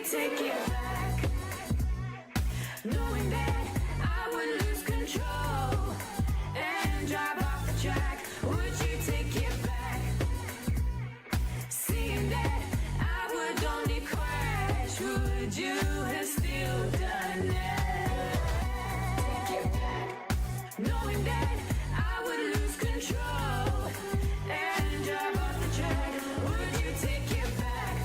take it back, knowing that I would lose control and drive off the track? Would you take it back, seeing that I would only crash? Would you have still done it? Take it back, knowing that I would lose control and drive off the track. Would you take it back,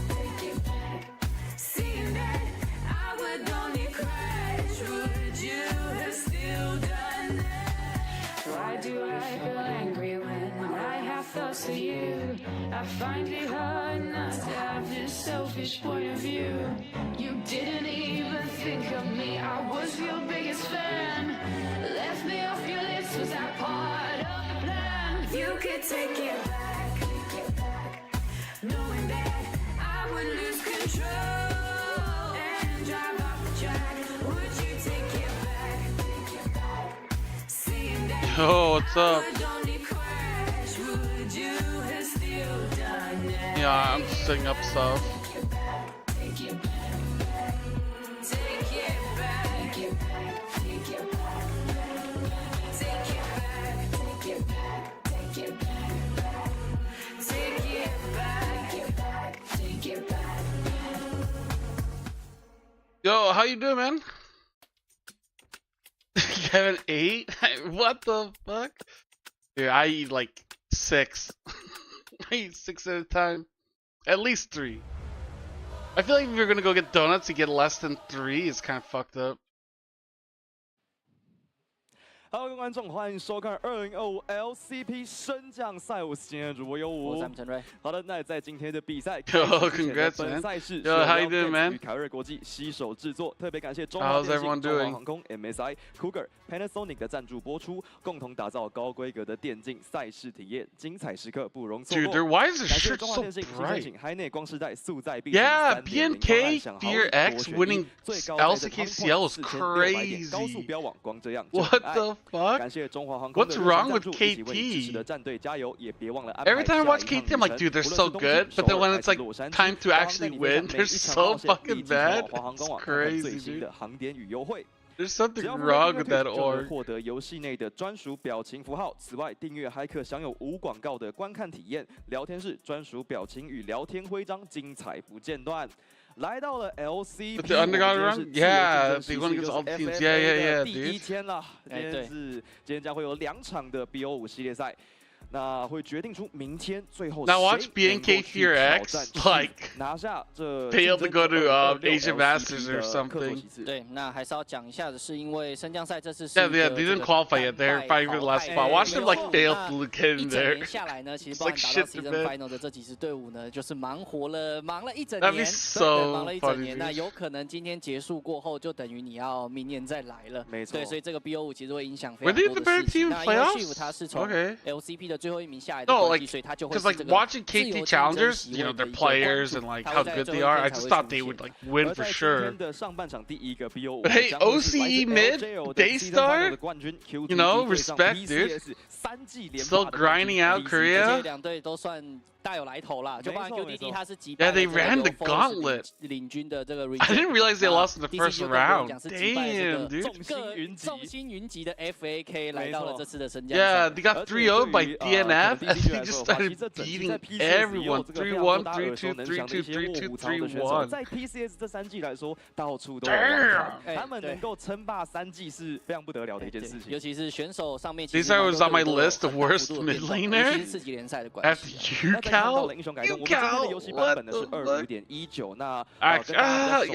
seeing that I would only crash? Would you have still done it? Why do I feel angry when I have thoughts of you? I find it hard not to have this selfish point of view. You didn't even think of me, I was your biggest fan. Left me off your list, was that part of the plan? You could take it back, knowing that I would lose control and drive off the track. Would you take it back, seeing that Yo, what's up? I would only crash? Would you have still done it? Yeah, I'm setting up stuff. Take it back, take it back, take it back, take it back, take it back, take it back, take it back, take it back, take it back. Yo, how you doing, man? You have an 8? What the fuck? Dude, I eat like 6. I eat 6 at a time. At least 3. I feel like if you're gonna go get donuts, you get less than 3. It's kind of fucked up. Hello，各位观众，欢迎收看2025 LCP 升降赛。我是今天的主播优武，我是陈瑞。好的，那也在今天的比赛 Yo, congrats, 本 man. 赛事 Yo, how you doing, man? 与凯瑞国际携手制作，特别感谢中华 How's 电 everyone 信、中华 doing? 航空、MSI、Cougar、Panasonic 的赞助播出，共同打造高规格的电竞赛事体验，精彩时刻不容错 Dude, 过。 their why is their 感谢 shirt 中华 so 电信新申 bright? 请海内光世代速在必 Yeah, 3.0 BNK 想好 Fear 多 X 选 winning 一最高的 LCK was 4600点高速 crazy. 标网，光这样就 What 很爱 the fuck? 感谢中华航空 What's 的热情 wrong 赞 with 助，一起为你支持 KT? 的战队加油，也别忘了安排 Every time I watch 下一趟 KT, I'm like, 旅程 dude, they're 无论 so 是东 good, 京、 but 首 then 尔 when 还 it's 是 like 洛杉矶， time to 都 actually 带你 win, 在 they're 每一场 so 冒险， fucking 立即前 bad. 往华航 It's 官网看看最 crazy, 新 dude. 的航点与优惠。 There's something 只要付 wrong 费 with 订阅 that 就能 org. 获得游戏内的专属表情符号。此外，订阅还可享有无广告的观看体验，聊天室专属表情与聊天徽章，精彩不间断。来到了 LCP， But the underdog 我们 run? 今 Yeah, 天是 they 自 won 由 against 竞 all 争 teams. 系 Yeah, 列 yeah, 的 yeah, 第一 dude. 天了。今天将会有2场的 BO5 系列赛。 那会决定出明天最后 Now watch 谁能够 BNK 去 Fear 挑 X 战 like 拿下这 failed to go to 26 Asia Masters or LCP 的客座 something. 席次。对，那还是要讲一下的是，因为升降赛这次是 Yeah, 一个 yeah, they didn't qualify yet. They're fighting for the last spot. Watch them like fail to get 一 in 整 there. 年下来呢，其 It's 实包含 like 打 shit 到 to season bed. final 的这几支队伍呢，就是忙了一整 That'd 年， be 对， so 忙了一整 funny. 年。那 dude. 有可能今天结束过后，就等于你要明年再来了。没错对，所以这个 BO5 其实会影响非 Were 常 they 多 the 的 better 事情。 team 那因为 playoffs? Shiv 他是从 Okay. LCP 的最后一名下来的 No, 关系， like, 所以他就会 because 是 like 这个 watching 自由 KT 竞争 challengers, 席 you 位 know 的 their 一个关 players 注 and like 他 how 会在 good 最 they 后一 are. 天 I 才 just 会 thought 出 they 现 would like win 而 for 在今 sure. 天的上半场第一个 BO5 将 Hey, 会是来自 OCE mid, LJO 的 Daystar? season final 的冠军 QTD You know, 对上 respect, dude. PCS 3季连 Still 霸的冠军 grinding out DCG Korea. 这两队都算大有来头啦，就包含没错没 QTD 错他是击 Yeah, 败 they 了这个 ran the由 Force gauntlet. 领军的这个 I didn't realize they lost in the DCG first 就更不用 round. 讲是击败这 Damn, 个 dude. 众星云集的 FAK 来到了这次的升降 Yeah, 赛。 they got 3-0 by DNF, and they just started beating everyone. 3-1, 3-2, 3-2, 3-2, 3-1. 在 PCS 这3季来说，到处都有 Damn 他们能够称霸3季是非常不得了的一件事情。尤其是选手上面， These was on my list of worst mid 尤其 laner 是次级联赛的关系。 after 那在看到 UCal. 了英雄改动，我们这边的游戏版本呢是 What the fuck? 25.19。那 I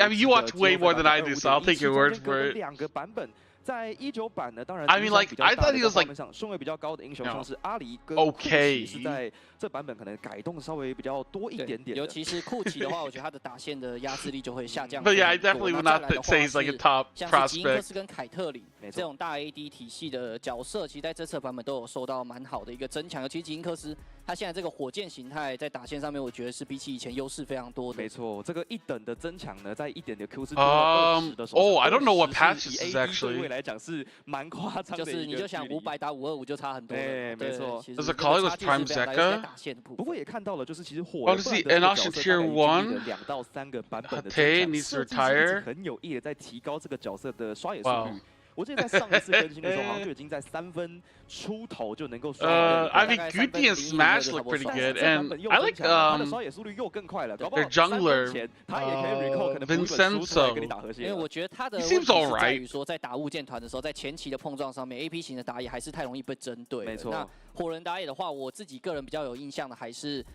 mean, you watch way more than I do, so I'll take your word for it. 2个版本。在19版呢，当然 I mean, like, I thought he was like 上顺位比较高的英雄，像是阿狸跟 Okay 是在这版本可能改动稍微比较多一点点的。尤其是库奇的话，我觉得他的打线的压制力就会下降。 But yeah, I definitely would not say he's like a top 像是吉英克 prospect. 斯跟凯特琳这种大 AD 体系的角色，其实在这次版本都有受到蛮好的一个增强。尤其是吉英克斯，他现在这个火箭形态在打线上面，我觉得是比起以前优势非常多的。没错，这个1等的增强呢，在1点的 Q 是 Oh, I don't know what patch this is actually. 来讲是蛮夸张的一个就是你就想距离500打525就差很多了。没错。其实 Does it 这 call 个 it 差 with 距 Prime 是非常大， Zeka？ 尤其在打线的部分。不过也看到了，就是其实火 Oh, does he end Ocean Tier 1? 2到3个版本的 Hatay 增 needs 强 to 设计师一直 retire. 很有意的在提高这个角色的刷野速 Wow. 率。我记得在上一次更新的时候，好像就已经在3分出头就能够刷到。I mean, Guti and Smash look pretty good, and I like 他的刷野速率又更快了，搞不好 their jungler 前他也可以 recall 可能补一本书出来跟你打和谐。因为我觉得他的 He 问题 seems 是在于 alright. 说，在打物件团的时候，在前期的碰撞上面，AP 型的打野还是太容易被针对了。没错。那火人打野的话，我自己个人比较有印象的还是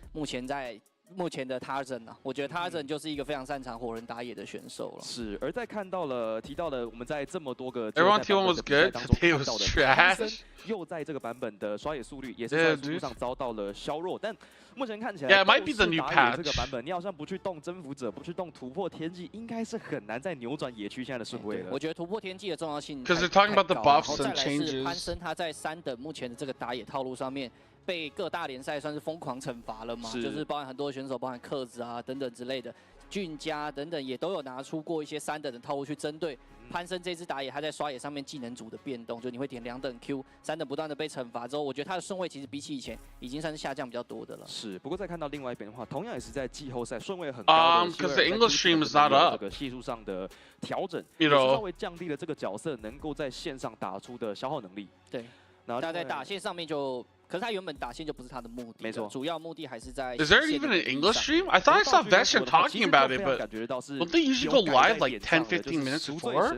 目前的Tarzan啊，我觉得 Tarzan 就是一个非常擅长火人打野的选手了。是，而在提到了我们在这么多个 Everyone T1 was good. Today was trash. 又在这个版本的刷野速率也是在速度上遭到了削弱，但目前看起来 Yeah, it might be the new 打野这个 patch. 版本，你好像不去动征服者，不去动突破天际，应该是很难再扭转野区现在的顺位了。我觉得突破天际的重要性 Because they're talking about the 太高了 buffs 然后 and 再来是 changes. 潘森他在3等目前的这个打野套路上面。被各大联赛算是疯狂惩罚了嘛，就是包含很多选手，包含克子啊等等之类的，俊佳等等也都有拿出过一些3等的套路去针对潘森这支打野，他在刷野上面技能组的变动，就你会点2等 Q，3等不断的被惩罚之后，我觉得他的顺位其实比起以前已经算是下降比较多的了。是，不过再看到另外一边的话，同样也是在季后赛顺位很高的 because the English stream is not up. 这个系数上的调整， You 也是 know. 稍微降低了这个角色能够在线上打出的消耗能力。对，然后他在打线上面就。可是他原本打线就不是他的目的，没错，主要目的还是在。Is there even an English stream? I thought I saw Vestion talking about it, but don't they usually go live like 10, 15 minutes before? Or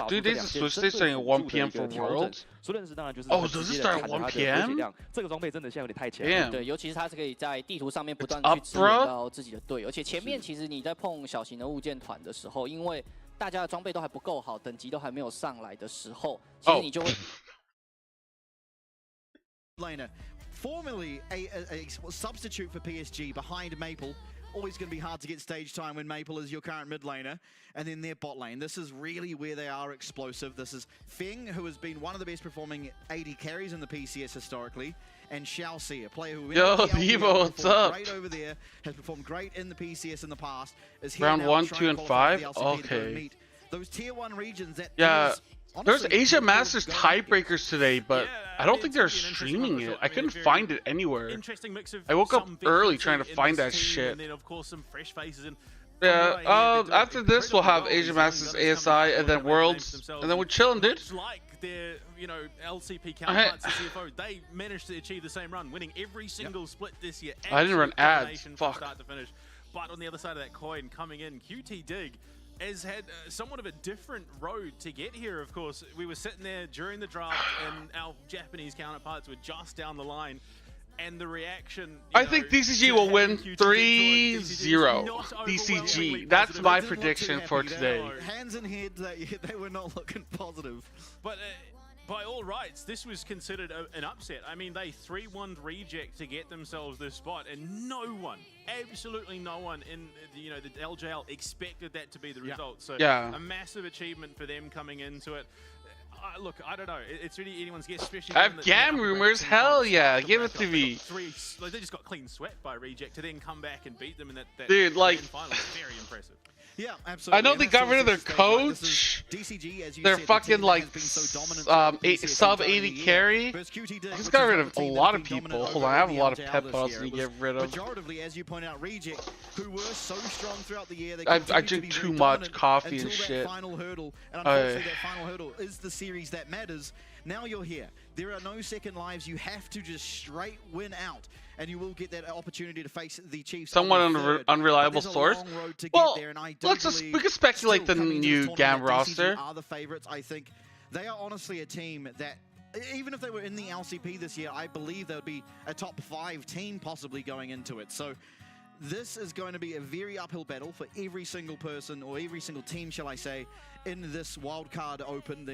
do they just switch this starting at 1 p.m. for Worlds? Oh, does it start at 1 p.m.? 这个装备真的现在有点太强。对，尤其是他是可以在地图上面不断去支援到自己的队友，而且前面其实你在碰小型的物件团的时候，因为大家的装备都还不够好，等级都还没有上来的时候，其实你就会。Laner, formerly a substitute for PSG behind Maple. Always going to be hard to get stage time when Maple is your current mid laner. And then their bot lane. This is really where they are explosive. This is Feng, who has been one of the best performing AD carries in the PCS historically. And Xiaoxi, a player who what's up? Great over there, has performed great in the PCS in the past. Is here Round now 1, trying 2, to and qualify 5? for the LCP to Okay. meet those tier 1 regions that There's Asia Masters tiebreakers today, but I don't think they're streaming it. I couldn't find it anywhere. I woke up early trying to find that shit. And then of course some fresh faces and yeah, after this we'll have Asia Masters, ASI, and then Worlds, and then we're chilling, dude. Like their, LCP counterparts, CFO, they managed to achieve the same run, winning every single split this year. I didn't run ads. From Fuck. start to finish. But on the other side of that coin, coming in, QTD has had somewhat of a different road to get here, of course. We were sitting there during the draft and our Japanese counterparts were just down the line. And the reaction... I think DCG will win 3-0. DCG. That's my prediction for today. Hands and heads, they were not looking positive. But by all rights, this was considered an upset. I mean, they 3-1'd Reject to get themselves this spot, and no one, absolutely no one in the LJL expected that to be the result. So a massive achievement for them coming into it. Look, I don't know. It's really anyone's guess, especially. I have GAM rumors. Hell yeah, give it to me. They just got clean swept by Reject to then come back and beat them in that dude, like, final. Very impressive. Yeah, absolutely. I know they got rid of their coach. DCG, as you they're said, fucking like sub 80 carry. He's got rid of a lot of people. Hold on, I have a lot of pet bottles to get rid of. Majoritively, as you point out, Reject, who were so strong throughout the year, I drink too much coffee and shit. Final hurdle, and unfortunately, that final hurdle is the series that matters. Now you're here. There are no second lives. You have to just straight win out, and you will get that opportunity to face the Chiefs. Somewhat unreliable source. Well, we can speculate the new GAM roster. Are the favorites? I think they are honestly a team that, even if they were in the LCP this year, I believe they would be a top 5 team possibly going into it. So this is going to be a very uphill battle for every single person, or every single team, shall I say, in this wildcard open,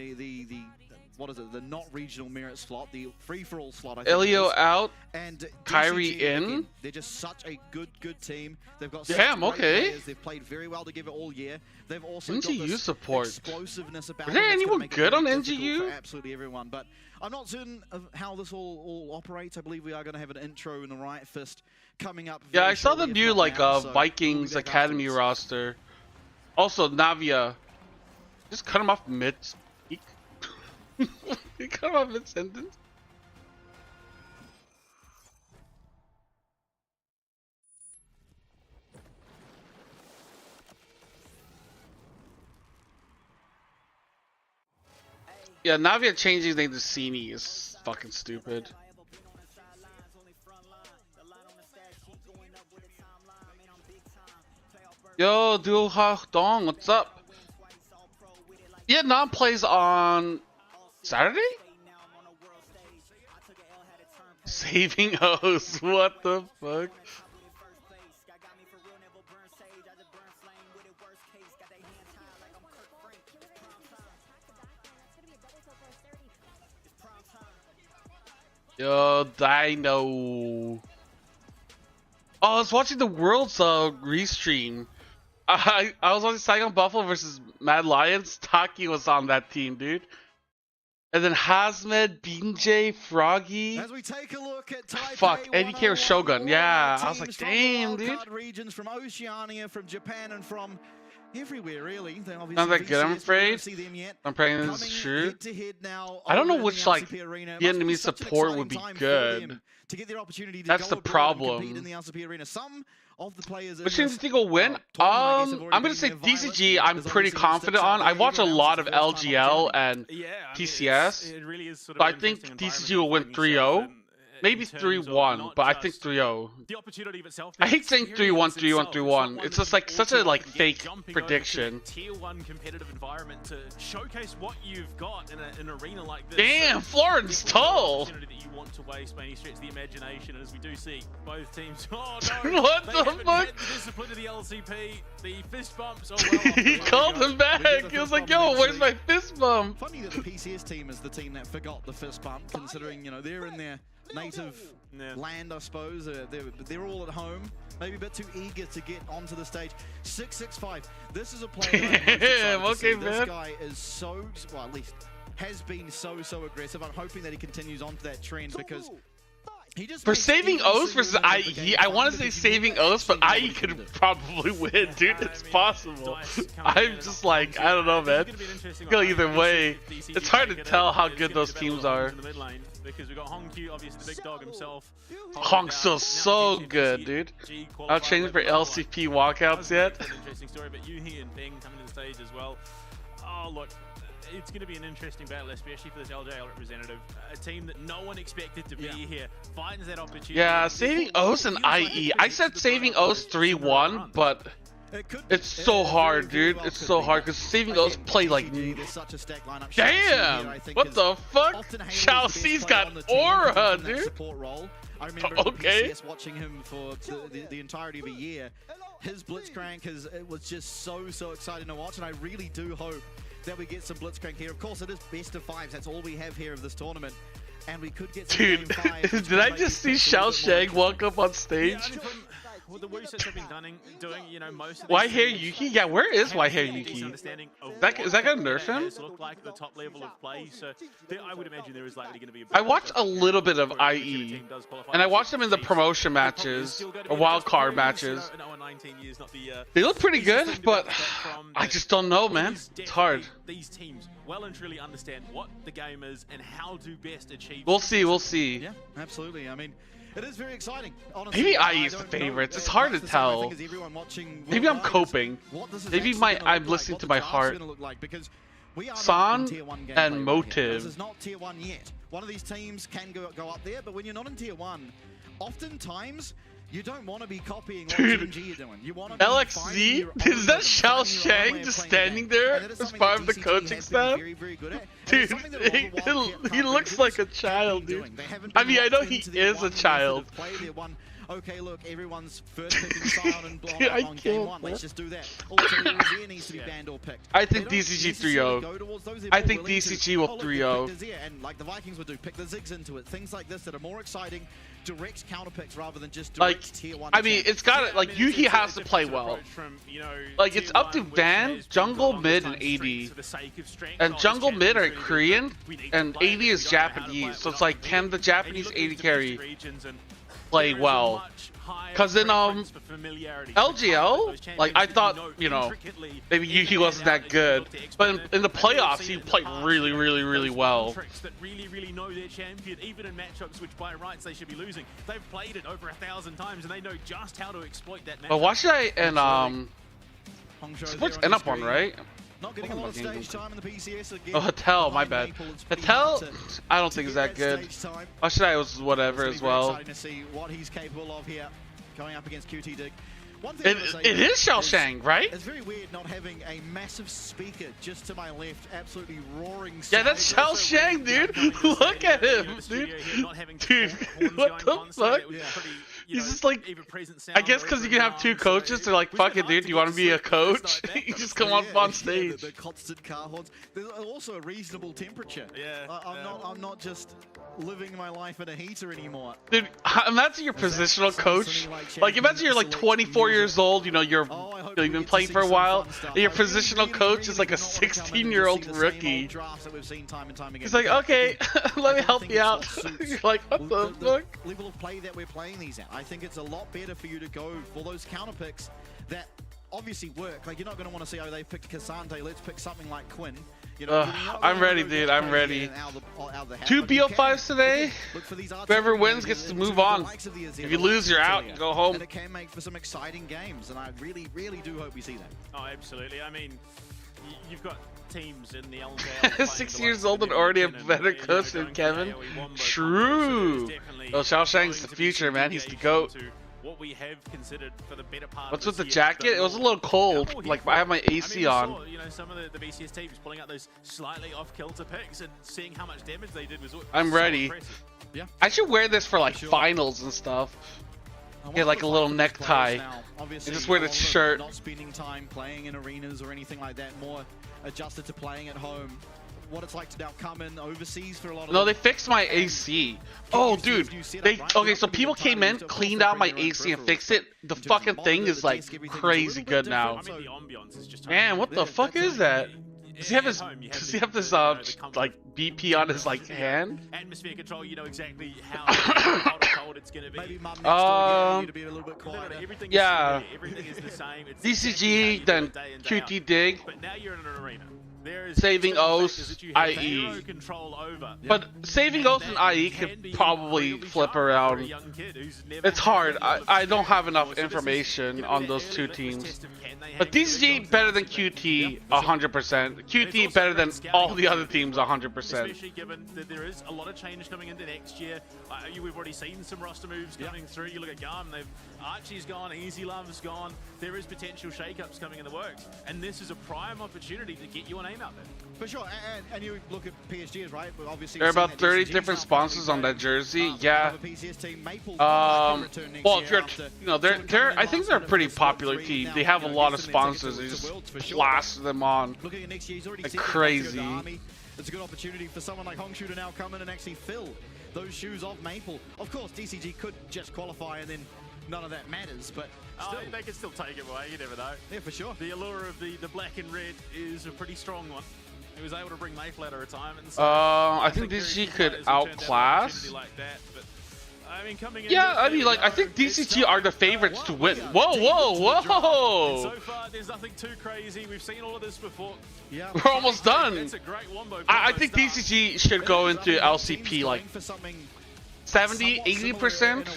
what is it, the not regional merit slot, the free-for-all slot, I think. Elio out, and Kyrie DCG, in. Again, they're just such a good team. They've got damn, okay. players. They've played very well together all year. They've also NGU got this support. explosiveness about Is there them that's gonna anyone make it good very on difficult NGU? for absolutely everyone, but I'm not certain of how this all operates. I believe we are going to have an intro in the Riot Fist coming up. Yeah, I saw the shortly, if new not now, so Vikings we'll be back Academy afterwards. roster. Also Navia. Just cut him off mid-speak. You cut him off mid-sentence. Yeah, Navia changing his name to Sini is fucking stupid. Yo, Duo Ha Dong, what's up? Vietnam plays on Saturday? Saving O's, what the fuck? Yo, Dino. Oh, I was watching the World's restream. I was watching Saigon Buffalo versus Mad Lions. Taki was on that team, dude. And then Hazmed, Binjay, Froggy. As we take a look at Taipei, fuck, ADK or Shogun. Yeah, I was like, damn, dude. Regions from Oceania, from Japan, and from everywhere, really. Not that good, I'm afraid. I'm praying this is true. I don't know which like Vietnamese support would be good. To get their opportunity to That's the problem. in the LCP arena. Some of the players which team do you think will win? I'm gonna say DCG. I'm pretty confident on. I watch a lot of LGL and TCS. It really is sort So of I think DCG will win 3-0. Maybe 3-1, but I think 3-0. The opportunity of itself. I hate saying 3-1, 3-1, 3-1. It's just like such a like fake prediction. Tier 1 competitive environment to showcase what you've got in an arena like this. Damn, Florence Toll. That you want to waste by any stretch of the imagination, and as we do see both teams. Oh no! What they the haven't fuck? had the discipline of the LCP. The fist bumps. Oh well. He called him back. He was like, "Yo, where's my fist bump?" Funny that the PCS team is the team that forgot the fist bump, considering they're in their native land, I suppose. They're all at home. Maybe a bit too eager to get onto the stage. 665. This is a player. Damn, okay, man. This guy is so, well, at least has been so aggressive. I'm hoping that he continues on to that trend because he just for saving O's versus IE, I want to say saving O's, but IE could probably win, dude. It's possible. I'm just like, I don't know, man. Go either way. It's hard to tell how good those teams are. Because we got Hong Q, obviously the big dog himself. Hong's still so good, dude. Not changing for LCP walkouts yet. Interesting story, but Yuhi and Ping coming to the stage as well. Oh, look, it's going to be an interesting battle, especially for this LJL representative. A team that no one expected to be here finds that opportunity. Yeah, saving O's and IE. I said saving O's 3-1, but it's so hard, dude. It's so hard because saving O's play like. Damn! What the fuck? Shao C's got aura, dude. I remember PCS watching him for the entirety of a year. His Blitzcrank was just so exciting to watch, and I really do hope that we get some Blitzcrank here. Of course, it is best of fives. That's all we have here of this tournament. And we could get some dude, did I just see Xiao Shang walk up on stage? Well, the Wusets have been doing, most of White Hair Yuki? Yeah, where is White Hair Yuki? Is that gonna nerf him? Look like the top level of play, so I would imagine there is likely going to be. I watched a little bit of IE, and I watched them in the promotion matches or wild card matches. They look pretty good, but I just don't know, man. It's hard. These teams well and truly understand what the game is and how to best achieve. We'll see. We'll see. Yeah, absolutely. I mean, it is very exciting. Honestly, maybe IE is the favorites. It's hard to tell. Maybe I'm coping. Maybe I'm listening to my heart. San and Motive. This is not tier 1 yet. One of these teams can go up there, but when you're not in tier 1, oftentimes you don't want to be copying what ENG are doing. You want to LXZ? Is that Xiao Shang just standing there as part of the coaching staff? Dude, he looks like a child, dude. I mean, I know he is a child. Okay, look, everyone's first picking Sion and Blonde on game 1. Let's just do that. Also, Rosier needs to be banned or picked. I think DCG 3-0. I think DCG will 3-0. And like the Vikings would do, pick the Ziggs into it. Things like this that are more exciting, direct counter picks rather than just direct tier 1. I mean, it's got it. Like, Yuhi has to play well. Like, it's up to Van, jungle, mid, and AD. And jungle, mid are Korean, and AD is Japanese. So it's like, can the Japanese AD carry? play well. Because in LGL, like I thought, you know, maybe he wasn't that good, but in the playoffs he played really, really, really well. That really know their champion, even in matchups which by rights they should be losing. They've played it over 1,000 times and they know just how to exploit that matchup. But watch that and Sports end up one, right? Not getting a lot of stage time in the PCS again. Oh, Hotel, my bad. Hotel, I don't think is that good. Watch that, it was whatever as well. Exciting to see what he's capable of here, going up against QTD. It is Xiaoshang, right? It's very weird not having a massive speaker just to my left, absolutely roaring. Yeah, that's Xiaoshang, dude. Look at him, dude. Dude, what the fuck? He's just like, I guess because you can have two coaches, they're like, fuck it, dude, do you want to be a coach? You just come up on stage. The constant car horns. There's also a reasonable temperature. Yeah. I'm not just living my life in a heater anymore. Dude, imagine your positional coach. Like, imagine you're like 24 years old, you know, you've been playing for a while, and your positional coach is like a 16-year-old rookie. He's like, okay, let me help you out. You're like, what the fuck? Level of play that we're playing these at. I think it's a lot better for you to go for those counter picks that obviously work. Like, you're not going to want to say, oh, they picked Cassante, let's pick something like Quinn. You know, I'm ready, dude. I'm ready. 2 BO5s today. Whoever wins gets to move on. If you lose, you're out. You go home. And it can make for some exciting games, and I really, really do hope we see that. Oh, absolutely. I mean, you've got teams in the LJL 6 years old and already a better coach than Kevin. True. Oh, Xiaoshang's the future, man. He's the GOAT. What we have considered for the better part. What's with the jacket? It was a little cold. Like, I have my AC on. You know, some of the BCS teams pulling out those slightly off-kilter picks and seeing how much damage they did was I'm ready. Impressive. Yeah. I should wear this for like finals and stuff. Get like a little necktie. And just wear the shirt. Not spending time playing in arenas or anything like that. More adjusted to playing at home. What it's like to now come in overseas for a lot of. No, they fixed my AC. Oh, dude. Okay, so people came in, cleaned out my AC, and fixed it. The fucking thing is like crazy good now. I mean, the ambiance is just Man, what the fuck is that? Does he have his like BP on his like hand? Atmosphere control, you know exactly how cold it's gonna be. Yeah. Everything is the same. It's DCG, then QT dig. But now you're in an arena. Saving O's, IE. But saving O's and IE could probably flip around. It's hard. I don't have enough information on those two teams. But DCG better than QT 100%. QT better than all the other teams 100%. Especially given that there is a lot of change coming into next year. We've already seen some roster moves coming through. You look at Garm, Archie's gone, Easy Love's gone. There is potential shakeups coming in the works. And this is a prime opportunity to get you a name out there. For sure, and you look at PSG, right? But obviously there are about 30 different sponsors on that jersey. Yeah. Well, if you're, you know, they're I think they're a pretty popular team. They have a lot of sponsors. They just blast them on like crazy. It's a good opportunity for someone like Hongshu to now come in and actually fill those shoes of Maple. Of course, DCG could just qualify and then none of that matters, but still. They can still take it away, you never know. Yeah, for sure. The allure of the black and red is a pretty strong one. He was able to bring Maple out of retirement. So I think DCG could outclass. Like that, but, I mean, I think DCG are the favorites to win. Whoa, whoa, whoa! So far, there's nothing too crazy. We've seen all of this before. Yeah, we're almost done. It's a great wombo. I think DCG should go into LCP like 70-80%.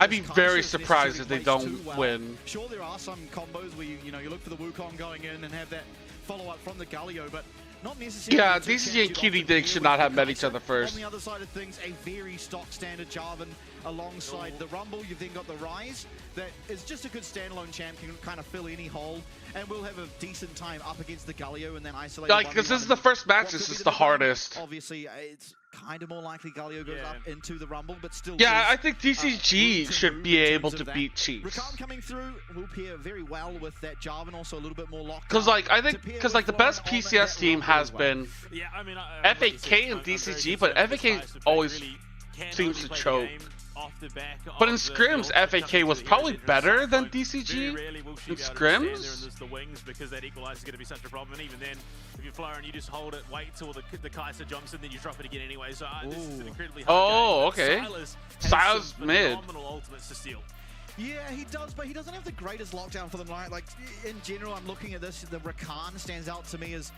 I'd be very surprised if they don't win. Sure, there are some combos where you look for the Wukong going in and have that follow-up from the Galio, but not necessarily. Yeah, DCG and QT Dig should not have met each other first. On the other side of things, a very stock standard Jarvan alongside the Rumble. You've then got the Rise that is just a good standalone champ, can kind of fill any hole, and we'll have a decent time up against the Galio and then isolate. Like, because this is the first match, this is the hardest. Obviously, it's kind of more likely Galio goes up into the Rumble, but still. Yeah, I think DCG should be able to beat Chiefs. Rakan coming through will pair very well with that Jarvan, also a little bit more locked. Because like the best PCS team has been FAK and DCG, but FAK always seems to choke. off the back. But in of the scrims, ultimate FAK coming was to the probably Heroes better Entrance than side, DCG very rarely will she in be able to stand there and scrims. there's the wings because that equalizer is going to be such a problem. And even then, if you're Flora and you just hold it, wait till the Kaiser jumps in, then you drop it again anyway. So this is an incredibly hard game. Okay. Silas has Silas some mid. phenomenal ultimates to steal. Yeah, he does, but he doesn't have the greatest lockdown for them, right? Like, in general, I'm looking at this, the Rakan stands out to me as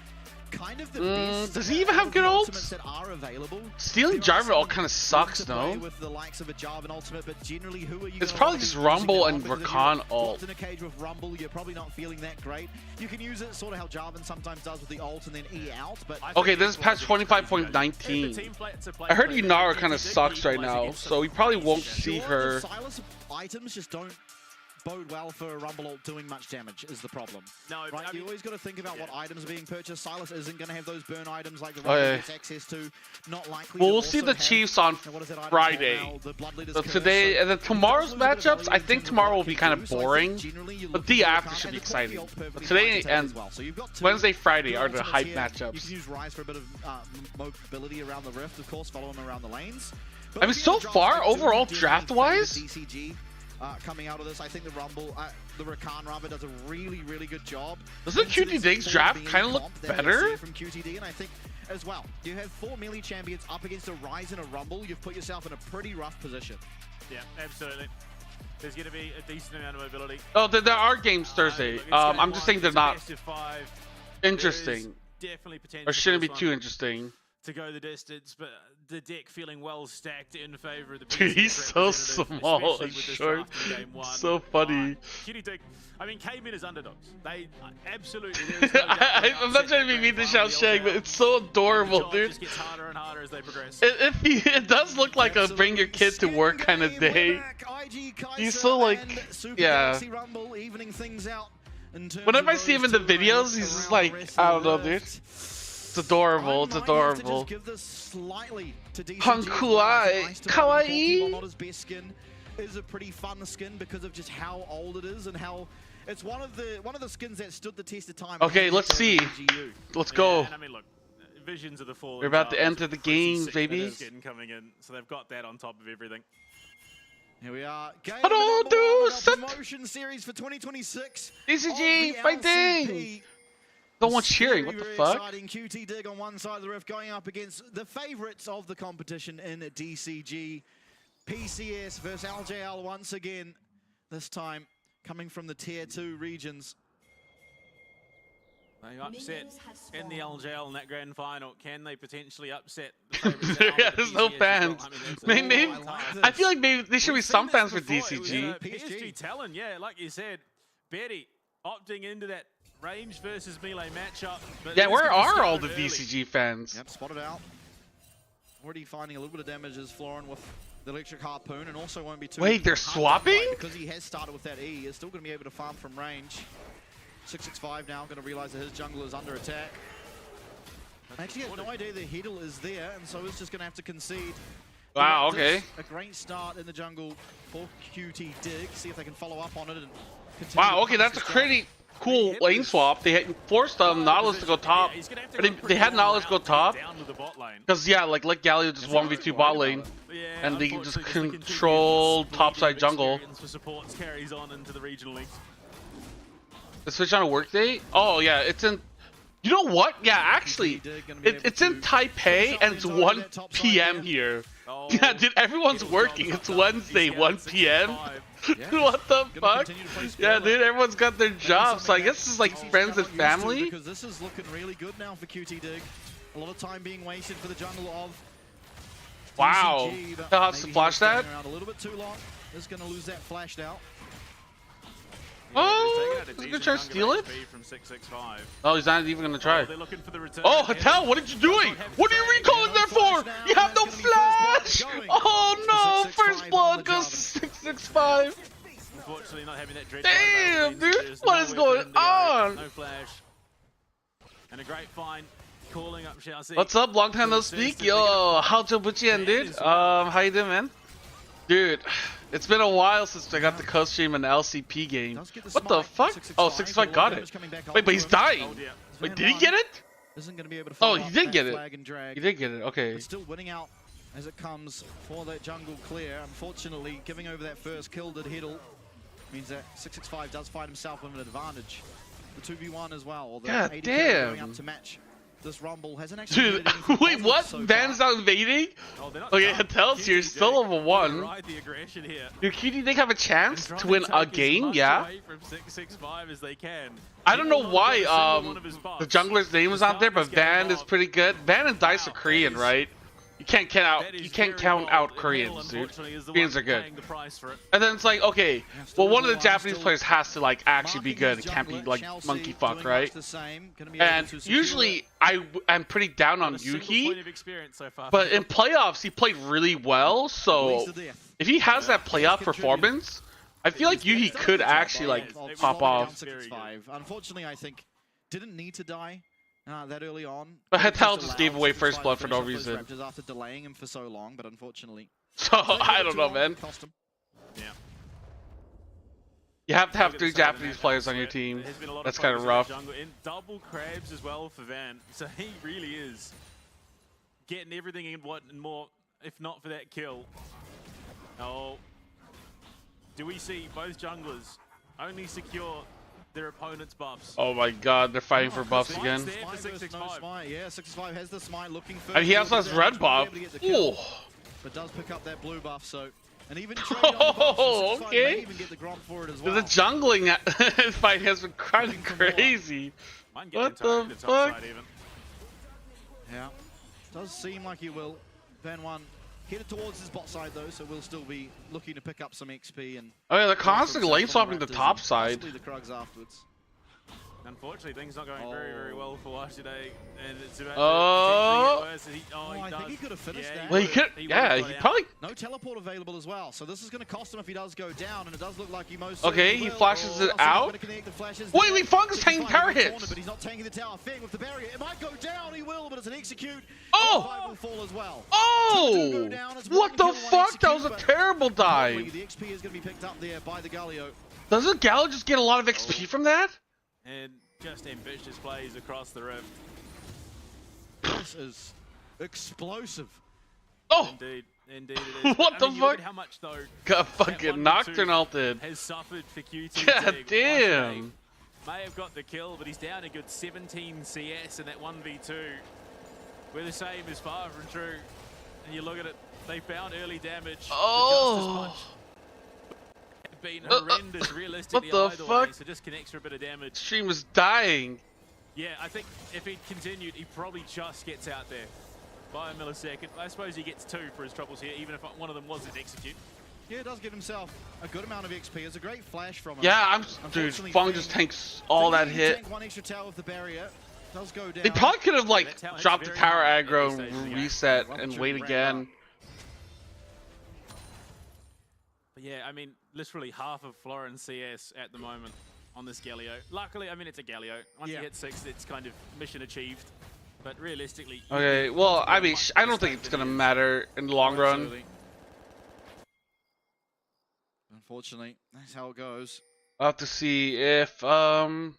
kind of the best. Does he even have of the good ultimates ults? that are available. Stealing There are Jarvan all some kind of good sucks, to play no? with the likes of a Jarvan ultimate, but generally, who are you It's gonna probably wanna just be using Rumble it on? and Because if Rakan you're ult. locked in a cage with Rumble, you're probably not feeling that great. You can use it sort of how Jarvan sometimes does with the ult and then E out, but Okay, this is patch 25.19. I heard Inara kind of sucks right now, so we probably won't see sure, her. the Silas items just don't bode well for a Rumble ult doing much damage is the problem. No, Right, I you mean, always got to think about what items are being purchased. Silas isn't going to have those burn items like the Oh, Rumble yeah. gets access to. Not likely. Well, to we'll see also the have- Chiefs on Now, what is that item Friday. called now? The Blood Leader's So Curse. today and then he tomorrow's does lose a bit of matchups, value I in think terms of tomorrow what will it be can kind of do, so I think boring, generally you're but looking the for after Rakan, should and be the Coffee exciting. ult perfectly But today fine to take and as well. So you've got two Wednesday, Friday good are the ultimates hype here. matchups. You can use Rise for a bit of mobility around the rift, of course, follow him around the lanes. But I mean, looking so at the far, drafts, I do overall, definitely draft-wise, favour DCG coming out of this. I think the Rumble, the Rakan rather, does a really, really good job. Doesn't into QTD's this draft 4 kinda melee look comp that we're better? seeing from QTD, and I think as well, you have 4 melee champions up against a Rise and a Rumble. You've put yourself in a pretty rough position. yeah, absolutely. There's going to be a decent amount of mobility. Oh, there are games Thursday. Look, it's game I'm just one, saying they're it's a not best of 5. interesting, There's definitely potential or shouldn't for be this too one interesting. to go the distance, but the deck feeling well stacked in favor of the Dude, he's BCS so representative, small especially and with this short. draft in game 1. So funny. QTD, I mean, came in as underdogs. They absolutely. There is no doubt they I'm not upset trying to be the mean to grand shout final Shag, of but the it's so LCL. adorable, The job dude. just gets harder and harder as they progress. It does look like a bring your kid to work kind of day. He's so like, yeah. Whenever I see him in the videos, he's just like, I don't know, dude. It's adorable. It's adorable. Hankuai, kawaii. Not his best skin is a pretty fun skin because of just how old it is and how it's one of the skins that stood the test of time. Okay, let's see. Let's go. Yeah, and I mean, look, Visions of the Fallen. We're about to Stars, enter the pretty game, sick baby. skin coming in, so they've got that on top of everything. Here we are. Game Hello, number 1 dude, of set. our promotion series for 2026. DCG of the fighting. LCP. No one's cheering. What the Very fuck? exciting. QT Dig on one side of the rift going up against the favorites of the competition in DCG. PCS versus LJL once again. This time coming from the tier 2 regions. They upset in the LJL in that grand final. Can they potentially upset the favourites Yeah, out of the there's no PCS as well? fans. I mean, that's Maybe, I like I this. feel like maybe there should be We've some seen fans for this before. It was, DCG. PSG Talon, yeah, like you said, Betty opting into that range versus melee matchup. But Yeah, it is where gonna be are all the started early. DCG fans? Yep, spotted out. Already finding a little bit of damage as Florin with the electric harpoon, and also won't be too. Wait, they're hard to swapping? fight because he has started with that E. He's still going to be able to farm from range. 665 now, going to realize that his jungle is under attack. Actually, he has no idea the Heddle is there, and so he's just going to have to concede. Wow, But this- okay. A great start in the jungle for QT Dig. See if they can follow up on it and continue. Wow, to okay, punish that's a this pretty cool lane swap. They had forced Nautilus to go top. Yeah, he's gonna have to Or go they pretty had all Nautilus go out to get top. down to the bot lane. Because, yeah, like let Galio just 1v2 bot lane. Yeah, And they can just unfortunately, the control continued topside bleeding jungle. experience for supports carries on into the regional leagues. The switch on a workday? Oh, yeah, it's in... You know what? Yeah, actually, it's in Taipei and it's 1 p.m. here. Oh, Yeah, dude, everyone's working. It's Wednesday, 1 p.m. What the fuck? Yeah, dude, everyone's got their jobs. So I guess it's like friends and family. Because this is looking really good now for QT Dig. A lot of time being wasted for the jungle of Wow. DCG, but He'll have to maybe flash he's staying that? around a little bit too long. Is going to lose that flashed out. Oh, he's gonna try to steal it? From 665. Oh, he's not even gonna try. They're looking for the return. Oh, Hatel, what are you doing? What are you recalling there for? You have no flash! Oh no, first blood goes to 665. Unfortunately, not having that dread. Damn, means dude, there's what is nowhere for going him to go. on? No flash. And a great find. Calling up Xiaoxi. What's up? Long time no speak. Yo, how dude? How you doing, man? Dude, it's been a while since I got the CoStream and LCP game. What the fuck? Oh, 665 got it. Wait, but he's dying. Oh, yeah. Wait, did he get it? Isn't going to be able to Oh, follow he up did that get it. flag and drag. He did get it. Okay. But still winning out as it comes for that jungle clear. Unfortunately, giving over that first kill to Heddle means that 665 does find himself with an advantage. The 2v1 as well, although God 80 damn. going up to match. This Rumble hasn't actually Dude, did anything wait, positive what? so Van's far. not invading? Oh, they're not Okay, done. it tells you, you're still level 1. Ride the aggression here. Dude, QTD have a chance Trying to win a take as game, much yeah? away from 665 as they can. I don't know Heddle why not got a single one of his the buffs. jungler's name is To not there, start but this game Van is off. pretty good. Van and Dice are Wow, Korean, that is- right? You can't count That you is can't very count bold, out and Koreans, Heddle, dude. unfortunately, is the Koreans one are good. paying the price for it. And then it's like, okay, Yeah, still well, one of the level one, Japanese still players has to like actually be marking good. his It can't be jungler. like Chelsea monkey fuck, doing right? much the same, gonna be able And to secure usually I'm pretty down on Not a single point Yuki, of experience so far. but in playoffs he played really well. So Leads to death. if he has that playoff Contribute. performance, I feel like Yuki He's done a could good job, actually though, like Yes, of it pop slowing down off. 665. Unfortunately, I think didn't need to die that early on. But Could've Heddle just allowed gave away 665 first blood to for finish no off those reason. Raptors after delaying him for so long, but unfortunately, So I don't know, man. cost him. Yeah. You have to have Look at 3 the side of Japanese that players on sweat. your team. There's been a lot That's focus kind of on rough. the jungle. And double crabs as well for Van. So he really is getting everything in what and more, if not for that kill. Oh. Do we see both junglers only secure their opponent's buffs? Oh my god, they're fighting for buffs Smite's again. there for Smite versus no 665. smite. Yeah, 665 has the smite looking first. And he also has He'll be red able buff. to get the kill, Ooh. but does pick up that blue buff, so and even trade on the buffs, so 665 Okay. may even get the Gromp for it as The well. jungling fight has been kind of Looking for more. crazy. Might get What into the the top fuck? side even. Yeah, does seem like he will. Van 1 headed towards his bot side though, so we'll still be looking to pick up some XP and. Oh yeah, they're constantly lane himself swapping on the Raptors top and side. possibly the Krugs afterwards. Unfortunately, things not going very, very well for Wash today. And it's about Oh. to potentially get worse. I He think he could have finished that. Well, he could. He Yeah, would've he got out. probably. No teleport available as well, so this is going to cost him if he does go down, and it does look like he most Okay, certainly he will. flashes it Elsie's out. gonna connect the flashes Wait, there. wait, Fung's taking 65 power in the corner, hits. but he's not taking the tower. Fang with the barrier. It might go down. He will, but it's an execute. Oh! 5 will fall as well. Do Oh! go down as What one the kill, one fuck? That was a execute, but terrible hopefully dive. The XP is going to be picked up there by the Galio. Doesn't Gallo just get a lot of XP from that? And just ambitious plays across the rift. This is explosive. Oh! Indeed, indeed it is. What I the mean, you look fuck? at how much though Got that fucking 1v2 Nocturne ulted. has suffered for QTD. God damn. May have got the kill, but he's down a good 17 CS in that 1v2. We're the same as far from true. And you look at it, they found early damage. Oh! The Justice Punch had been horrendous realistically the either way, fuck? so just connects for a bit of damage. Stream is dying. Yeah, I think if he continued, he probably just gets out there by a millisecond. I suppose he gets 2 for his troubles here, even if one of them was an execute. Yeah, does give himself a good amount of XP. It's a great flash from him. Yeah, dude, Unfortunately, Fung Fang- just tanks all that Thinking he hit. can tank one extra tower with the barrier. Does go down. They probably could have like that talent's dropped the very tower high at aggro this stage of the and game. reset Yeah, and Robinson wait ran again. up. But yeah, I mean, literally half of Florin CS at the moment on this Galio. Luckily, I mean, it's a Galio. Once Yeah. you hit 6, it's kind of mission achieved. But realistically, Okay, well, I mean, I don't think it's gonna matter in the long run. Absolutely. Unfortunately, that's how it goes. I'll have to see if oh,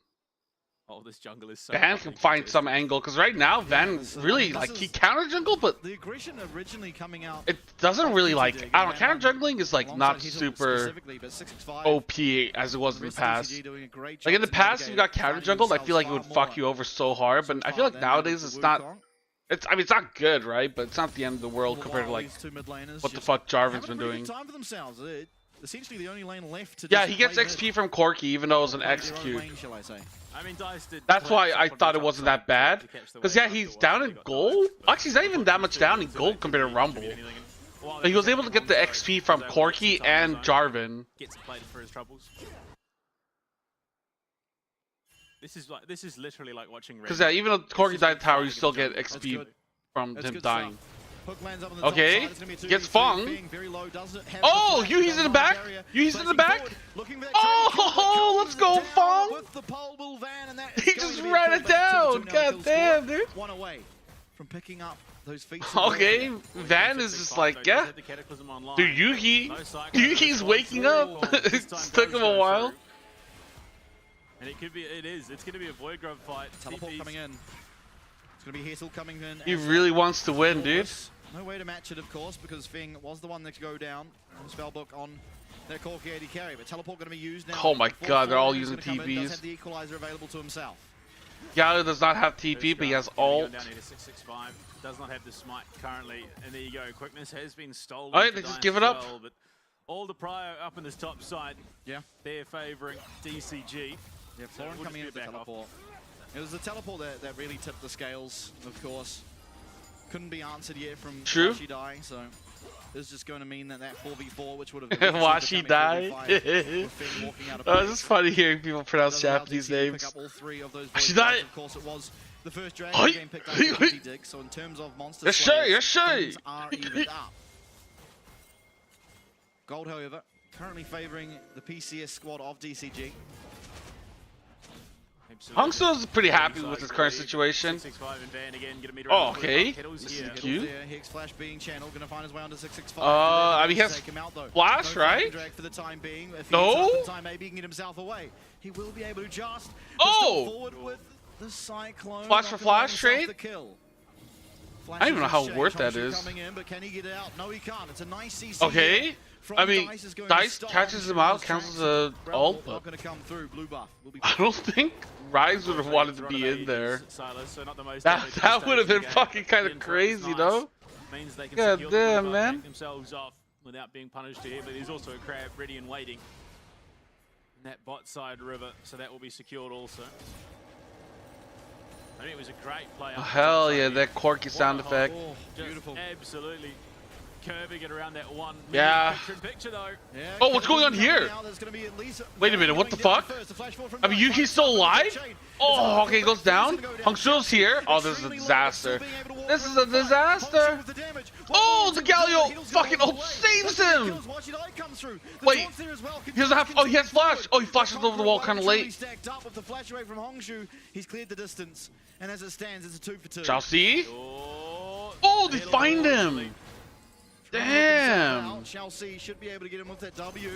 this jungle is so. Van heavily can find contested. some angle, because right now Van this is- really this like he is- counter jungle, but The aggression originally coming out. it doesn't really QTD like, I don't know, and counter jungling is like alongside not Heddle super specifically, but 665, OP as it was in the rest of past. DCG doing a great Like in job the to past, if navigate you got it, counter finding jungled, I themselves feel like it far would fuck more you over so hard. But I feel like than nowadays the it's not. Wukong. It's, I mean, it's not good, right? But it's not the end of the world All the compared to while, like these two mid laners what the just fuck Jarvan's having been a pretty doing. good time for themselves. Essentially the only lane left to Yeah, just he gets play mid. XP from Corki, even though it was an Play their own execute. lane, shall I say. I mean, Dice did. That's why collapse I up on thought the it top wasn't side that bad. to catch the Because wave yeah, after he's once down they in got gold. dived. Actually, he's not even that much down in gold compared to Rumble. Like, he was able to get the XP from Corki and Jarvan. Gets plated for his troubles. This is literally like watching. Because yeah, even though Corki died tower, you still get That's XP good. from That's him good dying. stuff. Hook lands up on the top Okay, side. It's gonna be a 2v3. gets Fung. Being very low, doesn't have Oh, the flash Yuhi's in the down back. barrier. Yuhi's in the Placing back. forward, looking for that Oh, trade kill, but let's go, down Fung. with the pole bull Van, and that is He going just to be a ran kill it back to down. the 2-0 God kill damn, score. dude. One away from picking up those feats. Okay, Van is just like, yeah. Dude, Yuki's waking up. It's took him a while. And it could be, it's going to be a Void Grub fight. Teleport TP's coming in. It's going to be Heddle coming in. He as really wants to win, dude. No way to match it, of course, because Feng was the one that could go down on Spellbook on their core KD carry. But teleport going to be used now. Oh my god, they're all He's using gonna come in, does TPs. have the equalizer available to himself. Galio does not have TP, but he has ult. Down here to 665. Does not have the smite currently. And there you go. Quickness has been stolen. Alright, for they just Dice give it as up. well, but all the prio up in this top side. Yeah. They're favoring DCG. Yeah, So Florin we'll coming in just with the be back off. teleport. It was the teleport that really tipped the scales, of course. Couldn't be answered yet from True. Washi Die, so this is just going to mean that 4v4, which would have Washi Die. Oh, it's just funny hearing people pronounce Japanese names. Washi Die. Of course, it was the first Hi. Dragon game picked up QTD, so in terms of monster Yes, sir, slayers, yes, sir. things are evened up. Gold, however, currently favouring the PCS squad of DCG. Hongso's pretty happy with his current situation. Oh, okay. This is cute. Hex Flash being channeled, gonna find his way onto 665. I mean, he has Take him out, though. Flash, No right? drag for the time being. If he No? gets up in time, maybe he can get himself away. He will be able to just Oh! forward with the Cyclone. Flash for Not gonna flash get himself trade? the kill. I don't even know how Flash is worth that Honshu is. coming in, but can he get it out? No, he can't. It's a nice CC Okay. here from I mean, Dice is going to Dice stop catches him Honshu out, in his counts as tracks. a Rebel ult, not but going to come through. Blue buff will be I don't think Rise would have wanted to be in there. That would have been fucking kind of crazy, though. Means they can God secure damn, the man. back themselves off without being punished too heavily. There's also a crab ready and waiting in that bot side river, so that will be secured also. I think it was a great play. Oh, hell yeah, that quirky sound effect. Oh, Just beautiful. absolutely curving it around that one. Yeah. Picture in picture though. Yeah, Oh, what's going on here? now. There's gonna be at least Wait a minute, what the going down fuck? first. The flash forward from I mean, Dice. Yuki's still alive? Oh, okay, he goes down. Hongsu's Hongsu's here. Oh, this is a disaster. This is a disaster. Oh, the Galio fucking ult saves him. Wait, he doesn't have. Oh, he has flash. Oh, he flashes over the wall kind of late. Stacked up with the flash away from Hongsu. He's cleared the distance, and as it stands, it's a 2 for 2. Shall see. Oh, Oh, they find him. Damn. Shall see should be able to get him with that W.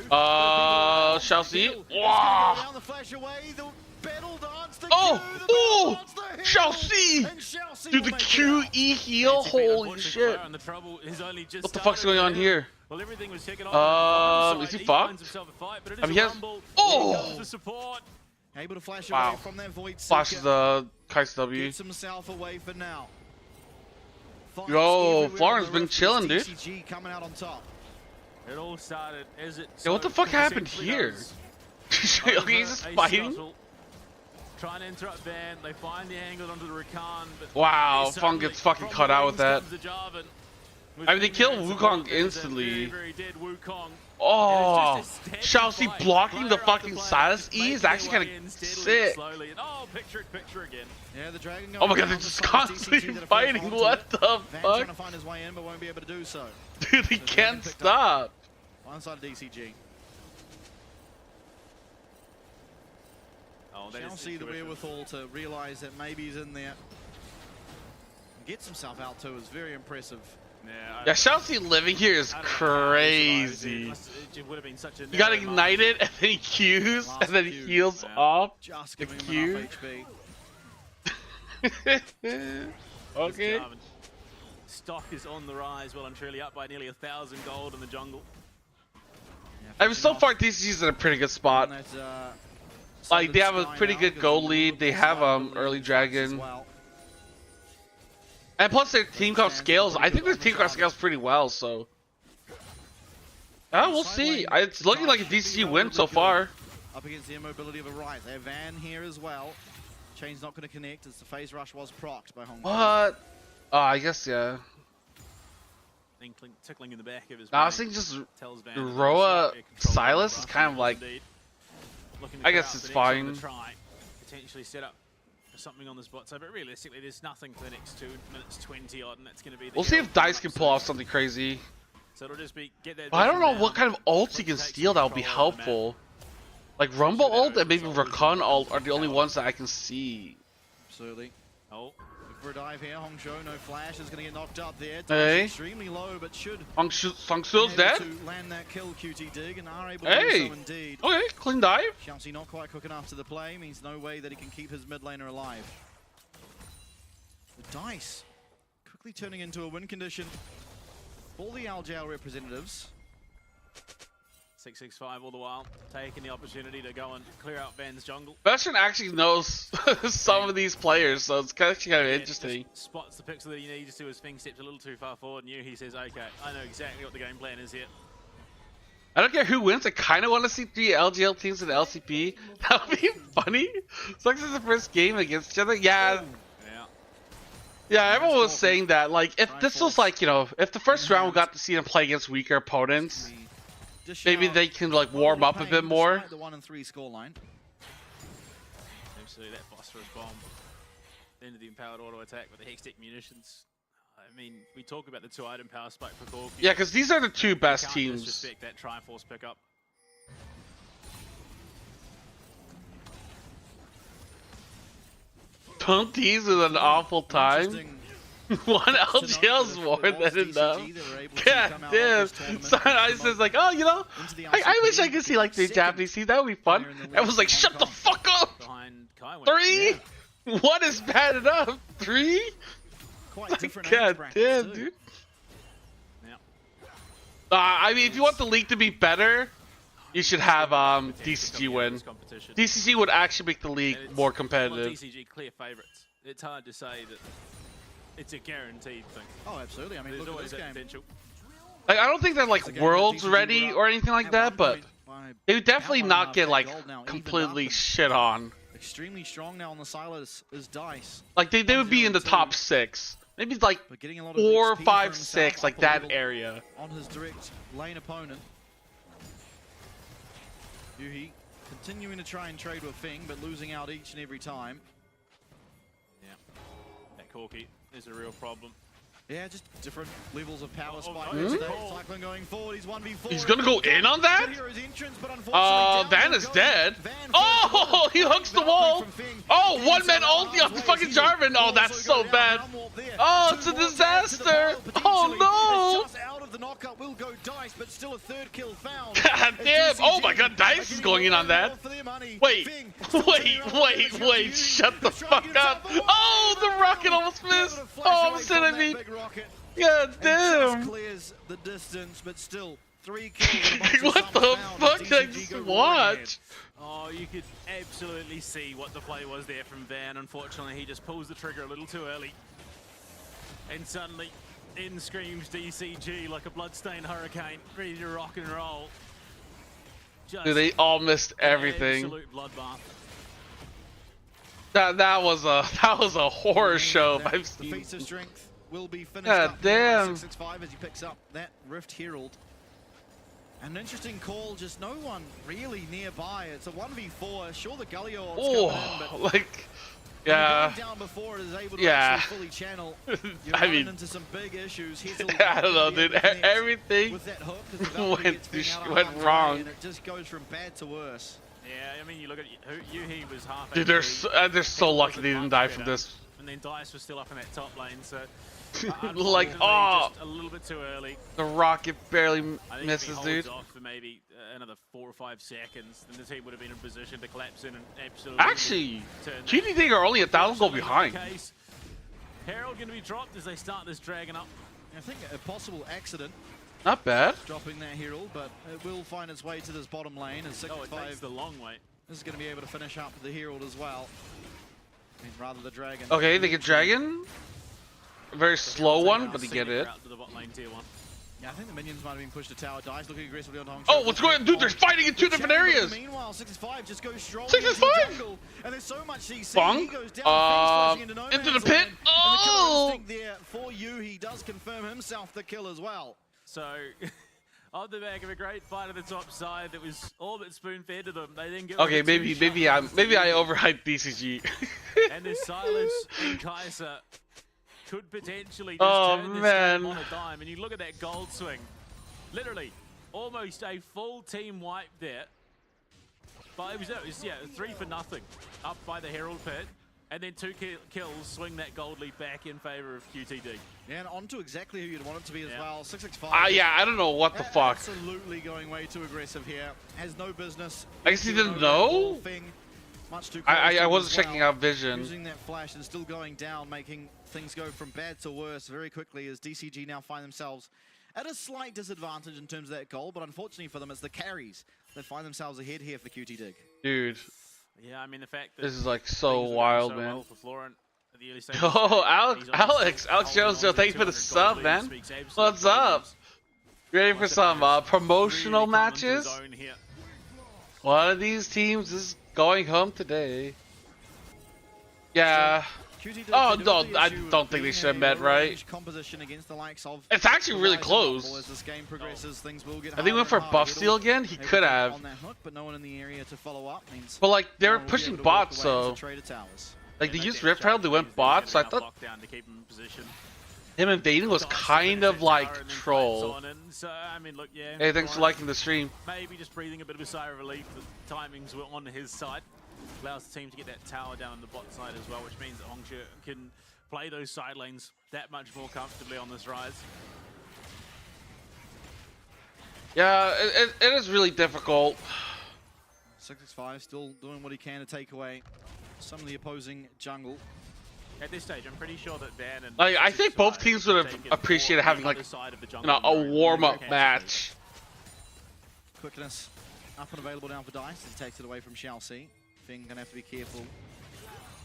Shall see. Wow. Down the flash away, the battle dance, the Oh, Q, the oh, battle dance, the heal, shall see. and shall see Dude, will the make it out. QE heal. Holy shit. And the trouble is only just What the fuck's going on here? Well, everything was taken off. Is he finds fucked? himself a fight, but it is I mean, he a has- rumble. Oh! Here comes the support. Able to flash Wow. away from that Void Flashes Seeker. the Kai's W. Gets himself away for now. Fights Yo, everywhere Florin's on the been roof. chilling, dude. DCG coming out on top. It all started as it. Yeah, what the so fuck happened essentially here? does. Okay, he's just Over a fighting. scuttle, trying to interrupt Van. They find the angle onto the Rakan, but Wow, they Fung suddenly, gets fucking from cut the out with wings that. comes the Jarvan. I mean, they kill With Wukong There's a instantly. Very, very dead Wukong. Oh, And it's just a steady Chelsea fight, blocking the player after fucking player, Silas E making is their actually way kind in of steadily sick. but slowly. And, oh, picture again. Yeah, the Dragon Oh my going god, they're down just the side. constantly DCG that are first fighting. onto What it. the Van trying to fuck? find his way in, but won't be able to do so. Dude, he can't stop. One side of DCG. Oh, that Shall is see the intuition. wherewithal to realise that maybe he's in there. Gets himself out too is very impressive. Yeah, Chelsea living here is I don't know how he survived crazy. it would have been such a You got narrow ignited and then he Qs Last and then he Q, heals yeah. off. Just The giving Q. him enough HP. moment. Okay. Jarvan. Stock is on the rise, well and truly up by nearly 1,000 gold in the jungle. I mean, so far DCG's in a pretty good spot. And that, Like, they have a Sky pretty now, good because goal the lead. They Sky have will early lead as dragon. well. And plus their team comp scales. I think their team comp scales pretty well, so. We'll see. It's looking like a DCG win so far. Up against the immobility of a Rise. They have Van here as well. Chain's not going to connect as the phase rush was procced by Hong Kong. What? I guess, yeah. Tickling in the back of his I was brain thinking just tells Van Roa that he's control Silas of is the kind of rush, like. indeed. Looking to I cut guess out it's the next one fine. to try, potentially set up for something on this bot side, but realistically, there's nothing for the next 2 minutes 20 odd, and that's going to be. We'll see if Dice can pull off something crazy. So it'll just be get that. But I don't know vision what down, kind of ult he look can to take steal some that would be control over the map. helpful. Like Rumble ult and maybe Rakan ult are the only ones that I can see. Absolutely. Oh, For a dive here, Hongzhou, no flash, is going to get knocked up there. Hey. Extremely low, but should Songsu's be dead? able to land that kill QT dig and are able to Hey. do so indeed. Okay, clean dive. Xiaoxi not quite quick enough to the play, means no way that he can keep his mid laner alive. The Dice quickly turning into a win condition. for the LJL representatives. 665 all the while, taking the opportunity to go and clear out Van's jungle. Veteran actually knows some of these players, so it's actually kind of interesting. Spots the pixel that he needs to as Fing steps a little too far forward, and he says, okay, I know exactly what the game plan is here. I don't care who wins, I kind of want to see 3 LGL teams in the LCP. That would be funny. So this is the first game against each other. Yeah. Yeah, everyone was saying that. Like, if this was like, you know, if the first round we got to see them play against weaker opponents, maybe they can like warm up a bit more. The 1 and 3 scoreline. Absolutely, that phosphorus bomb into the empowered auto attack with the Hextech munitions. I mean, we talk about the 2-item power spike for Corki. Yeah, because these are the 2 best Can't teams. disrespect that Triforce pickup. Don't tease with an awful time. Interesting. One LGL's more than enough. God damn. I says like, oh, you know, I wish I could see like the Japanese team. That would be fun. I was like, shut the fuck up. Behind Kai 3? What is bad enough? 3? Quite different God age brackets damn, too. dude. Yeah. I mean, if you want the league to be better, you should have DCG win. DCG would actually make the league more competitive. DCG clear favorites. It's hard to say that it's a guaranteed thing. Oh, absolutely. I mean, There's look at always this that game. potential. Like, I don't think they're like worlds ready or anything like that, but they would definitely not get like completely shit on. Extremely strong now on the Silas is Dice. Like they would be in the top 6, maybe like But getting a lot of 4, XP 5, for 6, himself like up a that little area. on his direct lane opponent. Yuhi continuing to try and trade with Fing, but losing out each and every time. Yeah. That Corki is a real problem. Yeah, just different levels of power Oh, spike. oh, Today. oh. Cyclone going forward. He's 1v4. He's gonna go in on that? Entrance, but unfortunately Van is dead. Oh, he hooks the wall. Oh, one man ulti on fucking Jarvan. Oh, that's so bad. Oh, it's a disaster. Oh no. Just out of the knockup will go Dice, but still a 3rd kill found. God damn. Oh my god, Dice is going in on that. Wait, wait, shut the fuck up. Oh, the rocket almost missed. Oh, I'm sitting me. God damn. Clears the distance, but still 3 kills. What the fuck did I just watch? Oh, you could absolutely see what the play was there from Van. Unfortunately, he just pulls the trigger a little too early. And suddenly, in screams DCG like a bloodstained hurricane, ready to rock and roll. Just Dude, they all missed everything. absolute bloodbath. That was a horror show I've The seen. feats of strength will be finished God up damn. 665 as he picks up that Rift Herald. An interesting call, just no one really nearby. It's a 1v4. Sure, the Galio ult's coming in, Oh, but like, yeah. going down before it is able to Yeah. actually fully channel. You're I running mean, into some big issues. I don't know, dude. Everything with that hook as the Valkyrie went gets being out of went harm's wrong. way, and it just goes from bad to worse. Yeah, I mean, you look at Yuhi was half. Dude, they're so lucky they didn't die from this. And then Dice was still up in that top lane, so Like, oh, just a little bit too early. the rocket barely I think misses, if he dude. holds off for maybe another 4 or 5 seconds, then the team would have been in position to collapse in and absolutely. Actually, turn that. QTD are only 1,000 goal Unfortunately, behind. the case. Herald going to be dropped as they start this dragon up. I think a possible accident Not bad. dropping that Herald, but it will find its way to this bottom lane as Oh, it takes 65 the long way. is going to be able to finish up the Herald as well. I mean, rather the Dragon. Okay, they get Dragon. A very slow one, but they get it. To the bot lane tier 1. Yeah, I think the minions might have been pushed to tower. Dice looking aggressively on Hong. Oh, what's going on? Dude, they're fighting in 2 different areas. Meanwhile, 65 just goes strong. 65? And there's so much CC. Bonk. He goes down, Into the man's pit. land. And the killer Oh! instinct there for you. He does confirm himself the kill as well. So, on the back of a great fight on the top side that was all but spoon-fed to them, they then get Okay, rid of 2 maybe I overhyped DCG. And this Silas and Kaiser could potentially just Oh, turn this man. game on a dime. And you look at that gold swing. Literally, almost a full team wipe there. But it was 3 for nothing up by the Herald pit. And then 2 kills swing that gold lead back in favor of QTD. Yeah, and on to exactly who you'd want it to be as well. 665. Yeah, I don't know what the fuck. Absolutely going way too aggressive here. Has no business. I guess he didn't That know? whole thing. Much too close to I him wasn't as checking well. out vision. Using that flash and still going down, making things go from bad to worse very quickly as DCG now find themselves at a slight disadvantage in terms of that goal, but unfortunately for them, it's the carries that find themselves ahead here for QTD. Dude, Yeah, I mean the fact that this is like so things were going wild, so man. well for Florent at the early stages Oh, of the game, he's Alex obviously Jones, holding on to thanks for the 200 sub, gold man. lead, speaks absolute What's up? volumes. Ready for some promotional Really come into his matches? own here. One of these teams is going home today. Yeah. QTD Oh, did no, the I issue of don't think they being should have a met, right? low-range composition against the likes of It's actually really Rise and close. Rumble. As this game progresses, things will get I think he went for harder and buff harder. steal again. He Able could to have. on that hook, but no one in the area to follow up means But like, they no were one will be pushing able to walk bots, away into so. Trader Towers. Like, they Yeah, used no Rift Herald, they went bots, so I thought lockdown to keep him in position. him invading was kind of like troll. So, I mean, look, yeah. Hey, thanks for Florent liking the stream. maybe just breathing a bit of a sigh of relief that timings were on his side. Allows the team to get that tower down on the bot side as well, which means that Hongxue can play those side lanes that much more comfortably on this rise. Yeah, it is really difficult. 665 still doing what he can to take away some of the opposing jungle. At this stage, I'm pretty sure that Van and Like, I think both 665 teams would have taken appreciated more having, the like, other side of the You jungle know, a very, very warm-up carefully. match. Quickness up and available down for Dice. He takes it away from Xiaoxi. Fing gonna have to be careful.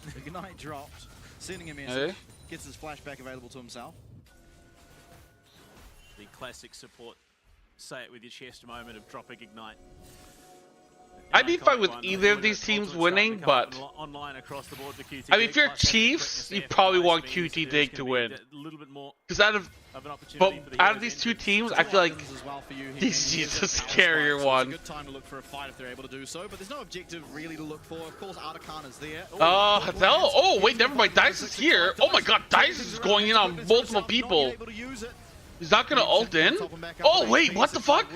The Ignite dropped, sending a message. Hey. Gets his flashback available to himself. The classic support, say it with your chest moment of dropping Ignite. I'd be fine with Iconic one, either of when these it teams ultimately winning, started to but come online across the board for QTD. I mean, if you're Plus, having Chiefs, quickness you there probably for want Dice means QTD there's to gonna be win. a little bit more Because out of of an opportunity for the out of Heroes these two entrance. teams, I feel like Weapons as well for you. DCG is the So scarier it's one. a good time to look for a fight if they're able to do so, but there's no objective really to look for. Of course, Artican is there. Oh, wait, never mind. Dice is here. Oh my god, Dice is going in on multiple people. He's not gonna ult in? Oh, wait, what the fuck?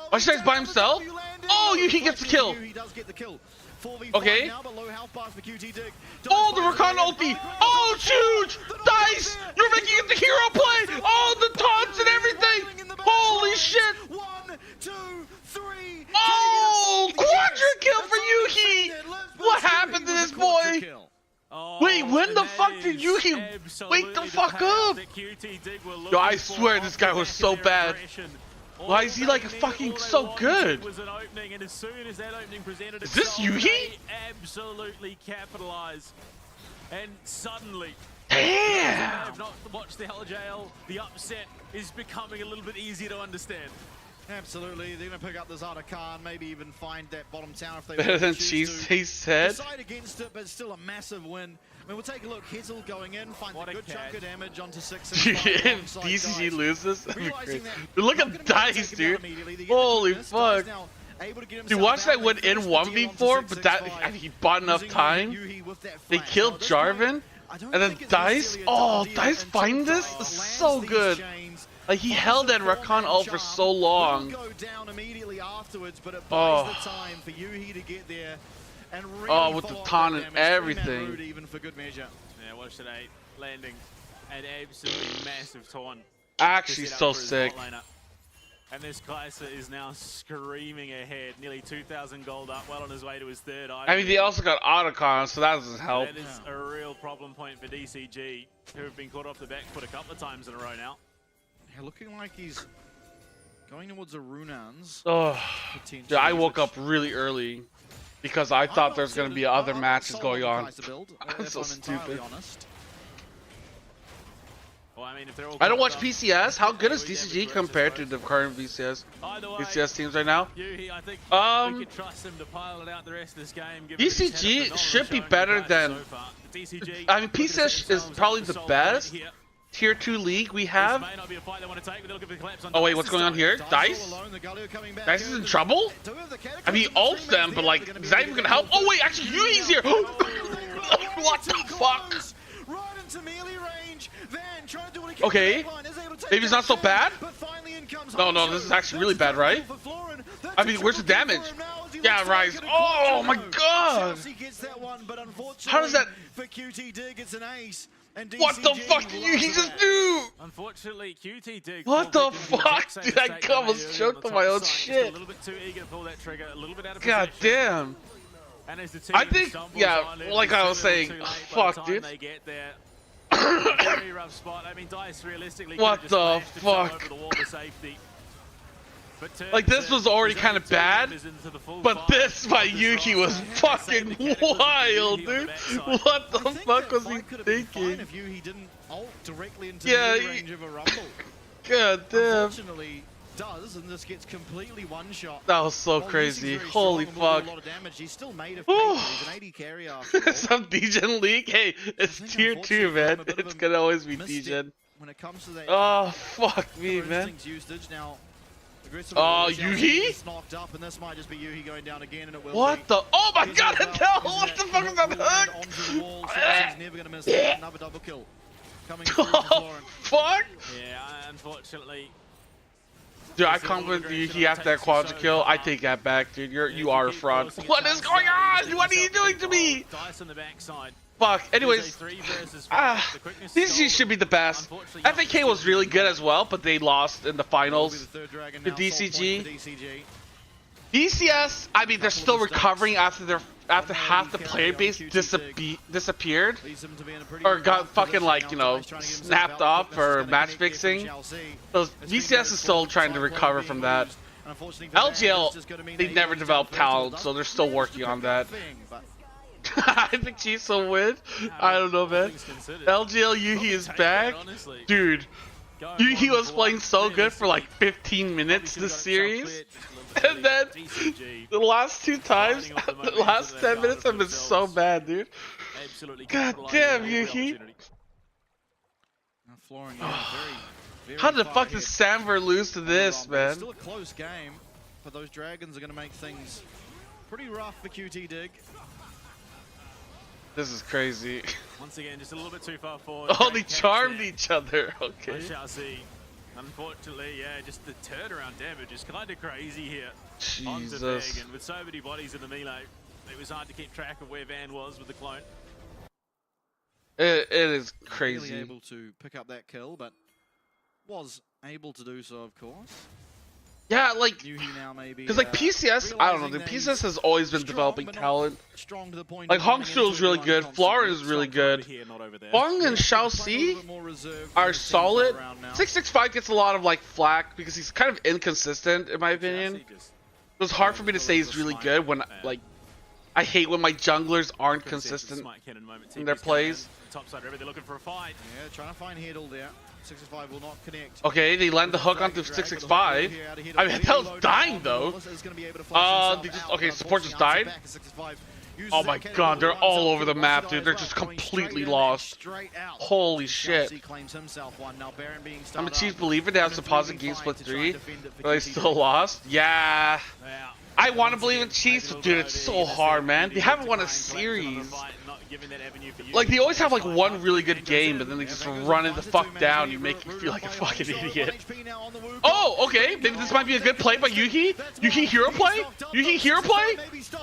Why should I by himself? Oh, he gets the kill. He does get the kill. 4v5 Okay. now, but low health bar for QTD. Oh, the Rakan ulti! Oh, it's huge! Dice! You're making it the hero play! Oh, the taunts and everything! Holy shit! 1, 2, 3. Oh, quadra kill for Yuhi! What happened to this boy? Oh, Wait, when and the that fuck did is Yuhi wake the absolutely fuck power up? that QTD were Yo, looking I for swear off this the guy back was of so their bad. aggression. Why is he, like, All they fucking needed, so all they wanted good? was an opening, and as soon as that opening presented Is this itself, Yuhi? they absolutely capitalize. And suddenly, Damn! I have not watched the LJL. The upset is becoming a little bit easier to understand. Absolutely, they're going to pick up this Artican, maybe even find that bottom tower if they Better want to than choose to. he said. Decide against it, but still a massive win. I mean, we'll take a look. Hizzle going in, finds What a a good chunk catch. of damage onto 6 If and 5 DCG loses, that'd be Realizing crazy. that But look not at gonna be Dice, taken down dude. immediately. They get the Holy quickness. fuck. Dice now able to get Dude, himself watch out. that They win finish in the deal onto 1v4, but that 665. he bought enough Using time. Yuhi with that They flash. killed Now, at this Jarvan, point, I don't and then think it's Dice. necessarily a Oh, done deal Dice until find this? Dice This is lands so these good. chains. Like, he Finds held the that Rakan four-man ult for charm. so long. Will go down immediately afterwards, but it Oh. buys the time for Yuhi to get there and really Oh, with the follow up taunt that and damage. everything. Three-man route even for good measure. Yeah, watch today landing an absolutely massive taunt. Actually, to set up so for his sick. bot laner. And this Kaiser is now screaming ahead, nearly 2,000 gold up, well on his way to his third item. I mean, they also got Otacon, so that doesn't help. That is a real problem point for DCG, who have been caught off the back foot a couple of times in a row now. Yeah, looking like he's going towards a Runans. Oh, potentially, yeah, I woke which- up really early because I thought there's going to be other matches going on. I'm so stupid. Honest. Well, I mean, if they're all I don't caught watch up, PCS. How good is we never DCG versus compared to both. the current PCS Either way, teams right now? Yuhi, I think we could trust him to pilot out the rest of this game. given that he's had a DCG phenomenal should be showing better in than- so far. DCG I mean, looking to set PCS is themselves probably up the for sole best point here. Tier 2 league we This have. may not be a fight they want to take, but they're looking for the collapse on Oh wait, Dice what's this going on time. here? all Dice? alone, the Galio coming back Dice is in. in trouble? Two of the I mean, he Cataclysm ults them, there, but like, they're is that even gonna help? Oh wait, actually, Yui's here. What the fuck? Right into melee range. Van trying to do what he can. Okay. Maybe it's not so bad. No, this is actually really bad, right? I mean, where's the damage? Yeah, Rise. Oh my god. How does that? For QTD gets an ace. And What the DCG fuck did you lost just that. do? Unfortunately, QTD. What fall the victim to fuck? exact same Dude, I mistake they almost made earlier choked on the on my top own side. Just shit. A little bit too eager to pull that trigger, a little bit out of God position. damn. And as the team I think, stumbles yeah, on it, like it's I a was little saying, too late by the fuck, time dude. they get there. Very rough spot. I mean, Dice realistically What could the have just flashed fuck? over the wall to safety. But Like, this was already kind of bad, but this by Yuki was fucking wild, dude. What the fuck was he thinking? If Yuhi didn't ult directly into Yeah, the range of a rumble. God damn. Unfortunately, does, and this gets completely one shot. That was so While crazy. Yusi's very Holy strong and will do fuck. a lot of damage, he's still made of paper. He's an 80 carry after all. Some DGen league? Hey, it's think tier 2, unfortunately man. I'm a bit of It's a gonna always be misstep DGen. when it comes to that. Oh, fuck me, for man. instincts usage now. Aggressive Oh, approach, Yuhi? is knocked up, and this might just be Yuhi going down again, and it will What be. the? Oh my Here's god, as well, Adele! using What the fuck is that correct land hook? onto the wall, so he's never going to miss that. Another double kill coming through from Oh, Florin. fuck! Yeah, unfortunately. Dude, I compliment Yuki after that quadra kill. I take that back, dude. You are a fraud. What is going on? What are you doing to me? Dice on the backside. Fuck. Anyways, DCG should be the best. FFA was really good as well, but they lost in the finals The to DCG. DCS, I mean, they're still recovering after half the player base disappeared or got fucking, like, you know, snapped off for match fixing. So DCS is still trying to recover from that. LGL, they never developed talent, so they're still working on that. I think Chiefs will win. I don't know, man. LGL Yuhi is back. Dude, Yuhi was playing so good for like 15 minutes this series. And then the last 2 times, the last 10 minutes have been so bad, dude. God damn, Yuhi. How the fuck did Samver lose to this, man? Still a close game, but those dragons are going to make things pretty rough for QTD. This is crazy. Once again, just a little bit too far forward. Oh, they charmed each other. Okay. We shall see. Unfortunately, yeah, just the turnaround damage is kind of crazy here. Onto Jesus. Big, and with so many bodies in the melee, it was hard to keep track of where Van was with the clone. It is Really crazy. able to pick up that kill, but was able to do so, of course. Yeah, like, Yuhi now maybe. because like PCS, I don't know, the PCS has always been developing talent. Strong to the point Like of running Hongsu is into really one good, constantly. Florin is really good. Here, not over there. Fong and Shao Playing a little Si bit more reserved are for solid. around now. 665 gets a lot of like flack because he's kind of inconsistent in my opinion. It was hard for me to say he's really good when like I hate when my junglers aren't consistent in their plays. Topside, they're looking for a fight. Yeah, trying to find Heddle there. 665 will not connect. Okay, they land the hook onto 665. I mean, Heddle's dying though. Okay, support just died. Oh my god, they're all over the map, dude. They're just completely lost. Holy shit. I'm a Chiefs believer. They have supposed game split 3, but they still lost. Yeah. I want to believe in Chiefs, but dude, it's so hard, man. They haven't won a series. Like, they always have like one really good game, but then they just run it the fuck down and make me feel like a fucking idiot. Oh, okay. Maybe this might be a good play by Yuhi. Yuhi hero play? Yuhi hero play?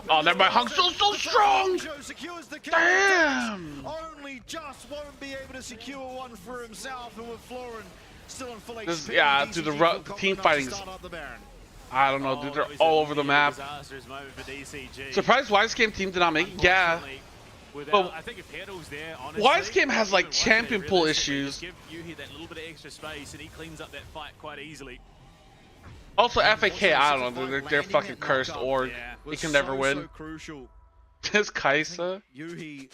Oh, never mind. Hong's so strong. Damn. Only just won't be able to secure one for himself, and with Florin still in full This, HP, yeah, dude, the DCG team confident fighting to is, start up the Baron. I don't know, dude. They're all over the map. Surprised Wise Game team did not make it. Yeah. But I think if Heddle's there, honestly, Wise Game has like even champion one pool there, realistically, issues. just give Yuhi that little bit of extra space, and he cleans up that fight quite easily. Also, FAK, I don't know, dude. They're fucking cursed org. Yeah. They can never win. So crucial. This Kaisa. Yuhi,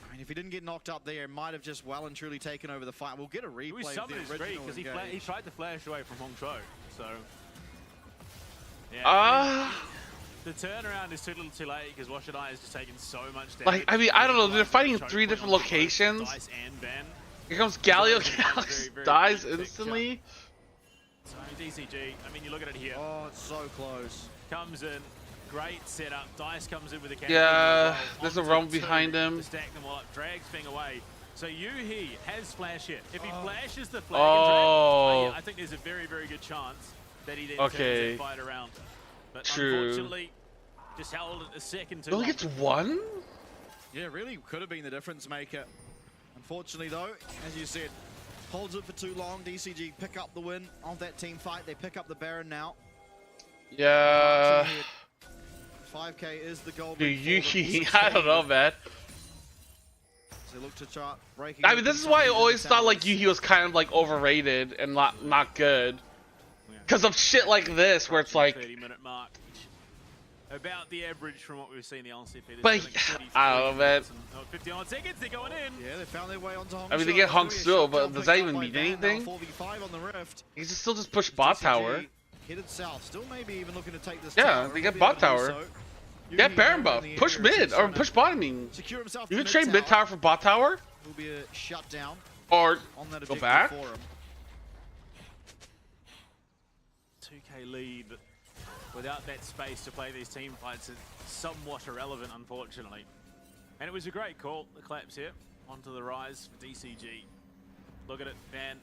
I mean, if he didn't get knocked up there, might have just well and truly taken over the fight. We'll get a He was replay of summoned his the streak original because he tried to flash away from Hong Cho. So, Ah. the turnaround is too little too late because Washadai has just taken so much damage. Like, I mean, I don't know. They're fighting in 3 different locations. Dice and Ben. Here comes Galio. Very, Galax very dies big instantly. So DCG, I mean, you look at it here. Oh, it's so close. Comes in, great setup. Dice comes in with a cannon. Yeah, there's a Onto roam 2 behind him. to stack them all up. Drags Feng away. So Yuhi has flash hit. If he flashes the flag Oh. and drag, I think there's a very, very good chance that he then Okay. turns that fight around. But True. unfortunately, just held it a second too He only long. gets 1? Yeah, really could have been the difference maker. Unfortunately, though, as you said, holds it for too long. DCG pick up the win of that team fight. They pick up the Baron now. Yeah. 5k is the goal. Dude, Yuki, I don't know, man. they look to try breaking. I mean, this is why I always thought like Yuhi was kind of like overrated and not good. Because of shit like this, where it's like. 30-minute mark. About the average from what we've seen in the LCP. But I don't know, man. 51 seconds, they're going in. Yeah, they found their way onto Hong. I mean, they get Hung still, but does that even mean anything? 4v5 on the rift. He's just still just push bot tower. Headed south, still maybe even looking to take this. Yeah, they get bot tower. Get Baron buff. Push mid or push bot. I mean, you can trade mid tower for bot tower. Will be a shutdown. Or on that go back. 2k lead, but without that space to play these team fights, it's somewhat irrelevant, unfortunately. And it was a great call, the claps here, onto the rise for DCG. Look at it, man.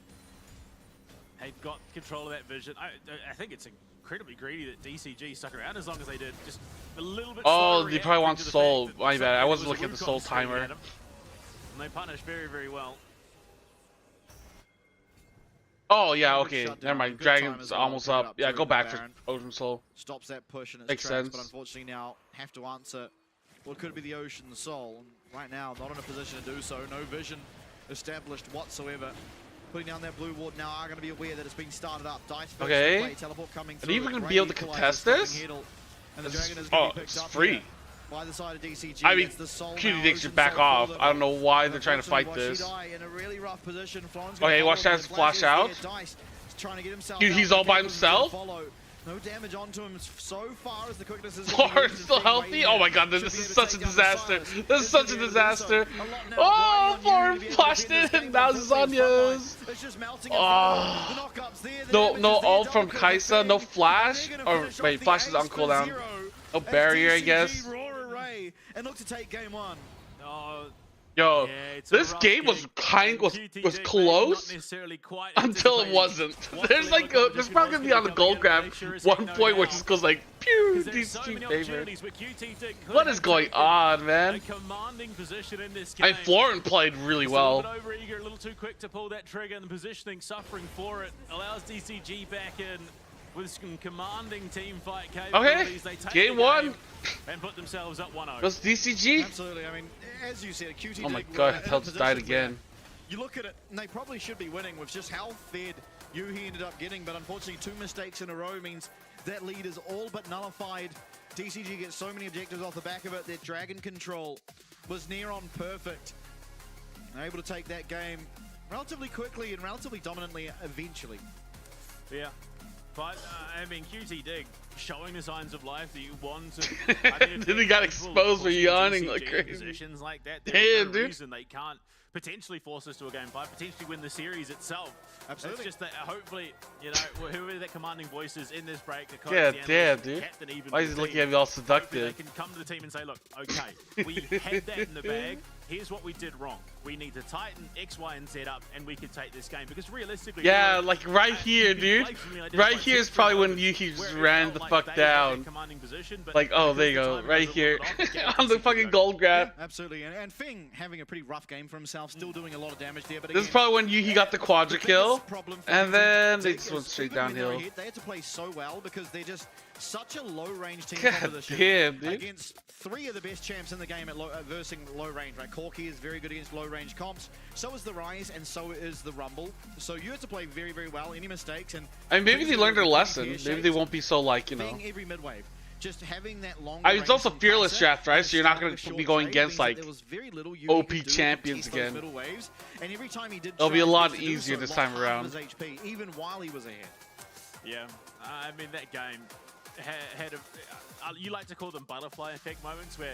They've got control of that vision. I think it's incredibly greedy that DCG stuck around as long as they did. Just a little bit Oh, they probably want soul. My bad. I wasn't looking at the soul timer. And they punished very, very well. Oh yeah, okay. Never mind. Dragon's almost up. Yeah, go back for Ocean Soul. Stops that push in its Makes tracks, sense. but unfortunately now have to answer what could be the Ocean Soul. And right now, not in a position to do so. No vision established whatsoever. Putting down that blue ward now are going to be aware that it's been started up. Dice first Okay. play, teleport coming Are through. you even going to Great be able to equalizer contest stopping this? Heddle, and the This is- Dragon is going oh, to be picked it's up free. here by the side of DCG. I mean, It's the Soul QTD now, should Ocean back Soul off. for them. I don't know why they're trying to fight Unfortunately, this. Washidai in a really rough position. Florin's gonna Okay, follow watch him, that but the flash flash out. is there. Dice is trying to get himself Dude, out. he's all by Nicholas is gonna himself? follow. No damage onto him so far as the quickness is. Florence still healthy? Oh my god, this is such a disaster. This is such a disaster. Oh, Florence flashed it and now Zanya's. Oh. No ult from Kaisa, no flash. Or wait, flash is on cooldown. No barrier, I guess. And look to take game one. Yo, Yeah, it's a this rough game was was close until it wasn't. There's like there's probably gonna be on the gold grab one point where it just goes like pew, DCG favorite. What is going on, man? And Florin played really well. A little bit over eager, a little too quick to pull that trigger, and the positioning suffering for it allows DCG back in with some commanding team fight capabilities. Okay, They take game the one. and put themselves up 1-0. Was DCG? Absolutely. I mean, as you said, QTD. Oh my god, Hell just died again. You look at it, and they probably should be winning with just how fed Yuhi ended up getting, but unfortunately 2 mistakes in a row means that lead is all but nullified. DCG gets so many objectives off the back of it. Their dragon control was near on perfect. They're able to take that game relatively quickly and relatively dominantly eventually. Yeah. But, I mean, QTD showing the signs of life that you want to... I mean, Then he got exposed for yawning like crazy. Positions like that, Damn, there's no dude. reason they can't potentially force us to a game 5, potentially win the series itself. Absolutely. It's just that hopefully, you know, whoever that commanding voice is in this break, the coach, Yeah, the damn, analyst, the dude. captain even Why of is he the looking team, at me all hopefully seductive? they can come to the team and say, look, okay, we had that in the bag. Here's what we did wrong. We need to tighten X, Y, and Z up, and we could take this game. Because realistically, Yeah, you know, like right here, you can dude. play from the idea Right of here is like probably when moments Yuki just where it ran felt the like fuck they had that down. commanding position, but Like, oh, because there you the go, timing right doesn't here. hold it off, it gave On the DCG fucking go. gold grab. Absolutely, and Fing having a pretty rough game for himself, still doing a lot of damage there. But This is again, probably when Yuki got the quadra kill. problem for And then QTD they just went is straight even when they were downhill. ahead, they had to play so well because they're just such a low-range team God composition damn, dude. against 3 of the best champs in the game at versing low range. Right, Corki is very good against low-range comps. So is the Rise, and so is the Rumble. So you have to play very, very well. Any mistakes, and I mean, maybe they learned their lesson. Peer Maybe they shapes, won't be so like, you know. being every mid-wave. Just having that long. I mean, it's also fearless draft, right? So you're not going to be going against like OP champions again. And every time he did, It'll be a try lot to do easier so, this lost time half of around. his HP, even while he was ahead. Yeah, I mean that game had a, you like to call them butterfly effect moments where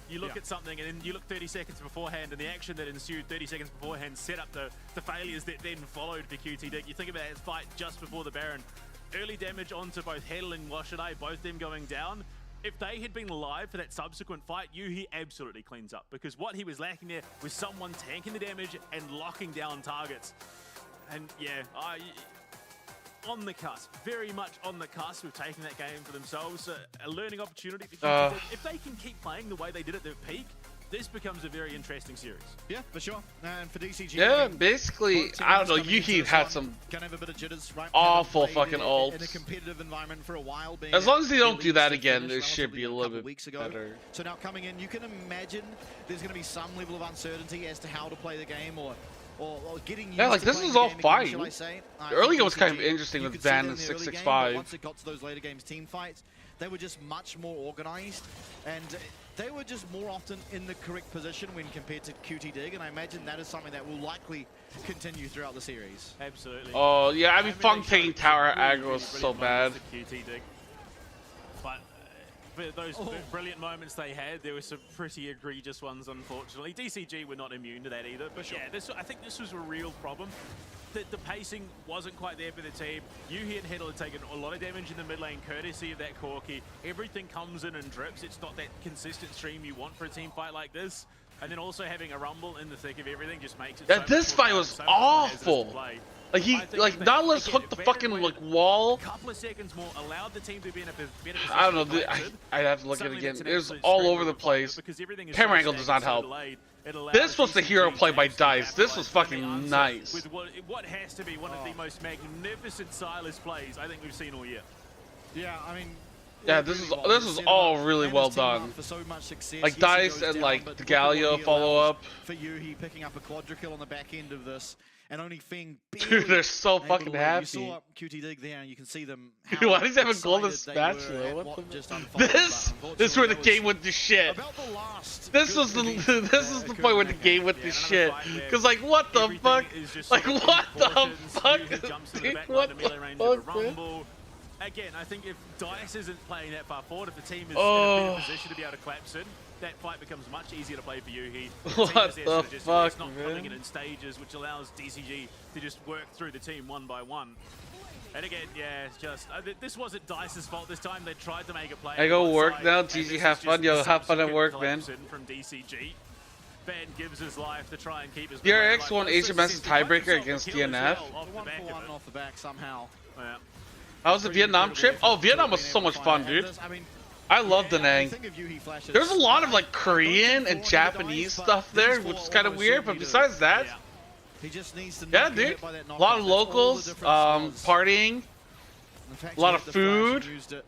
you look at something and then you look 30 seconds beforehand and the action that ensued 30 seconds beforehand set up the failures that then followed for QTD. You think about that fight just before the Baron. Early damage onto both Heddle and Washidai, both them going down. If they had been live for that subsequent fight, Yuhi absolutely cleans up because what he was lacking there was someone tanking the damage and locking down targets. And yeah, on the cusp, very much on the cusp of taking that game for themselves. A learning opportunity for QTD. If they can keep playing the way they did at their peak, this becomes a very interesting series. Yeah, for sure. And for DCG, Yeah, I mean, basically, both I don't know. teams coming into Yuhi this had one some can have a bit of jitters, right? awful Haven't played fucking in ults. a competitive environment for a while. Being As long as they don't at do that least again, finished it should be a relatively little couple bit weeks ago. better. So now coming in, you can imagine there's going to be some level of uncertainty as to how to play the game or getting used Yeah, like to this playing was the all game again, fine. shall I say. The early think game was kind of DCG, interesting you with could see Van them and in the early game, 665. but once it got to those later games team fights, they were just much more organized, and they were just more often in the correct position when compared to QTD, and I imagine that is something that will likely continue throughout the series. Absolutely. Oh yeah, I mean, Funk they taking showed tower some aggro was so brilliant bad. moments at QTD. But for those brilliant moments they had, there were some pretty egregious ones, unfortunately. DCG were not immune to that either. But yeah, I think this was a real problem. The pacing wasn't quite there for the team. Yuhi and Heddle had taken a lot of damage in the mid lane, courtesy of that Corki. Everything comes in and drips. It's not that consistent stream you want for a team fight like this. And then also having a Rumble in the thick of everything just makes it Yeah, so much this more fight fun, was so much more hazardous to awful. play. Like he, I think like that, Nautilus again, hooked the if fucking Van like wall. a couple of seconds more allowed the team to be in a better position. I don't know. to collapse it. I'd have to look at it Suddenly again. it's an It was absolute all screamer over the of a fight, place. because everything is Camera so angle does stagnant, not help. so delayed, it allows This was the DCG hero play by to Dice. This was capitalize fucking and nice. With what has to be one of the most magnificent Silas plays I think we've seen all year. Yeah, I mean, Yeah, it this really is was. this It is set all him up really and well his team up done. for so much success. Like Yes, he Dice goes and down, like but the look at what Galio he follow allows up. for Yuhi picking up a quadra kill on the back end of this, and only Feng Dude, they're so able to fucking lead. happy. You saw QTD there, and you can see them. Dude, why does he have a excited golden they spatula? were at What the just unfolded, This but is where the unfortunately, game went to shit. about the last This good was the event this is that the occurred point where in the that game game. went Yeah, to another shit. fight where Cause like what the everything fuck? is just Like so what the important. fuck? Yuhi jumps into the Dude, back what line, the the melee range of a fuck, man? Rumble. Again, I think if Dice isn't playing that far forward, if the team is in a Oh. better position to be able to collapse in, that fight becomes much easier to play for Yuhi. What the fuck, It's not man? coming in stages, which allows DCG to just work through the team one by one. And again, yeah, it's just this wasn't Dice's fault this time. They tried to make a play. I go on work side, now. and GG, this have is fun, just yo. the Have fun at subsequent work, man. collapse in from DCG. Van gives his life to try and keep his. DRX won HMS's tiebreaker against DNF. One for one off the back somehow. Yeah. How was the Vietnam trip? Oh, Vietnam was so much fun, dude. I love Da Nang. There's a lot of like Korean and Japanese stuff there, which is kind of weird. But besides that, Yeah. he just needs to yeah, not get dude, hit by that a lot knockout. of That's all the locals, difference was. partying, In fact, a lot he of hit the flash and food. used it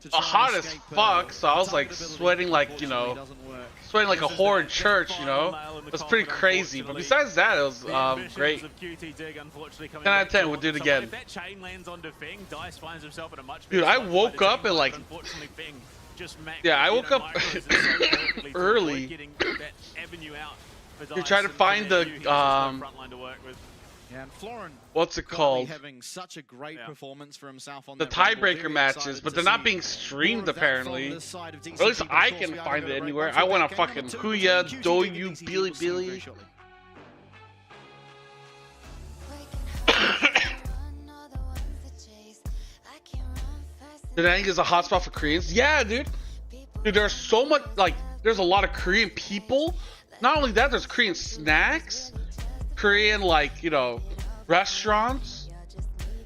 to try and hot as escape, fuck. So I was like targetability, sweating like, you know, unfortunately, doesn't work. sweating like a This is whore that in church, you know. final nail in the It was pretty coffin, crazy. But unfortunately. besides that, it was The ambitions great. of QTD, unfortunately, coming 10 out of back 10, short. we'll do it So again. If that chain lands on Feng, Dice finds himself in a much Dude, better I spot to woke fight the up team at, fight, like- but unfortunately, Feng just maxed Yeah, I out, woke up micros it so perfectly to early. avoid getting that avenue out for You're Dice, trying to and find then the, Yuhi just no front line to work with. Yeah, and Florin What's it currently called? having such a great Yeah. performance for himself on The that Rumble. tiebreaker Very matches, excited but to they're not see being more streamed of that apparently. from this side of Or at least DCG, but I of course can we are find gonna it go anywhere. right I back want to to game fucking number two Kuya, between Do QTD and You, DCG. Billy We'll see you very Billy. shortly. Da Nang is a hotspot for Koreans. Yeah, dude. Dude, there's so much, like, there's a lot of Korean people. Not only that, there's Korean snacks, Korean, like, you know, restaurants.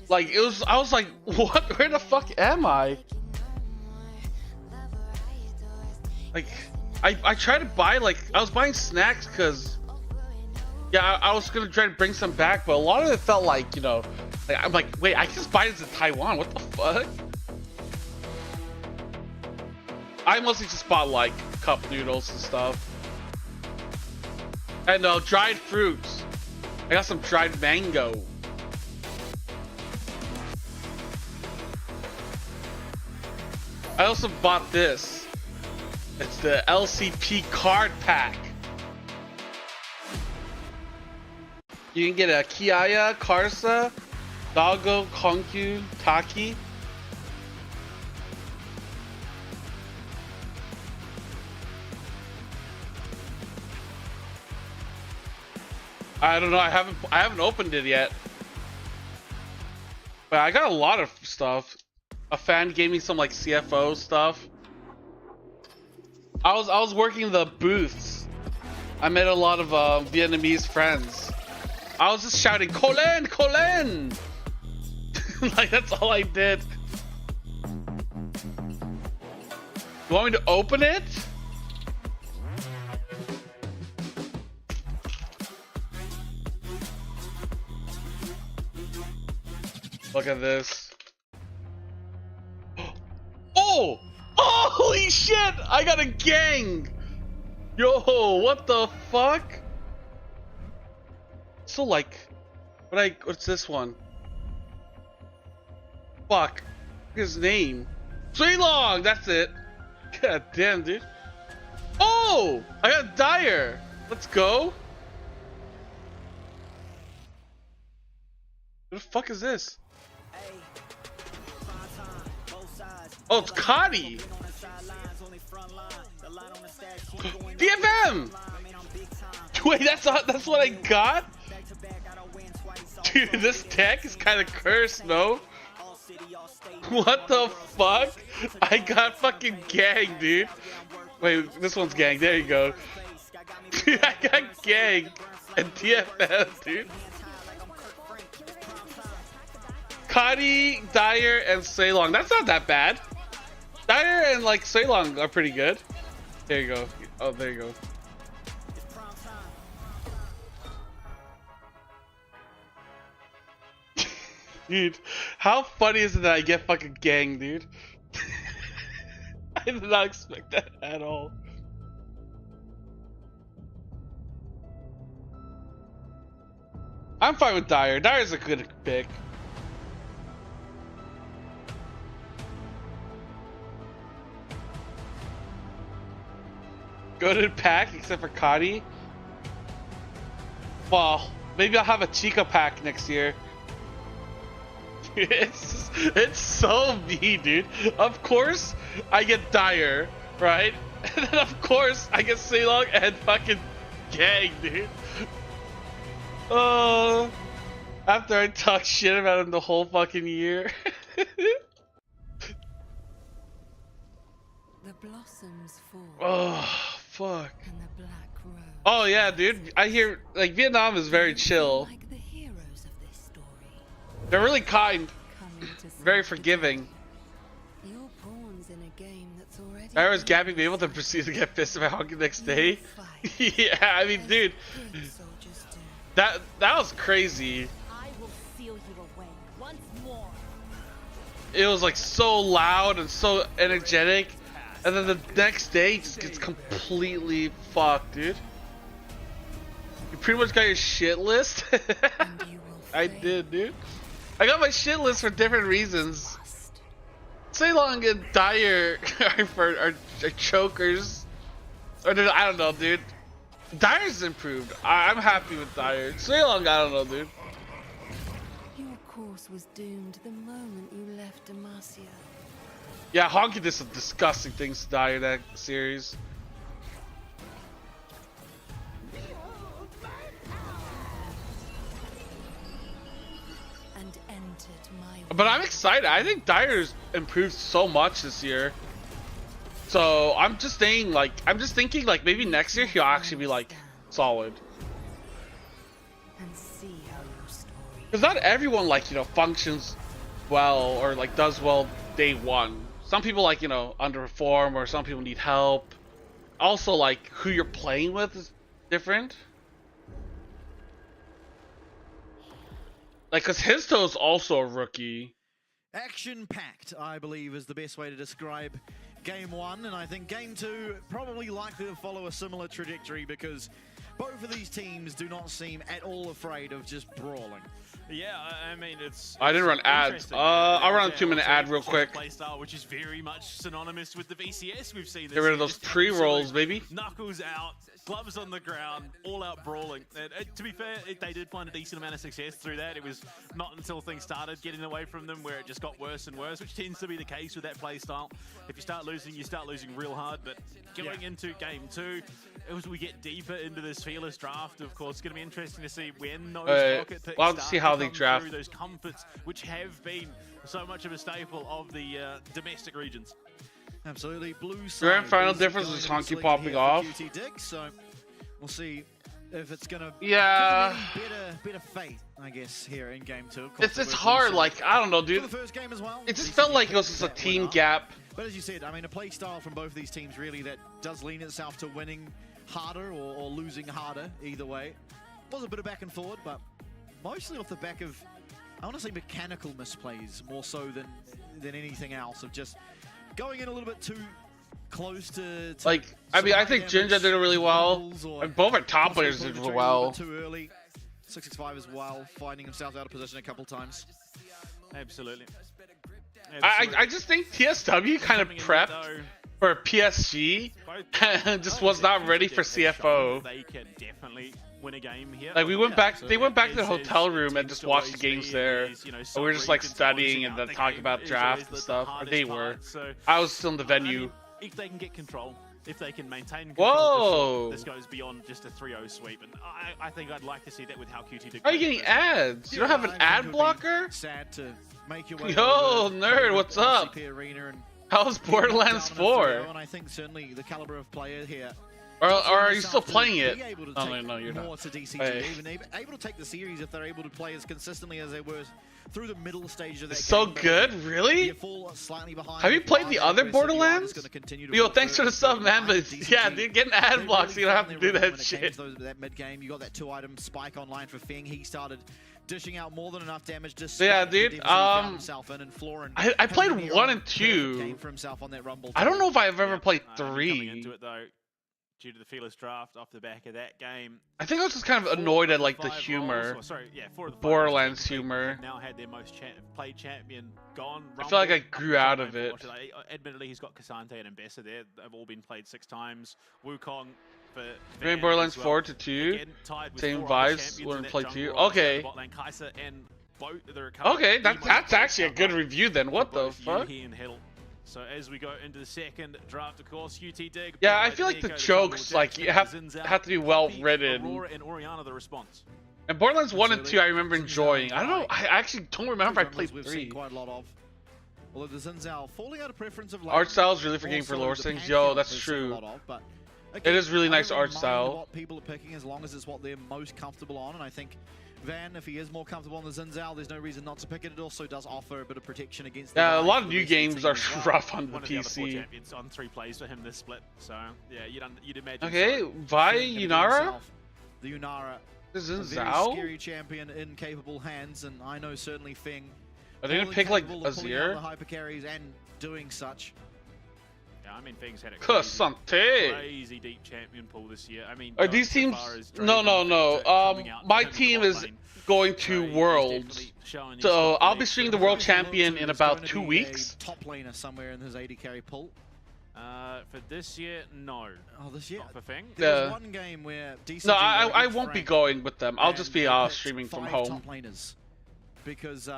Like, I was like, what? Where the fuck am I? Like, I tried to buy, like, I was buying snacks because, yeah, I was gonna try to bring some back, but a lot of it felt like, you know, like, I'm like, wait, I can just buy this in Taiwan. What the fuck? I mostly just bought like cup noodles and stuff. And dried fruits. I got some dried mango. I also bought this. It's the LCP card pack. You can get a Kiaya, Karsa, Dago, Konkyu, Taki. I don't know. I haven't opened it yet. But I got a lot of stuff. A fan gave me some like CFO stuff. I was working the booths. I met a lot of Vietnamese friends. I was just shouting "Colin, Colin!" Like that's all I did. You want me to open it? Look at this. Oh! Oh, holy shit! I got a gang! Yo, what the fuck? So like, what's this one? Fuck. His name. Long, that's it. God damn, dude. Oh! I got Dyer! Let's go. What the fuck is this? Oh, it's Cotty! DFM! Wait, that's what I got? Dude, this tech is kind of cursed, no? What the fuck? I got fucking gang, dude. Wait, this one's gang. There you go. Dude, I got gang and DFM, dude. Cotty, Dyer, and Ceylon. That's not that bad. Dyer and like Ceylon are pretty good. There you go. Oh, there you go. Dude, how funny is it that I get fucking gang, dude? I did not expect that at all. I'm fine with Dyer. Dyer's a good pick. Good pack, except for Cotty. Well, maybe I'll have a Chica pack next year. It's so me, dude. Of course, I get Dyer, right? And then of course, I get Ceylon and fucking gang, dude. Oh, after I talk shit about him the whole fucking year. The blossoms fall. Oh, fuck. And the black rose. Oh yeah, dude. I hear like Vietnam is very chill. Like the heroes of this story. They're really kind, Coming to very save forgiving. the day. You're pawns in a game that's already. I was Gabby be able to proceed to get pissed about honking next day. Yeah, I mean, dude, Good soldiers do. that was crazy. I will seal you away once more. It was like so loud and so energetic, and then the next day it just gets completely fucked, dude. You pretty much got your shit list. And you will I fail did, dude. I got my shit list for different reasons. fast. Ceylon and Dyer are chokers. Or I don't know, dude. Dyer's improved. I'm happy with Dyer. Ceylon, I don't know, dude. Your course was doomed the moment you left Demacia. Yeah, Honky did some disgusting things to Dyer that series. And entered my But I'm excited. I think Dyer's improved so much this year. So I'm just thinking like maybe next year he'll actually be like solid. and see how your story. Because not everyone like, you know, functions well or like does well day one. Some people like, you know, underperform, or some people need help. Also, like who you're playing with is different. Like, cause Histo's also a rookie. Action-packed, I believe, is the best way to describe Game 1, and I think Game 2 probably likely to follow a similar trajectory because both of these teams do not seem at all afraid of just brawling. Yeah, I mean, it's. I didn't run ads. interesting. I'll run a Yeah, 2-minute ad real which is a quick. Playstyle which is very much synonymous with the VCS we've seen. Get rid of those pre-rolls, baby. Knuckles out, gloves on the ground, all out brawling. And, to be fair, they did find a decent amount of success through that. It was not until things started getting away from them where it just got worse and worse, which tends to be the case with that playstyle. If you start losing real hard. But going into Game 2, as we get deeper into this fearless draft, of course, it's going to be interesting to see when those rocket picks well, I'll start see how to they come draft. through, those comforts which have been so much of a staple of the domestic regions. Absolutely. Blue side Grand final is difference going is to be Honky slick popping here for off. QTD, so we'll see if it's going to Yeah. better fate, I guess, here in Game 2. Of course, It's the blue hard. side. Like, I don't know, For dude. the first game as well. It just DCG felt like it was picked just a that team one up. gap. But as you said, I mean, a play style from both of these teams really that does lean itself to winning harder or losing harder, either way. Was a bit of back and forward, but mostly off the back of want to say mechanical misplays more so than anything else, of just going in a little bit too close to Like, I mean, I think damage Jinja did it really well. levels, or And both our top possibly players pulling did the trigger a little well. bit too early. 665 as well, finding himself out of position a couple times. Absolutely. I just think TSW kind of Coming in prepped though, for PSG and just was not ready for CFO. They can definitely win a game here. Like, we went back, So they went back to the as hotel room and tends just to watched the always games be, there. is, you know, And some we were just like regions studying closing and out then the talking game about is draft always and the stuff. Or hardest they were. part. So, I was still in the I venue. mean, if they can get control, if they can maintain control, Whoa! this goes beyond just a 3-0 sweep, and I think I'd like to see that with how QTD. How are you getting ads? You don't have an ad blocker? Sad to make your way Yo, over nerd, the what's up? LCP arena and How's Borderlands down on a 4? 3-0, and I think certainly the caliber of player here. Or does are lend you still itself to playing it? be able to Oh, take no, you're not. more to DCG, Hey. even able to take the series if they're able to play as consistently as they were through the middle stage of that So game. But good? if Really? you fall slightly behind, Have you if played the are other aggressive, you are Borderlands? just gonna continue to Yo, fall thanks for the further sub, and man. further But behind. yeah, DCG, dude, getting ad they blocks, so you don't have to really do found their that rhythm when it came shit. to that mid game. You got that 2-item spike online for Feng. He started dishing out more than enough damage. Just Yeah, dude, found himself in, and Florin I had a played really 1 and perfect 2. game for himself on that Rumble I don't team. know if I've ever Yeah, played coming 3. into it though, due to the fearless draft off the back of that game. I think I was just kind of annoyed at like the humor. Borderlands humor. Have now had their most played champion gone. I feel like I grew out of it. Admittedly, he's got Cassante and Ambessa there. They've all been played 6 times. Wukong for Maybe Van Borderlands as 4 well. to 2. Again, tied with Same 4 other vibes, champions in wouldn't that play jungle 2. role, Okay. bot lane, Kai'Sa and both the recovery. Okay, Nemo that's both actually a good outright review then. What for the both fuck? Yuhi and Hiddle. So as we go into the second draft, of course, QTD. Yeah, I feel like the chokes, like, you have to be well written. Aurora and Oriana, the response. And Borderlands 1 and 2 I Absolutely. remember enjoying. I don't know, I actually don't remember if I played We've 3. seen quite a lot of. Although the Xin Zhao falling out of preference of late, Art style is really forgetting for also lower the things. Pantheon Yo, that's we've seen a true. lot of, but It is really I nice don't art mind style. What people are picking, as long as it's what they're most comfortable on, and I think Van, if he is more comfortable on the Xin Zhao, there's no reason not to pick it. It also does offer a bit of protection against. the Yeah, a guys lot for of the new rest of the games team are as well. rough on the One of the other 4 PC. champions on 3 plays for him this split. So yeah, you'd imagine. Okay, so. Vi, Finn gonna do Yunara? himself The Yunara, This a is very Zhao? scary champion in capable hands, and I know certainly Feng. Are they gonna more than pick like capable of pulling out Azir? the hyper carries and doing such. Yeah, I mean, Feng's had a Cassante! crazy deep champion pool this year. I mean, Are going these so teams? far as No, no, Draven no. coming out My in the team bot is lane. going So to he's Worlds. definitely showing his So top I'll league. be streaming the world Who's he look champion to in is about going 2 to be a weeks. Top laner somewhere in his AD carry pool. For this year, no. Oh, this year. Not for Feng. There Yeah. was one game where DCG No, were I against won't be Frank, going with them. I'll just and be they picked streaming from 5 home. top laners because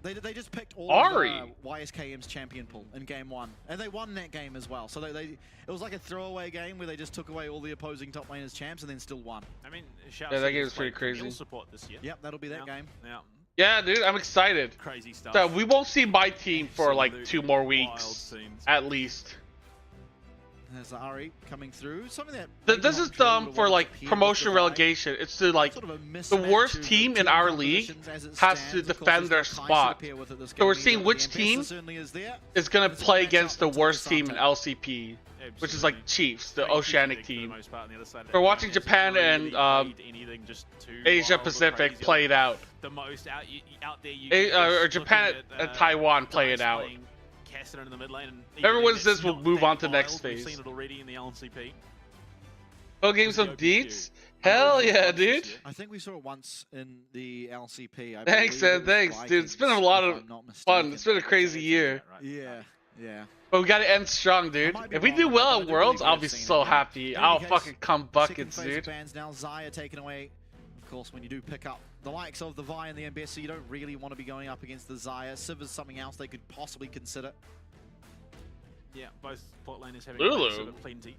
they just picked all Ari. of YSKM's champion pool in game 1, and they won that game as well. So it was like a throwaway game where they just took away all the opposing top laners' champs and then still won. I mean, shout Yeah, out that to game his is pretty play crazy. support this year. Yep, that'll be that Yeah, game. Yeah, Yeah, dude, I'm excited. crazy stuff. So we won't see my team for like Absolute 2 more wild weeks, scenes. at least. There's Ari coming through. Something that This is dumb for like promotion relegation. It's to like Sort of a the mismatch worst of team in team our league compositions as it has stands. to Of course, defend their there's no Kai'Sa spot. to pair with it this So we're game seeing either. which The team Ambessa certainly is there. is gonna It's a play matchup against the until worst team in Asante. LCP, which is like Absolutely. Chiefs, the Very Oceanic QTD for the team. most part on the other side of We're that watching game. Japan It's and, really played anything just too Asia wild or Pacific crazy. play it out. The most out there you Or can just Japan looking and Taiwan play it Dice out. playing Cassidy in the mid lane, and Whoever even wins if this it's will not move that on to next wild, we've phase. seen it already in the LCP. Go game some deets? Hell yeah, dude. I think we saw it once in the LCP. I Thanks, believe man, it was thanks, dude. It's been a Vikings, lot if of I'm not fun. mistaken. It's been a crazy year. Yeah, yeah. But we gotta end strong, dude. might be If we wrong, do but well I at do believe Worlds, we I'll have be seen so it. happy. In I'll any case, fucking come buckets, Second phase dude. bans now. Zaya taken away. Of course, when you do pick up the likes of the Vi and the Ambessa, you don't really want to be going up against the Zaya. Civ is something else they could possibly consider. Yeah, both bot laners having Lulu. sort of plenty.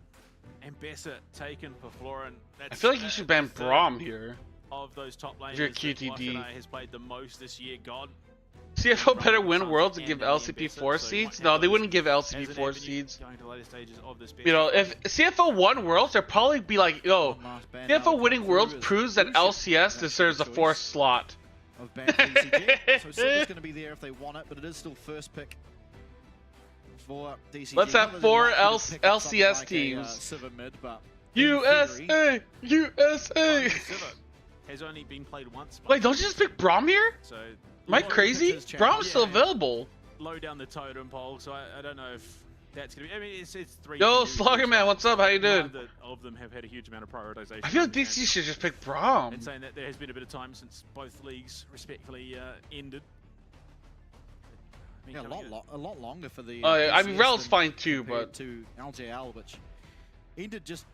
Ambessa taken for Florin. I feel like you should ban Braum here. Of those top laners, Your that QTD. Washington has played the most this year. God, CFO better win Worlds and and give then LCP Ambessa, 4 so you seeds? might No, have they those wouldn't give as LCP an 4 avenue seeds. going to later stages of this You know, if CFO won Worlds, they'd probably be like, yo, One last ban now CFO to winning come Worlds through is proves that Lucian. LCS deserves a Choice 4th slot. Of ban for DCG. So Civ is going to be there if they want it, but it is still first pick for DCG. Let's have Not that 4 they're likely to pick up something LCS like a, teams. Civ mid, but in theory, USA! USA! Sivir has only been played once. by Wait, don't you just pick Braum here? So Am I crazy? Brom's still available. Low down the totem pole, so I don't know if that's gonna be. I mean, it's 3. Yo, Sluggerman, what's up? How you doing? Neither of them have had a huge amount of prioritization. I feel like DC should just pick Brom. And saying that there has been a bit of time since both leagues respectfully ended. I mean, Yeah, a lot longer for the. Oh, yeah, I mean, PCS Rel's than fine too, compared but to LJL, which ended just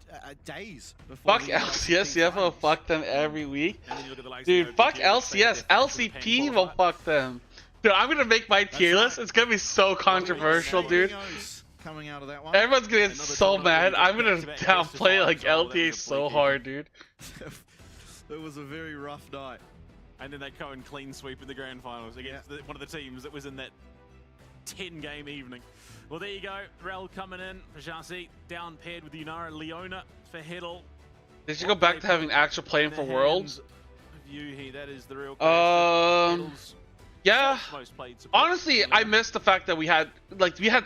days before. fuck the LCS, LCP CFO, finals. fuck them every week. and then you look at the likes Dude, of fuck OPG, which they LCS. had their LCP will qualify. fuck them. Dude, I'm gonna make my tier right. list. It's gonna be so controversial, dude. Coming out of that one. Everyone's gonna get Another so tournament mad. where you I'm gonna get back-to-back downplay like best of five, so that LTA was a so bleak hard, dude. It was a very rough night. And then they go and clean sweep in the grand finals against one of the teams that was in that 10-game evening. Well, there you go. Rel coming in for Chassis, down paired with Unara. Leona for Heddle. They should go back to having actual playing for Worlds. Yuhi, that is the real Yeah. most played support. Honestly, I missed the fact that we had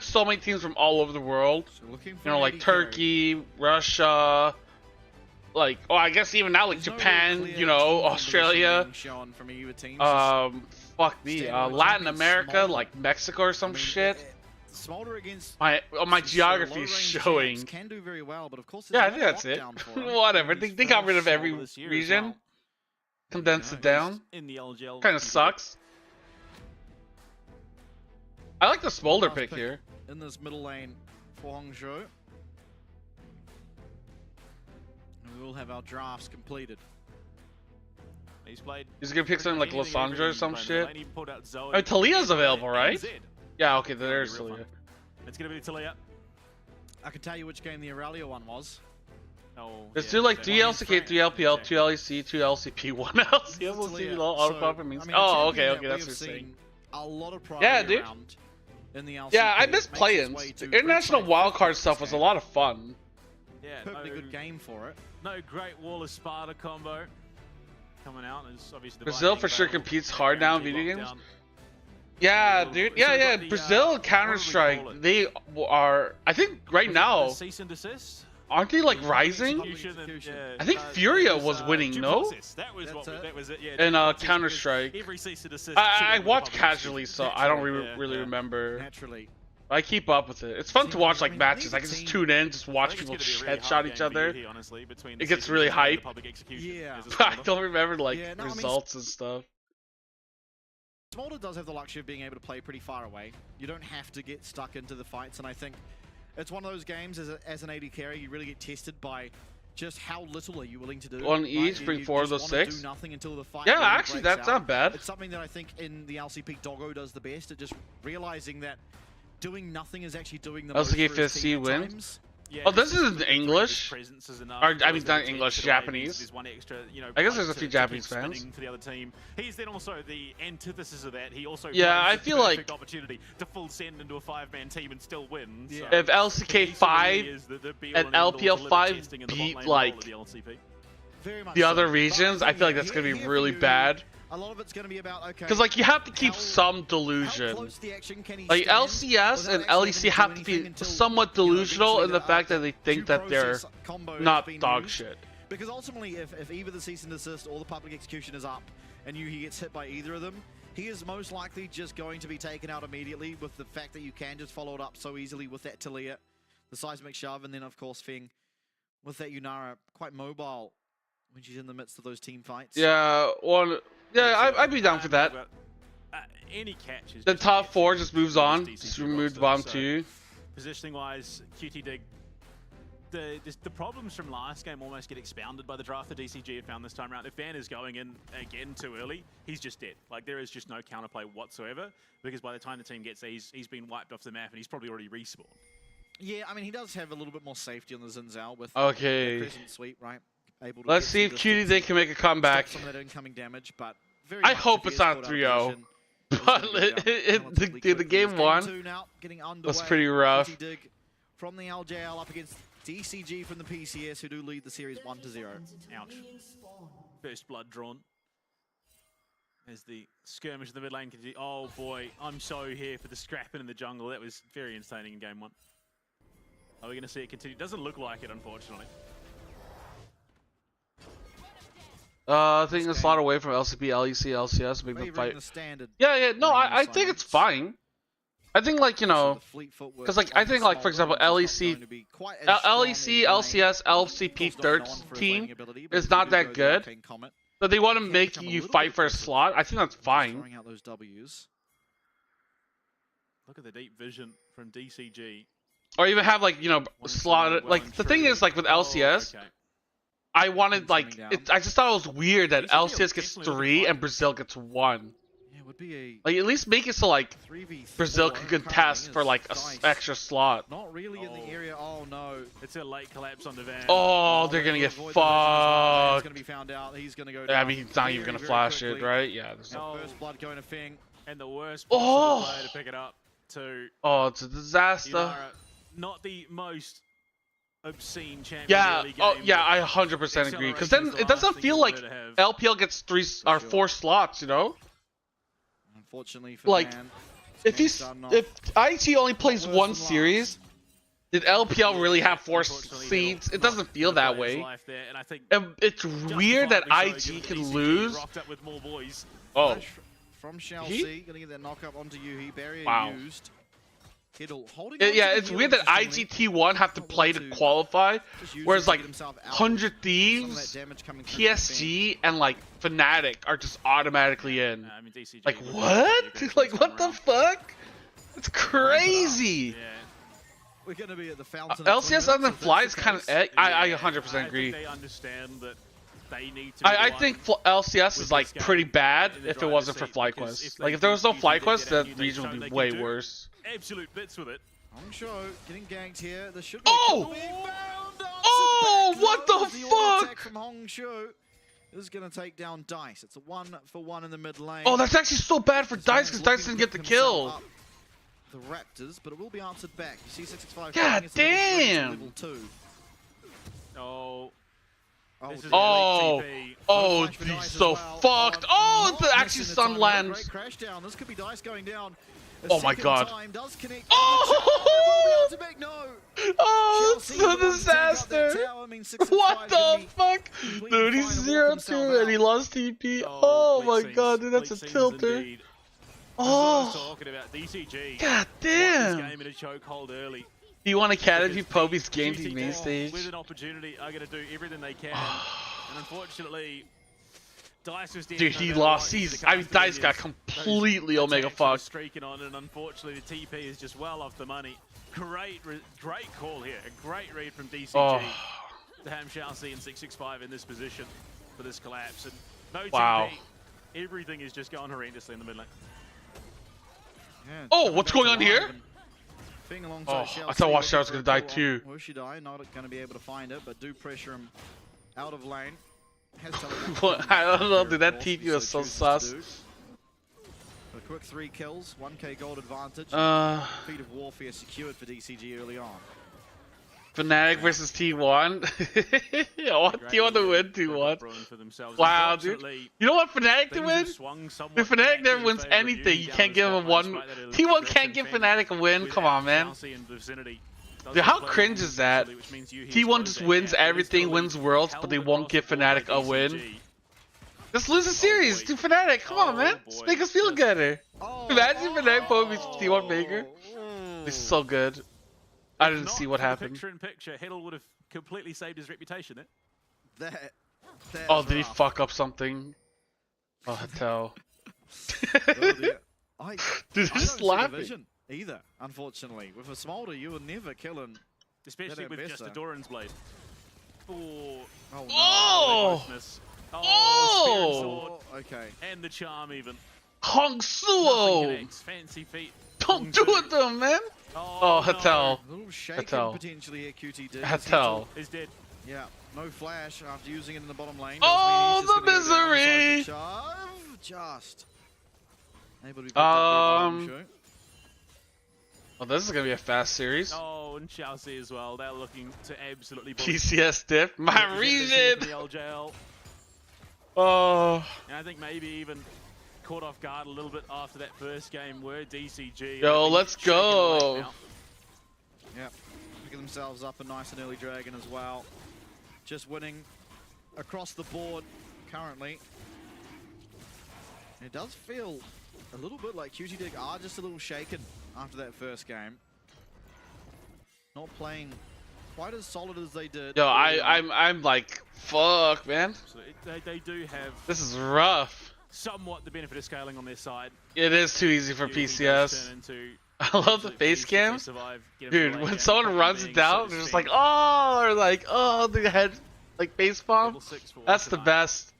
so many teams from all over the world. So looking for You know, like Turkey, Russia, like I guess even now like There's no Japan, clear you know, team Australia, composition being shown from either team. fuck me, Latin America, like Mexico or some shit. Smolder against My some geography is low-range showing. champs can do very well, but of course Yeah, I there's think no that's it. lockdown for 'em. Whatever. He's They got rid of first every this year as region, well. condensed it down. In the LGL. Kind of sucks. I like the Smolder Last pick pick here. in this middle lane for Hangzhou. And we will have our drafts completed. He's played. He's gonna pick something like anything Lysandra or everything some from shit. Lane. He pulled out Zoe. Oh, Talia's available, right? NZ. Yeah, okay, there's It's gonna be real Talia. fun. It's gonna be Talia. I can tell you which game the Aurelio one was. Oh, Let's yeah, do like that 3 one. LCK, 3 LPL, 2 LEC, 2 LCP, 1 LCS, we'll see Talia. auto So, profit means. I mean, a Oh, champion okay, that okay, we that's have what you're saying. seen a lot of Yeah, priority dude. around in the LCP. Yeah, I miss Makes its play-ins. way to International group stage wildcard stuff was a lot of fun. Yeah, Perfectly good game for it. No great Wall of Sparta combo coming out. There's obviously the Brazil Lightning for sure battle, competes hard now in guaranteed video games. lockdown. Yeah, dude. Yeah, So we've yeah. got the, Brazil, what do Counter we Strike. call it? They are. I think right The now, cease and desist. aren't they like rising? Execution and, execution. I think it Furia was winning, due no? process. That was That's what. it. That was it. Yeah. And due process, because Counter-Strike. Every cease and desist. I should have watch been casually, so I don't Yeah, really yeah. remember. Naturally. I keep up with it. It's fun to watch like I mean, matches. I can neither just team- tune in, just I watch think people it's gonna be a really headshot hard each game for other. Yuhi, honestly, between It the gets cease and really desist and the hype. public execution Yeah. as a I Smolder. don't remember like Yeah, no, I mean, results and stuff. Smolder does have the luxury of being able to play pretty far away. You don't have to get stuck into the fights, and I think it's one of those games as an AD carry, you really get tested by just how little are you willing to do. On right? each, You- bring you 4 of just those wanna 6. do nothing until the fight Yeah, really actually, breaks that's out. not bad. It's something that I think in the LCP Doggo does the best at just realizing that doing nothing is actually doing the most LCK for his fifth team seed at wins. times. Yeah, Oh, this just is in his English? presence is enough. Or, I mean, Always not gonna English, take it away. Japanese. There's one extra, you know, I guess plate there's a few to Japanese keep fans. spinning for the other team. He's then also the antithesis of that. He also Yeah, plays I the feel like- perfect opportunity to full send into a 5-man team and still win. Yeah. So If LCK he 5 really is the be-all and and end-all LPL to 5 testing in the beat, bot lane like, role of the LCP. Very much the so. other But regions, I think, feel like yeah, that's gonna be here really for you, bad. A lot of it's going to be about, okay. Because like you have to keep how- some how delusion. close the action can he Like stand LCS without and actually LEC having have to do anything be until, somewhat you know, delusional in the eventually fact that they think due that they're process combo has not been dog used. shit. Because ultimately, if either the cease and desist or the public execution is up, and he gets hit by either of them, he is most likely just going to be taken out immediately. With the fact that you can just follow it up so easily with that Talia, the seismic shove, and then of course Feng with that Unara, quite mobile when she's in the midst of those team fights. Yeah, I'd be down for that. Any catch is The just top catch. 4 just moves on. DCG Just removes roster, bomb so 2. Positioning wise, QTD, the problems from last game almost get expounded by the draft that DCG have found this time around. If Van is going in again too early, he's just dead. Like there is just no counterplay whatsoever because by the time the team gets there, he's been wiped off the map and he's probably already respawned. Yeah, I mean, he does have a little bit more safety on the Xin Zhao with Okay. the crescent sweep, right? Able to Let's get see some if distance QTD and can make a stop comeback. some of that incoming damage, but very I much hope if he it's is not caught out of 3-0. position, he's But gonna go down relatively the quickly. game It's 1 2 now, getting was underway. pretty rough. QTD from the LJL up against DCG from the PCS, who do lead the series 1-0. Ouch. First blood drawn. As the skirmish in the mid lane continues. Oh boy, I'm so here for the scrapping in the jungle. That was very entertaining in game 1. Are we going to see it continue? Doesn't look like it, unfortunately. I think it's a lot away from LCP, LEC, LCS, make them Favoring fight. the standard. Yeah. No, Rain I think it's assignments. fine. I think like you know, So the fleet footwork 'cause, like, on I think, the like, for small example, roads is not LEC going to be quite as strong LEC, in the LCS, lane. LCP Of course, third not known for his team laning ability, but is if you not do that go the good. Arcane Comet, But they want to can make become a you little fight bit for a aggressive. slot. I think that's fine. Throwing out those W's. Look at the deep vision from DCG. Or even have like, you know, Wanted to slot. know well Like and the thing truly. is, like with LCS, Oh, okay. I wanted Things like coming down. I just thought it was weird that DCG will LCS gets definitely look 3 fine. and Brazil gets 1. Yeah, it would be a Like at least make it so like 3v4. Brazil could contest currently for as like a Dice extra slot. Not really in the Oh. area. Oh no. It's a late collapse on the van. Oh, they're gonna get Avoid the vision as well. He's fucked. gonna be found out. He's gonna go I down mean, he's not even very, gonna very flash quickly. it, right? Yeah. There's No. First blood going to Fing. And the worst possible Oh. player to pick it up to Oh, it's a disaster. Inara. Not the most obscene champion. Yeah. early Oh, game, yeah. but I 100% agree. Because then acceleration's the it doesn't last thing feel you like wanted to have. LPL gets 3 or 4 slots. You know, Unfortunately for Like, Man, if Game's he's done not- if IT only plays worse one than last. series, did LPL really have 4 Unfortunately, seeds? he'll It doesn't not feel that play his way. life there, and I think And it's weird that justifiably so, IG given can DCG lose. rocked up with more boys. Oh, Flash from Shao He? C, gonna get that knock up onto Yuhi. Barrier Wow. used. Kittle holding on to yeah. the It's heel, weird that interestingly. IGT1 have to Not play willing to qualify, Just use whereas it to like get himself out. 100 Some of Thieves, that damage coming through from Fing. PSG, and like Fnatic are just automatically in. I mean, DCG Like was what? pretty good Like this what time the around. fuck? It's crazy. Yeah. We're gonna be at the fountain. LCS other than Fly is kind of. I Yeah, 100% I agree. think they understand that they need to. Be I the think one LCS with is like this game pretty bad in the if it driver's wasn't for seat, because FlyQuest. if Like they if there was no do get FlyQuest, that that new region show would they be can way do, worse. Absolute bits with it. Hong Shou getting ganked here. There should be Oh! a kill to be found. Oh, Back what low. the auto fuck? attack from Hong Shou is gonna take down Dice. It's a 1-for-1 in the mid lane. Oh, that's actually so bad for Dice because Dice didn't get the kill. The Raptors, but it will be answered back. You see 665. God damn. Level 2. Oh, Oh, this is dear. Oh. elite TP. Oh, Flash for he's Dice as so well. fucked. Oh, Not it's actually missing the time. stun What a lands. Great crash down. This could be Dice going down. A Oh my second God. time does connect. Oh! It will be answered back. No. Oh, it's Chelsea a will take out that disaster. tower. I mean, What 665 the gonna be fuck? completely Dude, he's fine and 0-2 walk himself and he out. lost TP. Oh late my scenes, god, dude, that's a late scenes tilter. indeed. This is what I was Oh, talking about. DCG. god Won this damn. game in a chokehold early. Do you want Academy Because Poby's game team GT main stage? with an opportunity are going to do everything they can. And unfortunately, Dice was Dude, he lost. Dice got completely Omega fucked. Streaking on, and unfortunately, the TP is just well off the money. Great call here. A great read from DCG. Oh, To have Chelsea and 665 in this position for this collapse. And no Wow. TP. Everything is just going horrendously in the mid lane. Yeah, Oh, coming what's back going to on here? life and Fing alongside Oh, Shao I thought C Watchtower was looking gonna for a die kill on too. Wushidai, not going to be able to find it, but do pressure him out of lane. Has What? I don't know, dude, that TP was so sus. A quick 3 kills, 1k gold advantage. Feat of Warfare secured for DCG early on. Fnatic versus T1. I want T1 to win 2-1. Wow, dude. You don't want Fnatic to win? If Fnatic never wins anything, you can't give him one. T1 can't give Fnatic a win? Come on, man. Dude, how cringe is that? T1 just wins everything, wins Worlds, but they won't give Fnatic a win. Just lose the series to Fnatic. Come on, man. Just make us feel better. Imagine Fnatic Poby's T1 Maker. It's so good. I didn't see what happened. Picture in picture, Heddle would have completely saved his reputation there. That Oh, is did he rough. fuck up something? Oh, Hatel. Well, I Dude, don't just see laughing. division either, unfortunately. With a Smolder, you would never kill him. Especially with just a Besta. Doran's blade. Oh, Oh, no. Oh! closeness. Oh! Spirit sword. Oh, okay. And the charm even. Hong Nothing Suo! connects. Fancy feet. Don't do it to him, man! Oh, no. Hatel. A little shaken Hatel. potentially here, QTD. Hatel. Is dead. Yeah, no flash after using it in the bottom lane. Oh, Does mean he's just the gonna go down misery! inside the shove. Just able to be picked up there by Mushu. Oh, this is gonna be a fast series. Oh, and Chelsea as well. They're looking to absolutely PCS diff. My The region! LJL. Oh. And I think maybe even caught off guard a little bit after that first game where DCG. Yo, let's go. Yeah, picking themselves up a nice and early dragon as well. Just winning across the board. currently. It does feel a little bit like QTD are just a little shaken after that first game. Not playing quite as solid as they did. Yo, I'm like, fuck, man. So they do have This is rough. somewhat the benefit of scaling on their side. It is too easy for QTD does PCS. turn into I love the absolute face beasts if they cam. survive, get them Dude, to when lane, someone fucking runs being it down, so they're just spent. like, oh, or like, oh, the head, like face bomb. Level 6 for That's the tonight. best.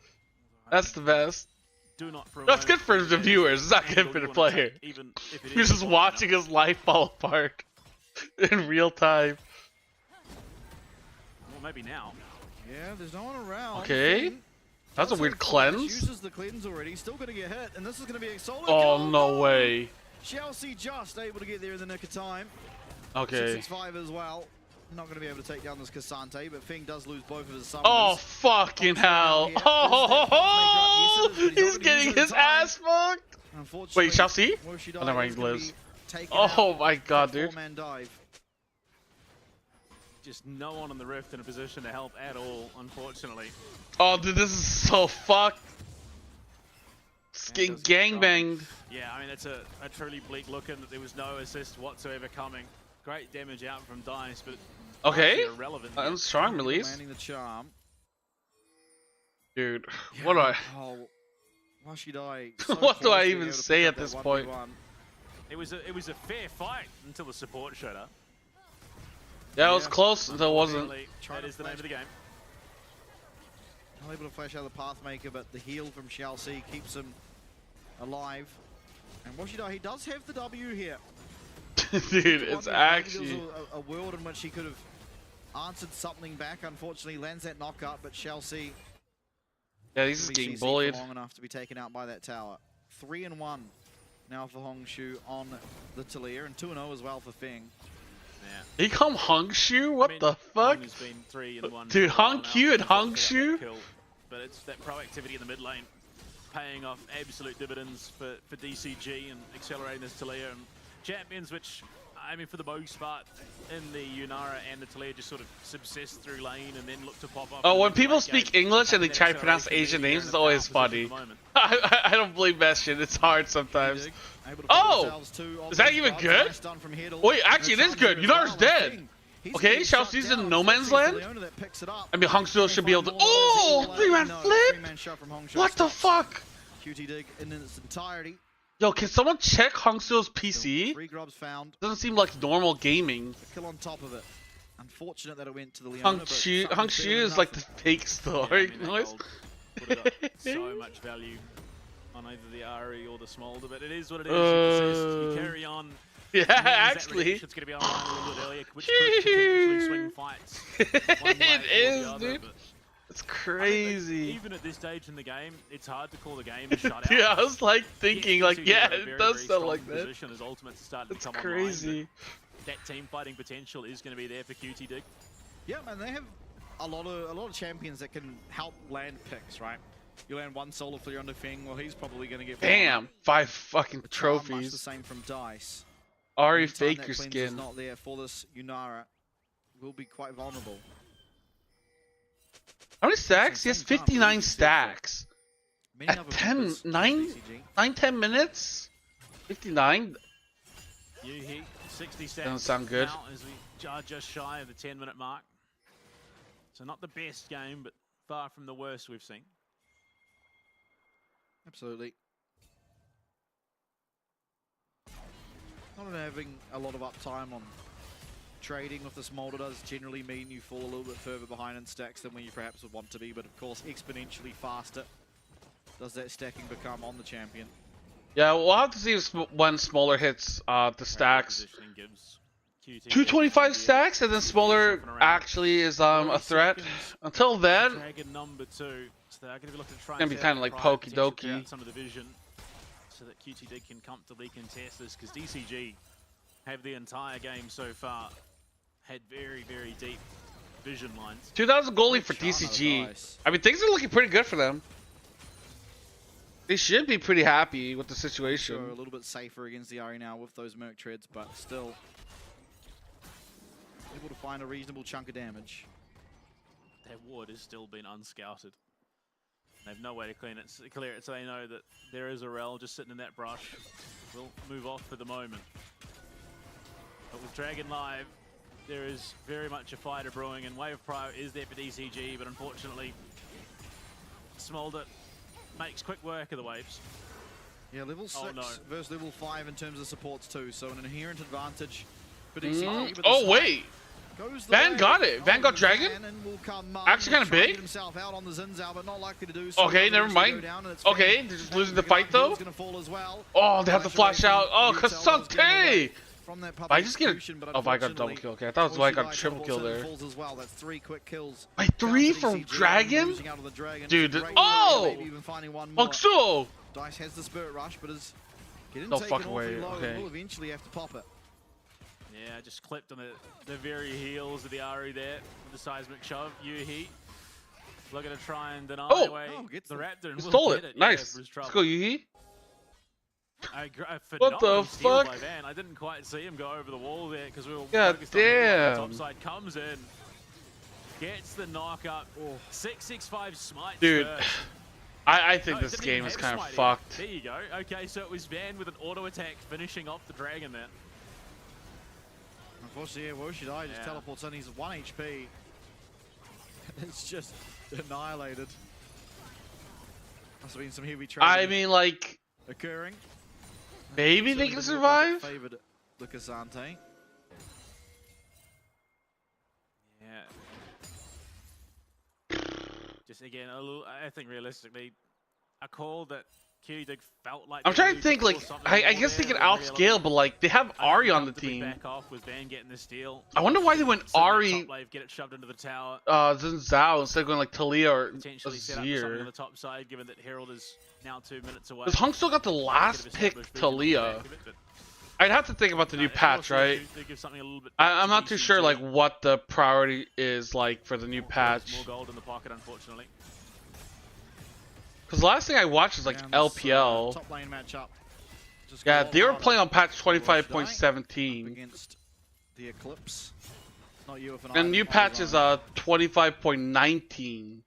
That's the best. Do not for a That's good moment for the forget viewers. It's not angle good for you the wanna player. take, even if it You're is just a watching lineup. his life fall apart in real time. Well, maybe now. Yeah, there's no one around. Okay. Finn That's a does weird have flash, cleanse. Uses the cleanse already. Still going to get hit, and this is going to be a solo Oh, kill. no way. Chelsea just able to get there in the nick of time. Okay. 665 as well. Not going to be able to take down this Cassante, but Fing does lose both of his summoners. Oh, fucking hell. Oh, he's getting his ass fucked. Unfortunately, Wait, shall see? Woshidai Oh, never mind, is gonna lives. be taken Oh out my with god, that dude. four-man dive. Just no one on the rift in a position to help at all, unfortunately. Oh, dude, this is so fucked. It's And getting does get gangbanged. Yeah, I mean, it's a truly bleak look in that there was no assist whatsoever coming. Great damage out from Dice, but Okay. largely irrelevant. I'm strong release. Landing the charm. Dude, what do I... Oh, Woshidai. So What do close I being even able to say pick at up this that point? 1v1. It was a fair fight until the support showed up. Yeah, it was Yeah. close until it wasn't. Unfortunately, That is the name of the game. Not able to flash out the Pathmaker, but the heal from Chelsea keeps him alive. And Woshidai, he does have the W here. Dude, it's actually... There was a world in which he could have answered something back. Unfortunately, lands that knockup, but Chelsea Yeah, he's just getting bullied. long enough to be taken out by that tower. 3-1 now for Hongshu on the Talia, and 2-0 as well for Feng. Yeah. He come Hongshu? What I mean, the fuck? Hong has been 3-1 Dude, for a while Hong now, Q and so Hong that's Shu? that kill. But it's that proactivity in the mid lane paying off absolute dividends for DCG and accelerating this Talia and champions, which, I mean, for the most part, in the Yunara and the Talia just sort of subsist through lane and then look to pop up. Oh, in when the people late speak game. English and they That try to pronounce acceleration Asian lead here names, in it's a always power funny. position at the moment. I don't believe that shit. It's hard sometimes. Able to Oh! put themselves to Is that offense. even Nice good? stun from Hiddle. Wait, actually, it And is the good. charge as Yunara's well, dead. and Feng, he's Okay, gonna get shut Chelsea's down. in no man's land? Leona that picks it up. I mean, Hongsu should be able to... Trying find Oh! more. Three-man No, flip? three-man shot from Hongshu What the stops. fuck? QT dig in its entirety. Yo, can someone check Hongsu's PC? 3 grubs found. Doesn't seem like normal gaming. A kill on top of it. Unfortunate that it went to the Leona. but Hongshu something Hongshu better is than like the nothing. fake Yeah, I story mean, that noise. gold would have got so much value on either the Ari or the Smolder, but it is what it is. You persist, you carry on. Yeah, Means that actually. reaction's going to be online a little bit earlier, which could potentially swing fights. one way It or is, the other, dude. but It's I think that crazy. even at this stage in the game, it's hard to call the game a shutout. Dude, I was like thinking, like, DCG yeah, are in a it very, does very sound strong like that. position as Ultimates are starting It's to come online, crazy. but that team fighting potential is going to be there for QTD. Yeah, man, they have a lot of champions that can help land picks, right? You land one solo flare under Feng, well, he's probably going to get. Bam! 5 fucking The charm, much the trophies. same from Dice. Ari, Anytime fake that your cleanse is skin. not there for this Yunara, will be quite vulnerable. How many stacks? He has Same time, 59 really stacks. Many At other 10, members of 9? DCG. 9-10 minutes? 59? Yuhi, 60 seconds. Doesn't sound good. Now as we are just shy of the 10-minute mark. So not the best game, but far from the worst we've seen. Absolutely. Not having a lot of uptime on trading with the Smolder does generally mean you fall a little bit further behind in stacks than where you perhaps would want to be, but of course exponentially faster does that stacking become on the champion. Yeah, we'll have to see if when Smaller hits the stacks. Positioning gives QTD 225 the stacks, and then Smaller actually is a 40 threat. seconds. Until then, Dragon number 2. So they're going to be looking to try Gonna be and kinda like provide pokey potential dokey. out some of the vision so that QTD can comfortably contest this, because DCG have the entire game so far had very, very deep vision lines. 2,000 goalie for Great shot out of DCG. Dice. I mean, things are looking pretty good for them. They should be pretty happy with the Sure, a situation. little bit safer against the Ari now with those Merc treads, but still able to find a reasonable chunk of damage. That ward has still been unscouted. They have no way to clear it, so they know that there is a rel just sitting in that brush. We'll move off for the moment. But with Dragon live, there is very much a fighter brewing, and Wave Pro is there for DCG, but unfortunately, Smolder makes quick work of the waves. Yeah, level 6 no. versus level 5 in terms of supports too, so an inherent advantage for DCG. but the Oh snipe wait, goes the Van way got it. Van got of Dragon? Van and will come, Actually kinda try and big. get himself out on the Zinzao, but not likely to do so. Okay, They'll never eventually mind. go down, and it's Okay, Van. they're just Van losing the picking up, fight, though? He's gonna fall as well. Oh, they have to flash out. Oh, Cassante! From that I just get execution, but a... Oh, I got double unfortunately, kill. Okay, I thought it was like a Oshidai triple kill teleports in and there. falls as well. That's 3 quick kills. Wait, 3 Down to from DCG, Dragon? losing out of the Dragon. Dude, Great oh! maybe even finding one more. Fuxo! Dice has the Spirit Rush, but is getting No taken fucking way, awfully low. okay. Will eventually have to pop it. Yeah, just clipped on the very heels of the Ari there with the seismic shove. Yuhi looking to try and deny away gets the the- Raptor. And He will stole get it. Yeah, Nice. for his Let's trouble. go, Yuhi. A What the phenomenal steal fuck? by Van. I didn't quite see him go over the wall there because we were God focused on him. damn. Top side comes in, gets the knock up. 665 smite. Dude, first. I think No, this didn't game even is have kind of smite fucked. There you go. Okay, so it was Van with an auto attack finishing off the Dragon there. Unfortunately, yeah, Woshidai just Yeah. teleports in. He's 1 HP. It's just annihilated. Must have been some heavy trading I mean, like, occurring. maybe they Certainly can didn't look like it survive? Favored the Cassante. Yeah. Just again, I think realistically, a call that QTD felt like. I'm they trying to needed think, force like, something I more guess they there, could but really outscale, but, like, they have Ari on the comfortably team. Back off with Van getting the steal. I wonder why they went Sit in that Ari, top lane, get it shoved into the tower. Zen Zhao instead of going, like, Talia or Potentially set up for something on Azir. the top side, given that Herald is now 2 minutes away. Because Hung still got the last Could've pick, established vision off the Talia. back of it, but I'd have to think about the new of patch, course, right? they give something a little bit I'm to not too sure, DCG. like, what the priority is, like, for the new More patch. gold in the pocket, unfortunately. Because the last thing I watched was, like, Down this, LPL. top lane matchup. Just Yeah, go they were harder playing on patch Woshidai 25.17. against the Eclipse. Not you if an And item new on patch his is own. 25.19.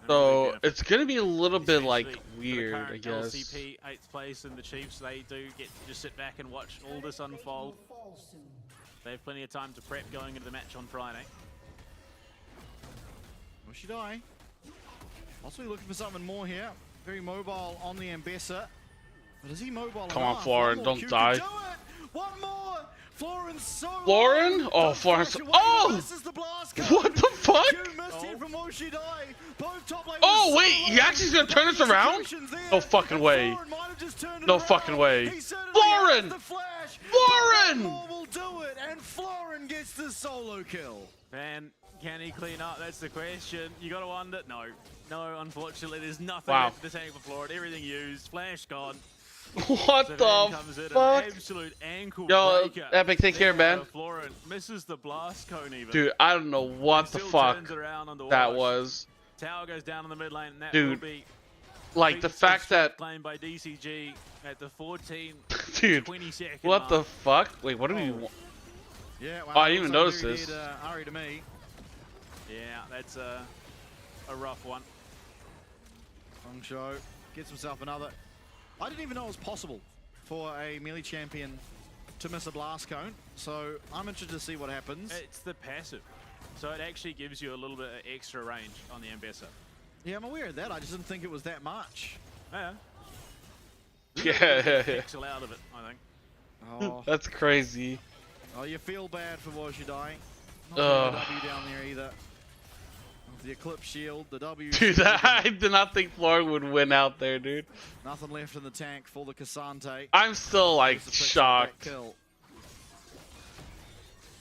So it's gonna be a little bit like weird, I guess. LCP 8th place in the Chiefs. They do get to just sit back and watch all this unfold. They have plenty of time to prep going into the match on Friday. Woshidai. Also looking for something more here. Very mobile on the Ambessa. But is he mobile Come on, enough? Florin, One more don't Q die. could do it. One more! Florin's so Florin? low. Oh, Don't Florin's- flash away. oh! Misses the blast code. What the fuck? Q missed here from Woshidai. Both top laners Oh so wait, he low. actually's gonna turn this around? Executions there. No fucking And way. Florin might have just turned it No around. fucking way. He certainly Florin! has the flash. Florin! But one more will do it, and Florin gets the solo kill. Man, can he clean up? That's the question. You gotta wonder. No. No, unfortunately, there's nothing Wow. left in the tank for Florida. Everything used. Flash gone. What So Van the comes in, an fuck? absolute ankle Yo, breaker. Epic, take care, There, man. Florin misses the blast cone even. Dude, I don't know what the Still fuck turns it around on the that wash. was. Tower goes down in the mid lane, and that Dude, will be Like the fact that, claimed by DCG at the 14 dude, 22nd what the mark. fuck? Wait, what do we want? Yeah, Oh, I didn't even looks notice like this. Ari to me. Yeah, that's a rough one. Hung Shou gets himself another. I didn't even know it was possible for a melee champion to miss a blast cone, so I'm interested to see what happens. It's the passive, so it actually gives you a little bit of extra range on the Ambessa. Yeah, I'm aware of that. I just didn't think it was that much. Yeah. Yeah. Pixel out of it, I think. Oh, That's crazy. oh you feel bad for Woshidai. Not Ugh. the W down there either. The Eclipse Shield, the W. Dude, I did not think Florin would win out there, dude. Nothing left in the tank for the Cassante. I'm still like There's the pixel shocked. back kill.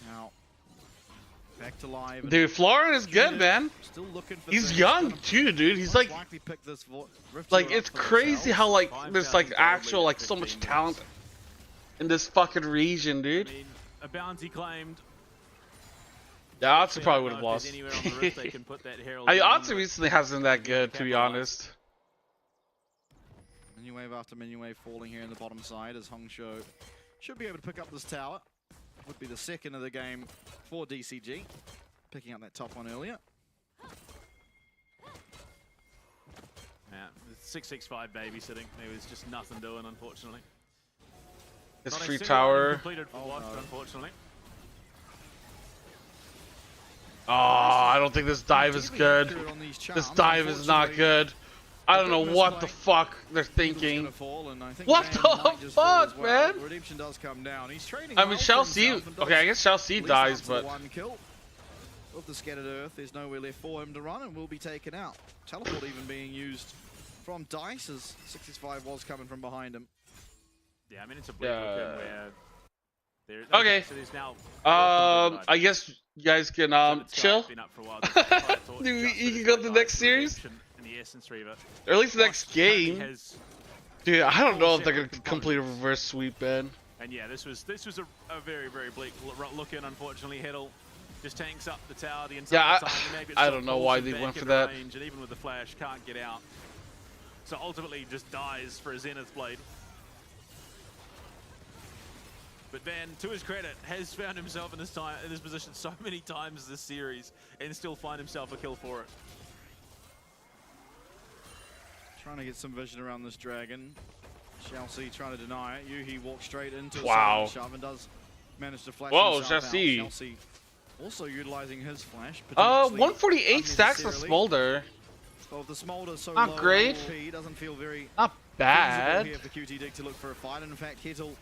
Now, back to live. and Dude, Florin is good, Judith man. Still looking for He's things. young Gonna too, dude. He's most like, likely pick this Rift like Shield it's up for crazy themselves. how like 5,000 there's like gold actual in like so much 15 talent minutes. in this fucking region, dude. I mean, a bounty claimed. Yeah, Otsu I probably don't would know have if lost. there's anywhere on the Rift they can put that Herald I down, Otsu but recently hasn't been that good, to be capitalize. honest. Minion wave after minion wave falling here in the bottom side as Hung Shou should be able to pick up this tower. Would be the second of the game for DCG. Picking up that top one earlier. 665 babysitting. There was just nothing doing, unfortunately. His Not a free single item tower. completed for Washed, unfortunately. Oh, I don't think this dive is good. This dive is not good. I don't know what the fuck they're thinking. What the fuck, man? Redemption does come down. He's trading I mean, well for Shall C. himself and does Okay, I guess Shall C at least dies, answer the but one kill. Of the scattered earth, there's nowhere left for him to run and will be taken out. Teleport even being used from Dice as 665 was coming from behind him. Yeah, I mean, it's a bleak where there, okay. so there's now I guess you guys can chill. been up for a while. You can go to the next series, in the Essence Reaver. or at least the next game. Has, Dude, I don't know if they're gonna complete a reverse sweep, man. and yeah, this was a very bleak look in. Unfortunately, Heddle just tanks up the tower the entire time. I don't know why they went for that. Range, and even with the flash, can't get out. So ultimately, just dies for a Zenith Blade. But Van, to his credit, has found himself in this position so many times this series, and still find himself a kill for it. Trying to get some vision around this dragon. Shall C trying to deny it. Yuhi walks straight into Wow. shove and does manage to flash Whoa, himself Shall C. out. Shall C also utilizing his flash. 148 stacks of unnecessarily. Smolder. Well, the Smolder so Not low great. HP doesn't feel very Not feasible bad. here for QTD to look for a fight. In fact, Kettle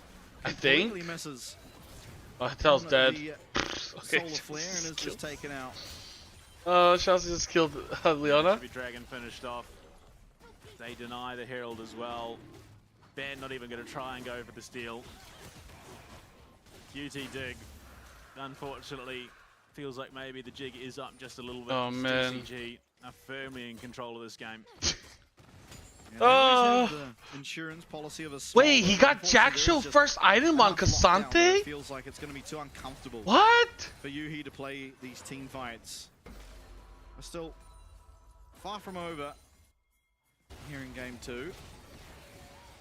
I think. completely misses Oh, Hatel's on dead. the, Okay, solar flare and is just taken out. Shall C just killed Leona. Should be Dragon finished off. They deny the Herald as well. Ben not even going to try and go for the steal. QT Dig, unfortunately, feels like maybe the jig is up just a little bit. Oh, man. DCG are firmly in control of this game. Yeah, they always have the insurance policy of a Wait, he Smolder. got Unfortunately, Jack there's Show just first item on enough lockdown where Cassante? It feels like it's going to be too uncomfortable What? for Yuhi to play these team fights. We're still far from over here in game 2.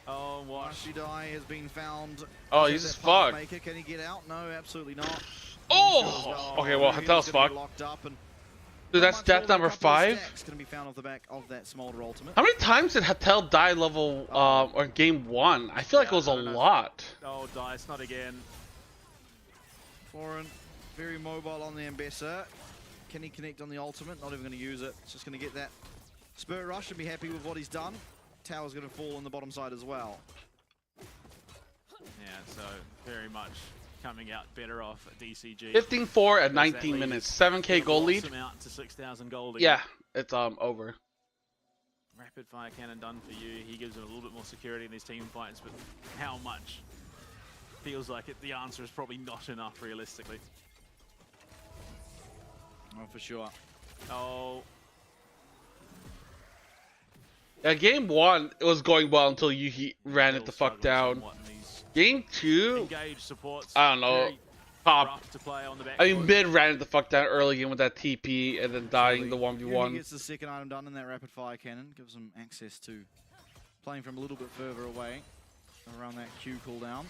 Oh, Wash. Washidai has been found. Oh, as he's that just path fucked. maker. Can he get out? No, absolutely not. Oh! Okay, well, Yuhi's Hatel's gonna be fucked. locked up and Dude, that's death number 5. It's going to be found off the back of that Smolder ultimate. How many times did Hatel die level or game 1? I feel like it was a lot. Oh, Dice, not again. Foreign, very mobile on the Ambassador. Can he connect on the ultimate? Not even going to use it. It's just going to get that Spirit Rush and be happy with what he's done. Tower's going to fall on the bottom side as well. Yeah, so very much coming out better off at DCG. 15-4 at That 19 lead minutes. is 7k gonna goal lead. blossom out to 6,000 gold. Yeah, it's over. Rapid fire cannon done for you. He gives him a little bit more security in these team fights, but how much? Feels like the answer is probably not enough realistically. Oh, for sure. Oh, Yeah, game 1 it was going well until Yuhi ran it the fuck down. Game 2, engaged supports. I don't know. Very Top. rough to play on the back I mean, foot. mid ran it the fuck down early game with that TP and then dying the Yuhi 1v1. gets the second item done in that rapid fire cannon. Gives him access to playing from a little bit further away around that Q cooldown.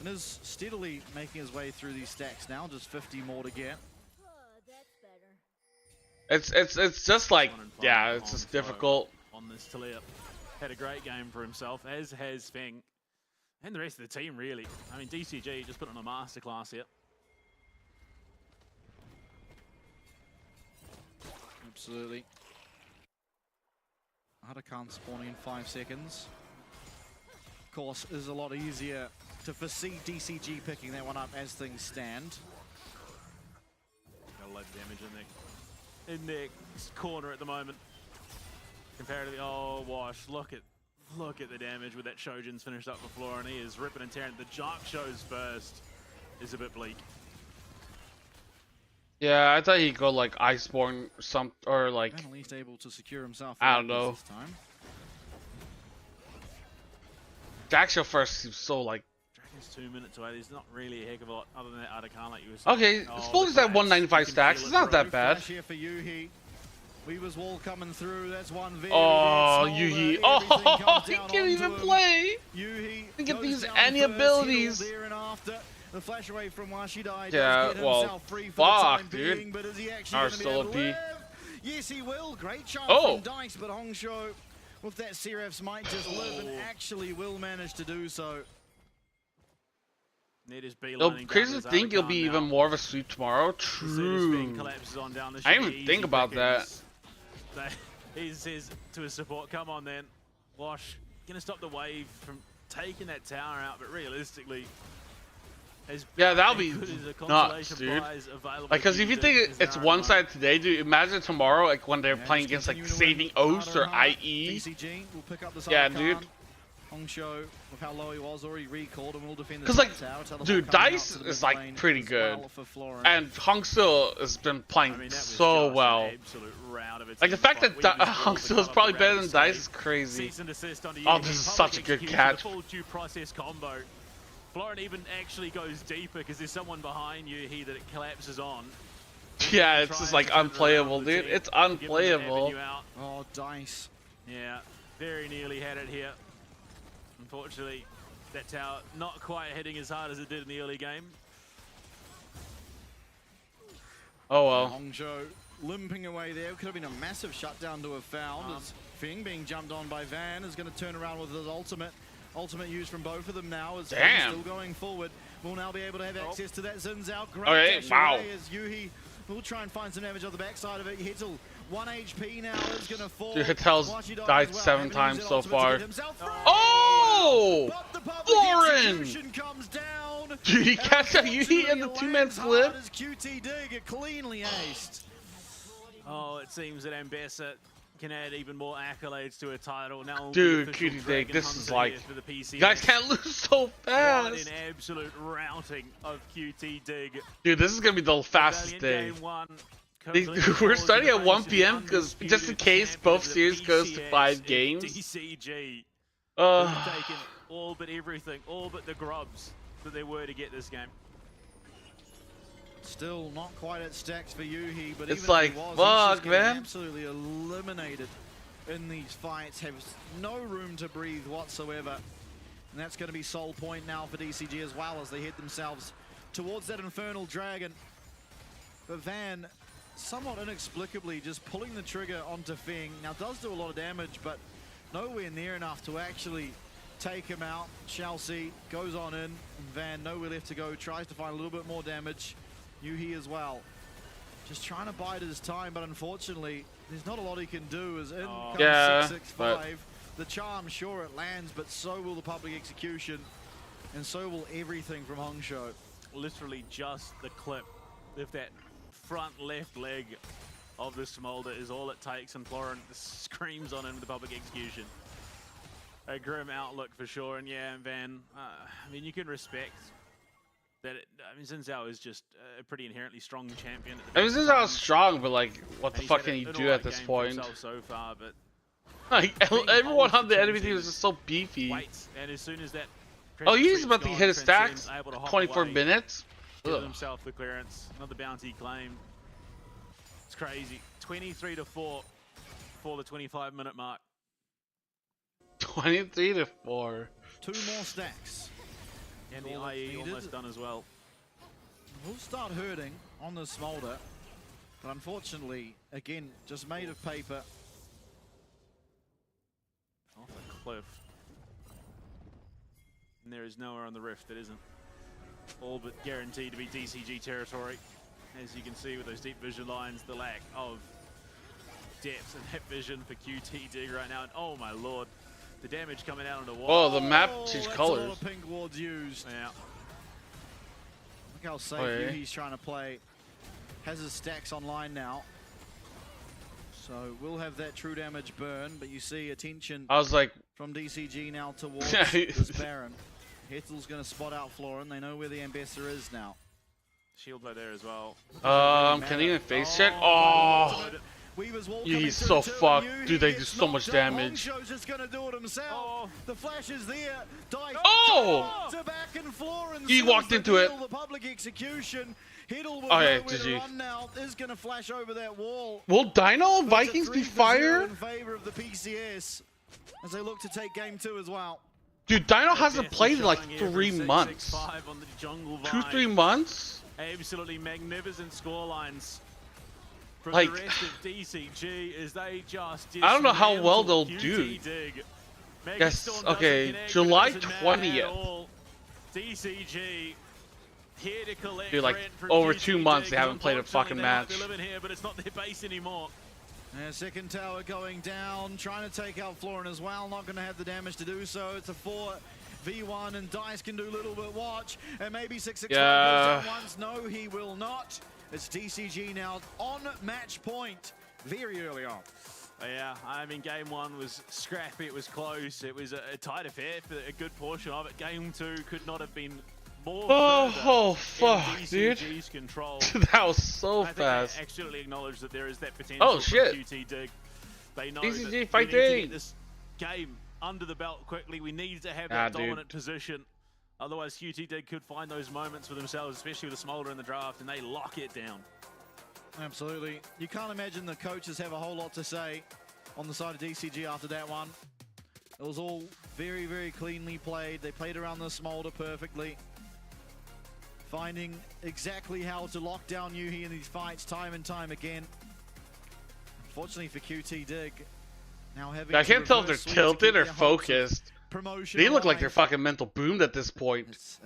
And is steadily making his way through these stacks now. Just 50 more to get. It's just like, 1 and 5 yeah, it's on just flow difficult. On this Talia. Had a great game for himself, as has Feng. And the rest of the team, really. I mean, DCG just put on a masterclass here. Absolutely. Huracan spawning in 5 seconds. Of course, is a lot easier to foresee DCG picking that one up as things stand. Got a lot of damage in their corner at the moment. Comparatively, oh, Wash, look at the damage with that Shojin's finished up the floor, and he is ripping and tearing. The Jark Show's first is a bit bleak. Yeah, I thought he'd go like Iceborne or like, And at least able to secure himself. I don't know. This time. Jack Show first seems so like, Dragon's 2 minutes away. There's not really a heck of a lot other than that Huracan, like you were saying. okay, Oh, Spolder's the at flash, 195 you can stacks. feel It's it, not bro. that bad. Flash here for Yuhi. Weaver's wall coming through. That's one very Oh, big Yuhi. Smolder. Everything Oh, comes he down can't even onto him. play. Yuhi He can goes use down any first, abilities. He'll there and after. The flash away from Washidai Yeah, does get well, himself free for the fuck, time dude. being, but is he actually Are going to be still able a to P. live? Yes, he will. Great shot Oh. from Dice, but Hongsho with that Seraphs might just live and actually will manage to do so. Ned is It'll beelining crazy down to his think it'll Arcan be now. even more of a sweep tomorrow. As soon as Feng True. collapses on down, this I should didn't be even think easy about that. pickings. He says to his support, come on then. Wash, gonna stop the wave from taking that tower out, but realistically, Yeah, that'll be good as a nuts, consolation dude. prize available Like, cause to if you do think is it's there one on side today, dude, imagine tomorrow, like when they're Yeah, playing just against like continue to Saving win Oath harder or and harder. IE. DCG will pick up the Yeah, side dude. Khan. Hongsho, with how low he was, already recalled and will defend the 'Cause, like, tower. Teleport dude, coming out Dice to the is, mid like, lane pretty as good. well for Florin. And Hongsil has been playing I mean, that was so just well. an absolute rout of a Like the team fact fight. that We was all Hongsil the is probably cut-off better around than the Dice stage. is crazy. Cease and desist on the Oh, ENG. this is Public such a good execution, catch. a full due process combo. Florin even actually goes deeper because there's someone behind you here that it collapses on. Yeah, it's Trying just to like turn around unplayable, the dude. team, It's give them the unplayable. avenue out. Oh, Dice. Yeah, very nearly had it here. Unfortunately, that tower not quite hitting as hard as it did in the early game. Oh well. Hongsho limping away there. Could have been a massive shutdown to have found. As Feng being jumped on by Van is going to turn around with his ultimate. Ultimate used from both of them now. As Damn. Feng still going forward. Will now be able to have access to that Zin's out. Great Okay, dash wow. away as Yuhi will try and find some damage on the backside of it. Hitzel, 1 HP now, is going to fall. Dude, Hitzel's Washi dies died as well, 7 having to times use that so ultimate to far. get himself free. Oh! But the public Florin! execution comes down. Dude, he And catch that Yuhi in the unfortunately 2-man lands flip? hard as QTD get cleanly aced. Oh, it seems that Ambessa can add even more accolades to her title. Now Dude, the official QTD, Dragon this is Hunter like- here for the PCS. You guys can't lose so What fast. an absolute routing of QTD. Dude, this is gonna be the fastest day. Game 1. We're starting at 1 p.m. because just in case both series goes to 5 games. DCG have Uh, taken all but everything, all but the grubs that they were to get this game. Still not quite at stacks for Yuhi, but It's even like, if he was, he's fuck, just getting man. absolutely eliminated in these fights. Has no room to breathe whatsoever. And that's going to be sole point now for DCG as well as they head themselves towards that Infernal Dragon. But Van, somewhat inexplicably, just pulling the trigger onto Feng. Now, does do a lot of damage, but nowhere near enough to actually take him out. Chelsea goes on in. Van, nowhere left to go, tries to find a little bit more damage. Yuhi as well. Just trying to bide his time, but unfortunately, there's not a lot he can do as in comes Yeah, 665. The charm, sure, it lands, but so will the public execution, and so will everything from Hongsho. Literally just the clip of that front left leg of the Smolder is all it takes, and Florin screams on him with the public execution. A grim outlook for sure, and yeah, Van, I mean, you can respect that. I mean, Xin Zhao is just a pretty inherently strong champion. I mean, this is how strong, but like, what the He's fuck had can an you do alright at this game for point? himself so far, but Like, being everyone old on the for enemy team is transcends just so beefy. waits, and as soon as that Oh, he's presence about to gone, hit his stacks. Transcend's able to hop 24 away, minutes. give Ugh. himself the clearance. Another bounty claimed. It's crazy. 23-4 for the 25-minute mark. 23 to 4. 2 more stacks. And the All that's IE needed. almost done as well. Will start hurting on the Smolder, but unfortunately, again, just made of paper. Off a cliff. And there is nowhere on the rift that isn't all but guaranteed to be DCG territory. As you can see with those deep vision lines, the lack of depth and that vision for QTD right now. And oh my lord, the damage coming out on the wall. Oh, the map changed that's colors. a lot of pink wards used. Yeah. Look how safe Okay. Yuhi's trying to play. Has his stacks online now. So we'll have that true damage burn, but you see attention I was like, from DCG now towards Yeah. this Baron. Hetzel's going to spot out Florin. They know where the Ambassador is now. Shield blow there as well. can he even face check? Oh, Weaver's wall He's coming so through too, fucked. and Dude, they gets do so much knocked out. damage. Hongsho's just going to do it himself. Oh. The flash is there. Dice Oh! to back and Florin He seals walked the into it. deal, The public execution. Hiddle with Oh, yeah, nowhere to GG. run now is going to flash over that wall. will Dino and But it's a Vikings be 3-0 fire? in favor of the PCS as they look to take game 2 as well. Dude, Dino hasn't Death played in like showing here from 3 months. 665 on the jungle 2, vibe. 3 months? Absolutely magnificent score lines from Like- the rest of DCG as they just I don't know how well they'll dismantle do. QTD. Guess, Megastorm okay, doesn't connect, July but it doesn't 20th. matter at all. DCG here to collect Dude, like, rent from over QTD. 2 months they haven't played a fucking Unfortunately, they might match. be living here, but it's not their base anymore. And second tower going down, trying to take out Florin as well. Not going to have the damage to do so. It's a 4v1, and Dice can do little bit watch. And maybe 665 Yeah. goes down once. No, he will not. It's DCG now on match point very early on. Yeah, I mean, game 1 was scrappy, it was close, it was a tight affair for a good portion of it. Game 2 could not have been more Oh, further fuck, in dude. DCG's control. That was so I think fast. they absolutely acknowledge that there is that potential Oh, shit. from QTD. They know DCG that we need to fighting. get this game under the belt quickly. We need to have Ah, that dude. dominant position. Otherwise, QTD could find those moments for themselves, especially with the Smolder in the draft, and they lock it down. Absolutely. You can't imagine the coaches have a whole lot to say on the side of DCG after that one. It was all very, very cleanly played. They played around the Smolder perfectly, finding exactly how to lock down Yuhi in these fights time and time again. Unfortunately for QT Dig, now having I to can't tell if they're reverse sweep to tilted keep or their hopes of focused. promotion They look like alive. they're fucking mental boomed at this point. It's,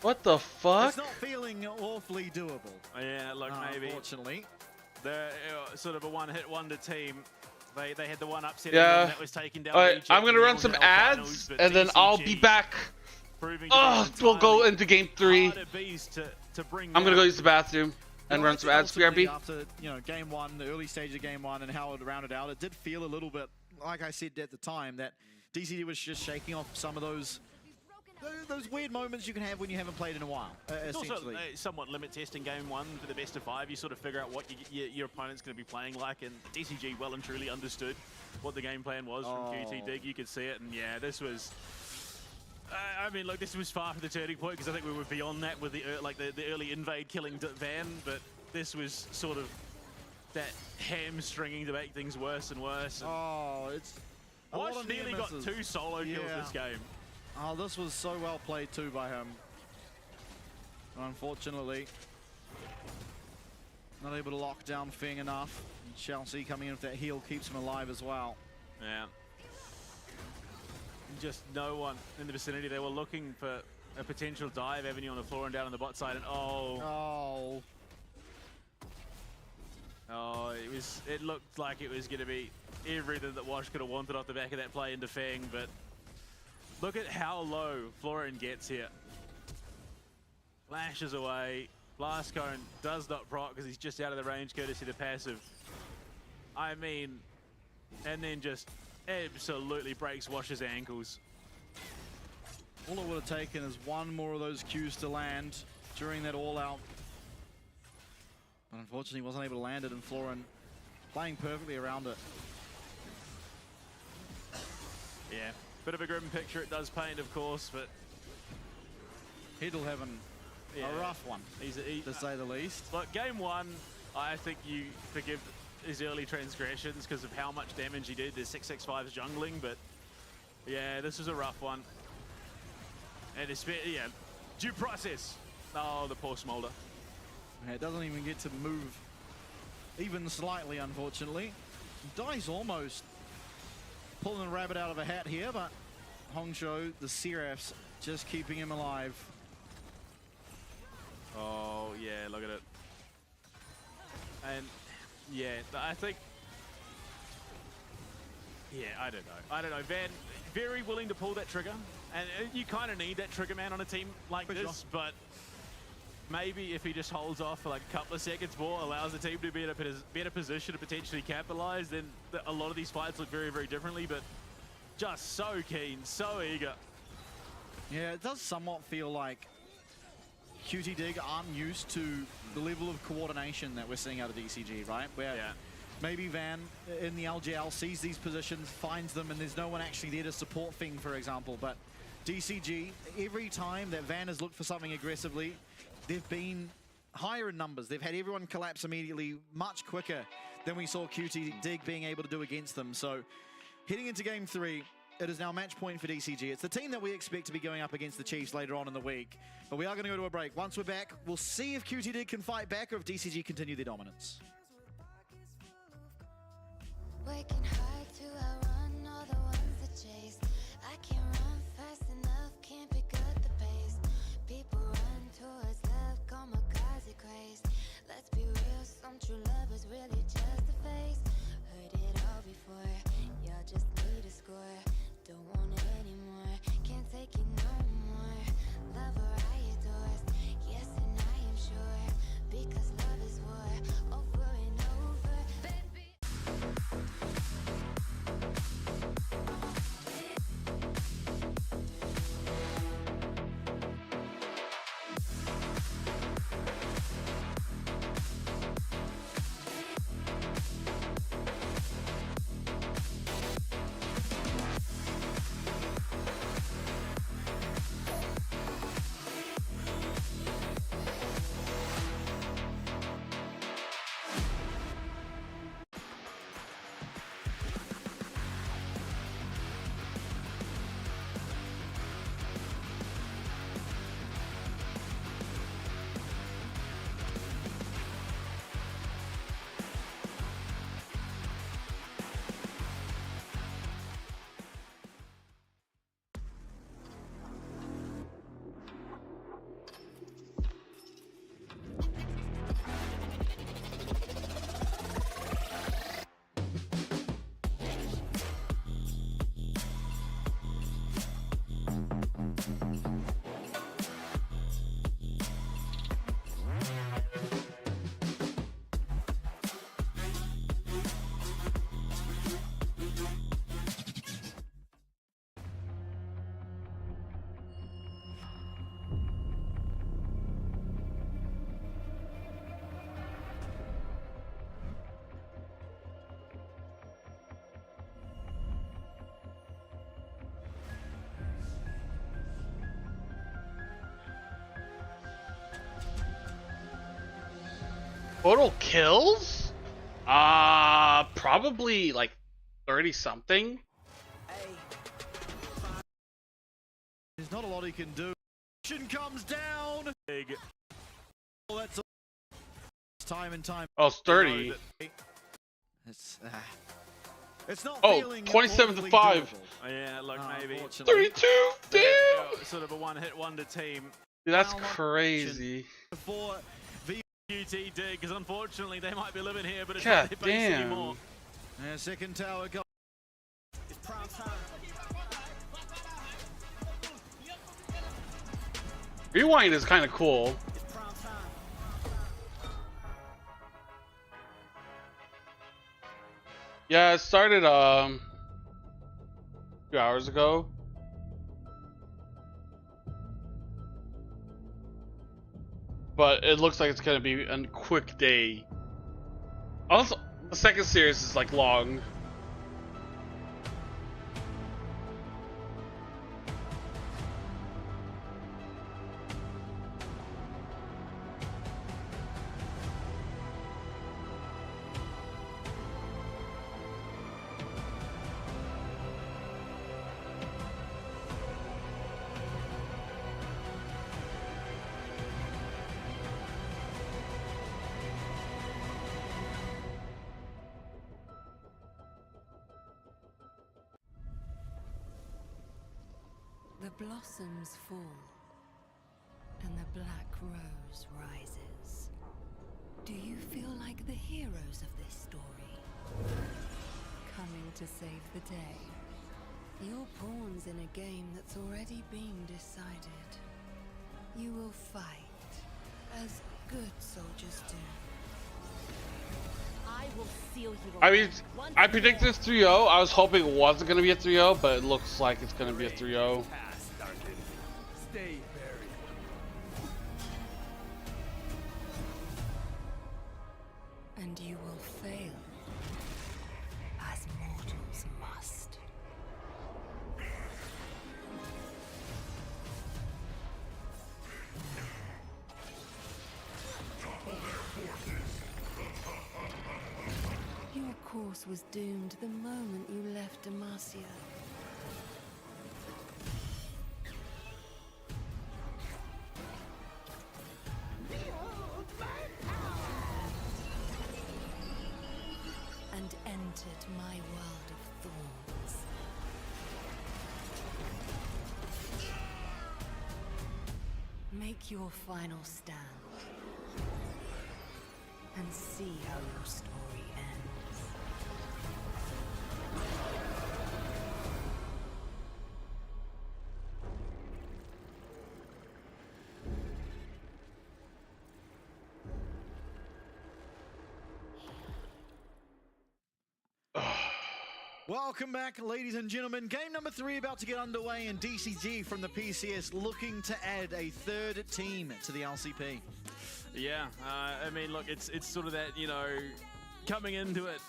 What the fuck? it's not feeling awfully doable, Yeah, look, maybe. unfortunately. They're sort of a one-hit wonder team. They had the one upset Yeah. that was taken down. Alright, Reject I'm gonna in the run some LCL ads, finals, but and then I'll be DCG back. proving to be Oh, an we'll go entirely into game 3. harder beast to bring I'm gonna go down. use the bathroom and Well, run I some think ads. ultimately BRB. After game 1, the early stage of game 1, and how it rounded out, it did feel a little bit like I said at the time that DCD was just shaking off some of those weird moments you can have when you haven't played in a while. It's also Essentially, somewhat limit testing game 1 for the best of 5. You sort of figure out what your opponent's going to be playing like, and DCG well and truly understood what the game plan was from QT Dig. You could see it, and yeah, this was. I mean, look, this was far from the turning point because I think we were beyond that with the early invade killing Van, but this was sort of that hamstringing to make things worse and worse. And it's a lot Wash of near nearly got misses. 2 solo kills Yeah. this game. Oh, this was so well played too by him. Unfortunately, not able to lock down Feng enough. And Chelsea coming in with that heal keeps him alive as well. Yeah. Just no one in the vicinity. They were looking for a potential dive avenue on the floor and down on the bot side, and oh, it looked like it was going to be everything that Wash could have wanted off the back of that play into Feng, but look at how low Florin gets here. Flashes away. Blast Cone does not proc because he's just out of the range courtesy of the passive. I mean, and then just absolutely breaks Wash's ankles. All it would have taken is one more of those Qs to land during that all-out. But unfortunately, wasn't able to land it, and Florin playing perfectly around it. Yeah, bit of a grim picture it does paint, of course, but Heddle having a rough one, to say the least. Look, game 1, I think you forgive his early transgressions because of how much damage he did. There's 665's jungling, but yeah, this was a rough one. And it's, yeah, due process. Oh, the poor Smolder. Yeah, it doesn't even get to move even slightly, unfortunately. Dice almost pulling a rabbit out of a hat here, but Hongsho, the Seraphs, just keeping him alive. Oh, yeah, look at it. And, yeah, I think... Yeah, I don't know. Van, very willing to pull that trigger. And you kind of need that trigger man on a team like this, but maybe if he just holds off for like a couple of seconds more, allows the team to be in a better position to potentially capitalize, then a lot of these fights look very, very differently, but just so keen, so eager. Yeah, it does somewhat feel like QT Dig aren't used to the level of coordination that we're seeing out of DCG, right? Where maybe Van in the LGL sees these positions, finds them, and there's no one actually there to support Feng, for example. But DCG, every time that Van has looked for something aggressively, they've been higher in numbers. They've had everyone collapse immediately much quicker than we saw QT Dig being able to do against them. So heading into game 3, it is now match point for DCG. It's the team that we expect to be going up against the Chiefs later on in the week. But we are going to go to a break. Once we're back, we'll see if QT Dig can fight back or if DCG continue their dominance. Waking hard to outrun all the ones that chase. I can't run fast enough, can't pick up the pace. People run towards love, kamikaze craze. Let's be real, some true love is really just a face. Heard it all before, y'all just need a score. Don't want it anymore, can't take it no more. Love or I adore, yes and I am sure. Because love is war, over and over, baby. Total kills? Probably like 30 something. There's not a lot he can do. Comes down. Big. Oh, that's time and time. Oh, it's 30. It's not Oh, feeling 27 to awfully 5. doable. Yeah, look, maybe. 32. Damn. Sort of a one-hit wonder team. Dude, that's crazy. For QTD, because unfortunately they might be living here, but it's God not their base damn. anymore. second tower go. Rewind is kind of cool. Yeah, it started a few hours ago. But it looks like it's gonna be a quick day. Also, the second series is like long. The blossoms fall, and the black rose rises. Do you feel like the heroes of this story? Coming to save the day. You're pawns in a game that's already been decided. You will fight, as good soldiers do. I will seal you I away mean, once I predicted more. 3-0. I was hoping it wasn't going to be a 3-0, but it looks like it's going to be a 3-0. Stay buried. And you will fail, as mortals must. Your course was doomed the moment you left Demacia. And entered my Make your final stand. And see how your story ends. Welcome back, ladies and gentlemen. Game number 3 about to get underway, and DCG from the PCS looking to add a third team to the LCP. Yeah, I mean, look, it's sort of that, you know, coming into it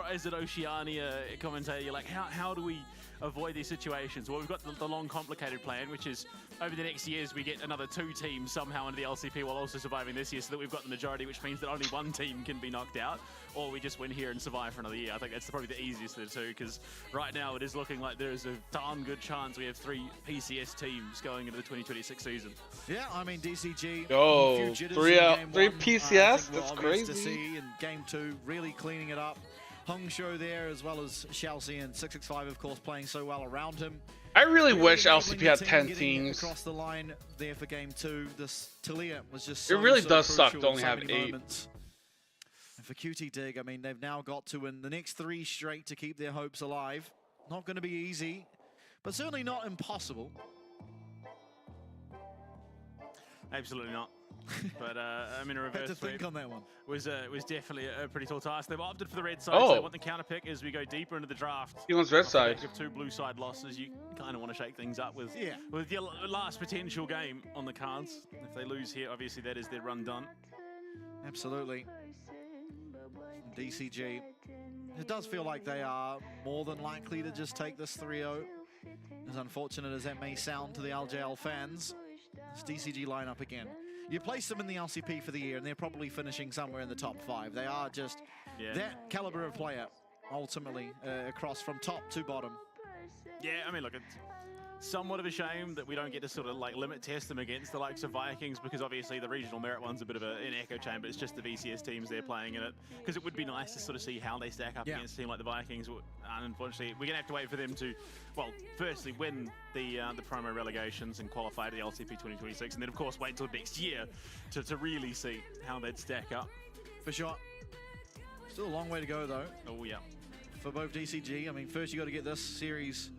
as an Oceania commentator, you're like, how do we avoid these situations? Well, we've got the long, complicated plan, which is over the next years we get another 2 teams somehow into the LCP while also surviving this year, so that we've got the majority, which means that only 1 team can be knocked out, or we just win here and survive for another year. I think that's probably the easiest of the 2, because right now it is looking like there is a darn good chance we have 3 PCS teams going into the 2026 season. Yeah, I mean, DCG. Yo, 3 PCS? That's crazy. To see in game 2, really cleaning it up. Hongshou there, as well as Chelsea and 665, of course, playing so well around him. I really wish enabling LCP the had team 10 getting teams. across the line there for game 2. This Talia was just It really so does suck crucial to in only so have many 8. moments. And for QTD, I mean, they've now got to win the next 3 straight to keep their hopes alive. Not going to be easy, but certainly not impossible. Absolutely not. But I mean, a Had reverse to think sweep on that one. was definitely a pretty tall task. They've opted for the red side, Oh. so they want the counter pick as we go deeper into the draft. He wants red Off the side. back of 2 blue side losses, you kind of want to shake things up with Yeah. your last potential game on the cards. If they lose here, obviously that is their run done. Absolutely. DCG. It does feel like they are more than likely to just take this 3-0. As unfortunate as that may sound to the LJL fans, this DCG lineup again. You place them in the LCP for the year, and they're probably finishing somewhere in the top 5. They are just that caliber of player, ultimately, across from top to bottom. Yeah, I mean, look, it's somewhat of a shame that we don't get to sort of like limit test them against the likes of Vikings, because obviously the regional merit one's a bit of an echo chamber. It's just the VCS teams they're playing in it, because it would be nice to sort of see how they stack up against a team like the Vikings. And unfortunately, we're gonna have to wait for them to, well, firstly win the promo relegations and qualify to the LCP 2026, and then of course wait until next year to really see how they'd stack up. For sure. Still a long way to go, though, Oh yeah. for both DCG. I mean, first you got to get this series.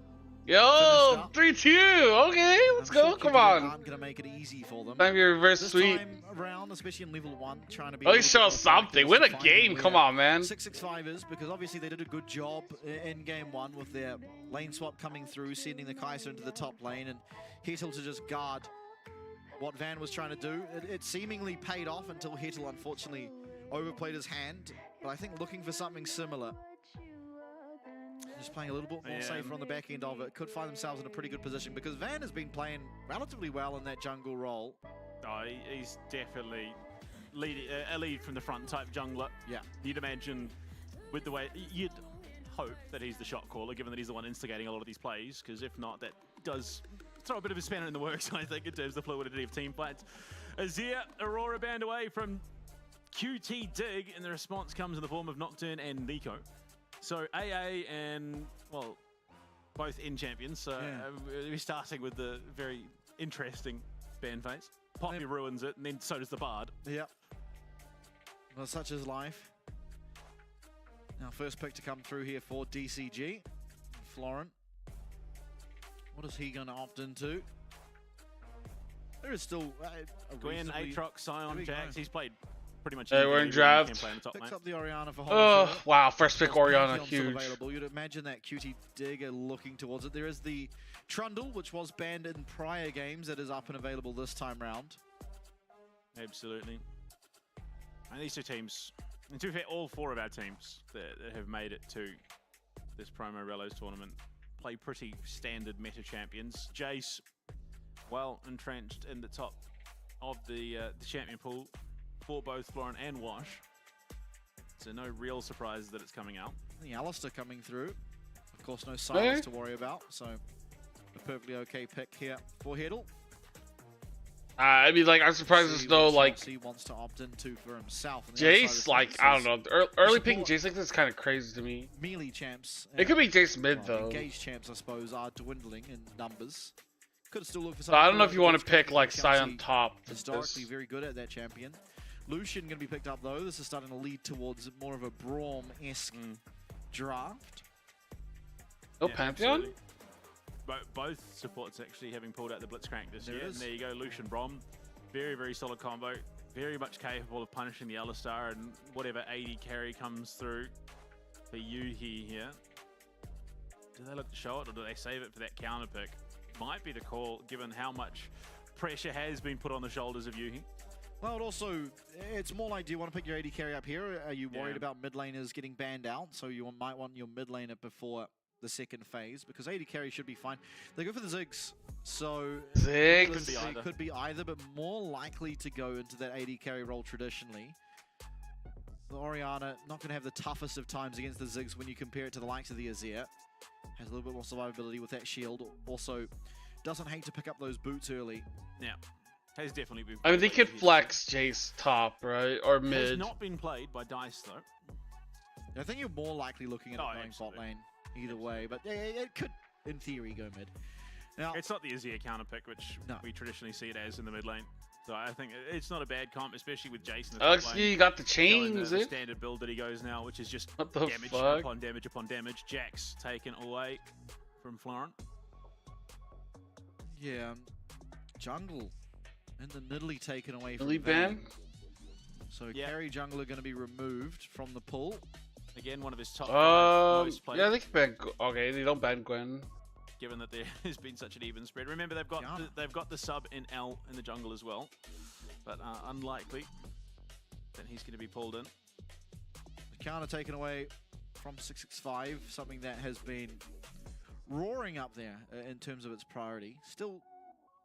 Yo, 3-2. Okay, let's go. Come on. I'm going to make it easy for them. Time your reverse This sweep. time around, especially in level 1, trying to be. At least show us something. Win a game. Come on, man. 665ers, because obviously they did a good job in game 1 with their lane swap coming through, sending the Kaiser into the top lane, and Hettel to just guard what Van was trying to do. It seemingly paid off until Hettel unfortunately overplayed his hand, but I think looking for something similar. Just playing a little bit more safer on the back end of it, could find themselves in a pretty good position, because Van has been playing relatively well in that jungle role. Oh, he's definitely a lead from the front type jungler. Yeah. You'd imagine with the way, you'd hope that he's the shot caller, given that he's the one instigating a lot of these plays, because if not, that does throw a bit of a spanner in the works, I think, in terms of the fluidity of team fights. Azir, Aurora band away from QT Dig, and the response comes in the form of Nocturne and Nico. So AA and, well, both in champions. So we're starting with the very interesting band phase. Poppy ruins it, and then so does the Bard. Yep. Well, such is life. Now, first pick to come through here for DCG. Florent. What is he going to opt into? There is still a Gwen, reasonably- Aatrox, Sion, Jax. He's played pretty much. We're in draft. Picks up the Orianna for Oh, Hongshou. wow. First pick There's Orianna. Pantheon still Huge. available. You'd imagine that QT Dig are looking towards it. There is the Trundle, which was banned in prior games, that is up and available this time round. Absolutely. And these 2 teams, and to be fair, all 4 of our teams that have made it to this promo Relos tournament play pretty standard meta champions. Jace, well entrenched in the top of the champion pool for both Florent and Wash. So no real surprise that it's coming out. The Alistair coming through. Of course, no silence to worry about, so a perfectly okay pick here for Hettel. I mean, like, I'm surprised there's no, like, he wants to opt into for himself. On the other side of Jace, the like, fence I is don't know. Early picking Jace like this is kind of crazy to me. melee champs. It could be Jace mid, though. Engaged champs, I suppose, are dwindling in numbers. Could still look for So something. I don't know if you want to Champion pick like Kelsey, Sai on top. for Historically this. very good at that champion. Lucian going to be picked up though. This is starting to lead towards more of a Braum-esque draft. No Yeah, Pantheon? absolutely. Both supports actually having pulled out the Blitzcrank this There year. it And is. there you go, Lucian Brom. Very, very solid combo. Very much capable of punishing the Alistar and whatever AD carry comes through for Yuhi here. Do they look to show it or do they save it for that counter pick? Might be the call given how much pressure has been put on the shoulders of Yuhi. Well, it also, it's more like, do you want to pick your AD carry up here? Or are you worried Yeah. about mid laners getting banned out? So you might want your mid laner before the second phase, because AD carry should be fine. They go for the Ziggs, so Ziggs. be it either. could be either, but more likely to go into that AD carry role traditionally. The Orianna not going to have the toughest of times against the Ziggs when you compare it to the likes of the Azir. Has a little bit more survivability with that shield. Also, doesn't hate to pick up those boots early. Now, has definitely been I mean, they played could here. flex Jace top, right? Or Has mid. not been played by DICE though. I think you're more likely looking at Oh, it going bot absolutely. lane either way, but yeah, it could, in theory, go mid. Now, It's not the Azir counter pick, which No. we traditionally see it as in the mid lane. So I think it's not a bad comp, especially with Jason. Alex, you got the Going chains, the it? standard build that he goes now, which is just What the damage fuck? upon damage upon damage. Jax taken away from Florent. yeah, jungle and the Nidalee taken away from Really Vayne. ban? So Yeah. carry jungle are going to be removed from the pool. Again, one of his top five most played, Yeah, they can ban. Okay, they don't ban Gwen. given that there has been such an even spread. Remember, they've got Yeah. they've got the sub in L in the jungle as well, but unlikely that he's going to be pulled in. The counter taken away from 665, something that has been roaring up there in terms of its priority. Still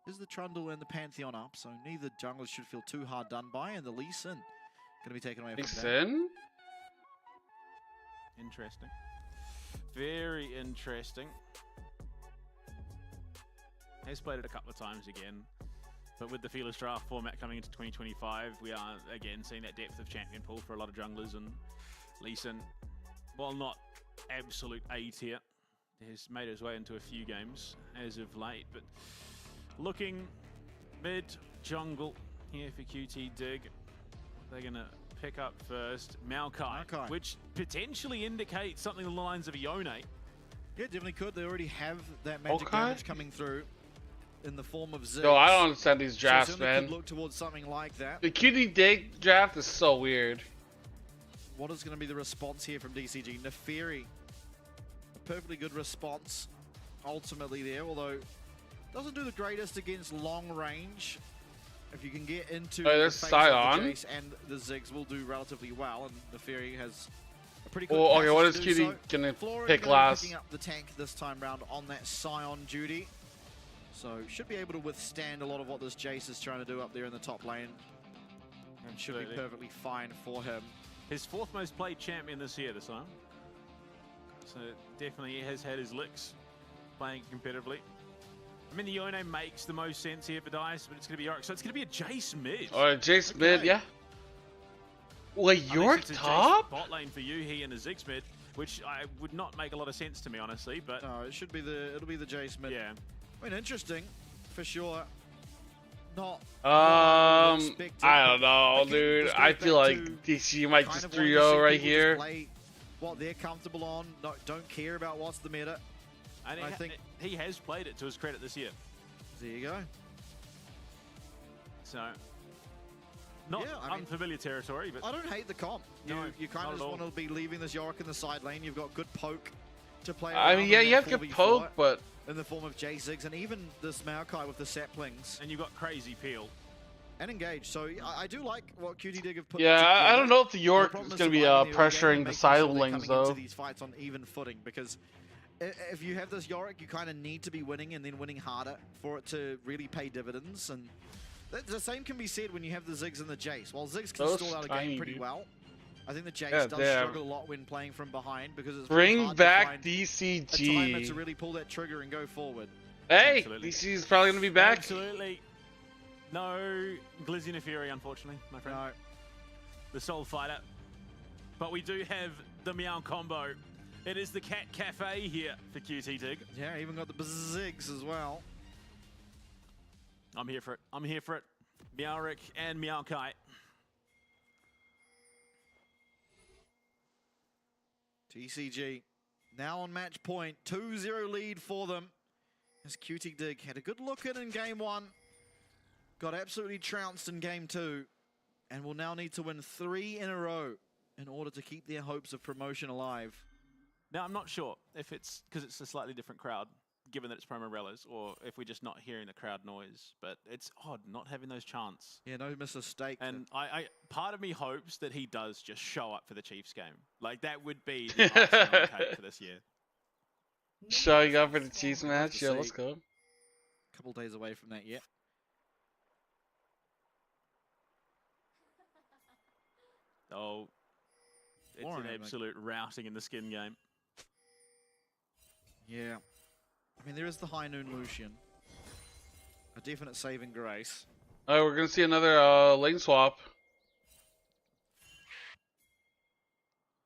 is the Trundle and the Pantheon up, so neither junglers should feel too hard done by, and the Lee Sin going to be taken away Big from that. Sin? Interesting. Very interesting. Has played it a couple of times again. But with the Fearless Draft format coming into 2025, we are again seeing that depth of champion pool for a lot of junglers. And Lee Sin, while not absolute A tier, has made his way into a few games as of late. But looking mid jungle here for QT Dig. They're going to pick up first Maokai, Maokai. which potentially indicates something along the lines of a Yone. Yeah, definitely could. They already have that magic Okay. damage coming through in the form of Ziggs. Yo, I don't understand these So drafts, certainly could man. look towards something like that. The QT Dig draft is so weird. What is going to be the response here from DCG? Neferi, a perfectly good response ultimately there, although doesn't do the greatest against long range. If you can get into Oh, the there's face of Scion. the Jace, and the Ziggs will do relatively well, and Neferi has a pretty good Well, okay, passage what to is do QT so. gonna Flora pick gonna be last? picking up the tank this time round on that Scion duty. So should be able to withstand a lot of what this Jace is trying to do up there in the top lane. And should be Absolutely. perfectly fine for him. His fourth most played champion this year, this time. So definitely he has had his licks playing competitively. I mean, the Yone makes the most sense here for DICE, but it's going to be Yorick. So it's going to be a Jace mid. Or Jace mid, Okay. yeah. Wait, Unless York it's a Jace top? bot lane for Yuhi and a Ziggs mid, which I would not make a lot of sense to me, honestly. But No, it should be it'll be the Jace mid. yeah, I mean, interesting, for sure. Not I expected, don't but know, again, dude. this I goes feel back like to DC might kind just of wanting to 3-0 see right people just here. play what they're comfortable on, don't care about what's the meta. and I think- he has played it to his credit this year. There you go. So not Yeah, I mean- unfamiliar territory, but I don't hate the comp. No, You kind not of at just all. want to be leaving this Yorick in the side lane. You've got good poke to play I around mean, yeah, in you that have good 4v4 poke, but in the form of J6, and even this Maokai with the saplings and you've got crazy peel. and engage. So I do like what QT Dig have put yeah, I together. don't know if the The York problem is going to be surviving the early game and pressuring the making sure they're sidelings, coming though. into these fights on even footing, because if you have this Yorick, you kind of need to be winning and then winning harder for it to really pay dividends. And the same can be said when you have the Ziggs and the Jace. While Ziggs can Those stall out a tiny, game pretty dude. well, I think the Jace Yeah, does damn. struggle a lot when playing from behind, because it's very Bring hard to back find a timer to DCG. really pull that trigger and go forward. Hey, Absolutely. DCG is probably going to be back. Absolutely. No Glizzy Neferi, unfortunately, my friend. No, The Soul Fighter. But we do have the Meow combo. It is the Cat Cafe here for QT Dig. yeah, even got the Ziggs as well. I'm here for it. I'm here for it. Meowrick and Meowkai. DCG now on match point. 2-0 lead for them. As QTD had a good look at in game 1. Got absolutely trounced in game 2. And will now need to win 3 in a row in order to keep their hopes of promotion alive. Now, I'm not sure if it's because it's a slightly different crowd, given that it's Promorellas, or if we're just not hearing the crowd noise. But it's odd not having those chants. Yeah, no mistake. And I part of me hopes that he does just show up for the Chiefs game. Like, that would be the icing on the cake for this year. Showing up for the Chiefs match? Yeah, let's go. A couple days away from that yet. Oh, it's an absolute routing in the skin game. Yeah. I mean, there is the High Noon Lucian. A definite saving grace. Alright, we're gonna see another lane swap.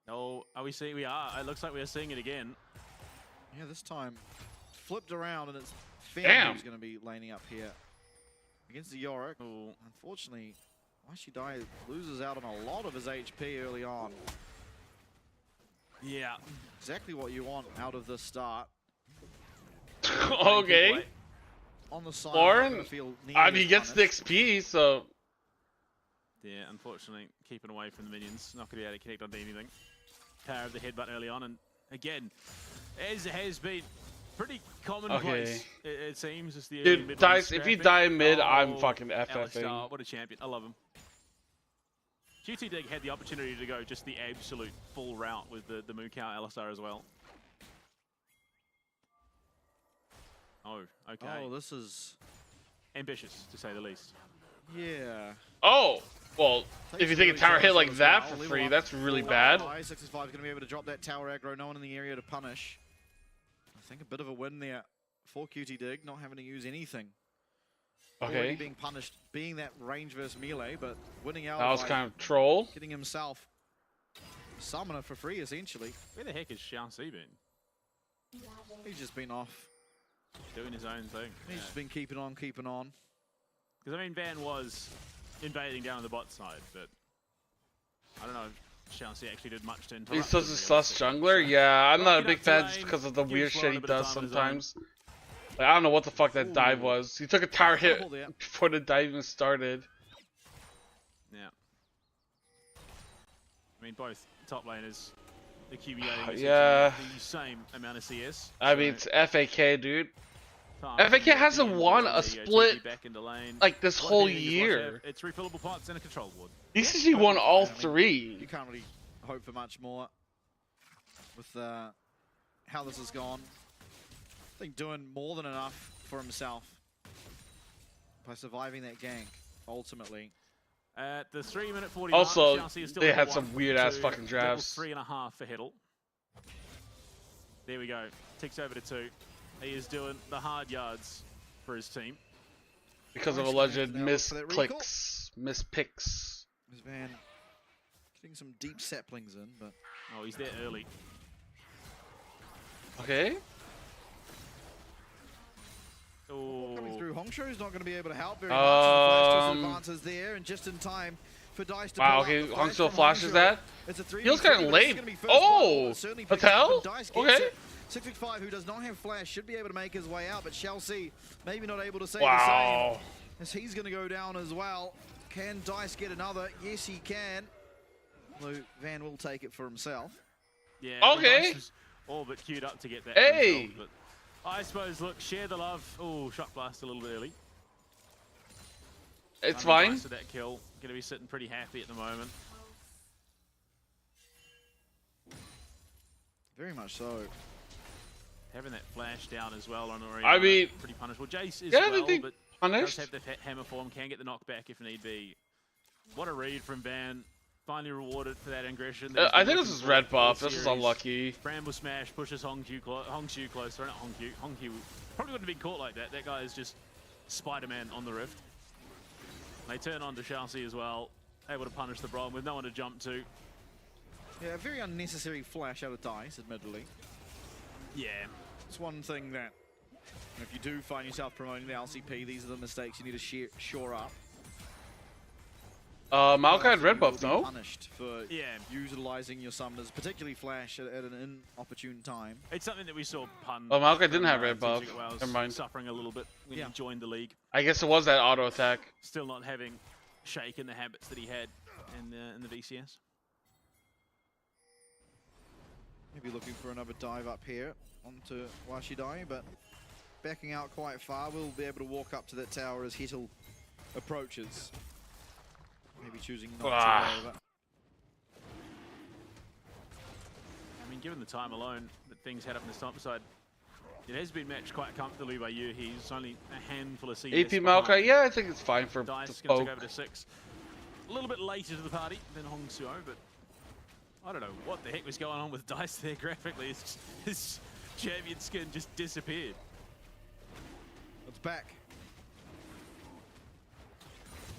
Oh, are we seeing? We are. It looks like we are seeing it again. Yeah, this time flipped around, and it's Finn Damn. who's going to be laning up here against the Yorick. Ooh. Unfortunately, Washidai loses out on a lot of his HP early on. Yeah. Exactly what you want out of the start. Okay. On the side, Lauren, not gonna feel I mean, nearly he as gets the punished. XP, so. Yeah, unfortunately, keeping away from the minions. Not going to be able to connect onto anything. Power of the headbutt early on, and again, as has been pretty commonplace, it seems. It's the early Dude, mid Dice, if you die mid, I'm fucking Alex FFing. Starr, what a champion. I love him. QTD had the opportunity to go just the absolute full route with the Mukau Alistar as well. Oh, okay. Oh, this is... ambitious, to say the least. Yeah. Oh, well, Takes if you take a really tower hit close like as that well. for Level free, up. that's really bad. 65 is going to be able to drop that tower aggro. No one in the area to punish. I think a bit of a win there for QTD, not having to use anything. Already Okay, being punished, being that range versus melee, but winning out that was by kind of troll. getting himself summoner for free, essentially. Where the heck is Xiaoxi been? He's just been off. Doing his own thing. He's just been keeping on, keeping on. Because, I mean, Van was invading down on the bot side, but I don't know if Xiaoxi actually did much to interrupt. He's such a him, sus realistically. jungler? Yeah, I'm not a Rocking big up fan to just lane, because of the gives weird Florin shit a he bit of does time on his own. sometimes. Like, I don't know what the fuck that dive Ooh. was. He took a tower hit Trouble there. before the dive even started. Yeah. I mean, both top laners, the QBA, Yeah. the same amount of CS. I mean, it's FAK, dude. Time FAK to hasn't get won in, a there you go, split, TP back into lane. like, this What whole do you think is year. watch out? It's refillable pots and a control board. DCG won all I mean, three. You can't really hope for much more with how this has gone. I think doing more than enough for himself by surviving that gank, ultimately. At the 3-minute 40 Also, mark, Xiaoxi is still they level had some 1 weird-ass to fucking drafts. level 3.5 for Hiddle. There we go. Ticks over to 2. He is doing the hard yards for his team. Because of Nice alleged connect now for that recall. mispicks. Is Van getting some deep saplings in, but Oh, he's there early. Okay. coming Oh, through. Hongsho's not going to be able to help very much. As the flash advances there, and just in time for Dice to Wow, pull out okay, the flash Hongso from flashes Hongsho. that. It's a 3v3, Feels kinda but this is late. gonna be first Oh, blood. Certainly picks up, Patel? and Dice gets Okay. it. 665, who does not have flash, should be able to make his way out, but Chelsea maybe not able to say Wow. the same. As he's going to go down as well. Can Dice get another? Yes, he can. Although Van will take it for himself. yeah. Okay. Dice was all but queued up to get that. Hey. himself, but I suppose, look, share the love. Oh, shot blast a little bit early. It's I mean, fine. Dice with that kill. Going to be sitting pretty happy at the moment. Very much so. Having that flash down as well on I mean, pretty punishable. Jace is yeah, well, they but punished. does have the hammer form, can get the knockback if need be. What a read from Van. Finally rewarded for that aggression. that he's I been think this looking is for red all buff. This is series. unlucky. Bramble smash pushes Hongshu closer. Not Hongshu. Hongshu probably wouldn't have been caught like that. That guy is just Spider-Man on the rift. They turn on to Xiaoxi as well. Able to punish the Braum with no one to jump to. Yeah, a very unnecessary flash out of Dice, admittedly. Yeah. It's one thing that And if you do find yourself promoting the LCP, these are the mistakes you need to shore up. Maokai had red You will buff, be no? punished for utilizing your summoners, particularly Flash, at an inopportune time. It's something that we saw pun. Oh, Maokai didn't from, have red TG buff. Wales Never mind. suffering a little bit when he joined the league. I guess it was that auto attack. Still not having shake in the habits that he had in the VCS. Maybe looking for another dive up here onto Washidai, but backing out quite far. We'll be able to walk up to that tower as Hettel approaches. Maybe choosing not to go over. I mean, given the time alone that things had up in the top side, it has been matched quite comfortably by you. He's only a handful of CS. AP Maokai, yeah, I think it's fine for Dice to going to poke. take over to 6. A little bit later to the party than Hong Suo, but I don't know what the heck was going on with Dice there graphically. His champion skin just disappeared. It's back.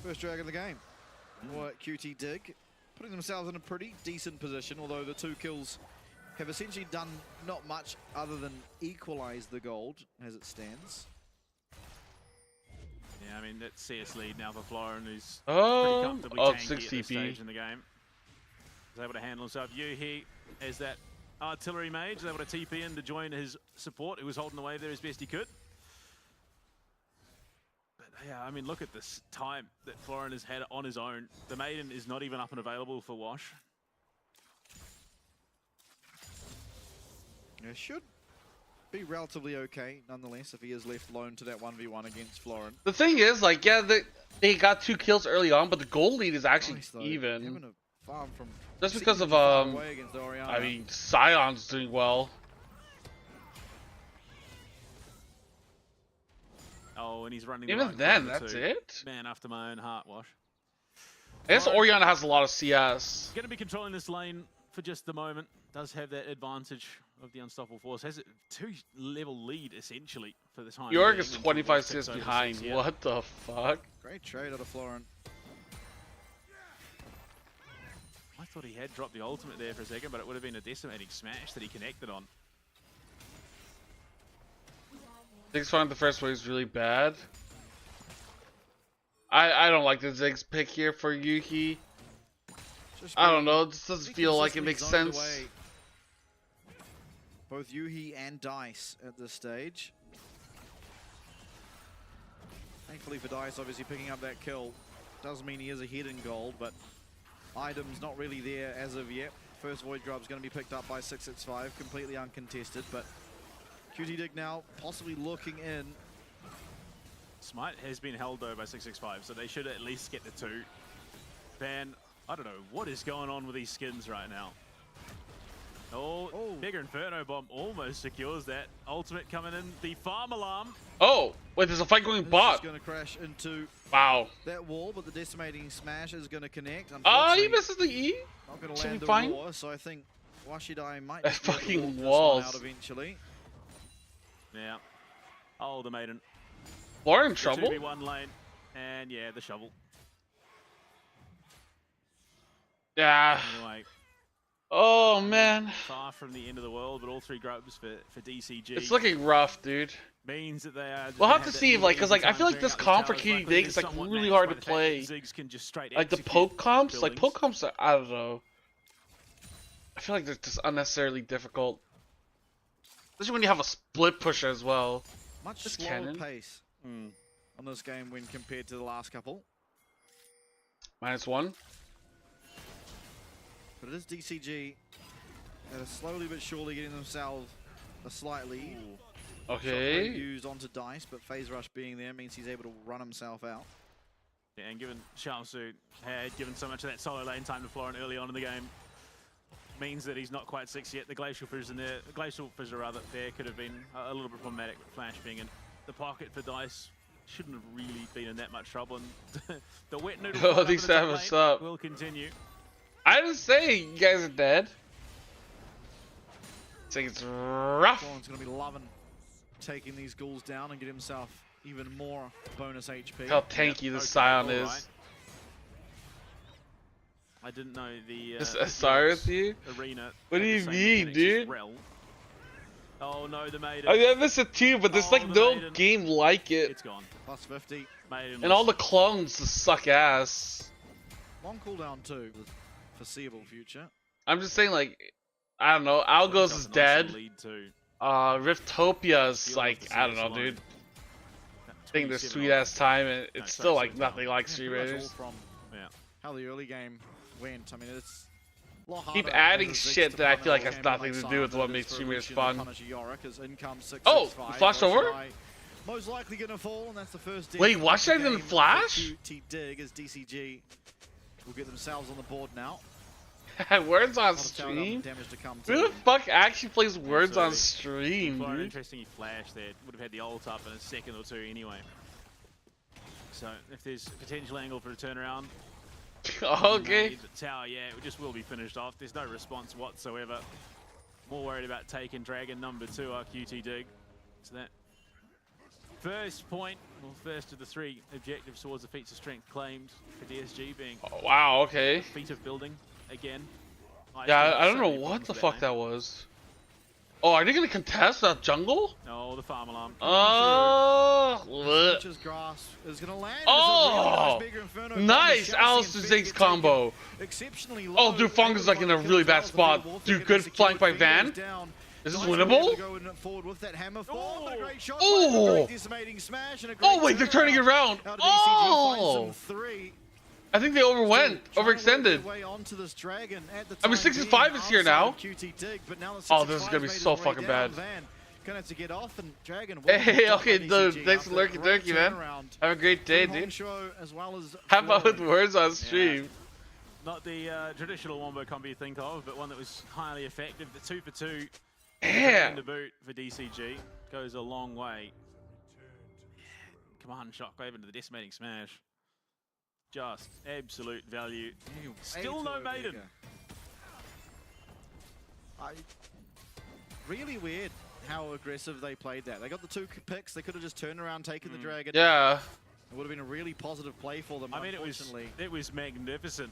First drag of the game. For QTD, putting themselves in a pretty decent position, although the 2 kills have essentially done not much other than equalize the gold as it stands. Yeah, I mean, that's CS lead now for Florin, who's Oh, pretty comfortably oh, tanky 6 at this TP. stage in the game. He's able to handle himself. Yuhi, as that artillery mage, is able to TP in to join his support, who was holding the wave there as best he could. But yeah, I mean, look at this time that Florin has had on his own. The Maiden is not even up and available for Wash. Yeah, should be relatively okay, nonetheless, if he is left alone to that 1v1 against Florin. The thing is, like, yeah, they got 2 kills early on, but the gold lead is actually Nice, though. even. Having a farm from Just because of, far away against Oriana. I mean, Scion's doing well. Oh, and he's running the Even right then, corner that's too. it? Man after my own heart, Wash. I guess Oriana has a lot of CS. Going to be controlling this lane for just the moment. Does have that advantage of the unstoppable force. Has a 2-level lead, essentially, for the time. York being, is until 25 Wash CS takes over behind. 6, yeah. What the fuck? Great trade out of Florin. I thought he had dropped the ultimate there for a second, but it would have been a decimating smash that he connected on. 6-5 the first wave is really bad. I don't like the Ziggs pick here for Yuki. Just I don't being know, this doesn't feel like it makes consistently zoned sense. away. Both Yuhi and Dice at this stage. Thankfully for Dice, obviously picking up that kill does mean he is ahead in gold, but items not really there as of yet. First Void Grub's going to be picked up by 665, completely uncontested, but QTD now possibly looking in. Smite has been held though by 665, so they should at least get the 2. Ban, I don't know what is going on with these skins right now. Oh, Bigger Inferno Bomb almost secures that. Ultimate coming in, the farm alarm. Oh, wait, there's a fight going This bot. is going to crash into Wow. that wall, but the decimating smash is going to connect. Oh, he Unfortunately, misses the E? not going to Should land be the fine. roar, so I think Washidai might That just be able to fucking walk this walls. one out eventually. Yeah. Oh, the Maiden. Laura in The trouble? 2v1 lane. And yeah, the shovel. Yeah. Anyway, Oh, man. far from the end of the world, but all 3 grubs for DCG. It's looking rough, dude. Means that they are just We'll gonna have to that see, little like, 'cause, like, easy I feel time like this clearing out comp for the towers. QTD Luckily, is, like, somewhat really matched hard by to the fact that play. Ziggs can just straight Like, the execute poke comps? Like, buildings. poke comps are, I don't know. I feel like they're just unnecessarily difficult. Especially when you have a split pusher as well. Much This slower cannon. pace on this game when compared to the last couple. -1. But it is DCG that are slowly but surely getting themselves a slight lead. Okay. Shockwave used onto Dice, but Phase Rush being there means he's able to run himself out. Yeah, and given Shalsu had given so much of that solo lane time to Florin early on in the game, means that he's not quite 6 yet. The Glacial Fissure in there, the Glacial Fissure rather, there could have been a little bit problematic with Flash being in the pocket for Dice. Shouldn't have really been in that much trouble. And the wet noodle Oh, fight up these in the top have us lane up. will continue. I didn't say you guys are dead. It's like it's rough. Florin's going to be loving taking these ghouls down and get himself even more bonus HP. How tanky this Okay, Scion all is. right. I didn't know the Sorry with you? arena. What do had the you same mean, mechanics as dude? Rel. Oh no, the maiden. I missed it too, but there's like the no maiden. game like it. It's gone. Plus 50. Maiden And all the clones just suck ass. Long cooldown too. The foreseeable future. I'm just saying, like, I don't know. Algos is dead. Lead too. Riftopia's Feel like like, the I don't CS know, line. dude. I think the 27 sweet ass time, and it's No, still like 27 nothing like Yeah, Street pretty much all Raiders. from Yeah. how the early game went. I mean, it's a lot Keep harder adding as a Ziggs shit that I feel like opponent has game nothing like to do with Simon what that makes is Street Raiders for fun. Lucian to punish Yorick as in comes Oh, 665. flash over? Washai most likely gonna fall, and that's the first death Wait, of Washai the didn't game for flash? QTD as DCG will get themselves on the board now. Words on A lot of tower stream? damage to come Who the to. fuck actually plays words on Absolutely. stream, Quite dude? interesting he flashed there. Would have had the ult up in a second or two anyway. So if there's a potential angle for a turnaround, Okay. the tower, yeah, it just will be finished off. There's no response whatsoever. More worried about taking Dragon number 2, our QTD. So that first point, well, first of the 3 objectives towards the feats of strength claimed for DSG being Oh, wow, okay. feat of building again. Yeah, I don't know what the fuck that was. Oh, are they gonna contest that jungle? No, the farm alarm. Oh, Nature's Grasp is gonna land. Oh! It's a really nice bigger Inferno. nice Chelsea Alistair and Ziggs Finn get combo. taken exceptionally Oh, low. dude, Fung is like in a Everyone really kills bad well. spot. The Wolf Dude, getting good secured. flank by Finn Van. goes down. Is this Nice to be winnable? able to go forward with that hammer fall, but a great shot, Oh! a great decimating smash, and a great Oh, wait, they're turning it turnaround. around. Out of DCG finds Oh! some 3. I think they overwent, Still trying to work their overextended. way onto this dragon at the I mean, time 65 being is here outside now. of QT Dig, but now the Oh, this is 65 gonna be made so his way fucking down. bad. Van gonna have to get off, and Dragon will Hey, be done okay, by dude, DCG thanks for after a lurking, great turkey, man. turnaround Have a great day, from dude. Hongsho, as well as How about with Flooring. words on stream? Not the traditional wombo combo you think of, but one that was highly effective. The 2 for 2 Yeah. in the boot for DCG goes a long way. Command shockwave into the decimating smash. Just absolute value. Ew, Still eight no over maiden. here. Really weird how aggressive they played that. They got the 2 picks. They could have just turned around, taken the dragon. Yeah. It would have been a really positive play for them. I mean, unfortunately. it was magnificent.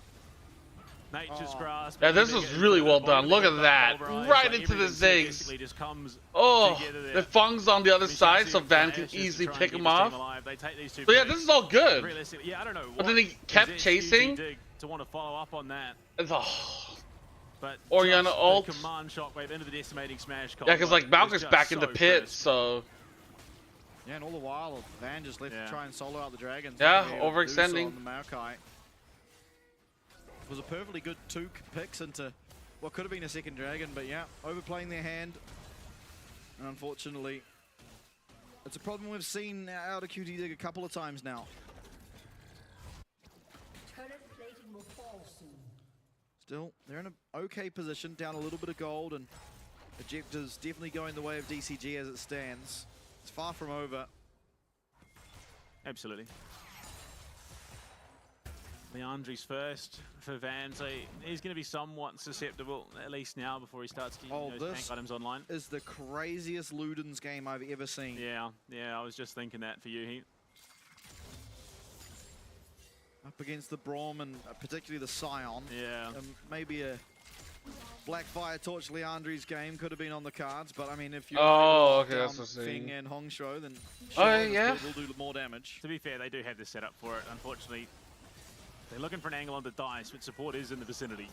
Nature's Oh. grasp. Yeah, this was really well done. Look at that. Right into the Ziggs. Basically just comes Oh, together there. the Fung's on the other I mean, side, Chelsea so Van flashes can to easily try and pick keep him his team off. alive. They take these 2 So yeah, picks. this is all good. Realistically, yeah, I don't know. But then what he kept possessed chasing. QTD to want to follow up on that, Oh. but Oriana just the ult. command shockwave into the decimating smash. Yeah, because like combo was Malcolm's just back in the so pit, crisp. so Yeah, and all the while, Van just left Yeah. to try and solo out the dragons. Yeah, They were able to do so overextending. on the Maokai. It was a perfectly good 2 picks into what could have been a second dragon, but yeah, overplaying their hand. And unfortunately, it's a problem we've seen out of QT Dig a couple of times now. Turret plating will fall soon. Still, they're in an okay position, down a little bit of gold, and objectives definitely going the way of DCG as it stands. It's far from over. Absolutely. Leandri's first for Van, so he's going to be somewhat susceptible, at least now, before he starts getting Oh, those this tank items online. is the craziest Ludens game I've ever seen. Yeah, I was just thinking that for you, Heat. Up against the Braum and particularly the Scion. Yeah. Maybe a Blackfire Torch Leandri's game could have been on the cards, but I mean, if you Oh, okay, that's what I'm Fing saying. and Hongsho, then Oh, sure, this yeah. build will do more damage. To be fair, they do have this set up for it. Unfortunately, they're looking for an angle on the dice, but support is in the vicinity.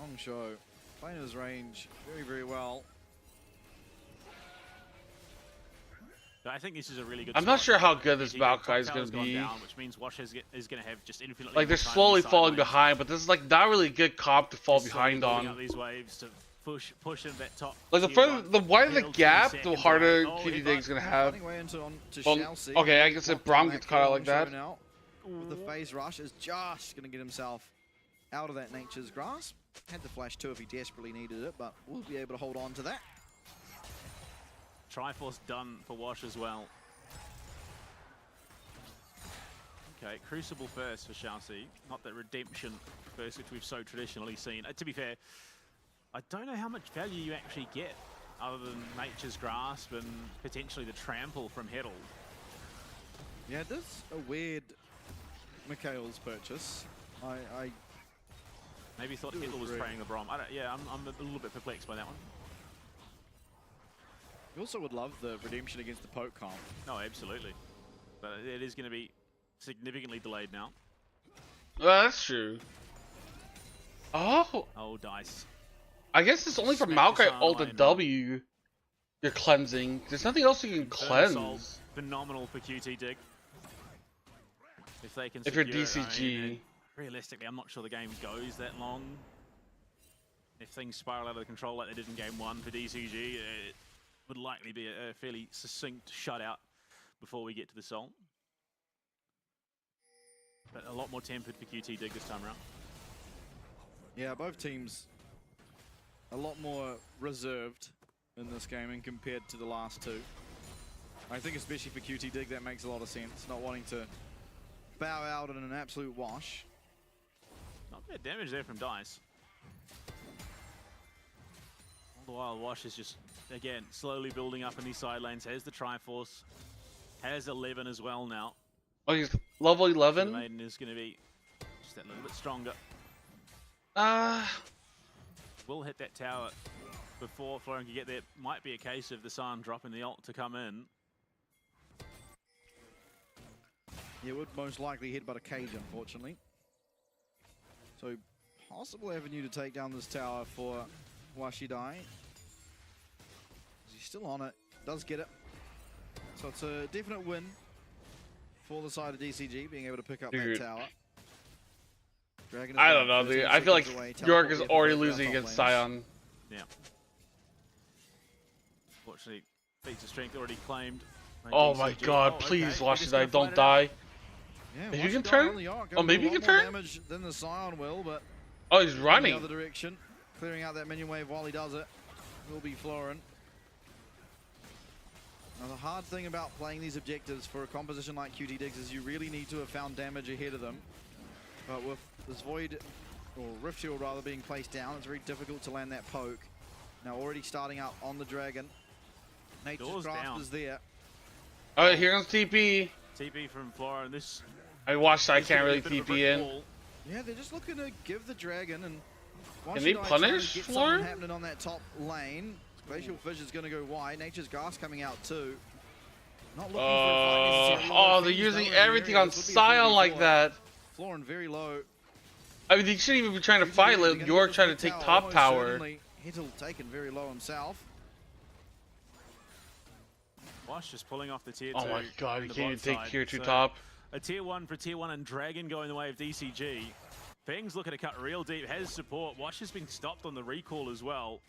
Hongsho playing his range very, very well. I think this is a really good I'm not spot. sure how good this DCG, top Valkyrie is tower's going to gone be. down, which means Wash is going to have just infinitely Like, they're more time slowly on the falling sidelines. behind, but this is like not really good comp to fall Just behind building up on. these waves to push into that top. Like, the tier further, one. the wider the Hill, 2 gap, the seconds harder away. Oh, QTD headbutt. is going to have. Finding way into Well, Chelsea. okay, I guess if Locked Braum on gets that caught out kill, like that. Hongsho now with the phase rush is just going to get himself out of that Nature's Grasp. Had the flash too if he desperately needed it, but we'll be able to hold on to that. Triforce done for Wash as well. Okay, Crucible first for Chelsea, not that Redemption first, which we've so traditionally seen. To be fair, I don't know how much value you actually get other than Nature's Grasp and potentially the Trample from Herald. Yeah, it is a weird Mikhail's purchase. I Maybe thought KMTlol was spraying the Brom. Yeah, I'm a little bit perplexed by that one. You also would love the redemption against the poke comp. No, absolutely. But it is going to be significantly delayed now. Well, that's true. Oh, Oh, dice. I guess it's only for Smack Maokai Disarm ult away and now. W you're cleansing. There's nothing else you can Assault, cleanse. phenomenal for QTD. If they can If you're secure it, I DCG. mean, realistically, I'm not sure the game goes that long. If things spiral out of control like they did in game 1 for DCG, it would likely be a fairly succinct shutout before we get to the Soul. But a lot more tempered for QTD this time around. Yeah, both teams a lot more reserved in this game and compared to the last two. I think especially for QTD that makes a lot of sense, not wanting to bow out in an absolute wash. Not bad damage there from Dice. All the while, Wash is just, again, slowly building up in these side lanes. Has the Triforce, has 11 as well now. Oh, he's level The 11? Maiden is going to be just that little bit stronger. Will hit that tower before Florian can get there. Might be a case of the Sun dropping the ult to come in. Yeah, would most likely hit but a cage, unfortunately. So, possible avenue to take down this tower for Washidai. He's still on it, does get it. So it's a definite win for the side of DCG, being able to pick up Dude. that tower. Dragon is I don't about know, dude. 13 I feel like seconds away. York Teleport is there to already break down losing top against lanes. Sion. Yeah. Fortunately, feats of strength already claimed. by Oh my DCG. god, Oh, please, okay. watch They're just that I gonna don't fight it out. die. Yeah, If you can Washidai turn? on the York, Oh, going maybe to you do can a lot turn? more damage than the Sion will, but Oh, he's in the running. other direction, clearing out that minion wave while he does it, will be Florin. Now the hard thing about playing these objectives for a composition like QTD is you really need to have found damage ahead of them. But with this Void, or Rift Shield rather, being placed down, it's very difficult to land that poke. Now already starting out on the Dragon. Nature's Doors Grasp down. is there. Alright, here comes TP. TP from Flora, and this I watched, I is gonna can't be really a bit of a TP brick in. wall. Yeah, they're just looking to give the Dragon and Can they Washidai trying to punish get Flora? something happening on that top lane. Glacial Fish is going to go wide. Nature's Gas coming out too. Not looking for a fight necessarily. Oh, although they're things using going in the everything area. on This would be a Sion 4v4. like that. Florin very low. I mean, they shouldn't even be trying to fight. They're Let gonna York lose try to mid take tower, top almost tower. certainly. Hittle taken very low himself. Wash just pulling off the tier 2. Oh my god, on you the can't even bot take side. tier 2 So, top. A tier 1 for tier 1 and Dragon going the way of DCG. Feng's looking to cut real deep, has support. Wash has been stopped on the recall as well.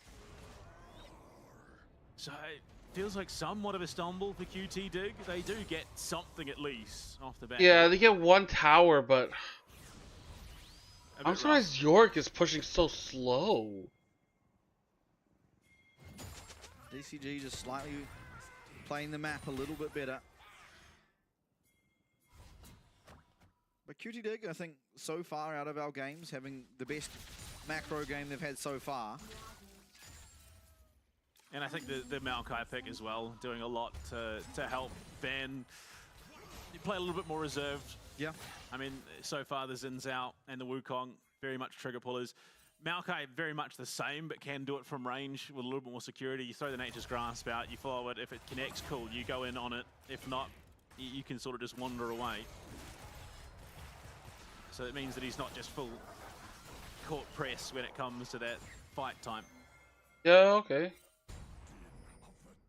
So it feels like somewhat of a stumble for QTD. They do get something at least off the bat. Yeah, they get one tower, but A bit I'm rough. surprised York is pushing so slow. DCG just slightly playing the map a little bit better. But QTD, I think, so far out of our games, having the best macro game they've had so far. And I think the Maokai pick as well, doing a lot to help Ben play a little bit more reserved. Yeah. I mean, so far the Xin Zhao and the Wukong, very much trigger pullers. Maokai, very much the same, but can do it from range with a little bit more security. You throw the Nature's Grasp out, you follow it. If it connects, cool, you go in on it. If not, you can sort of just wander away. So it means that he's not just full court press when it comes to that fight time. Yeah, okay.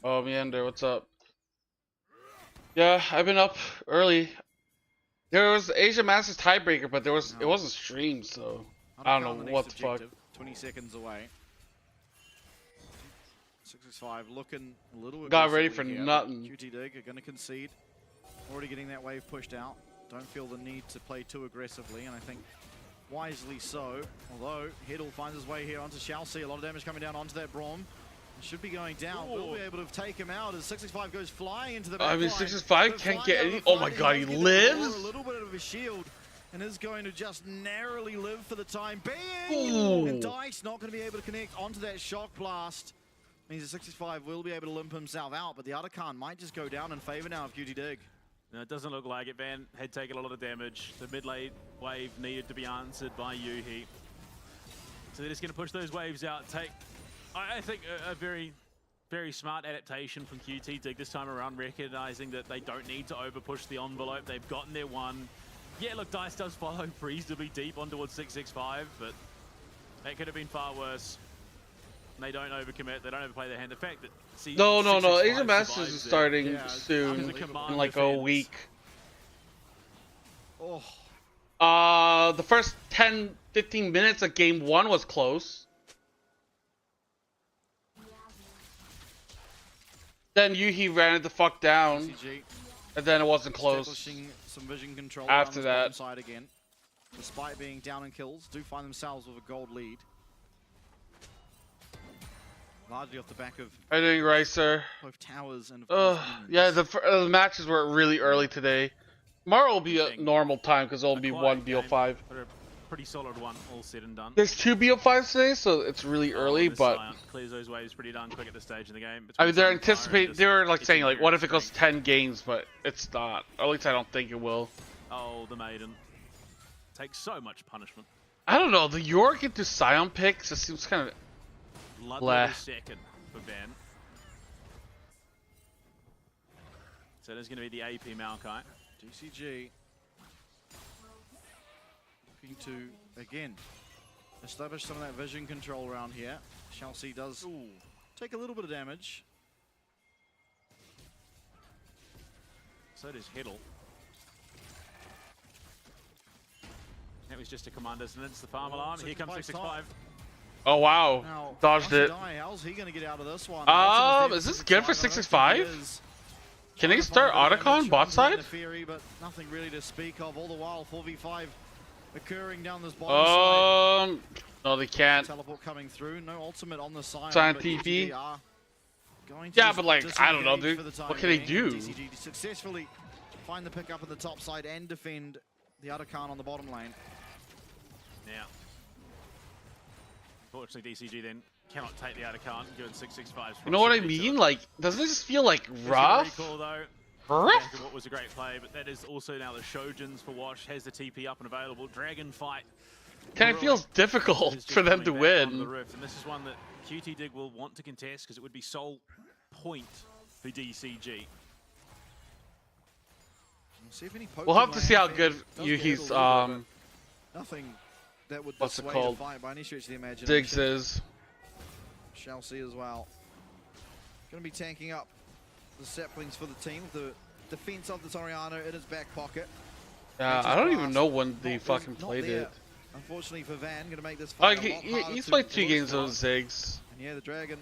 Oh, Meander, what's up? Yeah, I've been up early. There was Asia Masters tiebreaker, but it wasn't streamed, so I don't know what the fuck. 20 seconds away. 665 looking a little Got ready aggressively for here, nothing. but QTD are going to concede. Already getting that wave pushed out. Don't feel the need to play too aggressively, and I think wisely so. Although Hiddle finds his way here onto Chelsea. A lot of damage coming down onto that Braum. Should be going down. Will be able to take him out as 665 goes flying into the back I mean, line, 665 but can't flying get out of any. the Oh my fight, god, he does get the lives? floor, a little bit of a shield, and is going to just narrowly live for the time being. Ooh. And Dice not going to be able to connect onto that shock blast. Means the 665 will be able to limp himself out, but the other Khan might just go down in favor now of QTD. No, it doesn't look like it. Van had taken a lot of damage. The mid lane wave needed to be answered by Yuhi. So they're just going to push those waves out. Take, I think, a very, very smart adaptation from QTD this time around, recognizing that they don't need to over push the envelope. They've gotten their one. Yeah, look, Dice does follow reasonably deep on towards 665, but that could have been far worse. They don't overcommit. They don't overplay their hand. The fact that No. Asian 665 Masters is survives starting Yeah, soon, as a command in like a defense. week. Oh, The first 10-15 minutes of game 1 was close. Then Yuhi ran it the fuck down, DCG and then it wasn't close. establishing some vision control After on that. the side again. Despite being down in kills, do find themselves with a gold lead. Largely off the back of How you doing, Ricer? both towers and of course, minions. Yeah, the matches were really early today. Tomorrow will be a normal time because there'll be one BO5. But a pretty solid one, all said and done. There's 2 BO5s today, so it's really early, This but Scion clears those waves pretty darn quick at this stage in the game. I mean, they're Between Sunfire and anticipating. just They were like saying, hitting like, what if it goes strength. 10 games, but it's not. Or at least I don't think it will. Oh, the maiden takes so much punishment. I don't know. The York into Scion picks just seems kind of. Blood Bleh. level second for Van. So there's going to be the AP Maokai. DCG looking to, again, establish some of that vision control around here. Chelsea does take a little bit of damage. So does Hiddle. That was just a command dissonance. The farm alarm. Here comes 665. Oh wow! Now, Dodged it. how's he going to get out of this one? Is this good for 665? Can they start Otacon bot side? Theory, but nothing really to speak of. All the while, 4v5 occurring down this bottom side. No, they can't. Teleport coming through. No ultimate on the side. Sign but TP. DCG are going to Yeah, just but, like, I don't know, disengage dude. for the What time can they being. do? DCG successfully find the pick up on the top side and defend the Otacon on the bottom lane. Now, unfortunately, DCG then cannot take the Otacon, given 665. You know what I mean? Like, doesn't it just feel like rough? Recall, though. Rough? Back to what was a great play, but that is also now the Shojins for Wash, has the TP up and available. Dragon fight. Kind of feels difficult is just for them to coming back onto the win. roof, and this is one that QTD will want to contest because it would be sole point for DCG. We'll see if any poke We'll have to can see how land. good Does get Yuhi's hit a little bit, but nothing that would what's it dissuade called? a fight by any stretch of the imagination. Diggs is. Shall see as well. Going to be tanking up the saplings for the team. The defense of the Toriano in his back pocket. Yeah, I don't even know when they fucking played there. it. Unfortunately for Van, going to make this Oh, fight a lot harder he's to played 2 push games for. of Ziggs. And yeah, the Dragon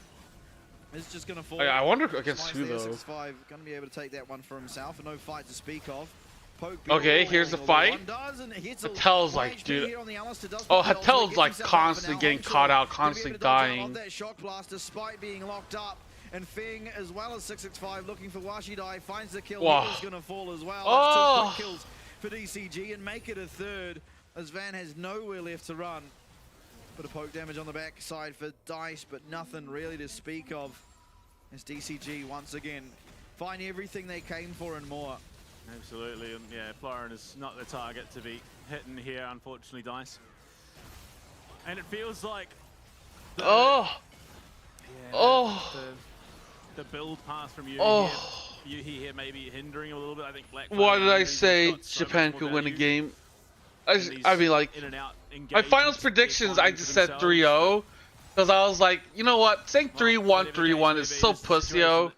is just going to fall. I wonder against Slice who there, though. 6-5, going to be able to take that one for himself. And no fight to speak of. Poke Okay, Bill, here's the although fight. one does, and Hitzel, Hatel's like, 1 HP dude. here on the Alistair, does Oh, put the ult, so he Hatel's gets like himself constantly up, but getting now caught out, Hongshore constantly to be able to dodge out dying. of that shock blast despite being locked up. And Feng, as well as 665, looking for Washidai, finds the kill. Wow. He's going to fall as well. Oh. That's 2 quick kills for DCG and make it a third, as Van has nowhere left to run. Bit of poke damage on the back side for Dice, but nothing really to speak of. As DCG once again find everything they came for and more. Absolutely, and yeah, Florin is not the target to be hitting here, unfortunately, Dice. And it feels like Oh! Oh! the build pass from Yuhi Oh! here, Yuhi here maybe hindering a little bit. I think Black. Why did I He's say got so Japan much could more win a value, game? and I mean, like, in and out my finals engagements, predictions, they're I finding just for said themselves. 3-0. Because I was like, you know what? Saying 3-1, 3-1 is so pussy-o.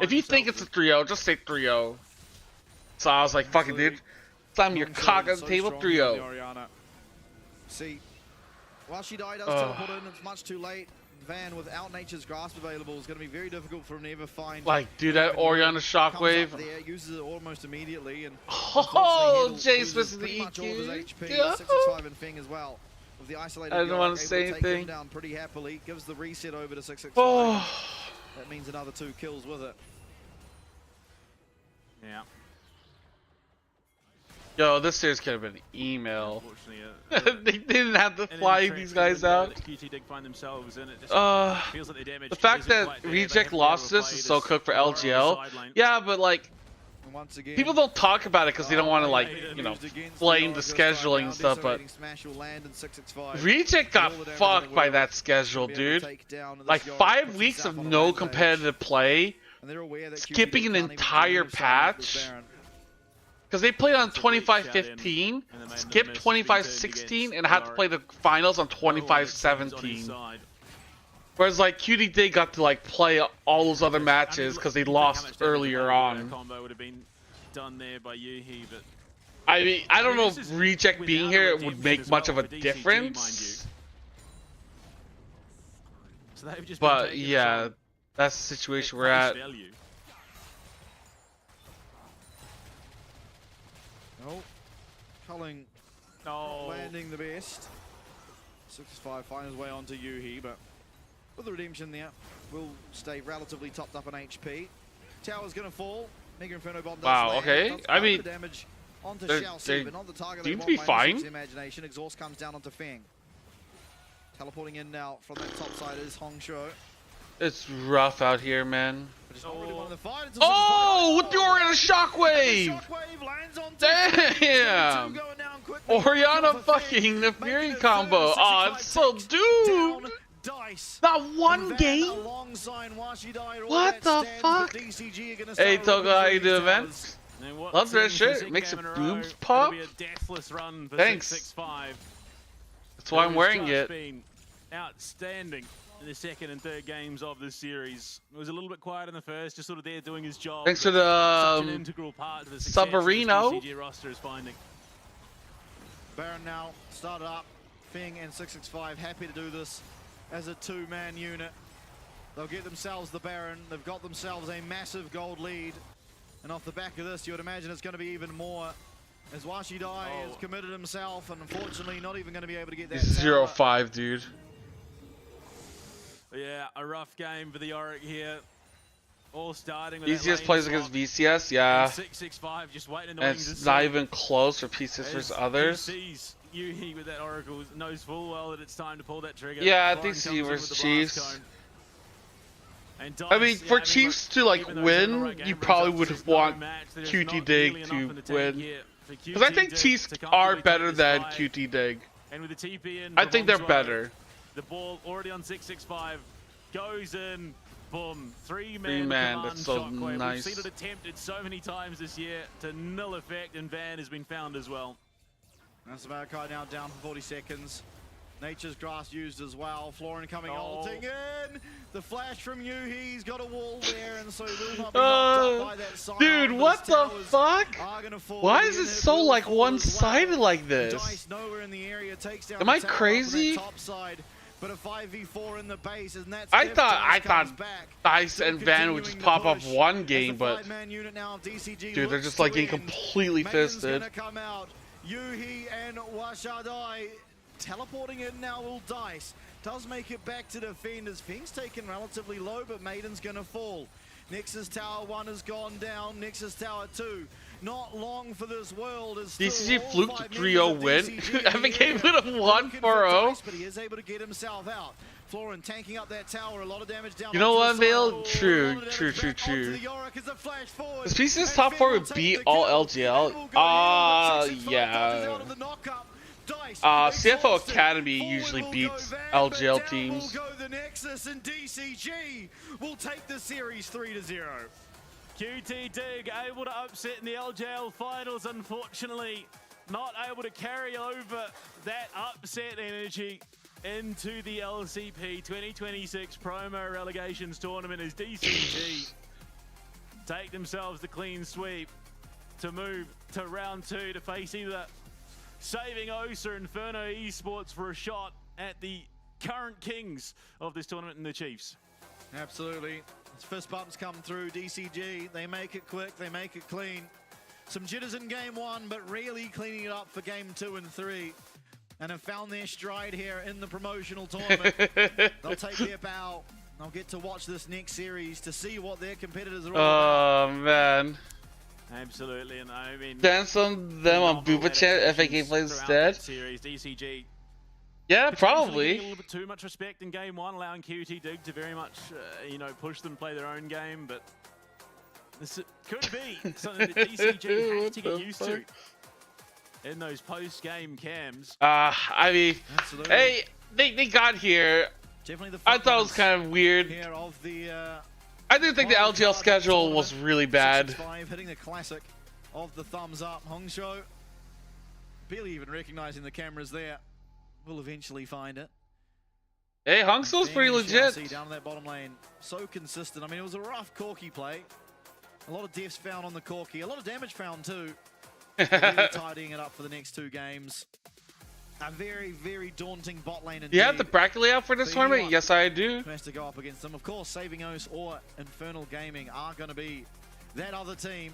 If you think it's a 3-0, just say 3-0. So I was like, fucking dude. Slam your cock on the table, 3-0. See, Washidai does teleport in, it's much too late. Van, without Nature's Grasp available, is going to be very difficult for him to ever find. Like, dude, that Oriana Comes shockwave. up there, uses it almost immediately, and Oh, unfortunately, Jace Hiddle misses the pretty much all of his EQ. HP. Yeah. 665 and Feng as well. With the isolated I didn't York, want to able say take him anything. down pretty happily. Gives the reset over to 665. Oh. That means another 2 kills with it. Yeah. Yo, this series could have been email. Unfortunately, They didn't have to fly these guys out. QTD find themselves in it. Just feels like their damage The fact isn't that quite there. They Reject have to be lost able to this play is so cooked for Aura on the LGL. sideline. Yeah, but like, And once again, People don't talk about it because they don't want to, like, you know, blame the scheduling and stuff, but Reject got fucked by that schedule, dude. Like 5 weeks of no competitive play, skipping an entire patch. Because they played on 25-15, skipped 25-16, and had to play the finals on 25-17. Whereas like QTD got to like play all those other matches because they lost earlier on. I mean, I don't know if Reject being here would make much of a difference. But yeah, that's the situation we're at. Oh, Culling landing the best. 6-5 finds his way onto Yuhi, but with the redemption there, will stay relatively topped up on HP. Tower's gonna fall. Mega Inferno Bomb does land. Okay. I mean, damage onto they Chelsea, but not the target seem they to be want by any fine. stretch of the imagination. Exhaust comes down onto Feng. Teleporting in now from that top side is Hongsho. It's rough out here, man. Oh, with the Oriana Shockwave! Damn! Oriana fucking the Fury combo. Oh, it's so dude! Not one game? What the fuck? Hey, Toga, how you doing, man? Love that shit. Makes your boobs pop. Thanks. That's why I'm wearing it. Outstanding in the second and third games of this series. It was a little bit quiet in the first, just sort of there doing his job. Thanks for the integral part to the Submarino. DCG roster is finding. Baron now started up. Feng and 665 happy to do this as a two-man unit. They'll get themselves the Baron. They've got themselves a massive gold lead. And off the back of this, you would imagine it's going to be even more. As Washidai has committed himself, and unfortunately not even going to be able to get that 0-5, dude. Yeah, a rough game for the Auric here. All starting with Easiest plays against VCS, yeah. 665 just waiting in the And wings. it's not even close for pieces versus others. Yuhi with that Oracle knows full well that it's time to pull that trigger. Yeah, I think DC versus Chiefs. I mean, for Chiefs to like win, you probably would want QT Dig to win. Because I think Chiefs are better than QT Dig. I think they're better. The ball already on 665 goes in. Boom. Three-man Three-man, that's so Shockwave. nice. We've seen it attempted so many times this year to nil effect, and Van has been found as well. That's Malachi now down for 40 seconds. Nature's Grass used as well. Florin coming ulting in. The flash from Yuhi's got a wall there, and so will not be knocked up by that side. Dude, what the fuck? Why is it so like one-sided like this? Dice nowhere in the area, takes down Am I the tower crazy? from the top side, but a 5v4 in the base, and that's I thought Dice and Van would just pop up one game, but dude, they're just like getting completely fisted. Yuhi and Washadai teleporting in now will Dice. Does make it back to defenders. Feng's taken relatively low, but Maiden's gonna fall. Nexus Tower 1 has gone down. Nexus Tower 2. Not long for this world. DCG fluked a 3-0 win. FFA gave it a 1-4-0. But he is able to get himself out. Florin tanking up that tower. A lot of damage down. You know what, Vale? True. This PC's top 4 would beat all LGL. Yeah. CFO Academy usually beats LGL teams. Will go the Nexus, and DCG will take the series 3-0. QTD able to upset in the LJL finals, unfortunately. Not able to carry over that upset energy into the LCP 2026 promo relegations tournament as DCG take themselves the clean sweep to move to round 2 to face either Saving Osa Inferno Esports for a shot at the current kings of this tournament in the Chiefs. Absolutely. As fist bumps come through, DCG, they make it quick, they make it clean. Some jitters in game 1, but really cleaning it up for game 2 and 3. And have found their stride here in the promotional tournament. They'll take their bow. They'll get to watch this next series to see what their competitors are all about. Oh, man. Absolutely, and I mean, dance on them on Booba Chat, FAK plays instead. Series DCG. Yeah, probably. A little bit too much respect in game 1, allowing QT Dig to very much, you know, push them, play their own game. But This could be something that DCG has to get used to in those post-game cams. I mean, Absolutely. hey, they got here. Definitely the I thought it was kind of weird. here of the I didn't think the LGL schedule was really bad. 665 hitting the classic of the thumbs up. Hongshou barely even recognizing the cameras there. We'll eventually find it. Hey, Hongshou's pretty legit. Down in that bottom lane, so consistent. I mean, it was a rough Corki play. A lot of deaths found on the Corki, a lot of damage found too. Really tidying it up for the next 2 games. A very, very daunting bot lane indeed. Do you have the bracket layout for this So tournament? anyone Yes, I do. who has to go up against them. Of course, Saving Os or Infernal Gaming are going to be that other team.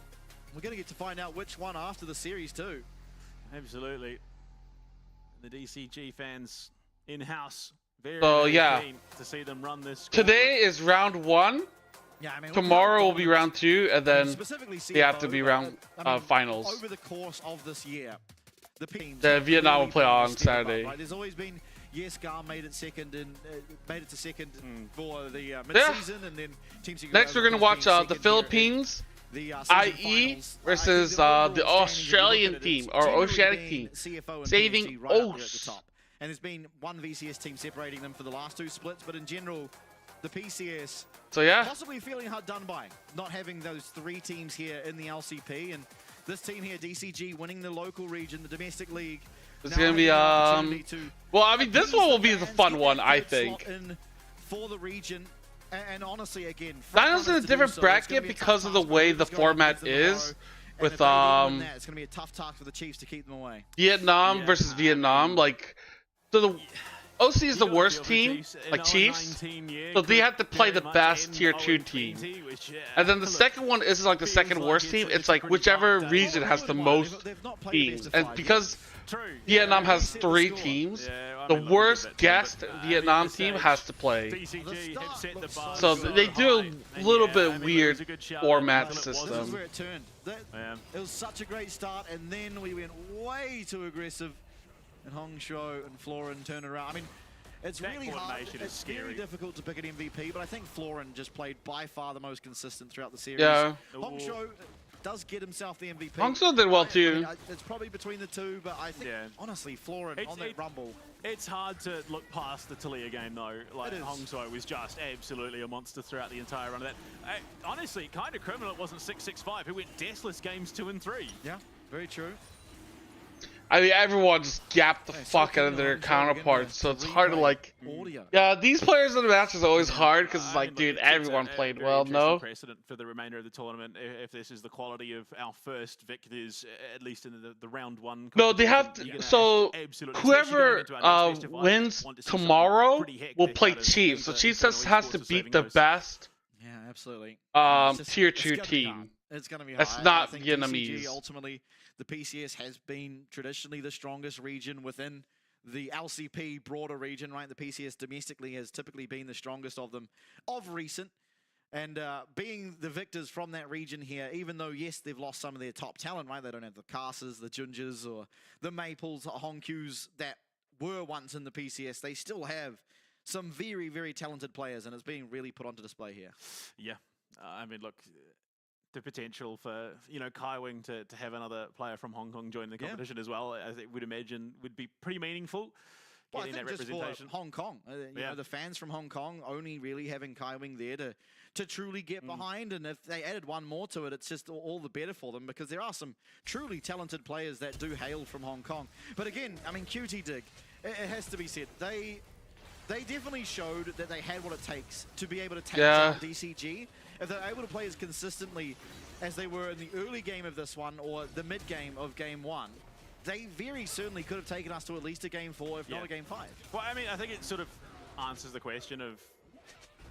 We're going to get to find out which one after the series too. Absolutely. The DCG fans in-house, very keen to see them run this squad. Today is round 1. Yeah, I mean, Tomorrow will be round 2, and then specifically they have to CFO, be round I mean, finals. Over the course of this year, the teams The have Vietnam will play really on been a step up, Saturday. right? There's always been Gar made it second and made it to second for the Yeah. mid-season, and then teams. Next, we're gonna watch the Philippines, IE versus the Australian team or Oceanic team, Saving Os. And there's been one VCS team separating them for the last 2 splits, but in general, the PCS So yeah, possibly feeling hard done by, not having those 3 teams here in the LCP, and this team here, DCG, winning the local region, the domestic league. it's gonna be well, I mean, this one will be the fun one, I think. For the region, and honestly, again, Dino's in a different bracket because of the way the format is. With it's gonna be a tough task for the Chiefs to keep them away. Vietnam versus Vietnam, like, so the OC is the worst team, like Chiefs, so they have to play the best tier 2 team. And then the second one isn't like the second worst team, it's like whichever region has the most teams. And because Vietnam has 3 teams, the worst guest Vietnam team has to play. So they do a little bit weird format This system. is where it turned. It was such a great start, and then we went way too aggressive. And Hongshou and Florin turn it around. I mean, it's really hard. It's very difficult to pick an MVP, but I think Florin just played by far the most consistent throughout the series. Yeah. Hongshou does get himself the MVP. Hongshou did well too. It's probably between the 2, but I think, honestly, Florin on that rumble. It's hard to look past the Talia game though. Like Hongshou was just absolutely a monster throughout the entire run of that. Honestly, kind of criminal it wasn't 6-6-5, who went deathless games 2 and 3. Yeah, very true. I mean, everyone just gapped the fuck out of their counterparts, so it's hard to like. Yeah, these players in the match is always hard because it's like, dude, everyone played well. No. Precedent for the remainder of the tournament, if this is the quality of our first victors, at least in the round 1. No, they have to. So whoever wins tomorrow will play Chiefs. So Chiefs has to beat the best. Yeah, absolutely. Tier 2 team. It's going to be hard. That's not I think Vietnamese. DCG, ultimately, the PCS has been traditionally the strongest region within the LCP broader region, right? The PCS domestically has typically been the strongest of them of recent. And being the victors from that region here, even though, yes, they've lost some of their top talent, right? They don't have the Carsas, the Junjas, or the Maples, Hongkyus that were once in the PCS. They still have some very, very talented players, and it's being really put onto display here. Yeah. I mean, look, the potential for, you know, Kai Wing to have another player from Hong Kong join the competition as well, I would imagine would be pretty meaningful. Well, I Getting think that just representation. for Hong Kong, you know, the fans from Hong Kong only really having Kai Wing there to truly get behind, and if they added one more to it, it's just all the better for them, because there are some truly talented players that do hail from Hong Kong. But again, I mean, QTD, it has to be said, they definitely showed that they had what it takes to be able to take down DCG. If they're able to play as consistently as they were in the early game of this one or the mid game of game 1, they very certainly could have taken us to at least a game 4, if not a game 5. Well, I mean, I think it sort of answers the question of,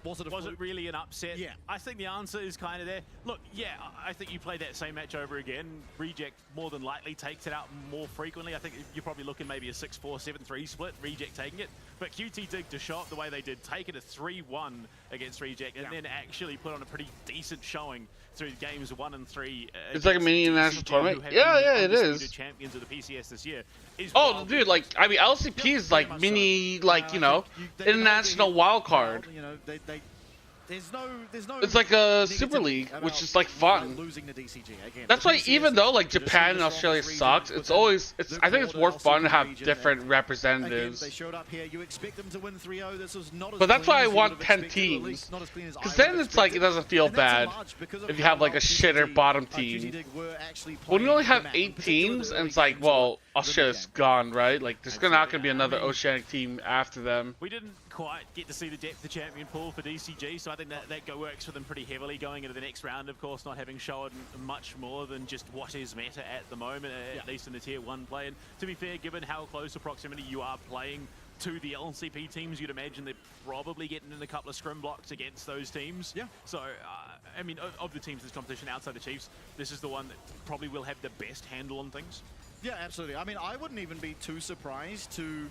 was it really an upset? Yeah. I think the answer is kind of there. Look, yeah, I think you play that same match over again. Reject more than likely takes it out more frequently. I think you're probably looking maybe a 6-4, 7-3 split, Reject taking it. But QTD to show up the way they did, take it a 3-1 against Reject, and then actually put on a pretty decent showing through games 1 and 3. It's like a mini international tournament. who have Yeah, been yeah, it undisputed is. champions of the PCS this year. Is Oh, wildly dude, like, I mean, LCP is like mini, like, you know, international wild card. You know, they There's no. It's like a negativity Super League, about, which is like you know, fun. losing to DCG again. That's the why PCS even though like traditionally Japan and the Australia strongest sucks, region it's within always the I think it's more broader fun to LCP have region, different and representatives. Again, they showed up here. You expect them to win 3-0. This was not as But that's clean why I as you want would have 10 expected, or at teams. least not as clean as I Because would have then it's like it expected. doesn't feel And that's bad large because of if you how have like a well shitter QTD bottom team. QTD were actually When you playing only the have map, 8 particularly the teams, and early it's like, games well, of the Australia's game. gone, right? Like, there's not going to be another I mean- Oceanic team after them. We didn't quite get to see the depth of champion pool for DCG, so I think that go works for them pretty heavily going into the next round, of course, not having shown much more than just what is meta at the moment, at least in the tier 1 play. And to be fair, given how close a proximity you are playing to the LCP teams, you'd imagine they're probably getting in a couple of scrim blocks against those teams. Yeah. So, I mean, of the teams in this competition outside the Chiefs, this is the one that probably will have the best handle on things. Yeah, absolutely. I mean, I wouldn't even be too surprised to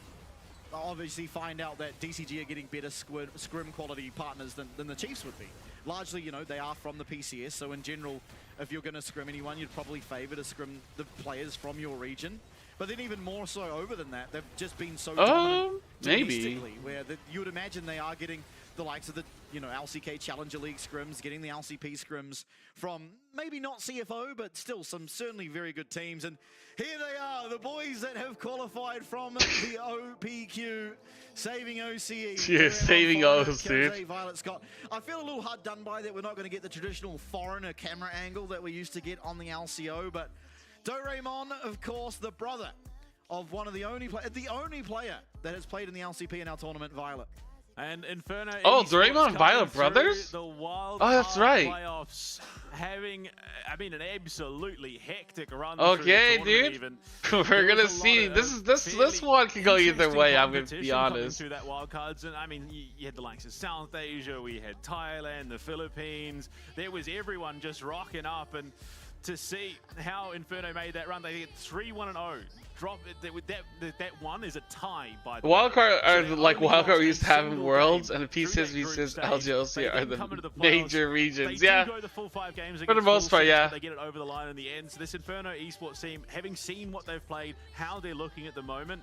obviously find out that DCG are getting better scrim quality partners than the Chiefs would be. Largely, you know, they are from the PCS, so in general, if you're going to scrim anyone, you'd probably favor to scrim the players from your region. But then even more so over than that, they've just been so dominant maybe. domestically, where you would imagine they are getting the likes of the, you know, LCK Challenger League scrims, getting the LCP scrims from maybe not CFO, but still some certainly very good teams. And here they are, the boys that have qualified from the OPQ, saving OCE. Yeah, saving O's, dude. Violet Scott. I feel a little hard done by that. We're not going to get the traditional foreigner camera angle that we used to get on the LCO, but Doraemon, of course, the brother of one of the only player that has played in the LCP in our tournament, Violet. And Inferno. Oh, Esports Doraemon and Violet coming brothers? through the wild Oh, that's card right. Playoffs, having, I mean, an absolutely hectic run. Okay, through the tournament dude. even. We're There gonna was a see. lot of This one can go either interesting way. I'm gonna be competition coming honest. through that wild cards, and I mean, you had the likes of South Asia, we had Thailand, the Philippines. There was everyone just rocking up, and to see how Inferno made that run, they get 3-1-0. Drop it. That one is a tie by the Wildcard are So they like only wildcard lost we a used to have in single Worlds, game and the through PCS, that group VCS, stage. LGLC They are then the come into the playoffs. major They regions. do Yeah, go the full 5 games for the against most full part, sets, yeah. but they get it over the line in the end. So this Inferno esports team, having seen what they've played, how they're looking at the moment,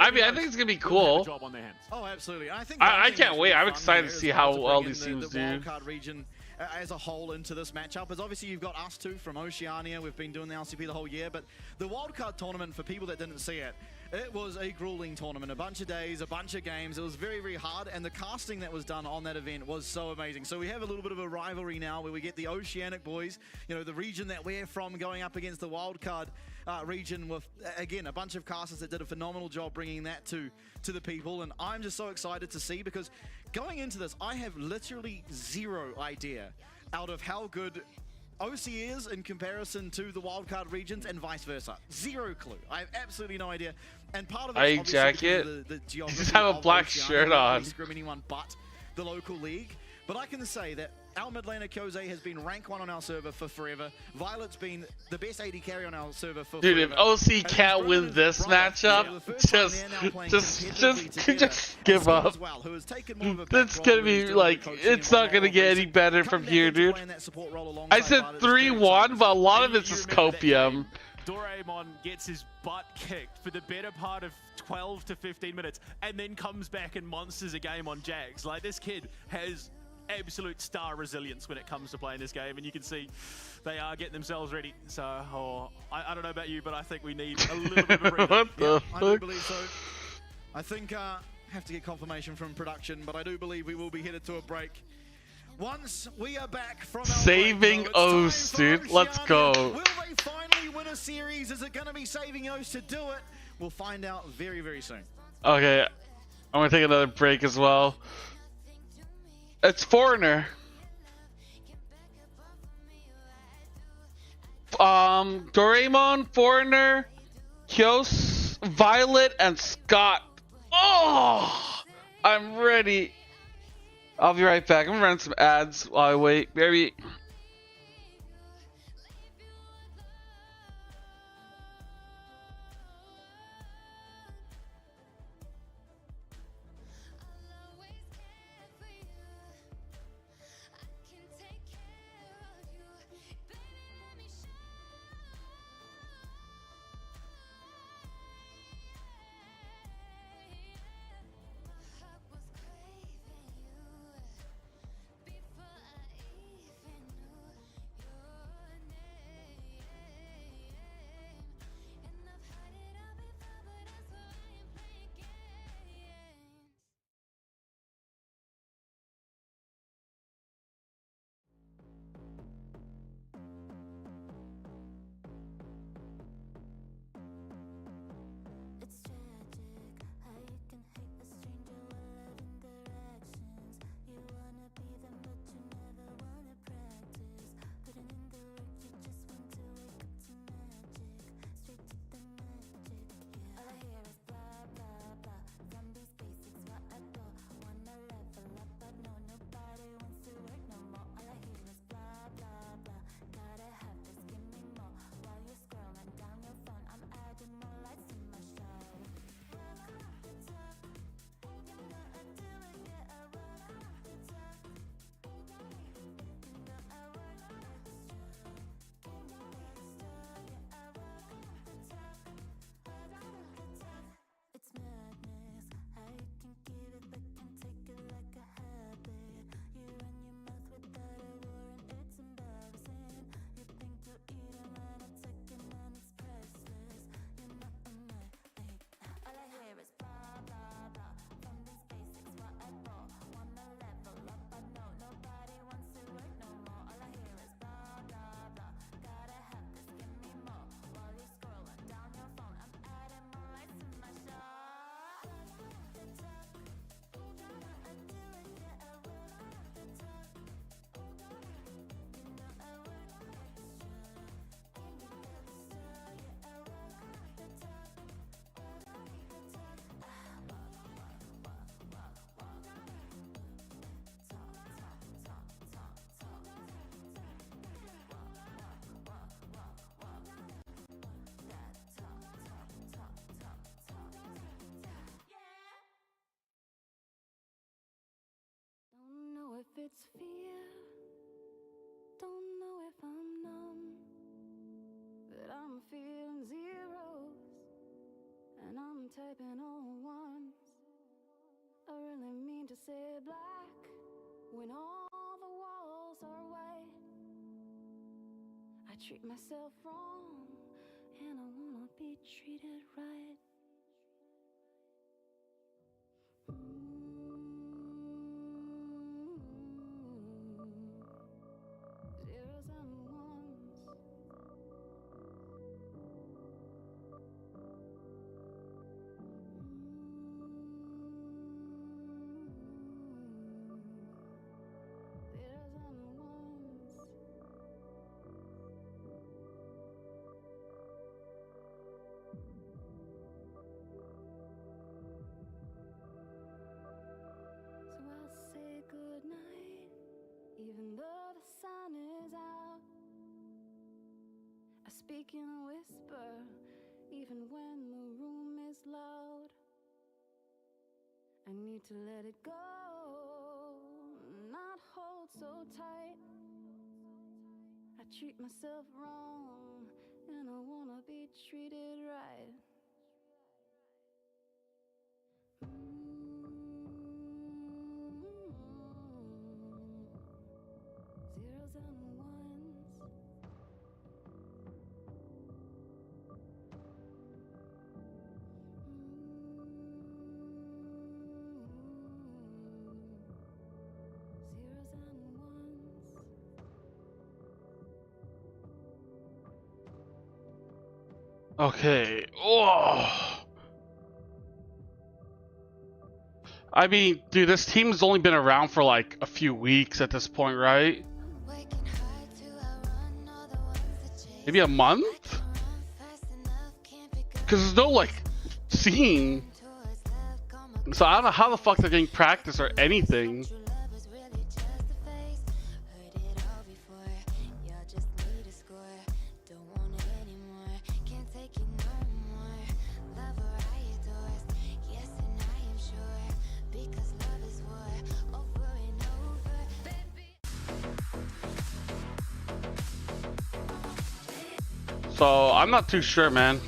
I mean, I Savio's think it's gonna be will have a cool. job on their hands. Oh, absolutely. And I think I one thing can't that's wait. really I'm fun excited here to as see well how to all bring these in teams the do. wildcard region as a whole into this matchup is obviously you've got us two from Oceania. We've been doing the LCP the whole year, but the wildcard tournament, for people that didn't see it, it was a grueling tournament. A bunch of days, a bunch of games. It was very, very hard, and the casting that was done on that event was so amazing. So we have a little bit of a rivalry now where we get the Oceanic boys, you know, the region that we're from, going up against the wildcard region with, again, a bunch of casters that did a phenomenal job bringing that to the people. And I'm just so excited to see, because going into this, I have literally zero idea out of how good OC is in comparison to the wildcard regions and vice versa. Zero clue. I have absolutely no idea. And part of it Eye is jacket. the geography Just have a of black Oceania. shirt We don't on. really scrim anyone but the local league. But I can say that our mid laner Kose has been rank 1 on our server for forever. Violet's been the best AD carry on our server for Dude, if forever. OC And can't his win brother, this for the matchup, first time they're now playing competitively together. just give Scott up. as well, who has taken more of a That's back gonna role, be who's doing like, the coaching it's and not gonna all get of any this. better Coming from back here, into dude. playing that support role I alongside said Violet is very 3-1, exciting. but a lot of And it's you just remember that copium. game, Doraemon gets his butt kicked for the better part of 12 to 15 minutes and then comes back and monsters a game on Jax. Like, this kid has absolute star resilience when it comes to playing this game, and you can see they are getting themselves ready. So, I don't know about you, but I think we need a little bit of a breather. What the I do fuck? believe so. I think have to get confirmation from production, but I do believe we will be headed to a break. Once we are back from our Saving break, though, O's, it's time for dude. Let's Oceania. go. Will they finally win a series? Is it going to be Saving O's to do it? We'll find out very, very soon. Okay, I'm gonna take another break as well. It's Foreigner. Doraemon, Foreigner, Kios, Violet, and Scott. Oh, I'm ready. I'll be right back. I'm gonna run some ads while I wait. Baby. it's fear. Don't know if I'm numb, but I'm feeling zeros, and I'm typing all ones. I really mean to say black when all the walls are white. I treat myself wrong, and I wanna be treated right. Zeros and ones. Zeros and ones. So I'll say goodnight, even though the sun is out. I speak in a whisper, even when the room is loud. I need to let it go, not hold so tight. I treat myself wrong, and I wanna be treated right. Zeros and ones. Zeros and ones. Okay. Oh. I mean, dude, this team's only been around for like a few weeks at this point, right? Waking hard to outrun all the ones that chase. Maybe a month? Run fast enough, can't pick up Because there's no like scene. towards love. Call my So I don't know how the fuck they're getting practice or anything. true love is really just a face. Heard it all before. Y'all just need a score. Don't want it anymore. Can't take it no more. Love or I adore. Yes, and I am sure. Because love is war over and over. Baby. So I'm not too sure, man.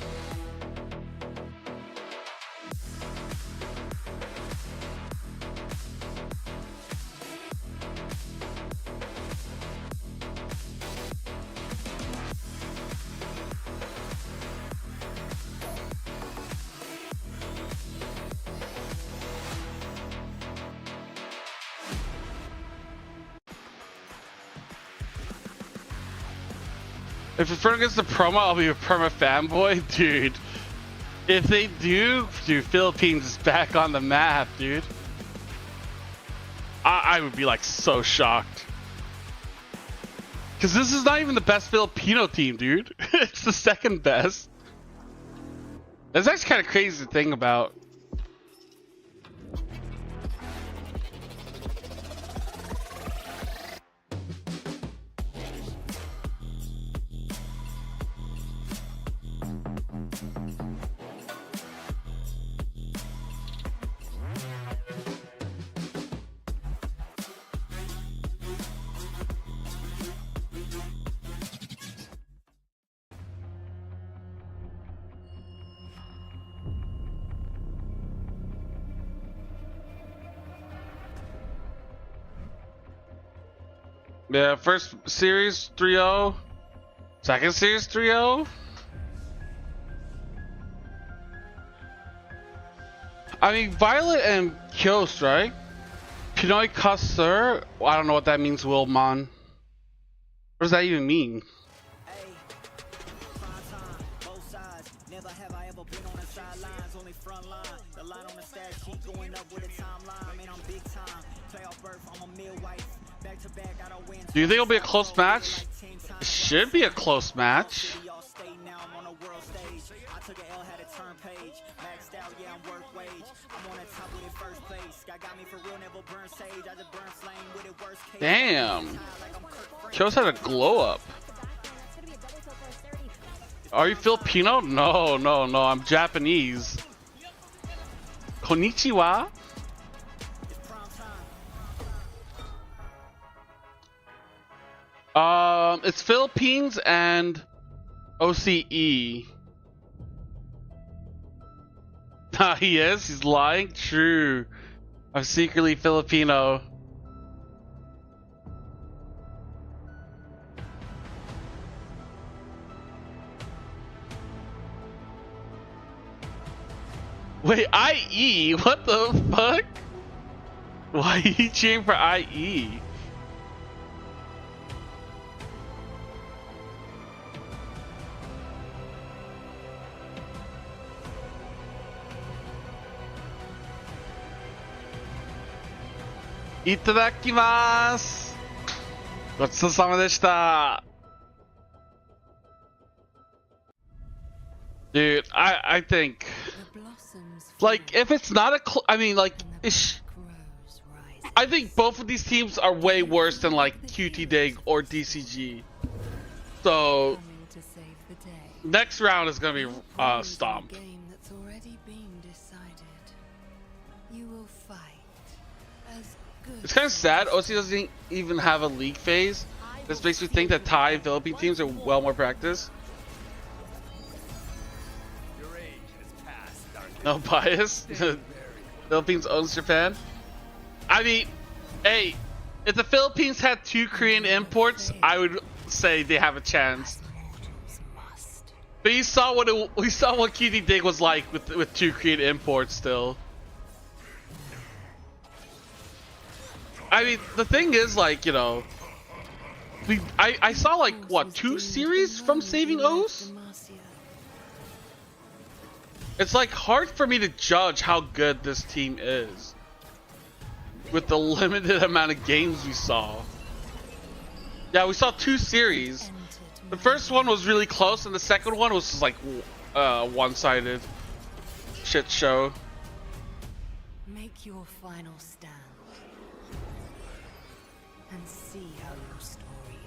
If Inferno gets the promo, I'll be a perma fanboy, dude. If they do, dude, Philippines is back on the map, dude. I would be like so shocked. Because this is not even the best Filipino team, dude. It's the second best. That's actually kind of crazy to think about. Yeah, first series 3-0. Second series 3-0. I mean, Violet and Kios, right? Pinoy Custer. I don't know what that means, Wilmon. What does that even mean? Both sides. Never have I ever been on the sidelines, only front line. The line on the stat sheet going up with a timeline. Man, I'm big time. Playoff berth, I'm a midwife. Back to back, I don't win. Do you think it'll be a close match? It should be a close match. Y'all stay now, I'm on a world stage. I took an L, had a turn page. Maxed out, yeah, I'm work wage. I'm on the top with it first place. God got me for real, never burn sage. I just burn flame with it worst case. Damn. Kios had a glow up. Are you Filipino? No, no, no. I'm Japanese. Konnichiwa. It's Philippines and OCE. He is. He's lying. True. I'm secretly Filipino. Wait, IE? What the fuck? Why are you cheering for IE? Itadakimasu! Gotsusama deshita! Dude, I think, like, if it's not a I mean, like, I think both of these teams are way worse than, like, QTD or DCG. So, next round is gonna be Stomp. It's kind of sad. OC doesn't even have a league phase. This makes me think that Thai and Philippine teams are well more practiced. No bias. Philippines owns Japan. I mean, hey, if the Philippines had 2 Korean imports, I would say they have a chance. But you saw what QTD was like with 2 Korean imports still. I mean, the thing is, like, you know, I saw, like, what, 2 series from Saving O's? It's, like, hard for me to judge how good this team is with the limited amount of games we saw. Yeah, we saw 2 series. The first one was really close, and the second one was just, like, one-sided shit show. Make your final stand and see how your story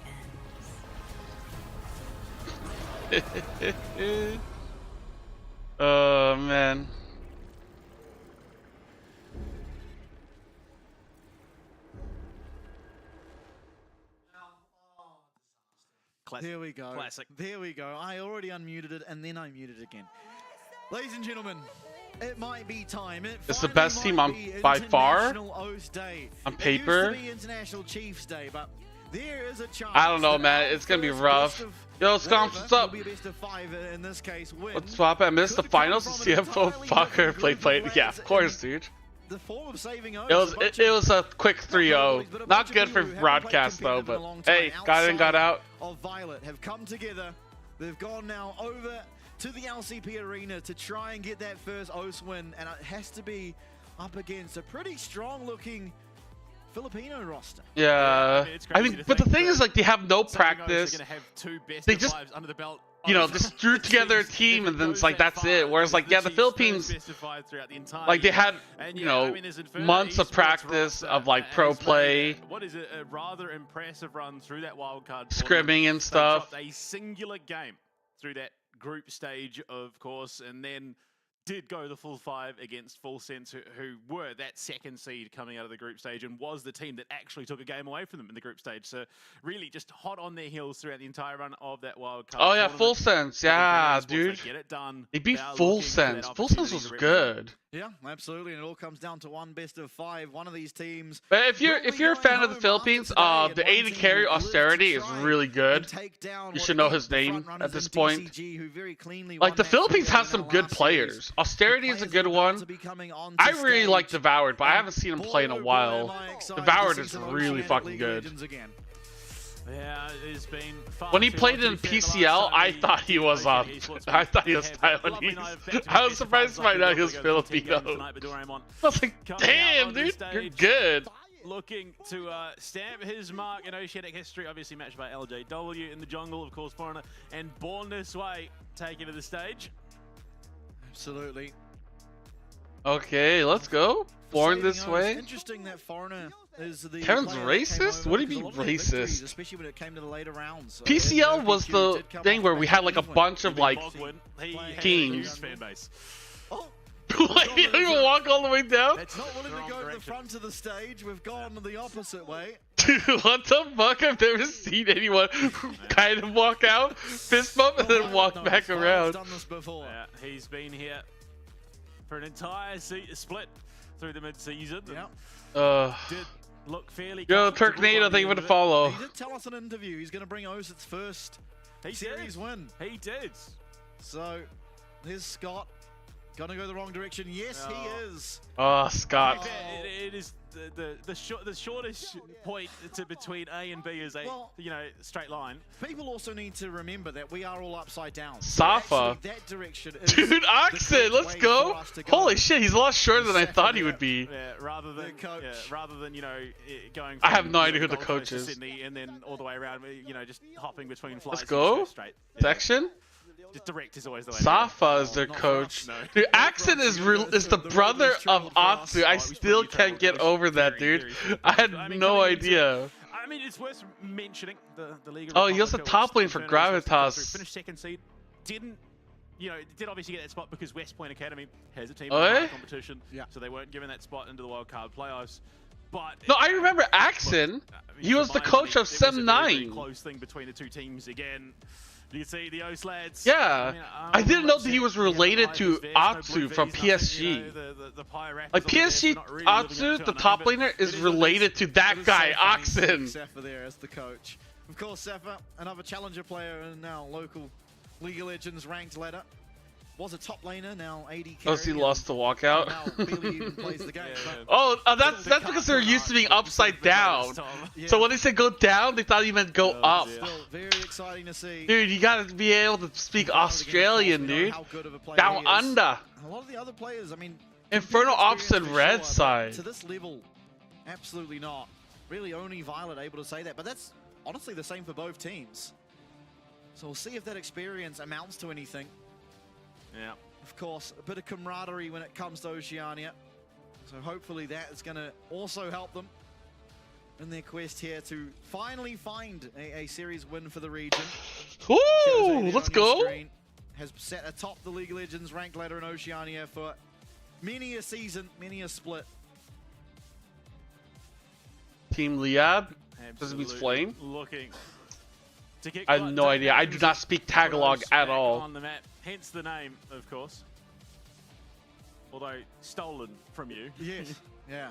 ends. Oh man. There we go. Classic. There we go. I already unmuted it and then I muted it again. Ladies and gentlemen, it might be time. It's the best team on by far on paper. It used to be International Chiefs Day, but there is a chance. I don't know, man. It's gonna be rough. Yo, Scomps, what's up? In this case, What's up? I missed the finals. CFO fucker play. Yeah, of course, dude. The form of saving It was a quick 3-0. Not good for broadcast though, but hey, got in, got out. Of Violet have come together. They've gone now over to the LCP arena to try and get that first OS win, and it has to be up against a pretty strong-looking Filipino roster. Yeah, I mean, but the thing is, like, they have no practice. They just, you know, just threw together a team, and then it's like, that's it. Whereas, like, yeah, the Philippines, like, they had, you know, months of practice of, like, pro play. What is it? A rather impressive run through that wildcard scrimming and stuff. A singular game through that group stage, of course, and then did go the full 5 against Full Sense, who were that second seed coming out of the group stage and was the team that actually took a game away from them in the group stage. So really just hot on their heels throughout the entire run of that wild card. Oh yeah, Full Sense. Yeah, dude. Get it done. They beat Full Sense. Full Sense was good. Yeah, absolutely, and it all comes down to one best of 5. One of these teams. But if you're a fan of the Philippines, the AD carry Austerity is really good. You should know his name at this point. Like, the Philippines has some good players. Austerity is a good one. I really like Devoured, but I haven't seen him play in a while. Devoured is really fucking good. Yeah, it's been when he played in PCL, I thought he was Taiwanese. I was surprised to find out he was Filipino. I was like, damn, dude, you're good. Looking to stamp his mark in Oceanic history, obviously matched by LJW in the jungle, of course, Foreigner, and Born This Way taking to the stage. Absolutely. Okay, let's go. Born This Way. Interesting that Foreigner is the Kevin's racist? What do you mean racist? Especially when it came to the later rounds. PCL was the thing where we had like a bunch of like teams. Like, you don't even walk all the way down? It's not willing The to wrong go to the direction. front of the stage. We've gone the opposite way. Dude, what the fuck? I've never seen anyone kind of walk out, fist bump, and then walk back Violet's around. done this before. Yeah, he's been here for an entire split through the mid-season. Yeah. Did look fairly. Yo, comfortable Turknado, by thank you for end the of it. follow. He did tell us in an interview he's going to bring OSIT's first He series did. win. He did. So, here's Scott. Gonna go the wrong direction. Yes, he Oh. is. Oh, Scott. It is the shortest point between A and B is a Well- straight line. People also need to remember that we are all upside down. Safa. Actually, that direction is Dude, the Oxen, correct let's way go. for us to go. Holy shit, he's a lot shorter than I Second thought he here. would be. Yeah, rather than coach. going. I have from, no idea who the Gold coach Coast to is. Sydney and then all the way around. Just hopping between flights. Let's go. And straight. Yeah. Section? Just direct is always the way. Safa is their not coach. No. Dude, Axon is the brother of Atsu. I still can't get over that, Very, dude. very I had I mean, no coming into- idea. I mean, it's worth mentioning the League of Oh, he was the Republic, top lane for which Inferno was supposed to Gravitas. Finished second seed. Did obviously get that spot because West Point Academy has a team Oh, in yeah? the competition, Yeah. so they weren't given that spot into the wildcard playoffs. But No, I remember Axon. Look, He was the combined, coach it of was a very, very Sem9. close thing between the two teams again. You can see the O's lads. Yeah. I didn't know that he was related to Atsu Atsu from PSG. Like, Like PSG, Atsu, the top laner, is related to that guy, Oxen. Safa there as the coach. Of course, Safa, another challenger player in now local League of Legends ranked ladder. Was a top laner, now AD Oh, so he carry, lost the and walkout. now barely even plays the game. Yeah, but- Oh, that's because they're used to being upside down. Yeah. So when they said go down, they thought he meant go up. dear. Still very exciting to see. Dude, you gotta be able to speak Australian, We know dude. how good of a player Down he is. under. A lot of the other players, I mean, Infernal experience Ops and for red sure, side. but to this level, absolutely not. Really only Violet able to say that, but that's honestly the same for both teams. So we'll see if that experience amounts to anything. Yeah. Of course, a bit of camaraderie when it comes to Oceania. So hopefully that is going to also help them in their quest here to finally find a series win for the region. Ooh, Jose there let's on your go. screen has sat atop the League of Legends ranked ladder in Oceania for many a season, many a split. Team Liab. Does it mean Absolutely flame? Looking. To get I have caught no down idea. I do games not speak Tagalog photos at back all. On the map, hence the name, of course. Although stolen from you. Yes, yeah.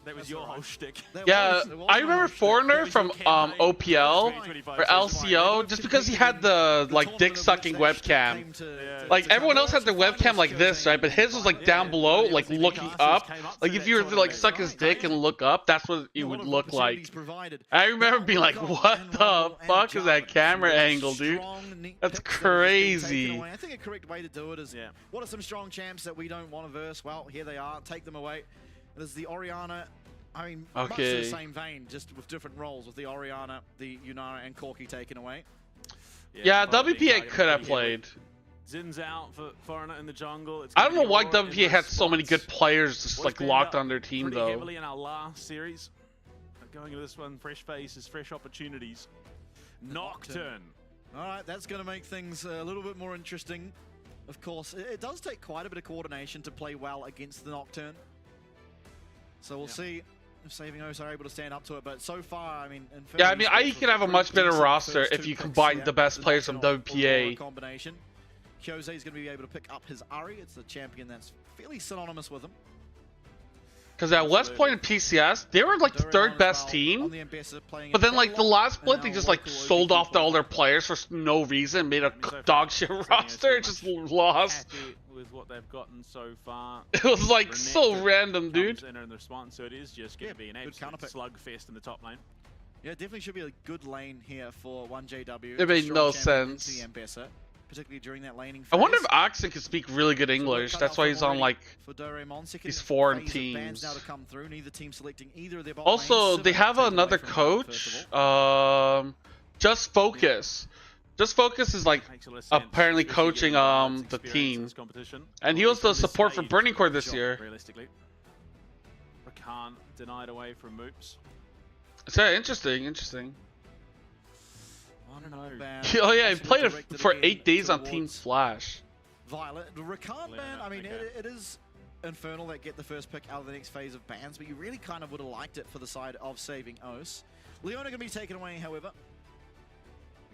That was That's your all right. whole shtick. That Yeah, was- it was I my remember shtick. Foreigner from OPL or LCO, just because he had the like dick sucking webcam. Like everyone else had their webcam like this, right? But his was like down below, like looking up. Like if you were to like suck his dick and look up, that's what it would look like. I remember being like, what the fuck is that camera angle, dude? That's crazy. I think a correct way to do it is, Yeah. what are some strong champs that we don't want to verse? Well, here they are. Take them away. It is the Oriana. I mean, much in Okay. the same vein, just with different roles, with the Oriana, the Yunara, and Corki taken away. Yeah, probably WPA targeted could have pretty heavily. played. Zin's out for Foreigner in the jungle. It's I don't gonna know be why Aurora in WPA had so many response. good players just Was like banned locked out on their team pretty though. heavily in our last series. But going into this one, fresh faces, fresh opportunities. Nocturne. All right, that's going to make things a little bit more interesting. Of course, it does take quite a bit of coordination to play well against the Nocturne. So we'll see if Saving O's are able to stand up to it. But so far, I mean, Yeah, I mean, IE could have a much better decent roster first if two you picks combine here. the best players from Nocturne WPA. Aurora combination. Jose is going to be able to pick up his Ari. It's the champion that's fairly synonymous with him. Because at West Point and PCS, they were like the Dorian third as best well team. on the Ambassador playing But in then, like, the Battle last Lock, split, and they now just, like, local sold OPP off all their player. players for no reason, made a I mean, so far, dog shit Saving O's roster, pretty it just much lost. Happy with what they've gotten so far. It was, like, so Renekton random, dude. comes in the response, so it is just going Yeah, to be an good absolute counterpick. slugfest in the top lane. Yeah, definitely should be a good lane here for 1JW. It made Strong no champion into sense. the Ambassador, particularly during that laning I wonder phase. if Oxen could speak really good English. That's why he's on, like, for Doraemon. Second these foreign phase of bans teams. now to come through. Neither team selecting either of their bot Also, lanes. they Civic have taken away another from Cloud, first coach. of all. Just Focus. Just Focus is, like, Makes a lot of sense, apparently especially coaching given Violet's the experience in team. this competition. And he was the At this support for stage, Burning Core good this job, year. Realistically, Rakan denied away from Moops. So interesting, interesting. I don't know. Ban Oh yeah, he possibly played it directed for again 8 days on Team towards Flash. Violet. The Rakan Leona, ban, I mean, okay. it is Infernal that get the first pick out of the next phase of bans, but you really kind of would have liked it for the side of saving Os. Leona going to be taken away, however.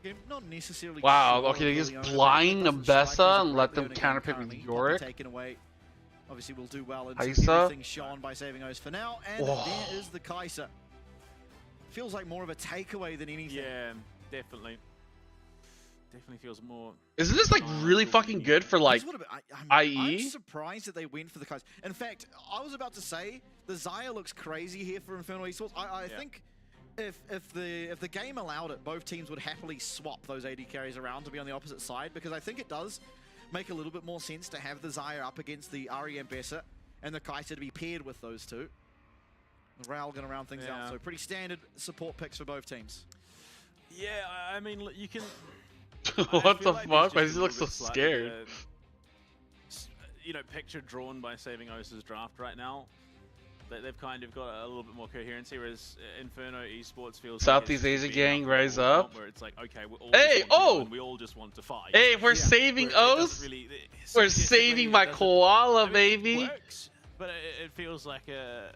Again, not necessarily. Wow, sure okay, they of just Leona, but blind that doesn't strike me as Nabessa a and great let them Leona game counterpick with currently. Not be Yorick. taken away. Obviously, we'll do well into Kai'Sa. everything shown by saving Os for now. And Whoa. there is the Kai'Sa. Feels like more of a takeaway than anything. Yeah, definitely. Definitely feels more. Isn't this like really fucking good for like This would've been- IE? I'm surprised that they went for the Kai'Sa. In fact, I was about to say the Xayah looks crazy here for Infernal Esports. I Yeah. think if the game allowed it, both teams would happily swap those AD carries around to be on the opposite side, because I think it does make a little bit more sense to have the Xayah up against the Ahri and Bessa and the Kai'Sa to be paired with those two. Raul going to round things out, Yeah. so pretty standard support picks for both teams. Yeah, I mean, look, you can. what the I feel like fuck? there's Why just does he a look little so bit scared? You know, picture drawn by Saving O's draft right now. They've kind of got a little bit more coherency, whereas Inferno Esports feels Southeast like it's Asia been gang, up rise in a world up. where it's like, okay, we all Hey, just want to go oh! and we all just want to fight. Hey, we're Yeah. saving Where it doesn't O's. really- We're statistically, saving it my doesn't- koala, I mean, baby. It works, but it feels like a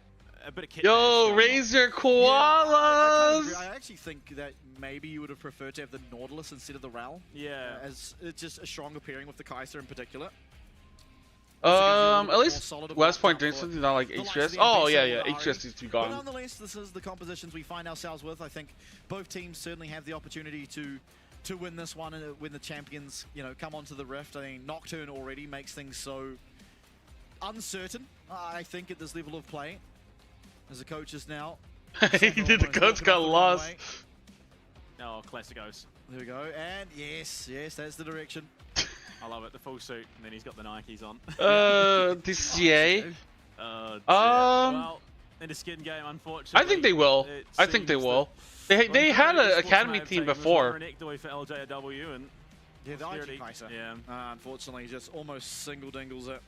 bit of kid. Yo, raise your Yeah, I kind of agree. koalas. I actually think that maybe you would have preferred to have the Nautilus instead of the Raul. Yeah. As it's just a stronger pairing with the Kai'Sa in particular. At least West Point drinks something not like The likes of HGS. the Oh NPC yeah, or yeah, Ahri. HGS needs to be But gone. nonetheless, this is the compositions we find ourselves with. I think both teams certainly have the opportunity to win this one and when the champions, you know, come onto the Rift. I think Nocturne already makes things so uncertain, I think, at this level of play. As the coaches now. The coach got lost. Oh, classic O's. There we go. And yes, that's the direction. I love it. The full suit, and then he's got the Nikes on. DCA. Well, in a skin game, unfortunately. I think they will. it I think they seems will. that They had Inferno an Esports academy may have team taken before. an Ectoy for LJW, and Yeah, the Austerity. IG Kai'Sa. Yeah. Unfortunately, just almost single dingles it.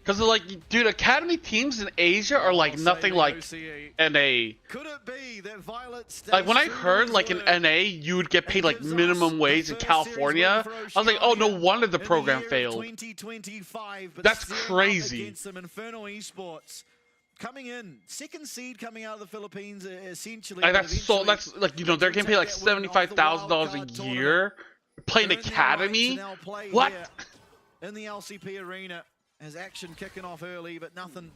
Cause like, dude, academy teams in Asia are like nothing like OCE. NA. Could it be that Violet stays Like when I true to heard his like in word NA you would get paid like gives us minimum the wage in first California, series win I was like, oh, no Oceania wonder the in program year of failed. 2025, but That's staring up crazy. against them, Infernal Esports coming in, second seed coming out of the Philippines, essentially. Like but that's so. eventually That's like, you know, they're getting paid like $75,000 a year playing earn their right to academy. now play What? here in the LCP arena, as action kicking off early, but nothing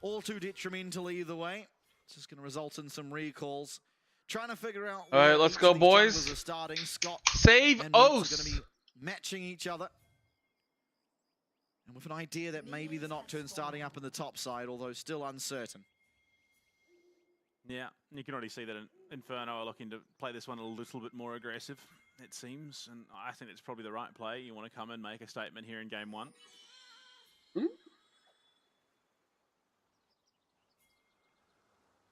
all too detrimental either way. It's just going to result in some recalls. Trying to figure out. All right, where let's each go, of these boys. junglers are starting. Scott Save and Roots are Os. going to be matching each other. And with an idea that maybe the Nocturne starting up in the top side, although still uncertain. Yeah, you can already see that Inferno are looking to play this one a little bit more aggressive, it seems, and I think it's probably the right play. You want to come and make a statement here in game one.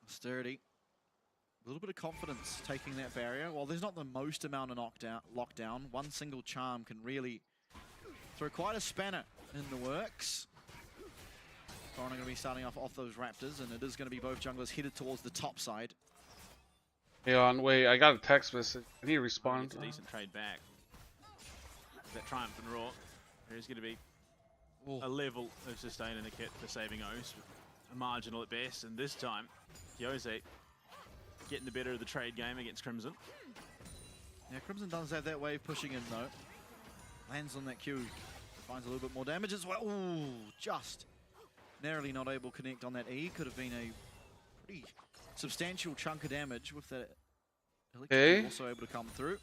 Sturdy. A little bit of confidence taking that barrier. While there's not the most amount of lockdown, one single charm can really throw quite a spanner in the works. Foreigner going to be starting off those Raptors, and it is going to be both junglers headed towards the top side. Hey on, wait, I got a text message. I need to I think respond. it's a decent trade back. That Triumphant Roar, there's going to be a level of sustain in the kit for saving O's, a marginal at best, and this time, Yose getting the better of the trade game against Crimson. Yeah, Crimson does have that wave pushing in though. Lands on that Q, finds a little bit more damage as well. Ooh, just narrowly not able to connect on that E. Could have been a pretty substantial chunk of damage with that Elixir also able to come through.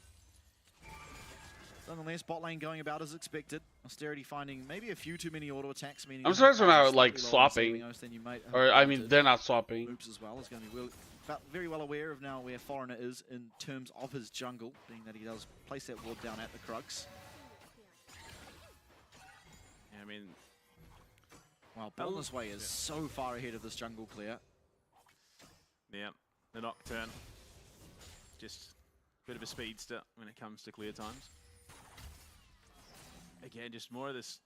Nonetheless, bot lane going about as expected. Austerity finding maybe a few too many auto attacks. Meaning I'm surprised we're not like slightly lower on swapping, saving O's than you might have or I mean wanted. they're not swapping. Oops as well is going to be very well aware of now where Foreigner is in terms of his jungle, being that he does place that ward down at the Crux. Yeah, I mean, Wow, Boldness Way is so far ahead of this jungle clear. yeah, the Nocturne, just a bit of a speedster when it comes to clear times. Again, just more of this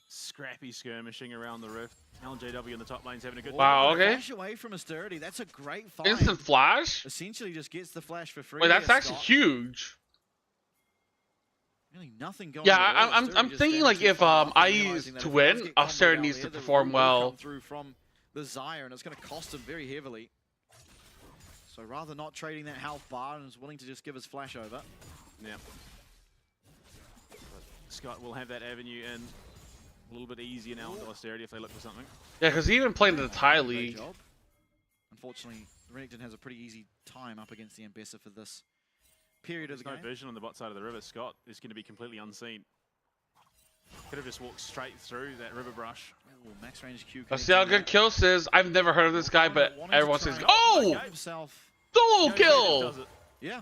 scrappy skirmishing around the rift. LJW in the top lane's having a good Wow, Oh, okay. Flash away from Austerity. That's a great find. Instant flash? Essentially just gets the flash for free. Wait, that's here, actually Scott. huge. Really nothing going Yeah, on. I'm thinking like if IE is to win, Austerity needs to perform well. Through from the Zyre, and it's going to cost him very heavily. So rather not trading that health bar, and is willing to just give his flash over. Yeah. But Scott will have that avenue in a little bit easier now into Austerity if they look for something. Yeah, because he even played in the Thai Great league. job. Unfortunately, Renekton has a pretty easy time up against the Ambessa for this period of the There's no game. vision on the bot side of the river. Scott is going to be completely unseen. Could have just walked straight through that river brush. Ooh, max range Q. Let's see how good Kills is. I've never heard of this guy, but everyone says, Give oh! himself. Solo Kose kill! does it. Yeah.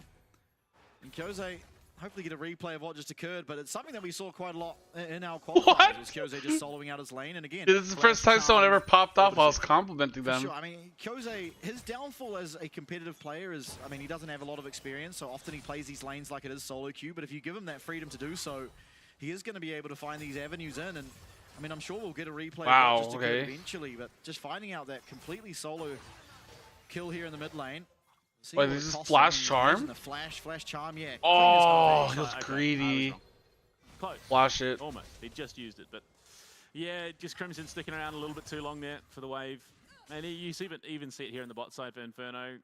And Kose hopefully get a replay of what just occurred, but it's something that we saw quite a lot in our qualifiers. What? Was Kose just soloing out his lane, and again, This is the first time someone ever popped off while I was complimenting For them. sure. I mean, Kose, his downfall as a competitive player is, I mean, he doesn't have a lot of experience, so often he plays these lanes like it is solo queue, but if you give him that freedom to do so, he is going to be able to find these avenues in, and I mean, I'm sure we'll get a replay Wow, of what just occurred okay. eventually, but just finding out that completely solo kill here in the mid lane. See Wait, what this it is costs Flash him Charm? using the flash charm, yeah. Oh, Clean he as was can be. Okay, greedy. I was wrong. Close. Flash it. Almost. He just used it, but yeah, just Crimson sticking around a little bit too long there for the wave. And you see, even see it here in the bot side for Inferno.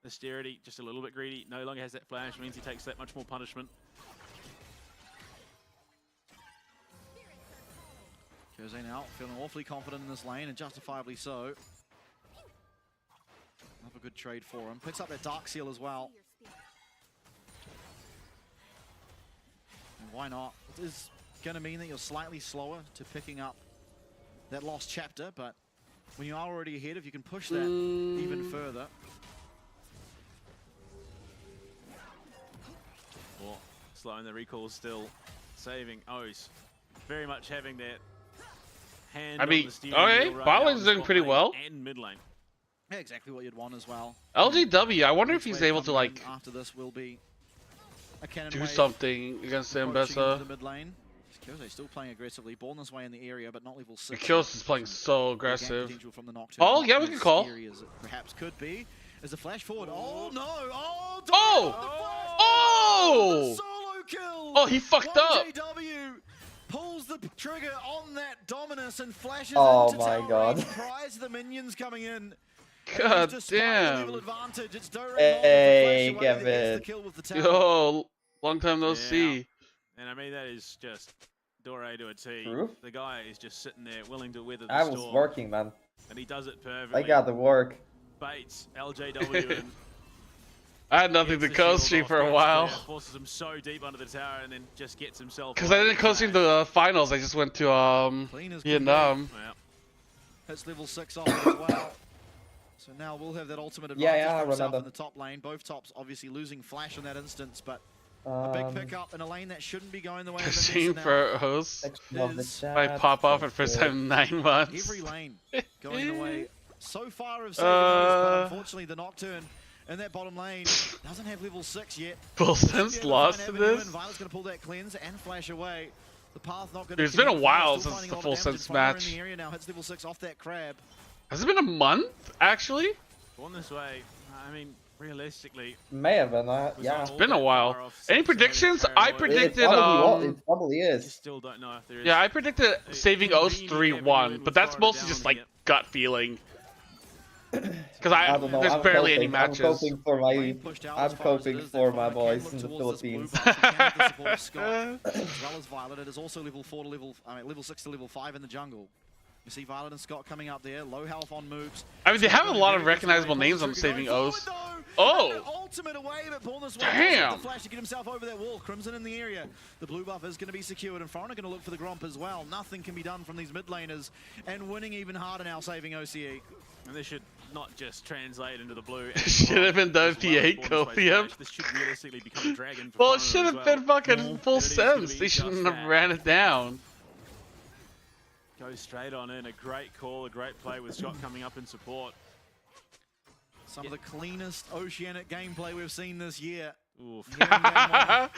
Austerity, just a little bit greedy. No longer has that flash, means he takes that much more punishment. Kose now feeling awfully confident in this lane, and justifiably so. Another good trade for him. Picks up that Dark Seal as well. And why not? It is going to mean that you're slightly slower to picking up that lost chapter, but when you are already ahead, if you can push that even further. Or slowing the recall still, saving O's. Very much having that hand I on mean, the steering okay, wheel right bot now lane's in the doing bot pretty lane well. And mid lane. Yeah, exactly what you'd want as well. LGW, I wonder if Next he's wave able to coming like in after this will be a cannon do wave. something against the Approaching into Ambessa. the mid lane. Kose still playing aggressively, born this way in the area, but not level 6. Kills is playing so Gain aggressive. potential from the Nocturne, Oh, not yeah, we as can call. scary as it perhaps could be. As a flash forward. Oh no! Oh! Oh! The solo kill! Oh, he fucked up. JW pulls the trigger on that Dominus and flashes Oh into my tower God. range prior to the minions coming in. God Despite the damn. level advantage, it's Doreen Hey, Moore with the flash away that gets Gavin. the kill with the tower. Yo, long time no Yeah. see. And I mean, that is just Dore to a T. True. The guy is just sitting there willing to weather the I was storm. working, man. And he does it perfectly. I got the work. Baits LJW and I had nothing to gets the shield CoStream off, for a gets while. there, forces him so deep under the tower and then just gets himself. Because I didn't CoStream the finals, I just went to Clean as Vietnam. Well, Hits level 6 off as well. So now we'll have that ultimate advantage Yeah, for himself Ronaldo. in the top lane. Both tops obviously losing flash in that instance, but a big pickup in a lane that shouldn't be going the way of CoStream Ambessa for hosts. Section of the is- I chat. pop off at first time in 9 now. months. Every lane going the way so far of saving those, but unfortunately the Nocturne in that bottom lane doesn't have level 6 yet. Full Should be sense able to lost find to avenue this. in. Violet's going to pull that cleanse and flash away. The path not going to It's been a connect. while Still since finding the a lot full of damage. sense Fire in match. the area now hits level 6 off that crab. Has it been a month, actually? going this way, I mean, realistically, May have been, was yeah. not It's all been a that while. far off Any Six, predictions? Seven, I Parallel. predicted, It probably You is. still don't know if there is. Yeah, I predicted saving O's convenient 3-1, avenue but with that's far mostly down just like here. gut feeling. Because I don't know. there's I'm barely any coping. matches. I'm coping for my. Lane pushed out I'm as far as it coping is. for That my Fire can boys look in the towards this blue Philippines. buff. She can have the support of Scott, as well as Violet. It is also level 4 to level 6 to level 5 in the jungle. You see Violet and Scott coming up there, low health on moves. I mean, they have a lot of Very recognizable good names on going saving forward, O's. though. Oh! And the ultimate away, but Paulness Damn. the flash to get himself over that wall. Crimson in the area. The blue buff is going to be secured, and Foreigner going to look for the Gromp as well. Nothing can be done from these mid laners, and winning even harder now, saving OCE. And this should not just translate into the blue. Should have been done PA Copium. This should realistically become a dragon. For Well, it Foreigner should as have been well. fucking full And it is gonna sense. be They just shouldn't have that. ran it down. Goes straight on in. A great call, a great play with Scott coming up in support. Some of the cleanest Oceanic gameplay we've seen this year. Oof. Here in game 1.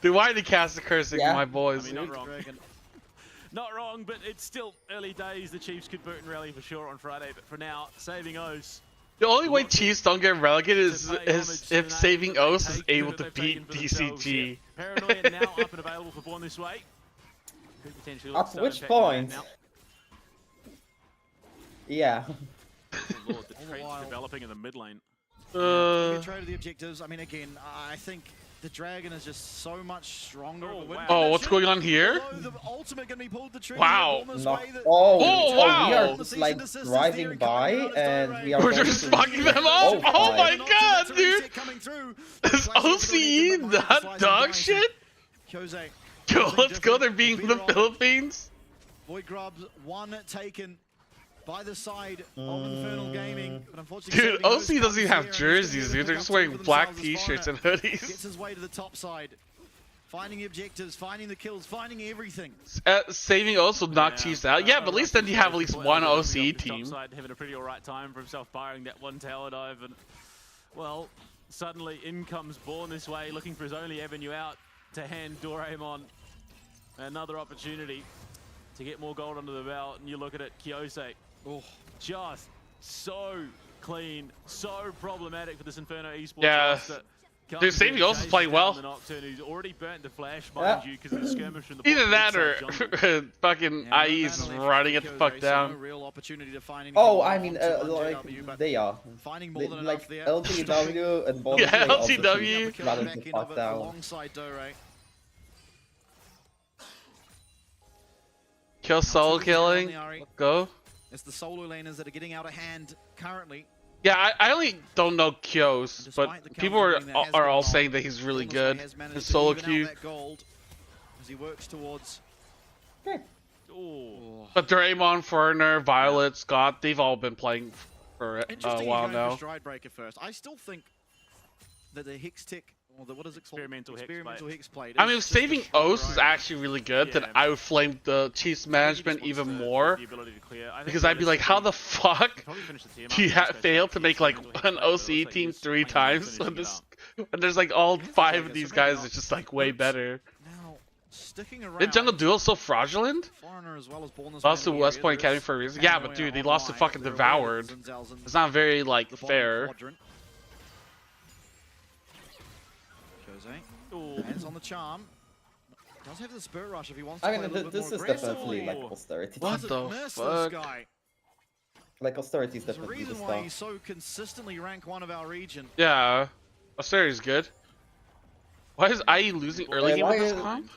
Dude, why did he cast the cursing, Yeah. my boys? I mean, not Big wrong. Dragon. Not wrong, but it's still early days. The Chiefs could boot and rally for sure on Friday, but for now, saving O's The only way Chiefs don't get relegated is to pay homage to if the Saving names that O's they is take- able that to they've taken beat for themselves, DCG. yeah. Paranoia now up and available for Born this way. Could potentially look At to which impact the game point? now. Yeah. Oh Lord, the trade's developing in the mid lane. Trade of the objectives. I mean, again, I think the Dragon is just so much stronger. Oh, of a win wow. Oh, what's going on here? Although the ultimate going to be pulled the trigger. Wow. Bournemouth's No. way that- Oh, Oh, we wow. are just like driving by and we are We're going just to fucking them up. Oh my five. god, dude! Is OCE not dog shit? Jose. Yo, let's go. They're being from the Philippines. Void Grubs, one taken by the side of Infernal Gaming. But unfortunately, Dude, Saving OC O's doesn't comes even here have and he's gonna be jerseys, able to dude. pick They're up just two wearing for black themselves as t-shirts and Foreigner hoodies. Gets his way to the top side. Finding the objectives, finding the kills, finding everything. Saving O's will knock Chiefs out. Yeah, but at least then you have at least one OCE team. Topside, having a pretty alright time for himself, firing that one tower dive, and well, suddenly in comes Born this way, looking for his only avenue out to hand Doraemon another opportunity to get more gold under the belt. And you look at it, Kyose, just so clean, so problematic for this Inferno Esports Yeah. roster. Dude, Saving O's is playing well. The Nocturne, who's already burnt the flash, mind you, because of the skirmish from the Either bottom that mid or side jungle. fucking IE's running it the fuck down. Real opportunity to find Oh, anything I mean, onto like, 1JW, but they are. finding more than Like, enough there. LTW and Bonus Yeah, they also LTW. should Kill rather back to in fuck of it down. alongside Dore. Kill solo killing. Go. It's the solo laners that are getting out of hand currently. Yeah, I only don't know Kyos, but Despite the people counter-ring that has are all gone on, saying that he's really Bornus good. has managed His to solo even out queue. that gold as he works towards. Ooh. But Doraemon, Foreigner, Violet, Scott, they've all been playing for a Interesting while going for now. Stride Breaker first. I still think that the Hex Tick, or the, what is it called? Experimental Hex Plate. I is mean, if just a Saving stronger O's is item. actually really good, then Yeah. I would flame the Chiefs management even more. Because I'd be like, how the fuck do you fail to make like an OCE team 3 times when there's like all 5 of these guys is just like way better? Now, sticking around. Did Jungle Duel so fraudulent? Foreigner as well as Bornus Lost to man West area. Point There Academy is for a reason. Yeah, but Paranoia dude, they lost to online. fucking They're aware Devoured. that Zinzal's in It's not very like the bottom fair. quadrant. Jose, Ooh. hands on the charm. Does have the Spirit Rush if he wants to I play a mean, little bit this more is aggressive. definitely like Ooh. austerity. What Doesn't the miss fuck? This guy. Like austerity is There's a definitely the reason why stuff. he's so consistently rank 1 of our region. Yeah, Austerity's good. Why is IE losing early game why with this is- comp?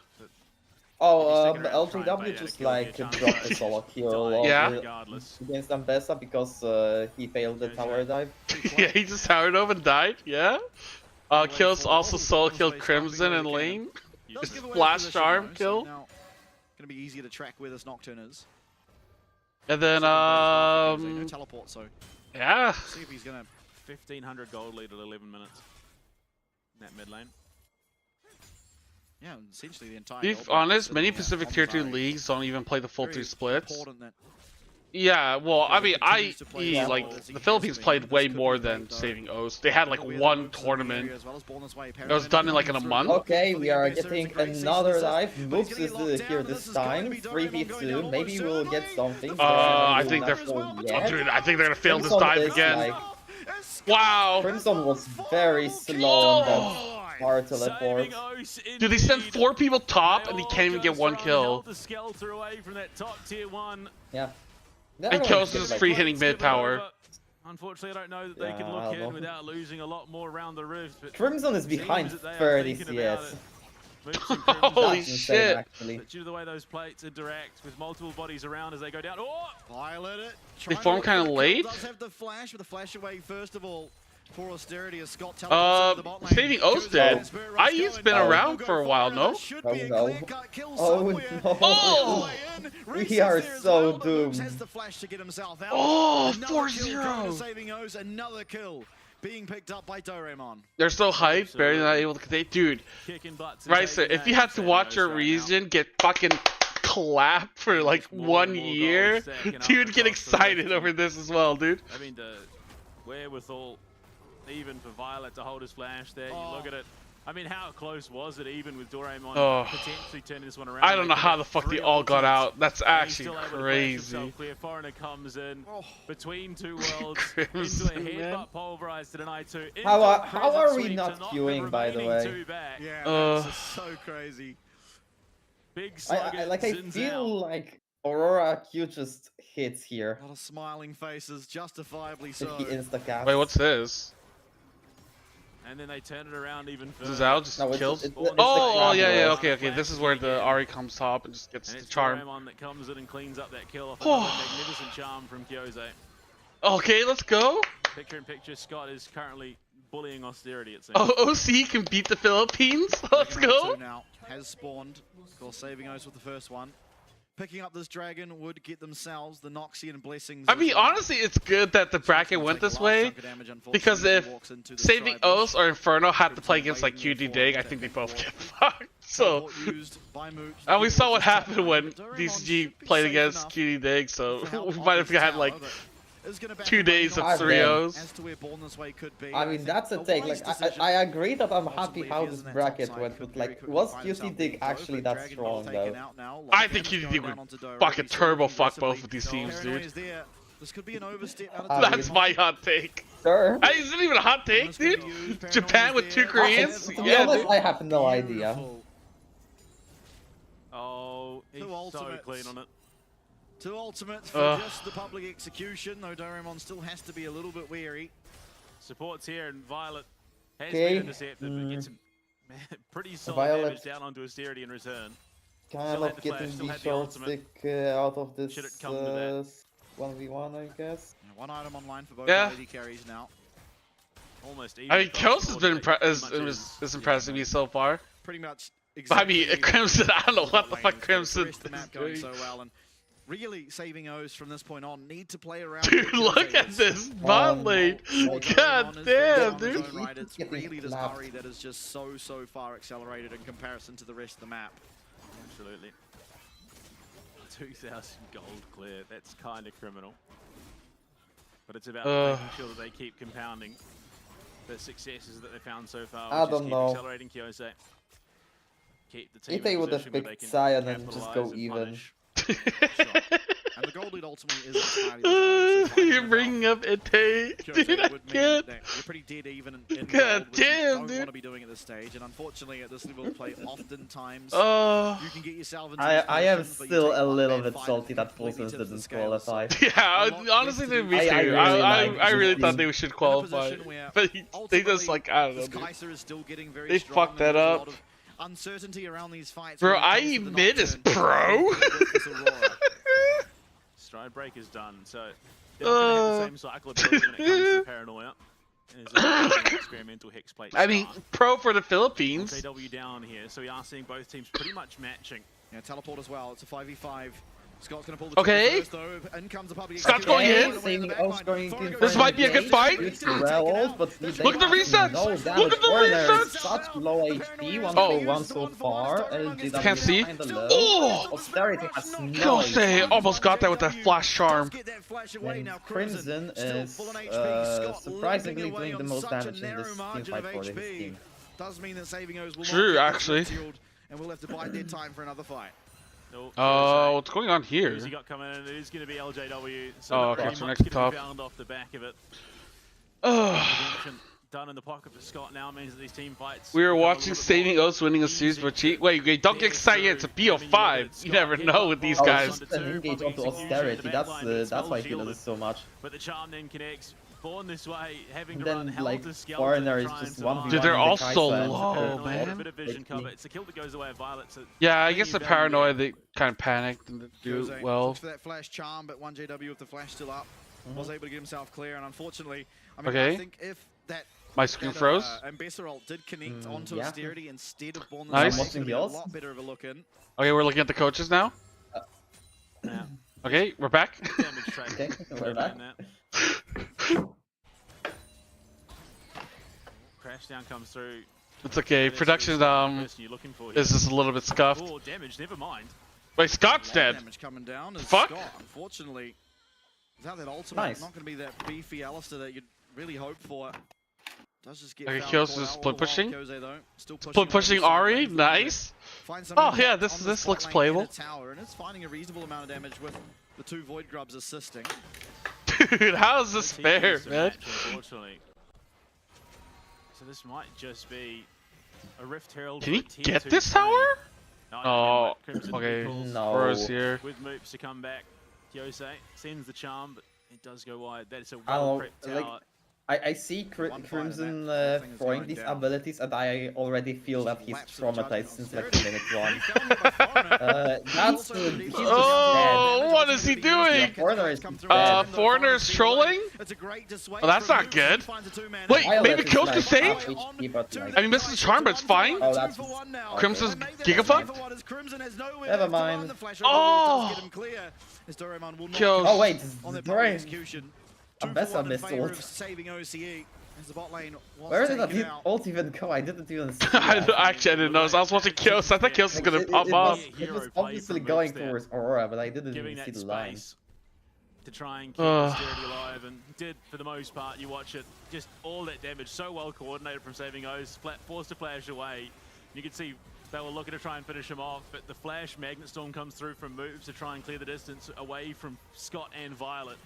Oh, He's sticking around to try and LTW bait out just a kill like here, dropped trying the solo kill die Yeah. regardless. against Ambessa because he failed the tower dive. Yeah, he just towered over and died. Yeah. Kills also solo killed Crimson and Lane. Does give away Flash the position, charm though, so kill. now gonna be easier to track where this Nocturne is. And then No teleport, so yeah. see if he's gonna. 1500 gold lead at 11 minutes. In that mid lane. Yeah, essentially the entire. To be gold honest, sitting many there Pacific on Tier the 2 side. leagues don't even play the full Very 3 splits. important that Yeah, well, I mean, continues to play IE, well like, as he the has Philippines been. played This way could more be than late, though. Saving O's. They had like Weird one moves in the tournament. area as well as Bornus way. It was done in like in a month. Okay, For we the are aggressor, getting it's a great season another assist, life. but he's Moves gonna is get locked down, here and this this is going to time. be Doraemon going down 3v2. almost Maybe we'll get certainly. something. I Doraemon think will they're. not go Oh, yet. dude, I think they're gonna fail this Crimson dive is again. like- Wow. Crimson was very slow on that Oh. power teleport. Saving O's Dude, they sent indeed. 4 people top and he They can't even all get just 1 run kill. helter-skelter away from that top tier 1. Yeah. And Kills is just free hitting mid tower. Unfortunately, I don't know that they Yeah, can I look don't in know. without losing a lot more around the rift. But Crimson is it seems behind that they are 30 thinking about CS. it. Moves from Crimson. Holy That's insane, shit. actually. But due to the way those plates interact with multiple bodies around as they go down. Oh! Pilot it. They Trying form to look kinda for the kill, late. Does have the flash, but the flash away first of all for austerity as Scott teleports into the bot lane. Saving O's Goes dead. down, Spirit Rush IE's going been down. around Go for a while, Foreigner. no? Should Oh, be a no. clear-cut kill Oh, somewhere. no. Oh! We are so doomed. Has the flash to get himself out. Oh, Another 4-0. kill going to Saving O's, another kill being picked up by Doraemon. They're so hyped, barely not able to contain. Dude, Kicking butts and right, so taking if you names, had to Saving watch O's your right region get fucking clapped for like Just more 1 and more year, goals stacking up dude, get across the excited rift. over this as well, dude. I mean, the wherewithal, even for Violet to hold his flash there. You Oh. look at it. I mean, how close was it even with Doraemon Oh. potentially turning this one around? I don't know how the fuck they all got out. That's And he's actually still able to place crazy. himself clear. Foreigner comes in between two worlds Crimson, into a man. headbutt pulverized to deny two. How are we not queuing, by the way? Yeah, that's just so crazy. Big I feel like Aurora Q just hits here. A lot of smiling faces, justifiably If so. he insta-casts. Wait, what's this? And then they turn it around even further. This is out, just No, it's- kills? it's the Oh, crab yeah, roll. okay. This is where the Ari comes top and just gets And the it's charm. Doraemon that comes in and cleans up that kill off Oh. another magnificent charm from Kyose. Okay, let's go. Picture in picture, Scott is currently bullying austerity, it seems. Oh, OC can beat the Philippines. Let's go. Now has spawned. Of course, saving O's with the first one. Picking up this dragon would get themselves the Noxian blessings. I as mean, well. honestly, it's good that the bracket went this way, because if Saving O's or Inferno had to play against like QTD, I think they both get fucked. So, and we saw what happened when DCG played against QTD, so we might have had like 2 days of 3-0s. As to where Born This Way could be, I mean, that's a take. Like, I agree that I'm happy how this bracket went, but like, was QTD actually that strong though? I think QTD would fucking turbo fuck both of these teams, dude. This could be an overstep. That's my hot take. Sure. Hey, is it even a hot take, dude? Japan with 2 Koreans? To be Yeah, honest, dude. I have no idea. Oh, he's so clean on it. 2 ultimates for just the public execution, though Doraemon still has to be a little bit wary. Supports here, and Violet has Okay. been intercepted, but gets some pretty solid Violet. damage down onto Austerity in return. Kind Still had of the flash, getting still the had the short ultimate. stick out of this Should it come to that? 1v1, I guess. One item online for both Yeah. lady carries now. Almost even. I mean, across Kels has the been board, but pretty much is impressing me so far. Pretty much. But I mean, Crimson, I don't know what the fuck The Crimson rest of the map is going doing. so well, and really saving O's from this point on need to play around. Dude, with look the at this bot lane. God damn, dude. Right, it's Getting really this clapped. hurry that is just so far accelerated in comparison to the rest of the map. Absolutely. 2,000 gold clear. That's kind of criminal. But it's about making sure that they keep compounding the successes that they found so far. I which is don't keep know. Accelerating Kyose. Keep the team If they in would have position where they picked can Cyan and just capitalize go and even. punish. And the gold lead ultimately is entirely You're bringing up Ite. Dude, I can't. You're pretty dead even in God gold, which you damn, don't dude. want to be doing at this stage. And unfortunately, at this level of play, oftentimes Oh. you can get yourself into I am this position, but you still take a one little bad bit fight salty and that completely Fultons tips the didn't scales. qualify. Yeah, honestly, they me I too. really I like really this thought team. they should In a qualify. position where But they ultimately just like, I don't know, this dude. Kaiser is still getting very They strong, fucked and that there's a up. lot of uncertainty around these fights. Bro, when it comes IE to the mid is Nocturne. pro. This Aurora. Stride break is done, so they're not going to have the same cycle ability when it comes to paranoia. As experimental hex plate. I mean, pro for the Philippines. JW down here, so we are seeing both teams pretty much matching. Yeah, teleport as well. It's a 5v5. Scott's going to pull the Okay. trigger first, though. In comes the public Scott's execution. going in. Saving O's going in. This might be a good fight. Well, but Look at the resets. No Look damage. at the Warner, resets. such low HP. 1 Oh. for 1 so far. LGW Can't see. kinda low. Oh! Austerity has no Kyose almost got that with that flash charm. And Crimson is surprisingly doing the most damage in this teamfight for his team. Does mean that saving O's will True, not get actually. sealed, and we'll have to bide their time for another fight. Oh, what's going on here? Who's he got coming in? It is going to be LJW. Oh, okay, pretty so much next getting top. found off the back of it. Oh. Redemption done in the pocket for Scott now means that these team fights. We were become a watching little bit Saving more O's winning a series easy. for cheat. Wait, don't get excited. It's a BO5. You never know with these Oh, guys. it's just an engage onto Austerity. That's why he does it so much. But the charm then connects. Born this way, having And to run then, hell like, to skelter Foreigner to is try just and 1v1 Dude, they're in all the so Kaiser and low, Paranoia, man. a bit of vision Basically. cover. It's the kill that goes away of Violet. So Yeah, I guess the value paranoia, there. they kind of panicked and didn't do Jose well. looks for that flash charm, but 1JW with the flash still up was able to get himself clear, and unfortunately, I mean, Okay. I think if that My screen froze. Ambassador ult did connect onto yeah. Austerity instead of Born Nice. This Way, it would have been a Watching the lot better of a look in. Okay, we're looking at the coaches now. Yeah. Okay, we're back. Damage track. Okay, we're back. Crash down comes through. It's okay. This Production is the person you're looking for here. is just a little bit scuffed. Oh, damage. Never mind. Wait, Scott's A lot of dead. damage coming down. As Fuck. Scott, unfortunately, without that ultimate, Nice. not going to be that beefy Alistair that you'd really hope for. Does just get Okay, found Kyo's caught just out. split All the while, pushing. Kyose, though, still Split pushing on the Ari, side lane, looking to nice. find some Oh impact yeah, on this the looks spot lane playable. in a tower, and it's finding a reasonable amount of damage with the 2 Void Grubs assisting. Dude, how is this Team fair, needs to man? match, unfortunately. So this might just be a Rift Herald. Can for he a tier get 2 this frame. tower? No, Oh, Crimson okay. recalls No. Rose here. with Moops to come back. Kyose sends the charm, but it does go wide. That's a I don't well know, prepped like, tower. I see Crimson throwing these abilities, and I already feel that he's traumatized since like minute 1. That's he's just Oh, what is he doing? Foreigner is dead. Foreigner's trolling? Oh, that's not good. Wait, Violet maybe is Kills like can save? half HP, but like, I mean, misses the charm, but it's fine. oh, that's Crimson's okay. gigafucked? Never mind. Oh! Kills. Oh wait, on their Doran. execution. A 2 for better 1 in favor missile. of saving OCE as the bot lane was Where did taken that out. ult even go? I didn't even see I that. actually I didn't know. I was watching Kills. I thought Kills was Like, gonna pop up. it was obviously going towards Aurora, but I didn't Giving even see that the line. space to try and keep the security alive, and did for the most part. You watch it, just all that damage, so well coordinated from saving O's, forced to flash away. You can see they were looking to try and finish him off, but the flash Magnet Storm comes through from moves to try and clear the distance away from Scott and Violet.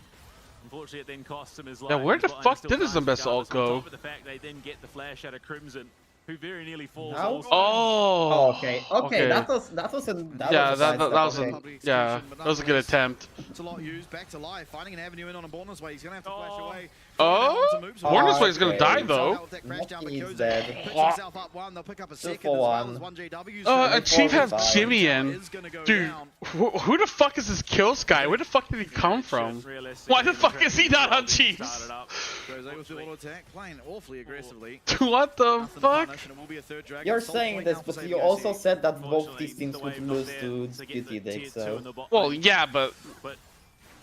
Unfortunately, it then costs him his life. Yeah, where the His bot lane fuck still did his fights best ult regardless. On go? top of the fact they then get the flash out of Crimson, who very nearly falls. Now? Also. Oh. Oh, okay. Okay, Okay. that was Yeah, was a that sidestep, was okay. that was a good attempt. It's a lot used, back to life, finding an avenue in on a Borner's way. He's gonna have to flash away. Oh, Warner's way is gonna okay. die though. He's dead. Picks himself up one, they'll pick up a second for as well one. as 1JW. And Chief has 45. Jimmy in. Is gonna go Dude, down. who the fuck is this Kills guy? Where the fuck did he come from? Why the fuck is he not on Chiefs? Goes with the auto attack, playing awfully aggressively. What the Nothing fuck? punish, and it will be a third dragon. You're Salt saying point this, now for but saving you also OCE. said that both these teams would lose to QTD, so... Well, yeah, but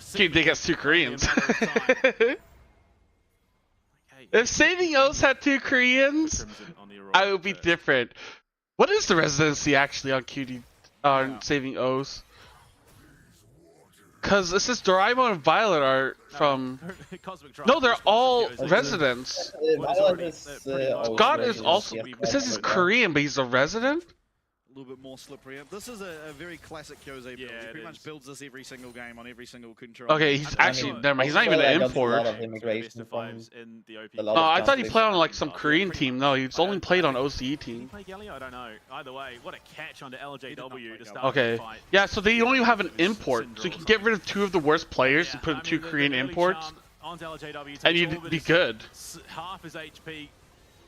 QTD gets 2 Koreans. If Saving O's had 2 Koreans, I would be different. What is the residency actually on QT on Saving O's? Cause it says Doraemon and Violet are from. No, they're all residents. Violet is, God is also. It says he's Korean, but he's a resident. A little bit more slippery. This is a very classic Kyose build. He pretty much builds this every single game on every single control. Okay, he's actually never mind. He's not even an import. No, I thought he played on like some Korean team. No, he's only played on OCE team. I don't know. Either way, what a catch onto LJW to start Okay, the fight. yeah. So they only have an import, so you can get rid of 2 of the worst players and put 2 Korean imports, and you'd be good. Half his HP.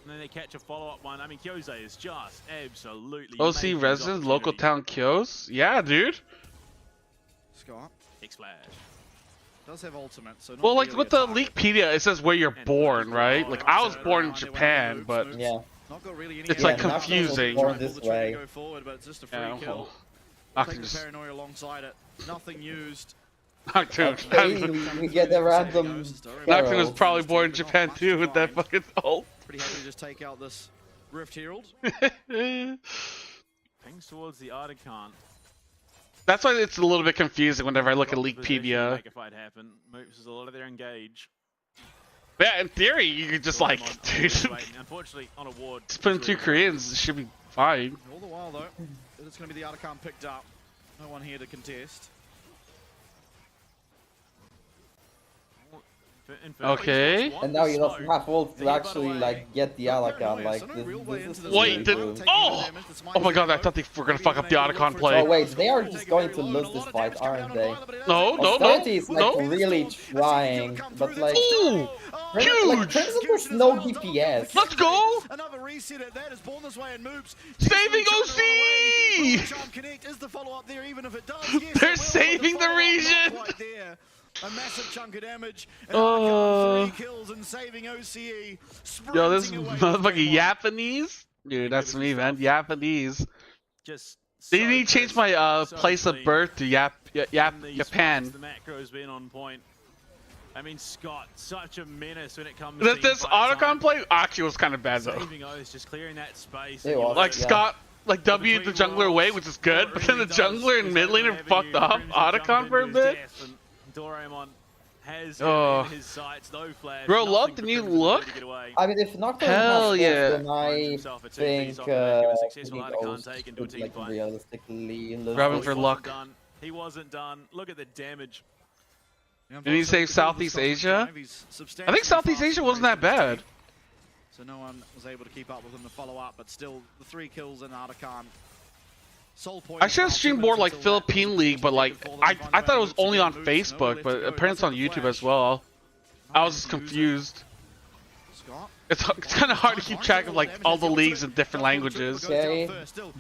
And then they catch a follow-up one. I mean, Kyose is just absolutely... OC resident, local town Kyos? Yeah, dude. Scott. X-Flash. Does have ultimate, so not Well, like really with a the target. Leakpedia, it says where you're born, right? Like I was born in Japan, but Yeah. Not got really any it's like Yeah, Knuckles was confusing. born this way. Go forward, but it's just a free Yeah, kill. well, I Take can the just. paranoia alongside it. Nothing used. Dude, Okay, we get a random... Knocking was Carol. probably born in Japan too with that fucking ult. Pretty happy to just take out this Rift Herald. Pings towards the Artican. That's why it's a little bit confusing whenever I look at Leakpedia. Make a fight happen. Moops is a lot of their engage. Yeah, in theory, you could just like, dude, Unfortunately, on a ward. just put in 2 Koreans, it should be fine. All the while though, it's going to be the Artican picked up. No one here to contest. Okay. And now you don't have ult to actually like get the Alakan, like this is Wait, really cool. oh! Oh my god, I thought they were gonna fuck up the Otacon play. Oh wait, they are just going to lose this fight, aren't they? No, Austerity is like no. really trying, but like... Ooh! Like, Huge! Crimson has no DPS. Let's go! Another reset at that is born this way and moves. Saving OC! Charm Connect is the follow-up there, even if it does. Yes, They're it will, saving but the follow-up region! not quite there. A massive chunk of damage. And 3 kills and saving OCE. Yo, this sprinting away motherfucking from Japanese? Dude, that's me, man. Japanese. Just They need to change my place of birth to Japan. The macro's been on point. I mean, Scott, such a menace when it comes to This Otacon play actually was kind of bad though. Saving O's, just clearing that space. It was, Like yeah. Scott, like W the jungler away, which is good, but then the jungler and mid laner fucked off Otacon for a bit. Doraemon has Oh. in his sights. No flash. Bro, nothing love for the new Crimson to do look. to get away. I mean, if Nocturne Hell has yeah. this, then I Himself a 2 think piece off the back of a successful Phoenix Arcane Ghost take into a should team like fight. realistically lose. Grabbing He for wasn't luck. done. He wasn't done. Look at the damage. Did he say Southeast Asia? I think Southeast Asia wasn't that bad. So no one was able to keep up with him to follow up, but still the 3 kills in Arcane. I should have streamed more like Philippine League, but like I thought it was only on Facebook, but apparently it's on YouTube as well. I was just confused. It's kind of hard to keep track of like all the leagues in different languages. Okay.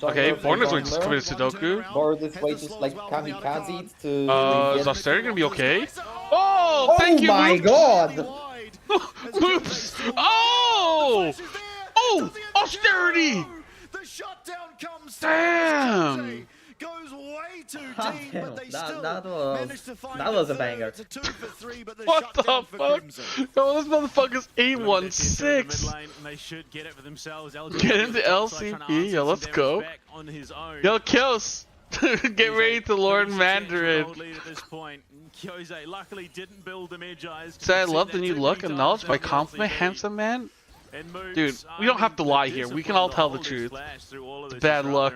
Okay, Foreigners were just committed Sudoku. Or this way just like kamikaze to... Is Austerity gonna be okay? Oh, thank you, Oh my Moop. god! Moops! Oh! Oh! Austerity! The shutdown comes. Damn! Goes way too Ah, deep, damn, but they that still was- managed to find that was a third. banger. It's a 2 for 3, but the What the shutdown for fuck? Crimson. Yo, this motherfucker's Look at the 816. mid lane, and they should get it for themselves. Get into LCP, yeah, let's go. On his own. Yo, Kills! Get ready to Lord Mandarin. Lead at this point. Kyose luckily didn't build the Magi. Say I love the new look and knowledge by compliment, handsome man. Dude, we don't have to lie here. We can all tell the truth. It's a bad look.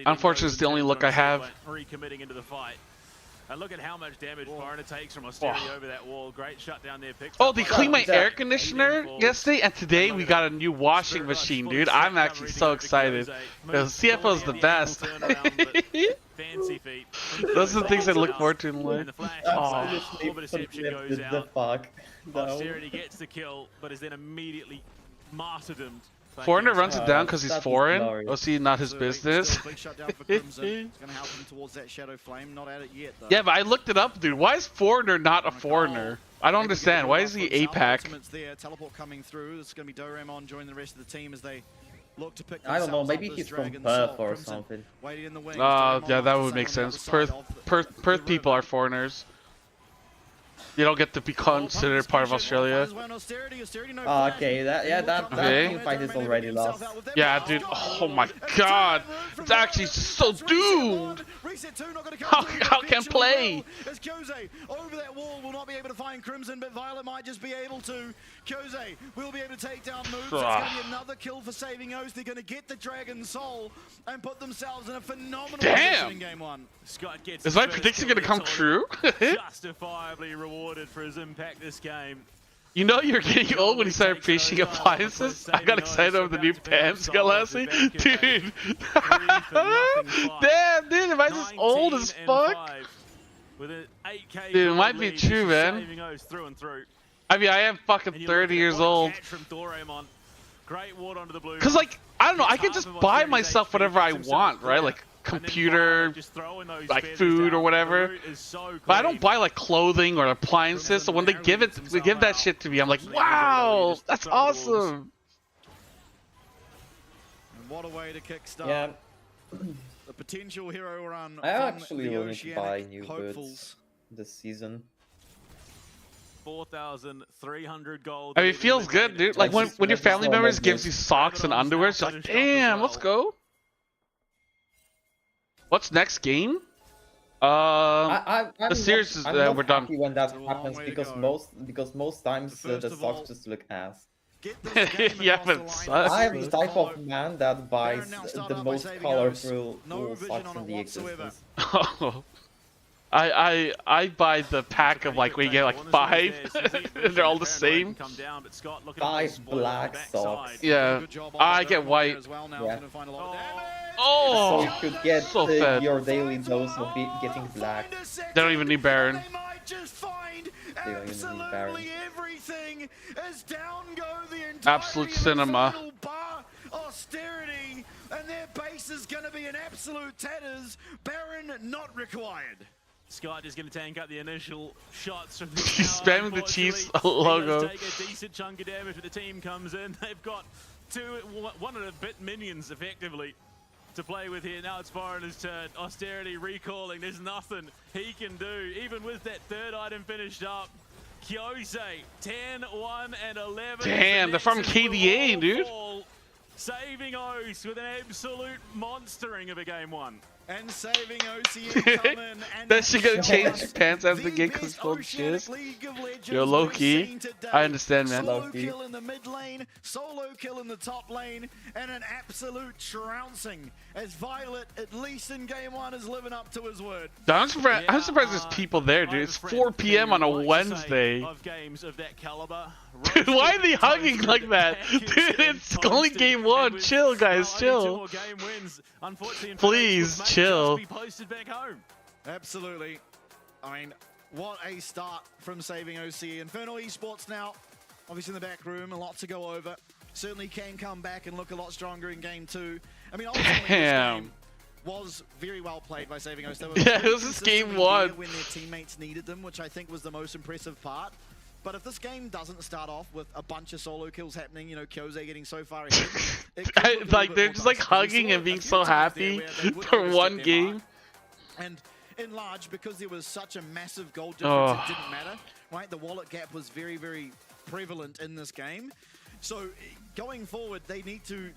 Unfortunately, it's the only look I have. Recommitting into the fight. And look at how much damage Foreigner takes from Austerity over that wall. Great shutdown there. Oh, they cleaned my air conditioner yesterday, and today we got a new washing machine, dude. I'm actually so excited. The CFO is the best. Fancy feet. Those are the things I look forward to in And life. the flash Oh. Orb of Deception goes The out. fuck? No. Austerity gets the kill, but is then immediately martyrdomed. Foreigner runs it down because he's That is foreign. glorious. Oh, see, not his So, business. still a big shutdown for Crimson. It's going to help him towards that Shadow Flame. Not at it yet, though. Yeah, but I looked it up, dude. Why is foreigner not a foreigner? I don't understand. Why is he APAC? Ultimates there, teleport coming through. This is going to be Doraemon joining the rest of the team as they look to pick I don't know, themselves maybe up he's this from Dragon Perth Soul. or Crimson something. waiting in the wings. Yeah, Doraemon that on would the make side, on the sense. other side of the Perth people river. are foreigners. You don't get to be considered part of Australia. Okay, that Okay. team fight is already lost. Yeah, dude. Oh my god. It's actually so doomed. How can play? As Kyose over that wall will not be able to find Crimson, but Violet might just be able to. Kyose will be able to take down moves. It's going to be another kill for Saving Oath. They're going to get the Dragon Soul and put themselves in a phenomenal position in game 1. Scott gets Is his my first prediction kill gonna come this true? Justifiably rewarded for his impact this game. You know you're getting old when you start appreciating appliances? I got excited over the new pants got last week. Dude. Damn, dude, am I just old as fuck? With an 8K Dude, it might be lead, true, man. Saving Oath through and through. I mean, I am fucking And you 30 look at years what a old. catch from Doraemon. Great ward onto the blue. Cause like, I don't know, I can just buy myself whatever I want, right? Like computer, like food or whatever. But I don't buy like clothing or appliances. So when they give that shit to me, I'm like, wow, that's awesome. And what a way to kickstart Yeah, the potential hero run. I from actually the will need to buy Oceanic new hopefuls. goods this season. 4,300 gold. I mean, it feels good, dude. Like when your family members gives you socks and underwear, it's like, damn, let's go. What's next game? I'm the series is I'm not we're done. happy when that It's a long happens way to because go. most times But the first of all, socks just look ass. Get this game Yeah, across but the line. sucks. I'm the type of man that buys Baron now started the out by most saving colorful No vision socks on in it the whatsoever. existence. Oh. I buy the pack of like where you get like 5 and they're all the same. 5 black socks. Yeah, Good job on I the get Doraemon white. there as well now. Yeah. Gonna find a lot of damage. So Oh, you could get so fed. your daily dose of getting black. Find a second. They don't even need Baron. They might just find don't even need absolutely Baron. everything as down go the entire Absolute cinema. bar. Austerity, and their base is going to be in absolute tatters. Baron not required. Scott is going to tank up the initial shots from the He's tower, spamming the Chiefs unfortunately. logo. He does take a decent chunk of damage, but the team comes in. They've got one and a bit minions effectively to play with here. Now it's Foreigner's turn. Austerity recalling. There's nothing he can do, even with that third item finished up. Kyose 10, 1, and 11. Damn, they're from KDA, dude. Saving O's with an absolute monstering of a game one. And saving OCE come in and That shit gonna change show pants as the the game best comes close. Oceanic League of Legends Yo, low we've key, seen today. I understand, man. Solo Low key. kill in the mid lane, solo kill in the top lane, and an absolute trouncing as Violet, at least in game one, is living up to his word. I'm surprised there's people there, dude. It's 4 p.m. on a Wednesday. Of games of that caliber. Dude, why are they hugging like that? Dude, it's only game one. Chill, guys, chill. Please, chill. Absolutely. I mean, what a start from saving OCE. Infernal Esports now, obviously in the back room, a lot to go over. Certainly can come back and look a lot stronger in game two. I mean, ultimately, this game was very well played by saving OCE. Yeah, it was just game one. When their teammates needed them, which I think was the most impressive part. But if this game doesn't start off with a bunch of solo kills happening, you know, Kyose getting so far ahead, like they're just like hugging and being so happy for one game. And in large, because there was such a massive goal difference, it didn't matter, right? The wallet gap was very, very prevalent in this game. So going forward, they need to,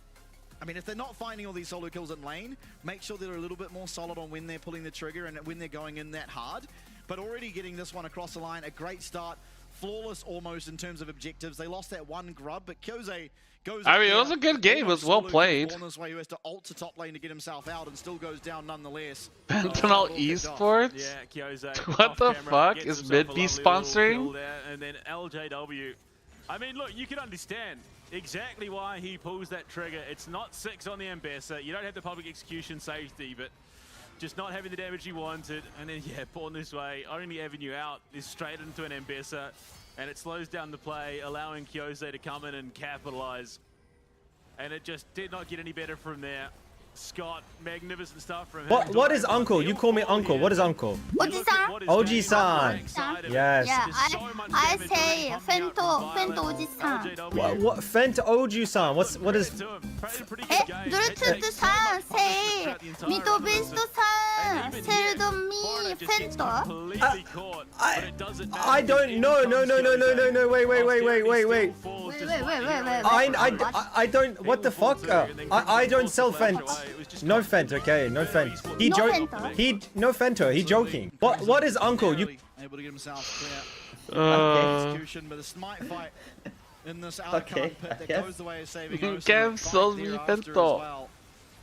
I mean, if they're not finding all these solo kills in lane, make sure they're a little bit more solid on when they're pulling the trigger and when they're going in that hard. But already getting this one across the line, a great start. Flawless almost in terms of objectives. They lost that one grub, but Kyose goes. I mean, it was a good game. It was well played. This way, he has to ult to top lane to get himself out and still goes down nonetheless. KMTlol Esports? Yeah, Kyose. What the fuck? Is Mid-B sponsoring? And then LJW. I mean, look, you can understand exactly why he pulls that trigger. It's not 6 on the Ambassador. You don't have the public execution safety, but just not having the damage he wanted, and then yeah, born this way, only avenue out is straight into an Ambassador, and it slows down the play, allowing Kyose to come in and capitalize. And it just did not get any better from there. Scott, magnificent stuff from him. What is Uncle? You call me Uncle. What is Uncle? Oji-san. Yes. Yeah, I say Fento Oji-san. What Fento Oji-san? What is? Bluetooth-san say Mido Beast-san seldom me Fento. I don't know. No. Wait. I don't. What the fuck? I don't sell Fent. No Fent, okay, no Fent. No Fento, he joking. What is Uncle? You able to get himself clear. Execution, but a smite fight in this outcome pit that goes the way of saving Fento.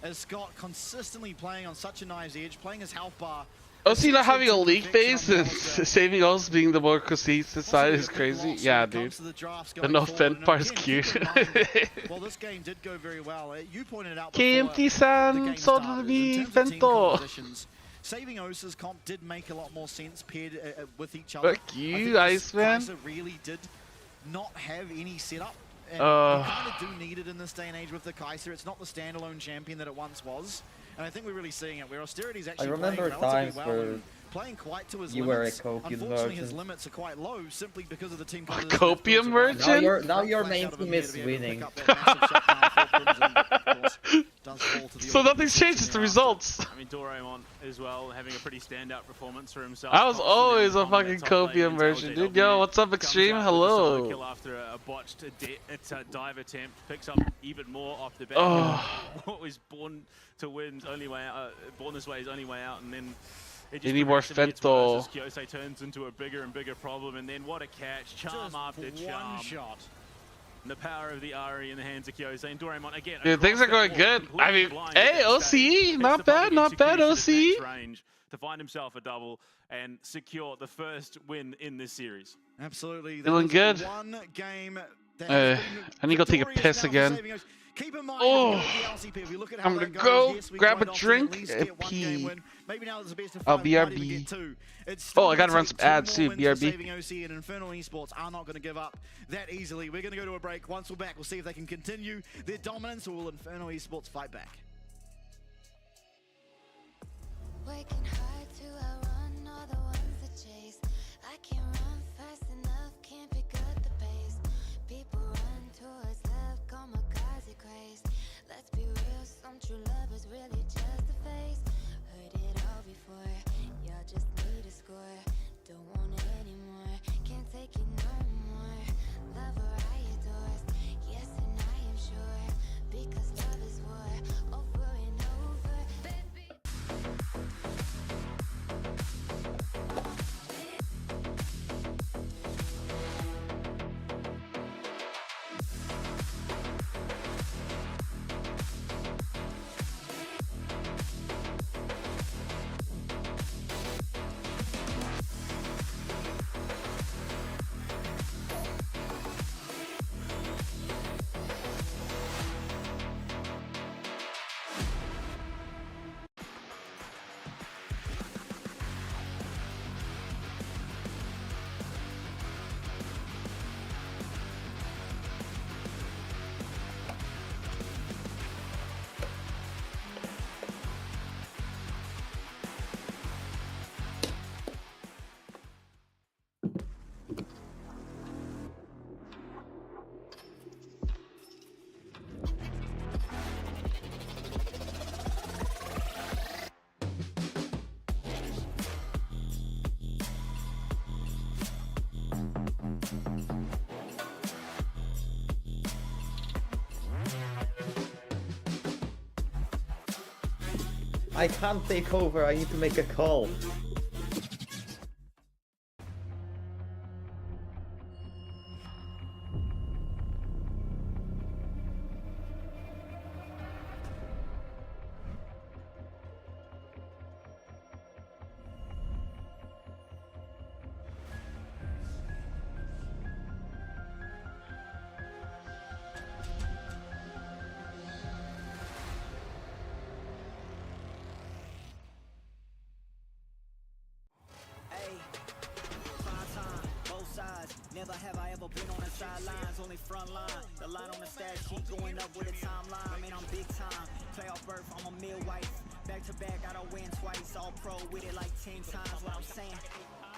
As Scott consistently playing on such a nice edge, playing his health bar. OC not having a league phase and saving us being the more consistent side is crazy. Yeah, dude. The no Fent part is cute. Well, this game did go very well. You pointed out KMT-san sold to be Fento. Saving Osa's comp did make a lot more sense paired with each other. Fuck you, Iceman. Kaiser really did not have any setup. And you kind of do need it in this day and age with the Kaiser. It's not the standalone champion that it once was. And I think we're really seeing it, where Austerity's actually playing relatively well, playing quite to his limits. Unfortunately, his limits are quite low, simply because of the team. Copium merchant? Now your main team is winning. So nothing's changed, it's the results. I mean, Doraemon as well, having a pretty standout performance for himself. I was always a fucking copium merchant, dude. Yo, what's up, Extreme? Hello. Kill after a botched dive attempt, picks up even more off the back. What was born to win's only way out, born this way is only way out, and then it just need more Fento. Kyose turns into a bigger and bigger problem, and then what a catch, charm just after charm. One shot. And the power of the Ari in the hands of Kyose and Doraemon again. Dude, things are going good. I mean, hey, OCE, not bad, OCE. Range to find himself a double and secure the first win in this series. Absolutely. Feeling good. One game I need to go take a piss again. Keep in mind, LCP, if you look at how I'm gonna that go goes, yes, grab a quite drink often at and least get pee. one game win. Maybe now there's a best of I'll five, we might even BRB. get two. It's Oh, I gotta still run some ads two too, more wins for BRB. Saving OC, and Infernal Esports are not going to give up that easily. We're going to go to a break. Once we're back, we'll see if they can continue their dominance, or will Infernal Esports fight back? Working hard to outrun all the ones that chase. I can't run fast enough, can't pick up the pace. People run towards love, kamikaze craze. Let's be real, some true lovers really just a face. Heard it all before, y'all just need a score. Don't want it anymore, can't take it no more. Lover I adore, yes and I am sure, because I can't take over, I need to make a call. Never have I ever been on the sidelines, only front line. The line on the stat sheet going up with a timeline. Man, I'm big time. Playoff berth, I'm a midwife. Back to back, I don't win twice. All pro with it like 10 times. What I'm saying.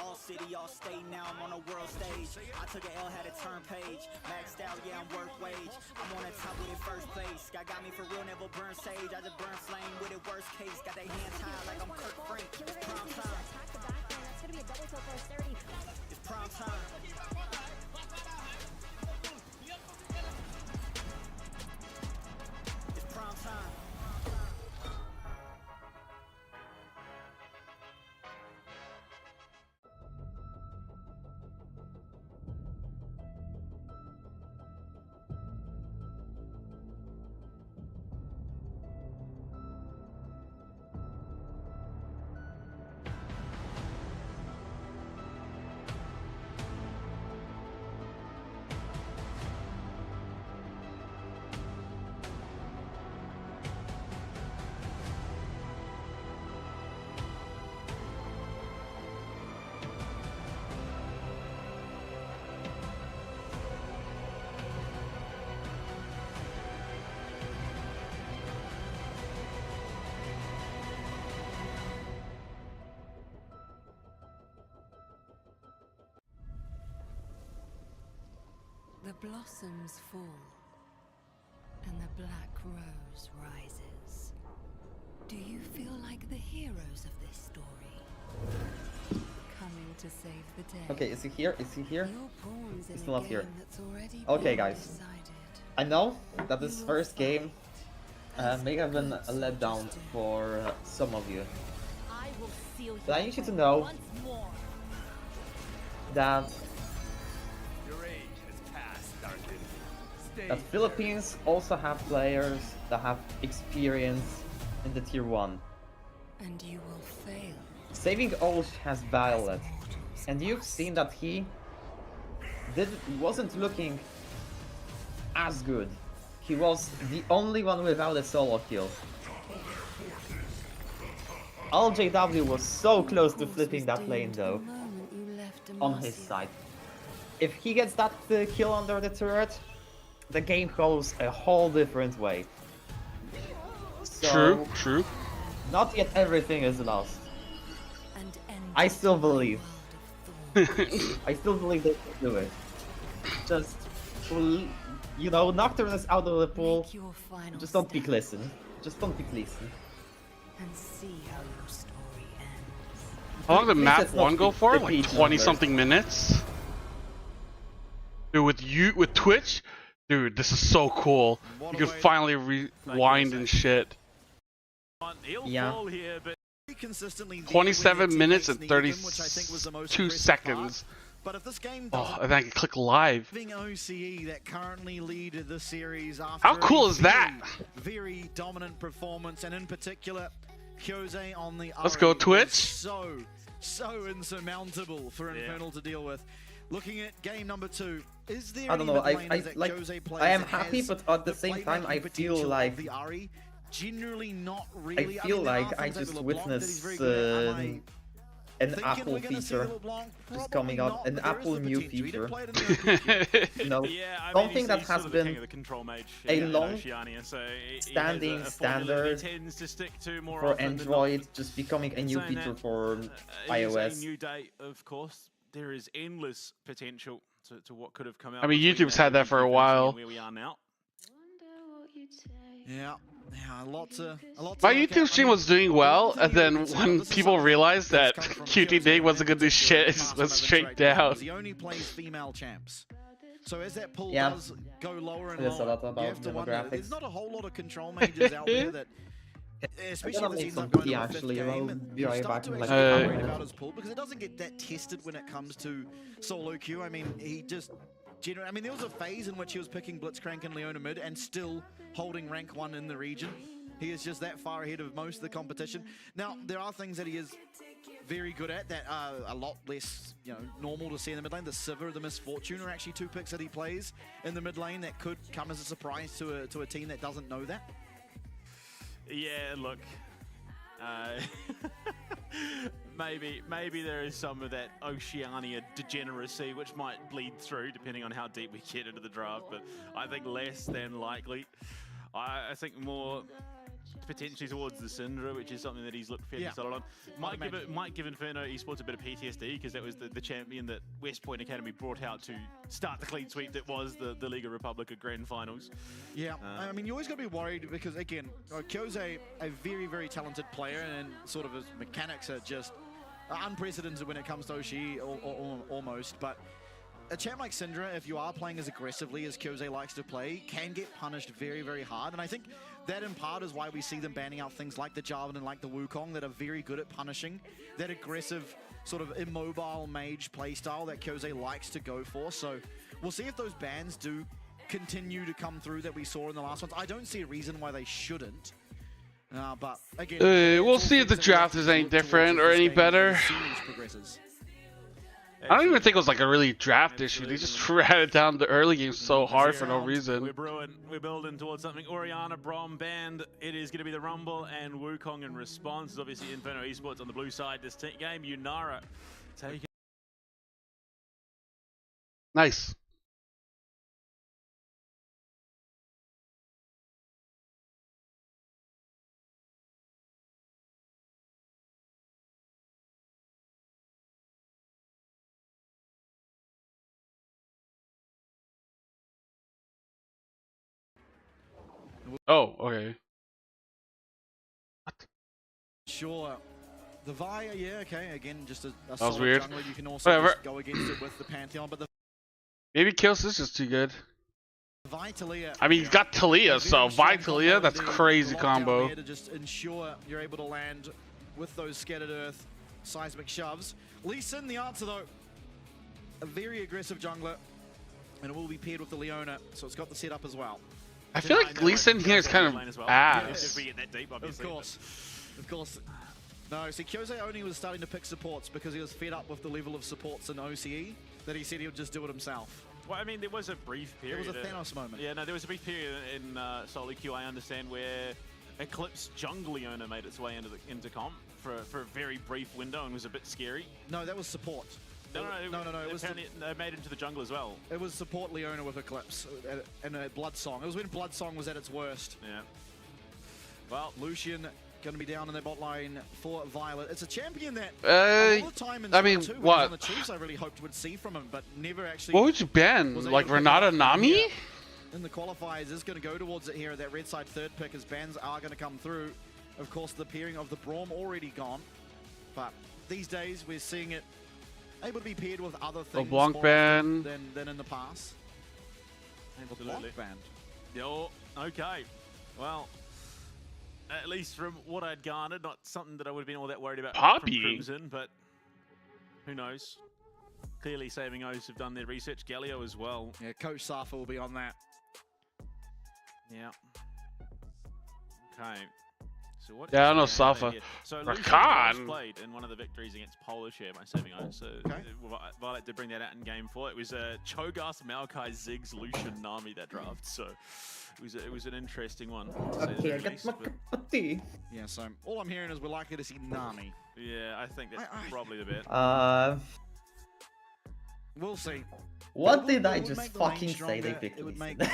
All city, all state, now I'm on a world stage. I took an L, had a turn page. Maxed out, yeah, I'm worth wage. I'm on the top with it first place. God got me for real, never burn sage. I just burn flame with it worst case. Got they hands high like I'm Kirk Frank. It's prime time. It's gonna be a double kill first 30. It's prime time. It's prime time. The blossoms fall, and the black rose rises. Do you feel like the heroes of this story? Coming to save the day. Okay, is he here? Is he here? Your pawns in He's a not here. game that's already Okay, been guys. decided. I know that this first game may have been a letdown for some of you. But I need you to know that Philippines also have players that have experience in the tier 1. And you will fail. Saving Olsh has Violet, and you've seen that he wasn't looking as good. He was the only one without a solo kill. LJW was so close to flipping that lane though, on his side. If he gets that kill under the turret, the game goes a whole different way. So, True. not yet everything is lost. I still believe. I still believe they can do it. Just, you know, Nocturne is out of the pool. Just don't pick listen. Just don't pick listen. And see how your story ends. How long did map It's not 1 go for? the Like peach 20 numbers. something minutes? Dude, with Twitch? Dude, this is so cool. You can finally rewind and shit. Yeah. 27 minutes and 32 seconds. But if this game Oh, and then I can click live. having OCE that currently lead the series after How cool is that? Very dominant performance, and in particular, Jose on the Let's go, RE Twitch. was so insurmountable for Infernal to deal with. Looking at game number 2, is there I don't know. any I mid-laners that like. Jose plays I am that happy, has but at the the same time, playmaking I feel potential like of the RE? Generally not I really. feel mean, there like are I things like just LeBlanc that he's witnessed very good at. Am I an thinking Apple we're gonna see feature LeBlanc? just Probably coming out, not, an but there is Apple the new potential. He did feature. play it in the You know, Yeah, I mean, something that he's has sort of the king been of the control mage a in long Oceania, so he has standing a formula that he standard tends to stick to more for often than Android, not. just becoming a new Saying feature that, for It is a iOS. new day, of course. There is endless potential to what could have come out. I mean, between YouTube's had that for a MVP while. and where we are now. Yeah, a lot to My look YouTube at. stream was doing well, and then when people realized that QTD wasn't gonna do shit, it went straight down. He only plays female champs. So as that pool Yeah. does go lower and There's a lower, lot about you have to wonder, demographics. there's not a whole lot of control mages out there that Especially gonna if make he's some not going tea to a fifth actually. game, I'll and be you right start back to in like actually get 5 worried minutes. about his pull because it doesn't get that tested when it comes to solo queue. I mean, he just generally, I mean, there was a phase in which he was picking Blitzcrank and Leona mid and still holding rank 1 in the region. He is just that far ahead of most of the competition. Now, there are things that he is very good at that are a lot less, you know, normal to see in the mid lane. The Sivir, the Misfortune are actually 2 picks that he plays in the mid lane that could come as a surprise to a team that doesn't know that. Yeah, look. Maybe there is some of that Oceania degeneracy which might bleed through depending on how deep we get into the draft, but I think less than likely. I think more potentially towards the Syndra, which is something that he's looked fairly solid on. Might give Inferno Esports a bit of PTSD because that was the champion that West Point Academy brought out to start the clean sweep that was the Liga Republica Grand Finals. Yeah, I mean, you always got to be worried because, again, Kyo's a very, very talented player, and sort of his mechanics are just unprecedented when it comes to Oshii, almost. But a champ like Syndra, if you are playing as aggressively as Kyoze likes to play, can get punished very, very hard. And I think that in part is why we see them banning out things like the Jarvan and like the Wukong that are very good at punishing that aggressive, sort of immobile mage playstyle that Kyoze likes to go for. So we'll see if those bans do continue to come through that we saw in the last ones. I don't see a reason why they shouldn't. But again, we'll see if the draft is any different or any better. I don't even think it was like a really draft issue. They just ran it down the early game so hard for no reason. We're building towards something. Orianna, Brom, Band. It is going to be the Rumble and Wukong in response. It's obviously Inferno Esports on the blue side this game. Yunara taking. Nice. Oh, okay. Sure. The Vi, yeah, okay. Again, just a was solid weird. jungler. You can also just go against it with the Pantheon, but the Maybe Kills is just too good. Vi Talia. I mean, he's got Talia, so Vi Talia, that's a crazy Lockdown combo. there to just ensure you're able to land with those scattered earth seismic shoves. Lee Sin, the answer though, a very aggressive jungler, and it will be paired with the Leona, so it's got the setup as well. I feel like Lee Sin here is kind of ass. Of course. No, see, Kyoze only was starting to pick supports because he was fed up with the level of supports in OCE that he said he would just do it himself. Well, I mean, there was a brief period. It was a Thanos moment. Yeah, no, there was a brief period in solo queue, I understand, where Eclipse Jungle Leona made its way into comp for a very brief window and was a bit scary. No, that was support. No, it was they made it into the jungle as well. It was support Leona with Eclipse and a Blood Song. It was when Blood Song was at its worst. Yeah. Well, Lucian going to be down in the bot lane for Violet. It's a champion that all the time in I mean, two, what? on the Chiefs, I really hoped would see from him, but never actually. What would you ban? Like Renata Nami? In the qualifiers is going to go towards it here. That red side third pick as bans are going to come through. Of course, the pairing of the Braum already gone, but these days we're seeing it able to be paired with other things LeBlanc ban than in the past. Absolutely. LeBlanc ban. Yo, okay. Well, at least from what I'd garnered, not something that I would have been all that worried about Poppy. from Crimson, but who knows? Clearly, Saving O's have done their research. Galio as well. Yeah, Coach Safa will be on that. Yeah. Okay. So what? Yeah, I know Safa. So Rakan played in one of the victories against Polish here by Saving O's. So Violet did bring that out in game 4. It was Cho'Gath, Maokai, Ziggs, Lucian, Nami that draft. So it was an interesting one. Okay, I get my cup of tea. Yeah, so all I'm hearing is we're likely to see Nami. Yeah, I think that's probably the bet. We'll see. What did I just fucking say? They picked It would me. make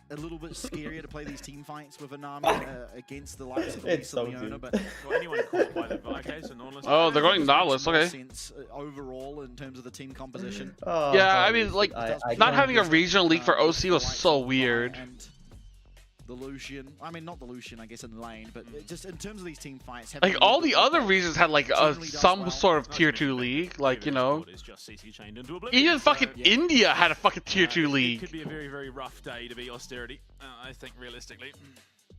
a little bit scarier to play these team fights with a Nami against the likes of Leona, but anyone caught by the okay, so Nautilus. Oh, they're going Nautilus. Okay. Sense, overall, in terms of the team composition. Yeah, I mean, like, not having a regional league for OC was so weird. And the Lucian, I mean, not the Lucian, I guess, in lane, but just in terms of these team fights. Like, all the other regions had, like, some sort of tier 2 league, like, you know. Even fucking India had a fucking tier 2 league. It could be a very, very rough day to be austerity, I think, realistically.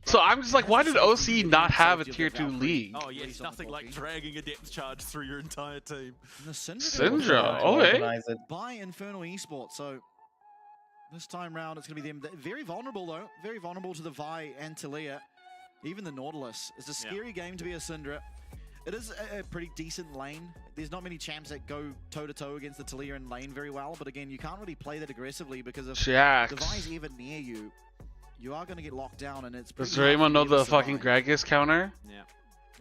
So I'm just like, why did OC not have a tier 2 league? Oh yes, nothing like dragging a depth charge through your entire team. Syndra, okay. By Infernal Esports, so this time round it's going to be them. Very vulnerable though, very vulnerable to the Vi and Talia. Even the Nautilus. It's a scary game to be a Syndra. It is a pretty decent lane. There's not many champs that go toe-to-toe against the Talia in lane very well, but again, you can't really play that aggressively because if the Vi's ever near you, you are going to get locked down, and it's pretty Does Raymond know the fucking Gragas counter? Yeah.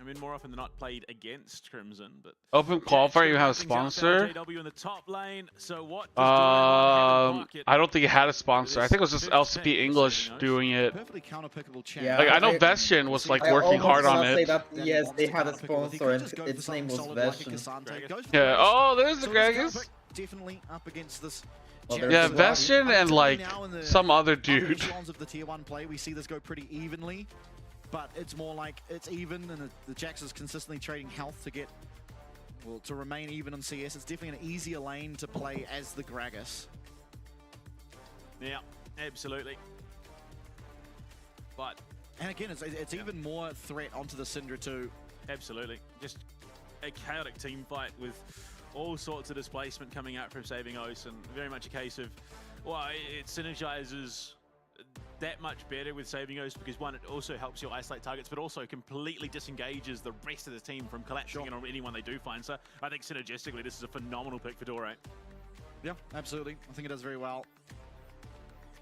I mean, more often than not played against Crimson, but Open qualifier, you have a sponsor? JW in the top lane. So what I don't think it had a sponsor. I think it was just LCP English doing it. Yeah, like I know Vestian was like working hard on it. Say that, yes, they had a sponsor and its name was Vestian. Yeah. Oh, there's the Gragas. Definitely up against this. Yeah, Vestian and like some other dude. Of the tier 1 play, we see this go pretty evenly. But it's more like it's even, and the Jax is consistently trading health to get, well, to remain even on CS. It's definitely an easier lane to play as the Gragas. Yeah, absolutely. But and again, it's even more threat onto the Syndra too. Absolutely, just a chaotic team fight with all sorts of displacement coming out from Saving Oath, and very much a case of, well, it synergizes that much better with Saving Oath because one, it also helps you isolate targets, but also completely disengages the rest of the team from collapsing on anyone they do find. So I think synergistically, this is a phenomenal pick for Dore. Yeah, absolutely. I think it does very well.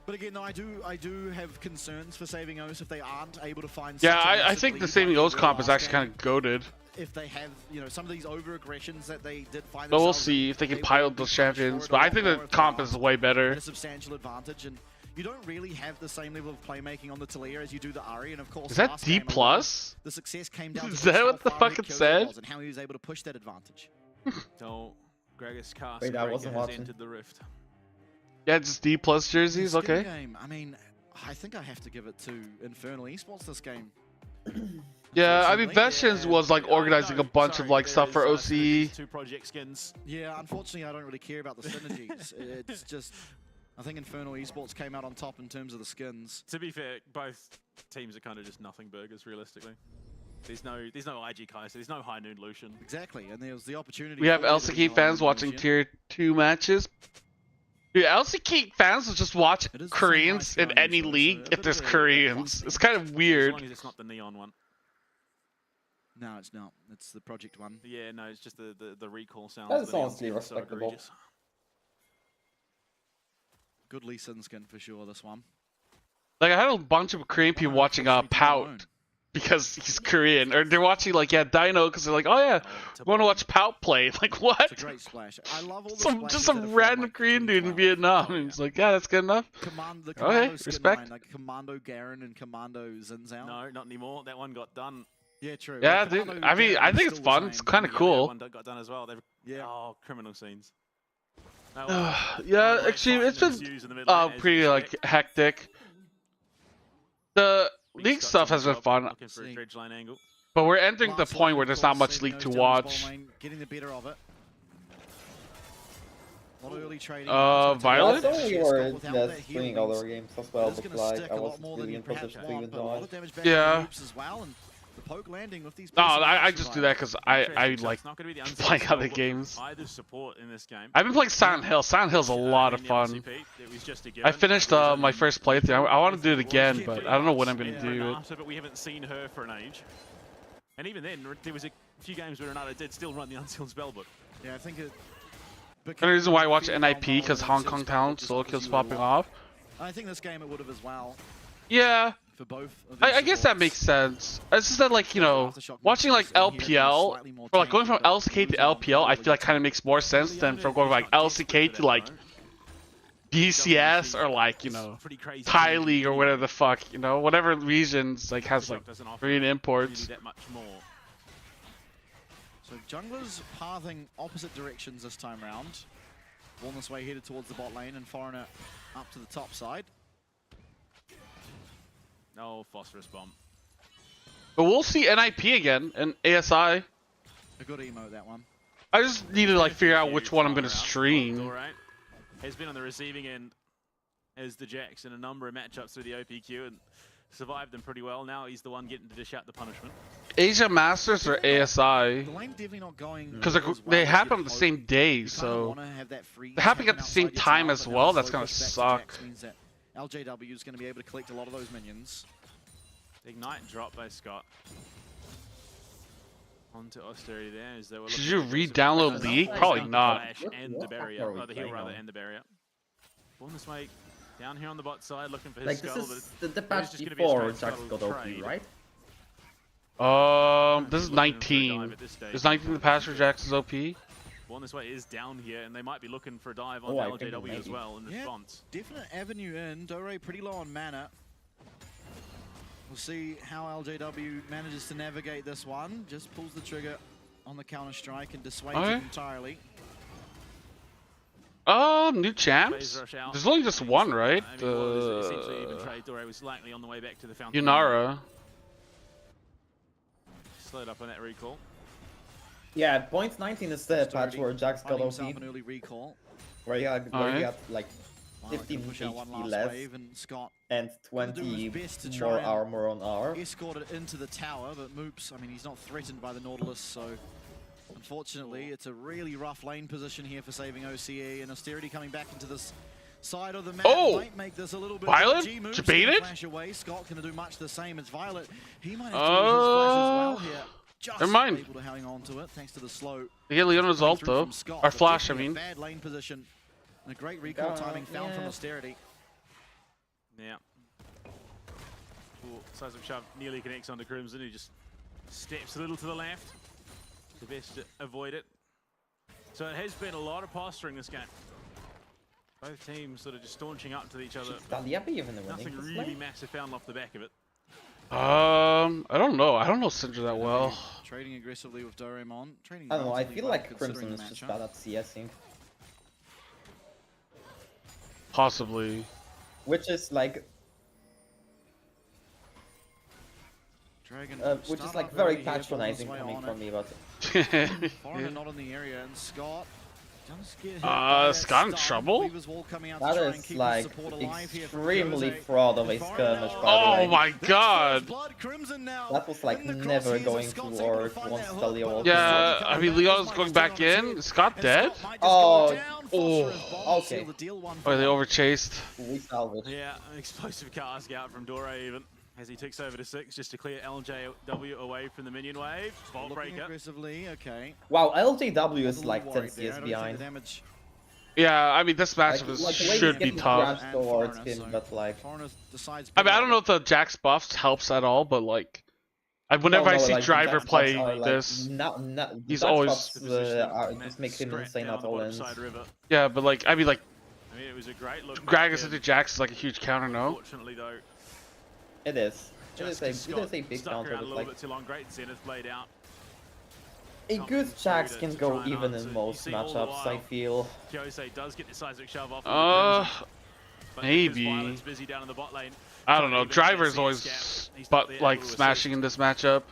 But again, though, I do have concerns for Saving Oath if they aren't able to find. Yeah, I think the Saving Oath comp is actually kind of goated. If they have, you know, some of these over-aggressions that they did find. But we'll see if they can pilot those champions. But I think the comp is way better. A substantial advantage, and you don't really have the same level of playmaking on the Talia as you do the Ahri, and of course. Is that D plus? The success came down. Is that what the fuck it said? And how he was able to push that advantage. So, Gragas cast Wait, I wasn't has watching. entered the rift. Yeah, just D plus jerseys. Okay. Game. I mean, I think I have to give it to Infernal Esports this game. Yeah, I mean, Vestians was like organizing a bunch of like stuff for OC. 2 project skins. Yeah, unfortunately, I don't really care about the synergies. It's just, I think Infernal Esports came out on top in terms of the skins. To be fair, both teams are kind of just nothing burgers, realistically. There's no IG Kaiser, there's no High Noon Lucian. Exactly, and there was the opportunity. We have LCK fans watching tier 2 matches. Dude, LCK fans will just watch Koreans in any league if there's Koreans. It's kind of weird. As long as it's not the neon one. No, it's not. It's the project one. Yeah, no, it's just the recall sounds. That is honestly respectable. Good Lee Sin skin for sure, this one. Like, I had a bunch of Korean people watching Pout because he's Korean. Or they're watching, like, yeah, Dino because they're like, oh yeah, we want to watch Pout play. Like, what? It's a great splash. I love all the Just some random Korean dude in Vietnam. And he's like, yeah, that's good enough. Okay, respect. Like Commando Garen and Commando Zinzao. No, not anymore. That one got done. Yeah, true. Yeah, dude. I mean, I think it's fun. It's kind of cool. One got done as well. Yeah. Oh, criminal scenes. Yeah, actually, it's been pretty like hectic. The league stuff has been fun, but we're entering the point where there's not much league to watch. Getting the better of it. Violet? That's only were playing other games as well, but like I wasn't really in position to even join. Yeah. The poke landing with these. No, I just do that because I like playing other games. I've been playing Silent Hill. Silent Hill's a lot of fun. I finished my first playthrough. I want to do it again, but I don't know when I'm going to do it. But we haven't seen her for an age. And even then, there was a few games where Renata did still run the Unsealed Spellbook. Yeah, I think it. The reason why I watch NIP because Hong Kong talent solo kills popping off. I think this game it would have as well. Yeah. For both. I guess that makes sense. It's just that, like, you know, watching like LPL, or like going from LCK to LPL, I feel like kind of makes more sense than from going from like LCK to like BCS or like, you know, Thai League or whatever the fuck, you know, whatever regions like has like Korean imports. So junglers pathing opposite directions this time round. Born this way headed towards the bot lane and Foreigner up to the top side. No phosphorus bomb. But we'll see NIP again and ASI. A good emo that one. I just need to like figure out which one I'm gonna stream. Alright. Has been on the receiving end as the Jax in a number of matchups through the OPQ, and survived them pretty well. Now he's the one getting to dish out the punishment. Asia Masters or ASI? The lane's definitely not going Because as well they as happen on you'd the hope. same day, You kinda so wanna have that freeze they're happening at happen the same outside your time tower, as but well. now That's slow gonna push back to suck. Jax means that LJW is going to be able to collect a lot of those minions. Ignite drop by Scott. Onto Austerity there as they were Should looking you for re-download aggressive League? plays Probably down the not. Flash and the barrier, or the heal rather, and the barrier. Born this way, down here on the bot side, looking for his Like scuttle, this but is the it patch is just gonna be a before straight Jax scuttle got OP, trade. right? This is 19. Is 19 the patch for Jax's OP? Born this way is down here, and they might be looking for a dive Oh, on I think LJW as maybe. well in response. Definite avenue in. Dore pretty low on mana. We'll see how LJW manages to navigate this one. Just pulls the trigger on the counter strike and dissuades Okay. it entirely. New champs? Phase rush out. There's only just one, right? I mean, well, there's essentially even trade. Dore was likely on the way back to the fountain. Yunara. Slowed up on that recall. Yeah, point 19 is the patch where Jax got Finding OP, himself an early recall. where he had like Violet 15 can push out one HP last less wave, and Scott and gonna do 20 his best to try more and armor on R. escorted into the tower, but Moops, I mean, he's not threatened by the Nautilus, so unfortunately, it's a really rough lane position here for saving OCE, and Austerity coming back into this side of the map might make this a little bit Violet? dodgy. Moops Debated? gonna flash away. Scott gonna do much the same as Violet. He might have to use his flash as well here. Just never mind. able to hang on to it, thanks to the slow. They get Leona's ult through though. from Scott, Or but flash, I definitely a mean. Bad lane position. And a great recall timing found from Austerity. Yeah. Ooh, seismic shove nearly connects onto Crimson, who just steps a little to the left. The best to avoid it. So it has been a lot of posturing this game. Both teams sort of just staunching up to each other. Talia be even winning Nothing this really lane? massive found off the back of it. I don't know. I don't know Syndra that well. Trading aggressively with Doraemon. Trading I don't know, I relatively feel well like considering Crimson the is just matchup. bad at CSing. Possibly. Which is like Dragon which is started like off very early here, patronizing Ball's way coming on from it. me, but Foreigner not in the area, and Scott does get hit by that Scott in stun. trouble? Weaver's wall coming out to that try and is keep his like support alive here from extremely Jose. fraud of a And Foreigner skirmish, now- by the Oh way. my god. Blood Crimson now. That was like in the never crosshairs going of to Scott's able work find once that hook, Talia but was Yeah, Scott I coming mean, back, Leon's this going might back stay on in. his Is Scott and dead? Scott might just Oh, go down. oh, Phosphorus bomb to seal okay. the deal one Oh, they for overchased. We salvaged. Yeah, an explosive cask out from Dore even. As he ticks over to 6 just to clear LJW away from the minion wave. Vault looking breaker. aggressively, okay. Wow, LJW is A like little 10 worried there. I CS don't think behind. the damage Yeah, I mean, this matchup Like the way should he's be getting tough. grabs towards Foreigner, him, so but like Foreigner decides I mean, I don't know if the Jax buffs helps at all, but like, whenever no, I see like, the Driver Jax play buffs are, like, this, the he's Jax always- buffs, just make him Scrap insane down at the all bottom ends. side river. yeah, but like, I mean, like, I mean, it was a great look. Gragas into Jax is like a huge counter, no? Unfortunately, though, It is. It just is a big stuck counter, around a but little like bit too long. Great Zenith played out. a good something Jax to can try go and even answer. in You most see all the matchups, I while, feel. Jose does get the seismic shove off. But maybe. because Violet's busy down in the bot lane, I don't know. trying to even Driver's chase always, gap. He's not but there like to assist. smashing in this matchup.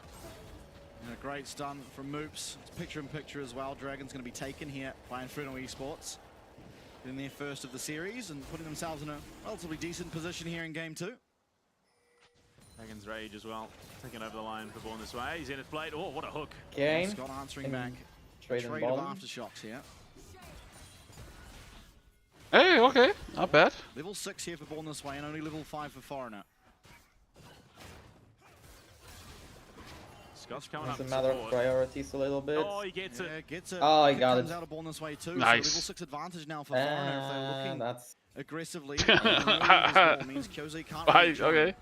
And a great stun from Moops. It's picture in picture as well. Dragon's going to be taken here by Inferno Esports in their first of the series and putting themselves in a relatively decent position here in game 2. Dragon's Rage as well, taking over the line for Born this way. Zenith Blade. Oh, what a hook. Okay. Scott answering And back. trade and Trade of bomb. aftershocks here. Hey, okay, not bad. Level 6 here for Born this way and only level 5 for Foreigner. Scott's coming It's up a matter of support. priorities a little bit. Oh, he gets Yeah, it. gets it. Oh, he Hit got comes it. out of Born this way too. Nice. So level 6 advantage now for Foreigner if they're looking That's aggressively. It means Jose can't really jump. Okay.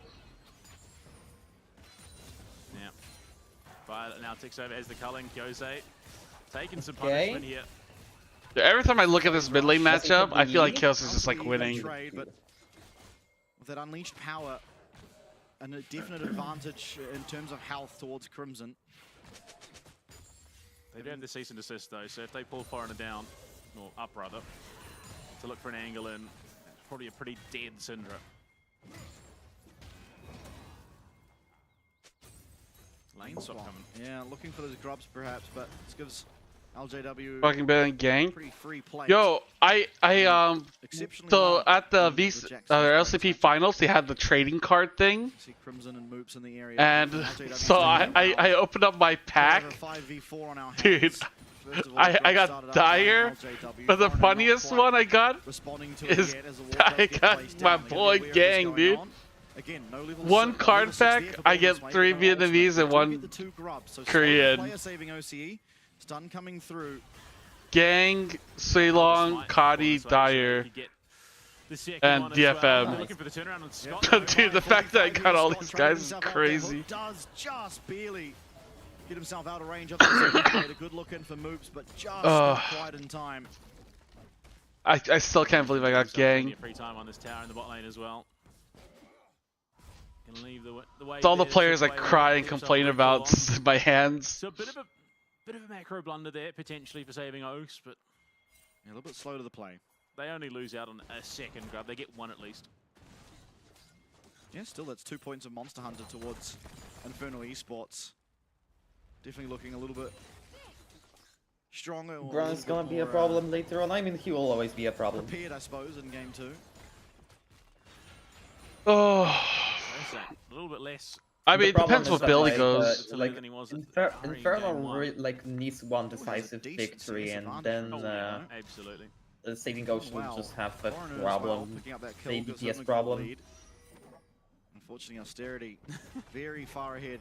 Yeah. Violet now ticks over as the culling. Jose taking some Okay. punishment here. Yeah, every time I look at this mid lane Does he matchup, put I feel like the- Chaos is just like Probably winning. trade, but with that unleashed power and a definite advantage in terms of health towards Crimson. They do have the cease and desist though, so if they pull Foreigner down, or up rather, to look for an angle in, it's probably a pretty dead Syndra. Lane swap coming. Yeah, looking for those grubs perhaps, but this gives LJW Fucking better than Gang. pretty free play. Yo, Exceptionally so well. at the LCP finals, they had the trading card thing. See Crimson and Moops in the area. And so I opened up my pack. Dude, I got Dire, but the funniest one I got is I got my boy Gang, dude. One card pack, I get 3 Vietnamese and 1 Korean. Stun coming through. Gang, Ceylon, Kadi, Dire, and DFM. Dude, the fact that I got all these guys is crazy. Does just barely get himself out of range. A good look in for Moops, but just not quite in time. I still can't believe I got Gang. Free time on this tower in the bot lane as well. It's all the players I cry and complain about in my hands. So a bit of a macro blunder there potentially for saving Oaks, but a little bit slow to the play. They only lose out on a second grab. They get 1 at least. Yeah, still that's 2 points of Monster Hunter towards Infernal Esports. Definitely looking a little bit stronger. Grant's gonna be a problem later on. I mean, he will always be a problem. Prepared, I suppose, in game 2. Oh. A little bit less. I mean, it depends what build he goes. Like, Infernal like needs one decisive victory, and then absolutely. Saving Oaks will just have a problem, the DPS problem. Unfortunately, Austerity very far ahead.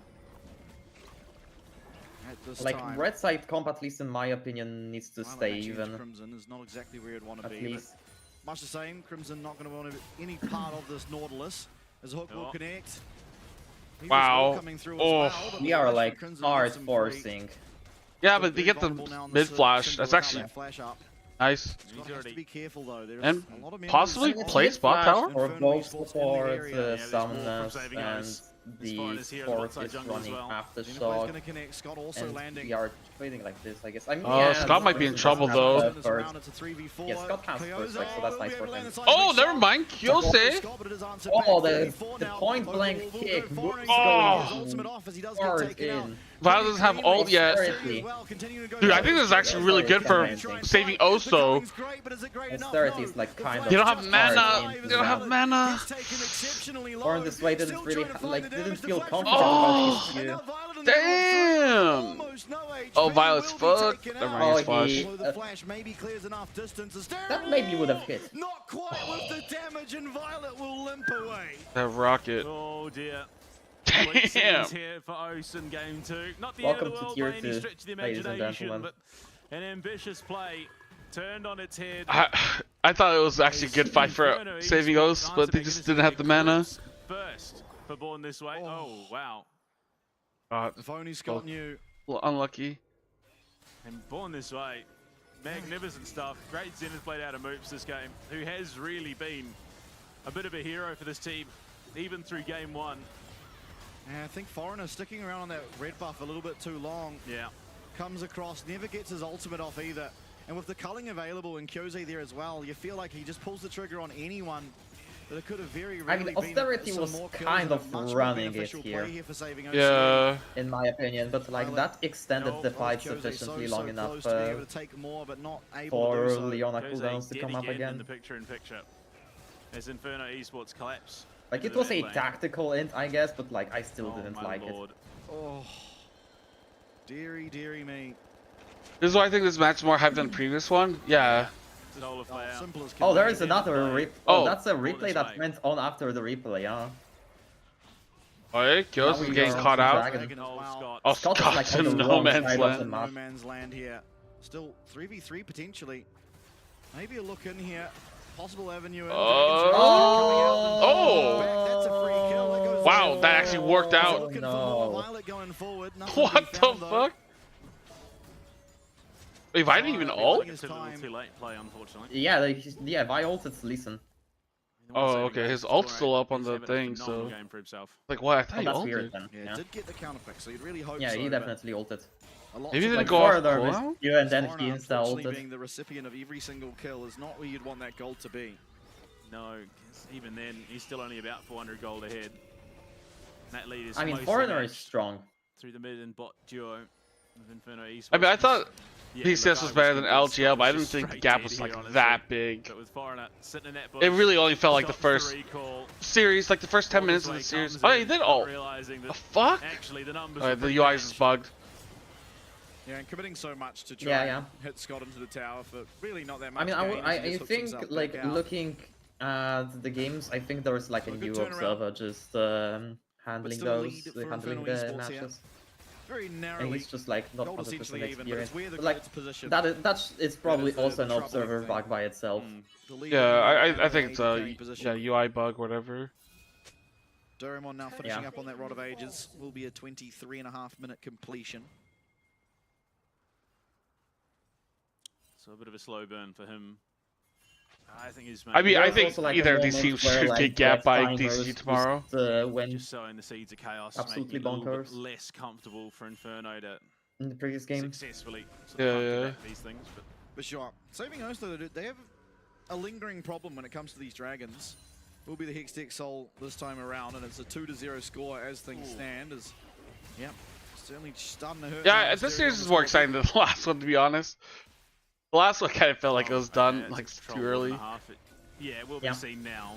Like red side comp, at least in my opinion, needs to stay even. Crimson is not exactly where you'd want to at be. Least. Much the same, Crimson not going to want any part of this Nautilus. As Hook will connect. Wow. We are like hard forcing. Yeah, but they get the mid flash. That's actually nice. And possibly play spot tower? Or both support, summoners, and the fort is running half the shot. And we are trading like this, I guess. I mean, Scott might be in trouble though. Yeah, Scott has first strike, so that's nice for him. Oh, never mind. Kyose. Oh, the point blank kick. Oh, hard in. Violet doesn't have ult yet. Dude, I think this is actually really good for saving Oso. Austerity is like kind of. You don't have mana. You don't have mana. Or in this way didn't really didn't feel confident about his view. Damn! Oh, Violet's fucked. Never mind, flash. That maybe would have hit. Not quite with the damage, and Violet will limp away. That rocket. Oh dear. Damn. Here for Oaks in game 2. Not the Welcome end of the world to by tier any 2, stretch of the ladies and imagination, gentlemen. but an ambitious play turned on its head. I thought it was actually a good fight for saving O's, but they just didn't have the mana. First for Born this way. Oh wow. If only Scott knew. A little unlucky. And Born this way. Magnificent stuff. Great Zenith played out of Moops this game, who has really been a bit of a hero for this team, even through game 1. And I think Foreigner sticking around on that red buff a little bit too long. Yeah. Comes across, never gets his ultimate off either. And with the culling available and Kyose there as well, you feel like he just pulls the trigger on anyone. But it could have very I mean, Austerity was kind of running it here. Yeah. In my opinion, but like that extended the fight sufficiently long enough for Leona cooldowns to come up again. In the picture as Inferno Esports collapse. Like it was a tactical int, I guess, but like I still didn't like it. Oh, dearie me. This is why I think this match is more hyped than the previous one. Yeah. Oh, there is another replay. Oh, that's a replay that went on after the replay, huh? Alright, Kyose is getting caught out. Oh, Scott's in no man's land. No man's land here. Still 3v3 potentially. Maybe a look in here. Possible avenue. That's a free kill. That goes wow, that actually worked out. What the fuck? Wait, Vi didn't even ult? It's a little too late play, unfortunately. Yeah, Vi ulted Lee Sin. Oh, okay, his ult's still up on the thing, so... Like, what? I thought he ulted. Weird, then. Yeah, did get the counter pick, so you'd really hope yeah, he definitely ulted. Maybe he didn't like go off you and then he insta-ulted. Being the recipient of every single kill is not where you'd want that gold to be. No, because even then, he's still only about 400 gold ahead. That lead is I mean, Foreigner is strong. Through the mid and bot duo with Inferno Esports. I mean, I thought PCS was better than LGL, but I didn't think the gap was like that big. It really only felt like the first series, like the first 10 minutes of the series. Oh, he did all. The fuck? Alright, the UI is just bugged. Yeah, and committing so much to try and hit Scott into the tower for really not that much. I mean, I think like looking at the games, I think there is like a new observer just handling those, handling the matches. Very narrowly. And he's just like not 100% experienced. But like it's probably also an observer bug by itself. Yeah, I think it's a UI bug, whatever. Doraemon now finishing up on that Rod of Ages. Will be a 23.5-minute completion. So a bit of a slow burn for him. I think he's. I mean, I think like either of these teams should get gapped by DCG tomorrow. Just sowing the seeds of chaos, absolutely making it a little bonkers. bit less comfortable for Inferno to in the previous game successfully these things. But for sure, Saving Host though, they have a lingering problem when it comes to these dragons. Will be the Hextech Soul this time around, and it's a 2-0 score as things stand. As certainly starting to hurt. Yeah, this series is more exciting than the last one, to be honest. The last one kind of felt like it was done like too early. Yeah, it will be seen now.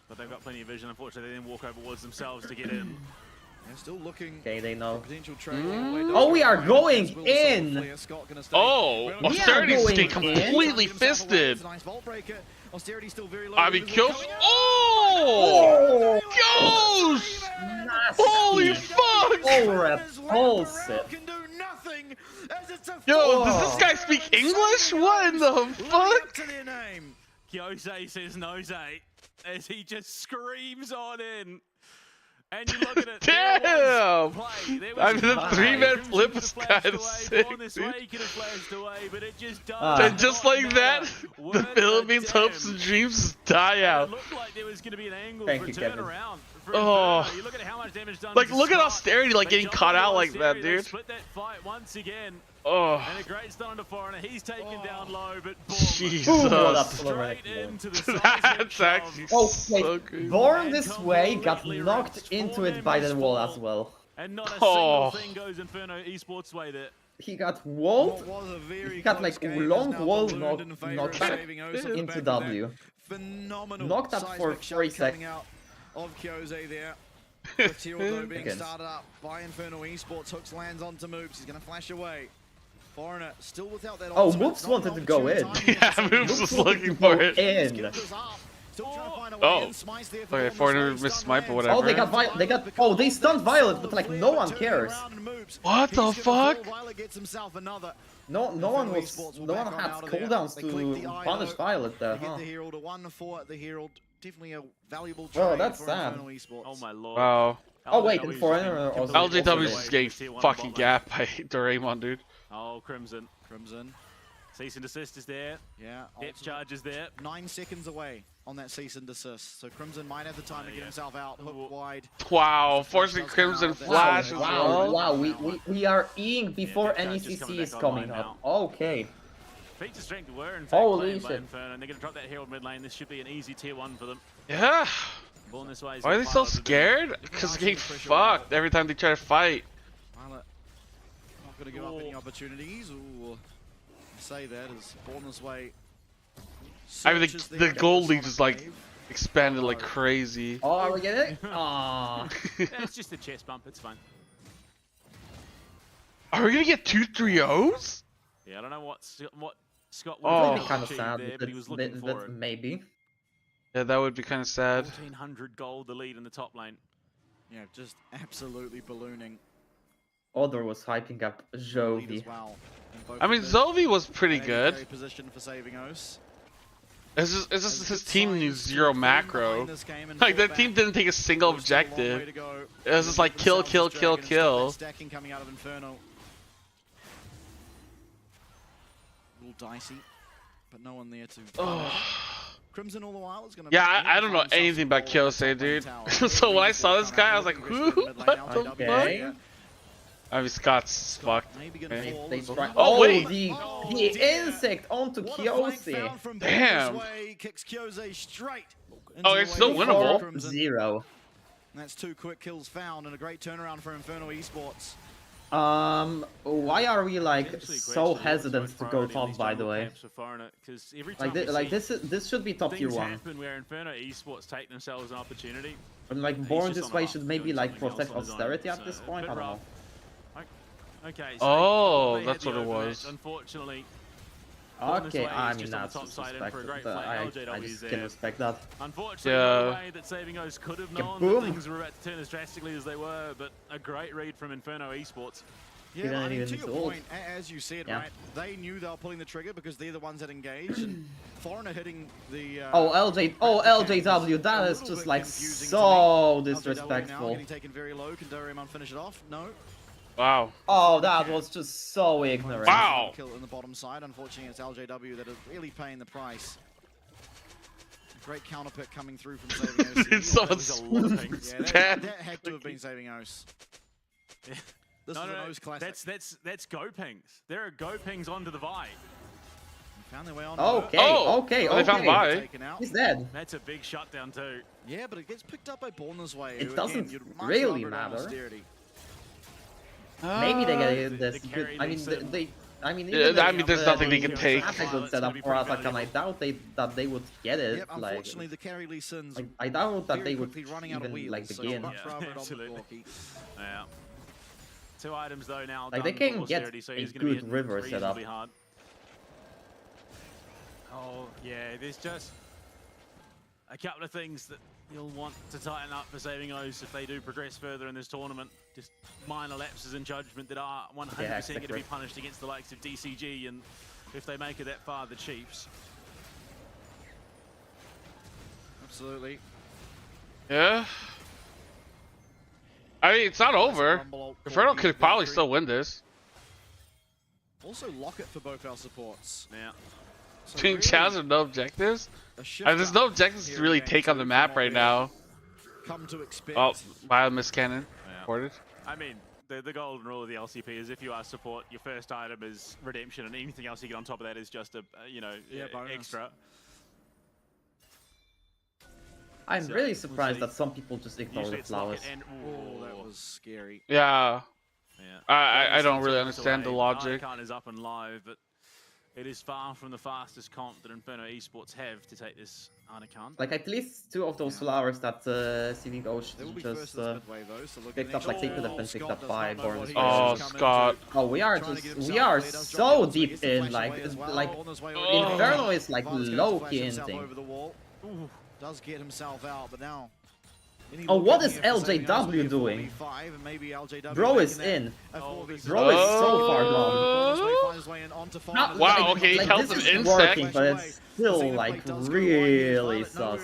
But they've got plenty of vision. Unfortunately, they didn't walk over wards themselves to get in. They're still looking. Okay, they know. Oh, we are going in! Oh, Austerity's getting completely fisted. I mean, kills. Oh! Ghost! Holy fuck! Yo, does this guy speak English? What in the fuck? Kyose says Nose as he just screams on in. And you look at it. Damn! I mean, the 3-man flip is kind of sick. And just like that, the Philippines' hopes and dreams die out. It looked like there was going to be an angle Thank for you, a Kevin. turnaround. Oh. You look at how much damage done. Like, look at Austerity, like, getting caught out like that, dude. Split that fight once again. Oh. And a great stun onto Foreigner. He's taken down low, but boom. Jesus. Straight into the That's actually so good. Born this way got knocked into it by the wall as well. And not a single thing goes Inferno Esports way there. He got walled. He got like long wall knocked back into W. Phenomenal. Knocked up for 3 seconds. Of Kyose there. With Hero being started up by Inferno Esports. Hooks lands onto Moops. He's going to flash away. Foreigner still without that. Oh, Moops wanted to go in. Yeah, Moops was looking for it. Oh, okay, Foreigner missed Smite or whatever. Oh, they stunned Violet, but like no one cares. What the fuck? No one had cooldowns to punish Violet there, huh? The Herald, a 1 for the Herald. Definitely a valuable Oh, trade that's for sad. Inferno Esports. Oh my lord. Wow. Oh wait, and Foreigner also. LJW is just getting fucking gapped by Doraemon, dude. Oh, Crimson. Cease and desist is there. Yeah. Depth charge is there. 9 seconds away on that cease and desist. So Crimson might have the time to get himself out. Hook wide. Wow, forcing Crimson Flash as well. Wow, we are eating before any CC is coming up. Okay. Feature strength were in fact Holy played by shit. Inferno, and they're going to drop that Herald mid lane. This should be an easy tier 1 for them. Yeah. Born this way. Why are they so scared? Because they're getting fucked every time they try to fight. Violet not going to give up any opportunities. Ooh, I say that as Born this way. I mean, the gold league just like expanded like crazy. Oh, we get it? Aww. Yeah, it's just a chest bump. It's fine. Are we gonna get 2 3-0s? Yeah, I don't know what Scott That'd would be kind of achieved sad, there, but he was looking for it. maybe. Yeah, that would be kind of sad. 1400 gold, the lead in the top lane. Yeah, just absolutely ballooning. Odor was hyping up Jovi. Well. I mean, Zovi was pretty good. Position for saving Os. It's just his team knew 0 macro. Like, that team didn't take a single objective. It was just like kill, kill, kill, kill. Stacking coming out of Inferno. A little dicey, but no one there to. Crimson all the while is gonna. Yeah, I don't know anything about Kyose, dude. So when I saw this guy, I was like, who? What the fuck? I mean, Scott's fucked. Oh wait, the insect onto Kyose. Damn. Kicks Kyose straight. Oh, it's still winnable. 0. And that's 2 quick kills found and a great turnaround for Inferno Esports. Why are we like Potentially so question what's hesitant most to go priority in top? these By the jungle way, camps for Foreigner, 'cause every time like we see this should be top tier things 1. happen where Inferno Esports take themselves an opportunity. And like He's Born just this on way up, should maybe doing like something else protect on his own. austerity at So, this a point. bit I don't rough. know. Okay. Oh, they had that's the what it overmatch, was. Unfortunately. Okay, I He's mean just on the that's top side in for a great disrespectful. fight. I LJW just there. can respect that. Unfortunately, Yeah. no way that Saving O's could have known Kaboom. that things were about to turn as drastically as they were, but a great read from Inferno Esports. Yeah, didn't I mean, even to need your to ult. point, as you said, Yeah. right, they knew they were pulling the trigger because they're the ones that engaged. And Foreigner hitting the... LJW, that is just like so disrespectful. Now getting taken very low. Can Doraemon finish it off? No. Wow. Oh, that was just so ignorant. Wow. Kill in the bottom side. Unfortunately, it's LJW that is really paying the price. Great counter pick coming through from Saving OC. It's That was a lot of things. Yeah, that had to have been Saving OS. Yeah. This is an OS classic. That's Go Pings. There are Go Pings onto the Vi. Found their way on. Okay, Oh, okay, they found okay. Vi. Taken out. He's dead. That's a big shutdown too. Yeah, but it gets picked up by Born this way. It who, doesn't again, you'd much really rather it on matter. austerity. Maybe they the get this carry good. I mean, decent. I mean, Yeah, even I if, mean, there's nothing they can take. That's a good setup for Atakan. I doubt that they would get it. Yep, Like, unfortunately, the carry Lee Sin's I doubt that very they would quickly running out of even wheels, like so begin. much rather it on the absolutely. blocky. Yeah. 2 items though now. Like, they done can for get austerity, so a he's gonna be good hitting river setup. reasonably hard. Oh yeah, there's just a couple of things that you'll want to tighten up for Saving O's if they do progress further in this tournament. Just minor lapses in judgment that are 100% going to be punished against the likes of DCG, and if they make it that far, the Chiefs. Absolutely. Yeah. I mean, it's not over. Inferno could probably still win this. Also lock it for both our supports. Yeah. So Between really Chaz and no objectives? There's no objectives to really take on the map right now. Come to expect. Oh, bio miss cannon. Yeah. Reported. I mean, the golden rule of the LCP is if you are support, your first item is redemption, and anything else you get on top of that is just a bonus. extra. I'm So, really we'll surprised see. that some people just ignore Usually the it's lock flowers. it and Oh, that was scary. Yeah. Yeah. I don't really Turns understand the away. logic. Icon is up and live, but it is far from the fastest comp that Inferno Esports have to take this Anakan. Like at least 2 of those flowers that Saving Ocean They will be just first in the midway though, so look picked at up, like they could have Oh, been picked Scott up does by not know Born what this he way. Oh, is coming Scott. into. Oh, we are Trying to get just himself we are away, does drop so down, so he deep gets the in flash like away as well. like On his way Oh. over. Inferno is like Var's going to low flash key himself hinting. over the wall. Ooh, does get himself out, but now. any Oh, look what in is here for Saving O's will be LJW a doing? 4v5, and maybe LJW Bro is making that in. a 4v3. Bro is so far Bonus gone. way finds his way in onto Foreigner. Not, Wow, like, okay, he like, held this him is insect. working, but it's still like really sus.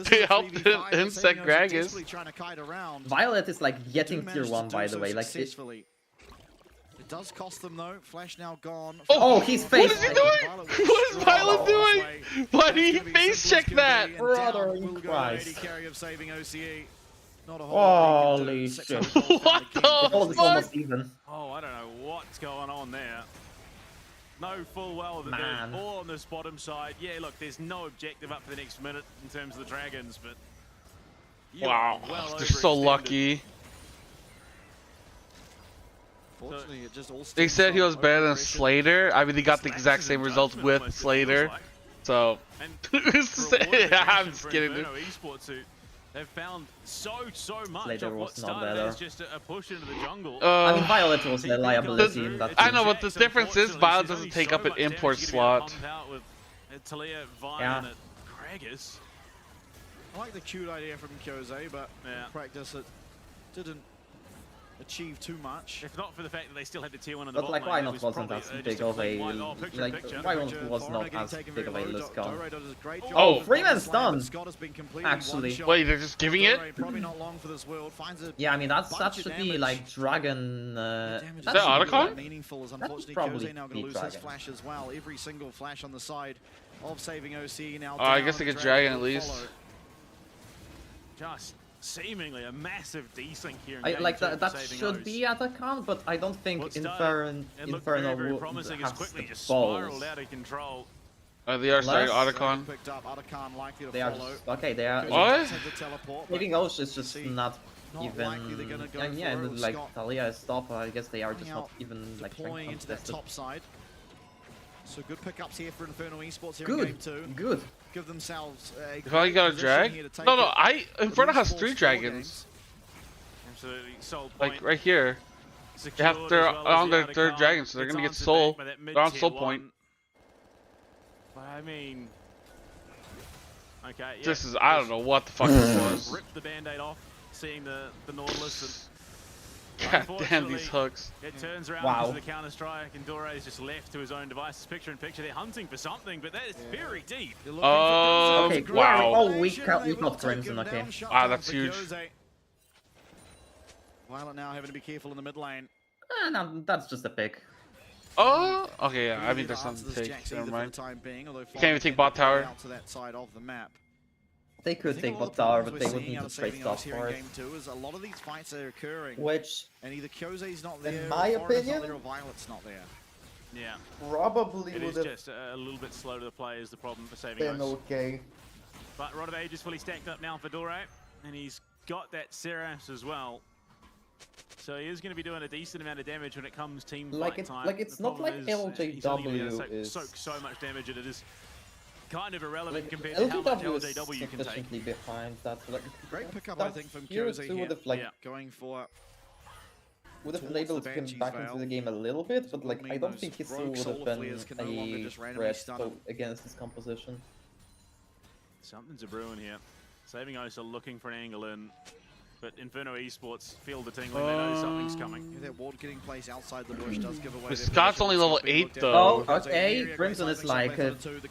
He helped him insect Gragas. Trying to kite around. Violet is like Do getting manage tier to 1 do by the so way. Like successfully. It does cost them though. Flash now gone. Oh, he's What face is he doing? What is Violet doing? Why did he face check that? Brother in Christ. Carry of saving OCE. Not a whole lot they can do. Holy 600 shit. gold down What again. the Gold is almost even. Oh, I don't know what's going on there. Know full well that Man. they're all on this bottom side. Yeah, look, there's no objective up for the next minute in terms of the Dragons, but you Wow, are well they're so overextended. lucky. Fortunately, it just all They stems said he from was better than overpressure. Slater. I mean, they got the Slashes exact in same results judgment, with almost, it Slater. feels like. So, And for a word of I'm admission just for kidding. Inferno Esports, who they've found so much Slater of what was not started better. as just a push into the jungle. I mean, Uh, Violet was the liability in that I team. know, but the difference is Violet doesn't take up an import slot. Talia, Vine, Yeah. and Gragas. I like the cute idea from Kyose, but Yeah. in practice it didn't achieve too much. If not for the fact that they still had the tier 1 in the But like, bottom why lane, not it was wasn't probably, as just big a of clean a one. Oh, picture, like picture. why was Foreigner not getting as taken big of a very low. list count? Doro does a great job Oh, of the Freeman's slam, but done. Scott has been completing Actually. one shot. Wait, they're just giving it? Doro probably not long for this world. Finds a Yeah, I mean that bunch of should be damage. like Dragon. Damage That Is that should be Otacon? like- meaningful as That unfortunately probably Kyose now going be to lose his Dragon. flash as well. Every single flash on the side of saving OC now. I down, guess they and get the Dragon at will least. follow. Just seemingly a massive desync here in I game like two that. for That Saving should O's. be at account, but I don't think What's done, it looked Inferno very, very would promising as have quickly the just spiraled balls. out of control. They are starting Unless- Otacon. Picked up. Otacon likely to They are follow. just, okay. They are. What? Had the teleport, but Saving Ocean is just see, not Not even. likely they're gonna go And yeah, for it and with like Scott Talia is top. I guess they are just coming not out, even like deploying into that contested. top side. So good pickups here for Inferno Esports here in Good, game 2. good. Give themselves a If I got a drag? No, Inferno has 3 dragons. Absolutely. Soul Like point. right here. They have Secured their as well as on the their outer 3rd card. dragon, so they're It's gonna get answered soul. back by that They're on mid-tier soul one. point. But I mean, okay. Yeah, This is, I don't know what the fuck this was. Rip the band-aid off, seeing the Nautilus. God damn these hooks. It turns around Wow. because of the counter strike, and Dore is just left to his own devices. Picture in picture, they're hunting for something, but that is very deep. Okay, wow. Oh, we got Crimson. Okay. Ah, that's huge. Violet now having to be careful in the mid lane. No, that's just a pick. Oh, okay, yeah. I mean, there's something to take. Never mind. You can't even take bot tower. To that side of the map. They could take bot tower, but they would need to trade stuff for it. A lot of these fights are occurring, Which, and either Kyose's not there, in my or Foreign's opinion, not there, or Violet's not there. Yeah, probably it would is have just a little bit slow to the play is the problem for saving been us. okay. But Rod of Age is fully stacked up now for Dore, and he's got that Seras as well. So he is going to be doing a decent amount of damage when it comes team fight time. It's The not problem like is, he's only gonna be able to LJW is soak so much damage that it is kind of irrelevant like compared to how much LJW is LJW can take. sufficiently behind that. Like, Great pickup, I think, from here Kyose too here. would have like Yeah. Going for would have been towards able the to come Banshee's back veil. into the game a little bit, but like I mean don't those think his rogue tool would solar have been flares can no longer a just randomly threat stun him. against his composition. Something's a brewing here. Saving Ice are looking for an angle in, but Inferno Esports feel the tingling. They know something's coming. that ward getting placed outside the bush does give away. But their Scott's position. only level Scott's being 8 looked at. though. Oh, okay. Crimson is like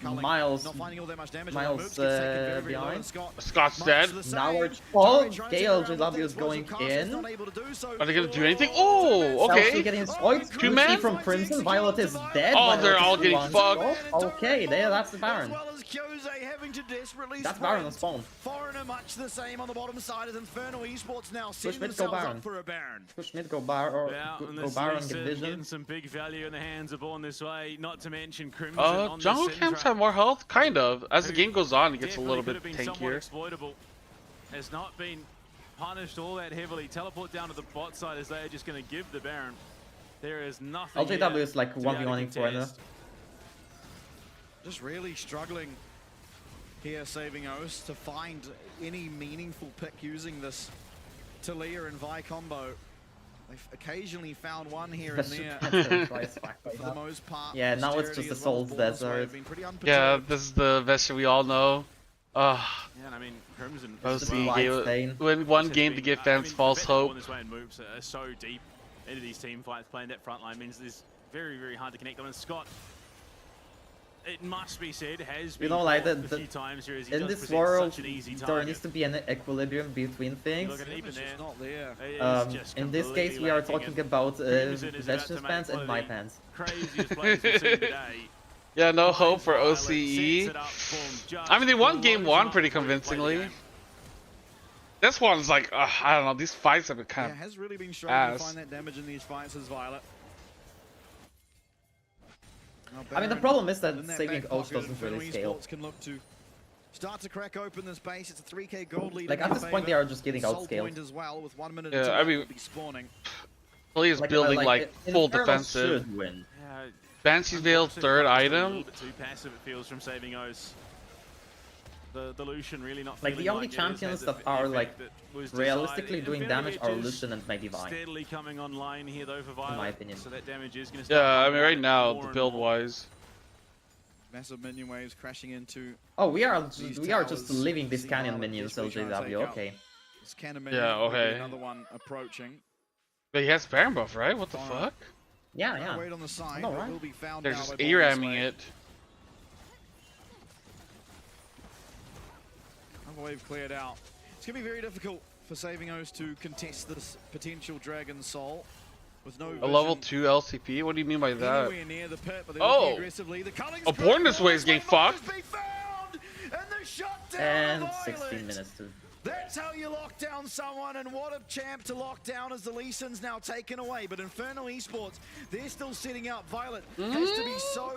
miles Not finding all that much damage. miles, Moves gets taken very, very low, behind. and Scott Scott's much dead. the same. Now we're Trying to okay. get around with LJW that is going explosive cast, is in. not able to do so. Are they gonna do anything? Oh, Selfie okay. getting destroyed. Two man? from Crimson. Violet is dead. Oh, Violet they're is all getting one fucked. shot. Okay, there, that's the Baron. As well as Kyose having to desperately That's sprint. Baron on spawn. Foreigner much the same on the bottom side as Inferno Esports now setting mid, go themselves Baron. up for a Baron. Push mid, go Baron, or Yeah, and go this Baron, is get getting vision. some big value in the hands of Born this way. Not to mention Crimson on Jungle the camps Syndra. have more health, kind of. As the game goes on, it gets a little bit Definitely could have been tankier. somewhat exploitable. Has not been punished all that heavily. Teleport down to the bot side as they are just going to give the Baron. There is nothing. LJW here is like to be able to 1v1ing Foreigner. contest. Just really struggling here, saving Os to find any meaningful pick using this Talia and Vi combo. They've occasionally found one here and there. For the most part, Yeah, now it's Austerity just a as well Soul's as Born this way Desert. have been pretty Yeah, unperturbed. this is the Vesture we all know. Yeah, and I mean, Crimson OC as well. White Stain. gave win one game to give fans false hope. Born this way and moves are so deep into these team fights. Playing that front line means it's very, very hard to connect on. And Scott, it must be said, has been You know, like caught the a few times here as he in does this present world, such an easy there target. needs to be an equilibrium between things. Look at it, even It's there. just not there. It is just In this completely case, we are lacking, talking and about Crimson is about Vegetation to make pants and one my of the pants. craziest plays we've seen today. Yeah, no hope for Violet OCE. sets it up for him, just I mean, they won game blows 1 him up pretty before he played the convincingly. game. This one's like, I don't know, these fights have been kind Yeah, of has really been struggling ass. to find that damage in these fights as Violet. I mean, the problem is that saving Osh doesn't really scale. Can look to start to crack open this base. It's a 3k gold lead. Like, at this point, they are just getting Soul outscaled. point as well with 1 minute Yeah, until I they mean- will be spawning. Lee is building like full Inferno defensive. should win. Yeah, Banshee's Veil unfortunately, third just a item. little bit too passive it feels from saving O's. The Lucian really not Like, the feeling only it has champions had that the are, effect like, that was realistically desired. doing Infinity damage are Edge is Lucian and Medivine. steadily coming online here though for Violet. my opinion. So that damage is going to Yeah, I mean, right now, the build wise. Massive minion waves crashing into Oh, we are these just towers. leaving this See canyon Violet minions, desperately trying to LJW. take out Okay. this cannon minion. Yeah, Will be okay. Another one approaching. But he has Baron buff, right? What the Alright. fuck? Yeah, yeah. Wait on the side. No, but right? will be found They're now just by Born this ARAMing way. it. Another wave cleared out. It's going to be very difficult for Saving O's to contest this potential Dragon Soul with no A level vision 2 LCP? What do you mean by that? anywhere near the pit, but they're Oh. looking aggressively. The Culling's A Born this way is getting might fucked. just be found, and the shutdown And of 16 Violet. minutes to That's how you lock down someone, and what a champ to lock down as the Lee Sin's now taken away. But Inferno Esports, they're still setting up. Violet has to be so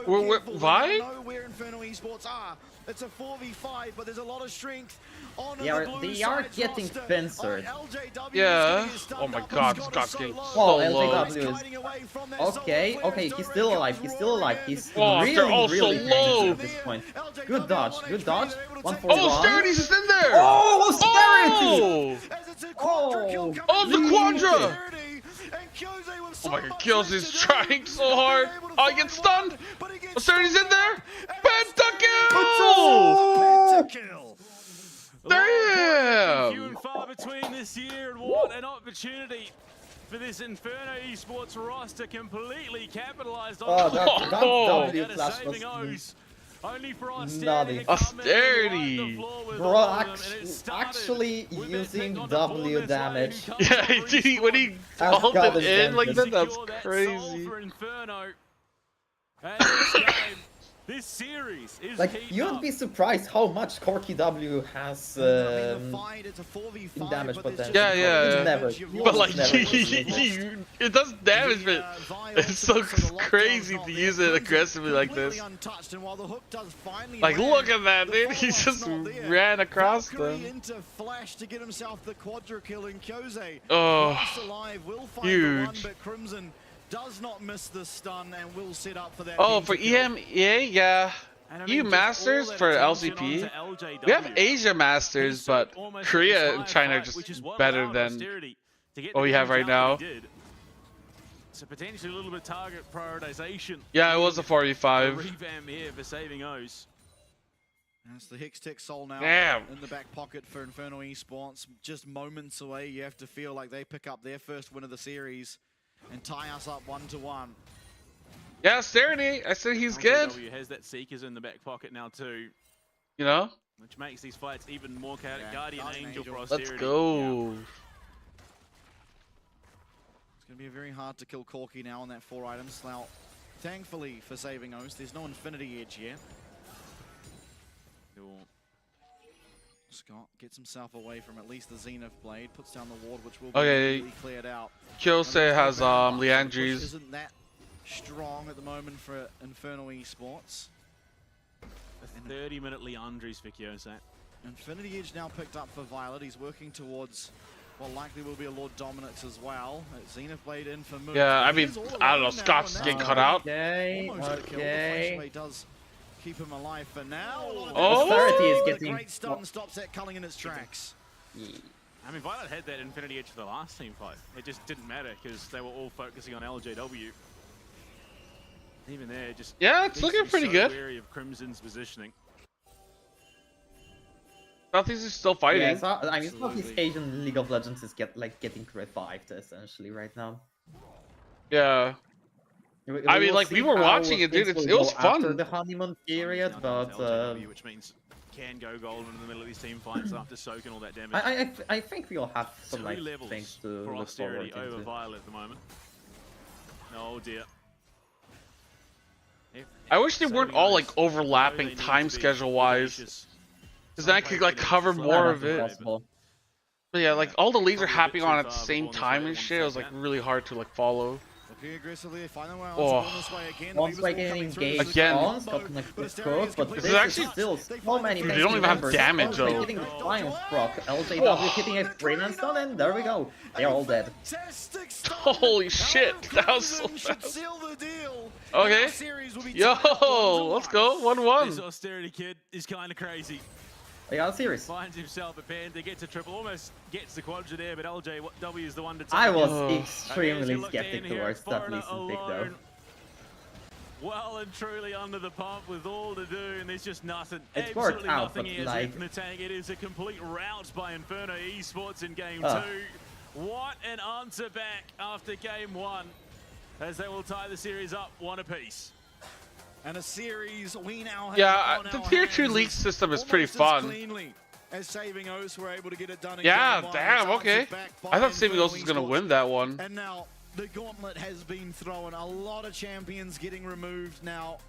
careful. They don't know where Inferno Esports are. It's a 4v5, but there's a lot of strength on the blue they are side's getting roster. censored. Yeah. Oh my god, this guy's getting so Oh, low. LJW is... Okay, he's still alive, he's Oh, really, they're all so really low. at this point. Good dodge. 1 for Oh, 1. Austerity's in there! Oh, Austerity! Oh! Oh, the Quadra! Oh my god, Kills is trying so hard. Oh, he gets stunned! Austerity's in there! Pentakill! Damn! Few and far between this year, and what an opportunity for this Inferno Esports roster, completely capitalized on. Oh, that W flash saving was O's. Only for naughty. Austerity! Bro, actually using W damage. Yeah, when he called it in like that, that's crazy. For Inferno. And this game, this series is Like, you'd be surprised how much Corky W has in damage potential. Yeah. Never. But like, it does damage, but it's so crazy to use it aggressively like this. Like, look at that, dude. He just ran across them. Oh, huge. Does not miss the stun and will set up for that. Oh, for EMEA, yeah. EU Masters for LCP. We have Asia Masters, but Korea and China are just better than what we have right now. So potentially a little bit target prioritization. Yeah, it was a 4v5. Revamp here for saving O's. That's the Hicks Tech Soul now in the back pocket for Inferno Esports. Just moments away, you have to feel like they pick up their first win of the series and tie us up 1-1. Yeah, Austerity. I said he's good. W has that Seekers in the back pocket now too. You know? Which makes these fights even more chaotic. Guardian Angel for Austerity. Let's go. Yeah. It's going to be very hard to kill Corky now on that 4-item slout. Thankfully for saving O's, there's no Infinity Edge yet. Cool. Scott gets himself away from at least the Zenith Blade, puts down the ward, which will be cleared out. Kyosei has Leandri's. Isn't that strong at the moment for Inferno Esports? A 30-minute Leandri's for Kyosei. Infinity Edge now picked up for Violet. He's working towards what likely will be a Lord Dominix as well. Zenith Blade in for Moon. Yeah, I mean, I don't know. Scott's getting cut out. Okay. Does keep him alive for now. Austerity is getting great stun stops that culling in its tracks. I mean, Violet had that Infinity Edge for the last team fight. It just didn't matter because they were all focusing on LJW. Even there, just it's looking pretty good. Wary of Crimson's positioning. Southeast is still fighting. Yeah, so, I mean, Southeast Asian League of Legends is getting revived essentially right now. Yeah. I mean, like, we were watching it, dude. It was fun. After the honeymoon period, but which means can go golden in the middle of these team fights after soaking all that damage. I think we'll have some like things to for look forward Austerity over to. Violet at the moment. Oh dear. I wish they weren't all like overlapping time schedule wise, because then I could like cover more of it. But yeah, like all the leagues are happening on at the same time and shit. It was like really hard to like follow. Once by getting engaged again, but this is actually still so many. Dude, they don't even have damage though. Getting the Triumph proc, LJW hitting a freelance stun, and there we go. They're all dead. Holy shit, that was so fast. Okay, yo, let's go, 1-1. This Austerity kid is kind of crazy. They got a series. Finds himself a Panda, gets a triple, almost gets the quadra there, but LJW is the one to take. I was extremely skeptic towards that recent pick though. Well and truly under the pump with all to do, and there's just nothing. It's worked out, nothing but he has like... in the tank. It is a complete rout by Inferno Esports in game 2. What an answer back after game 1, as they will tie the series up 1 apiece. And a series we now have the tier 2 league system is pretty fun. As Saving O's were able to get it done in yeah, game 1. damn, okay. I thought Saving O's was gonna win that one. And now the gauntlet has been thrown. A lot of champions getting removed now.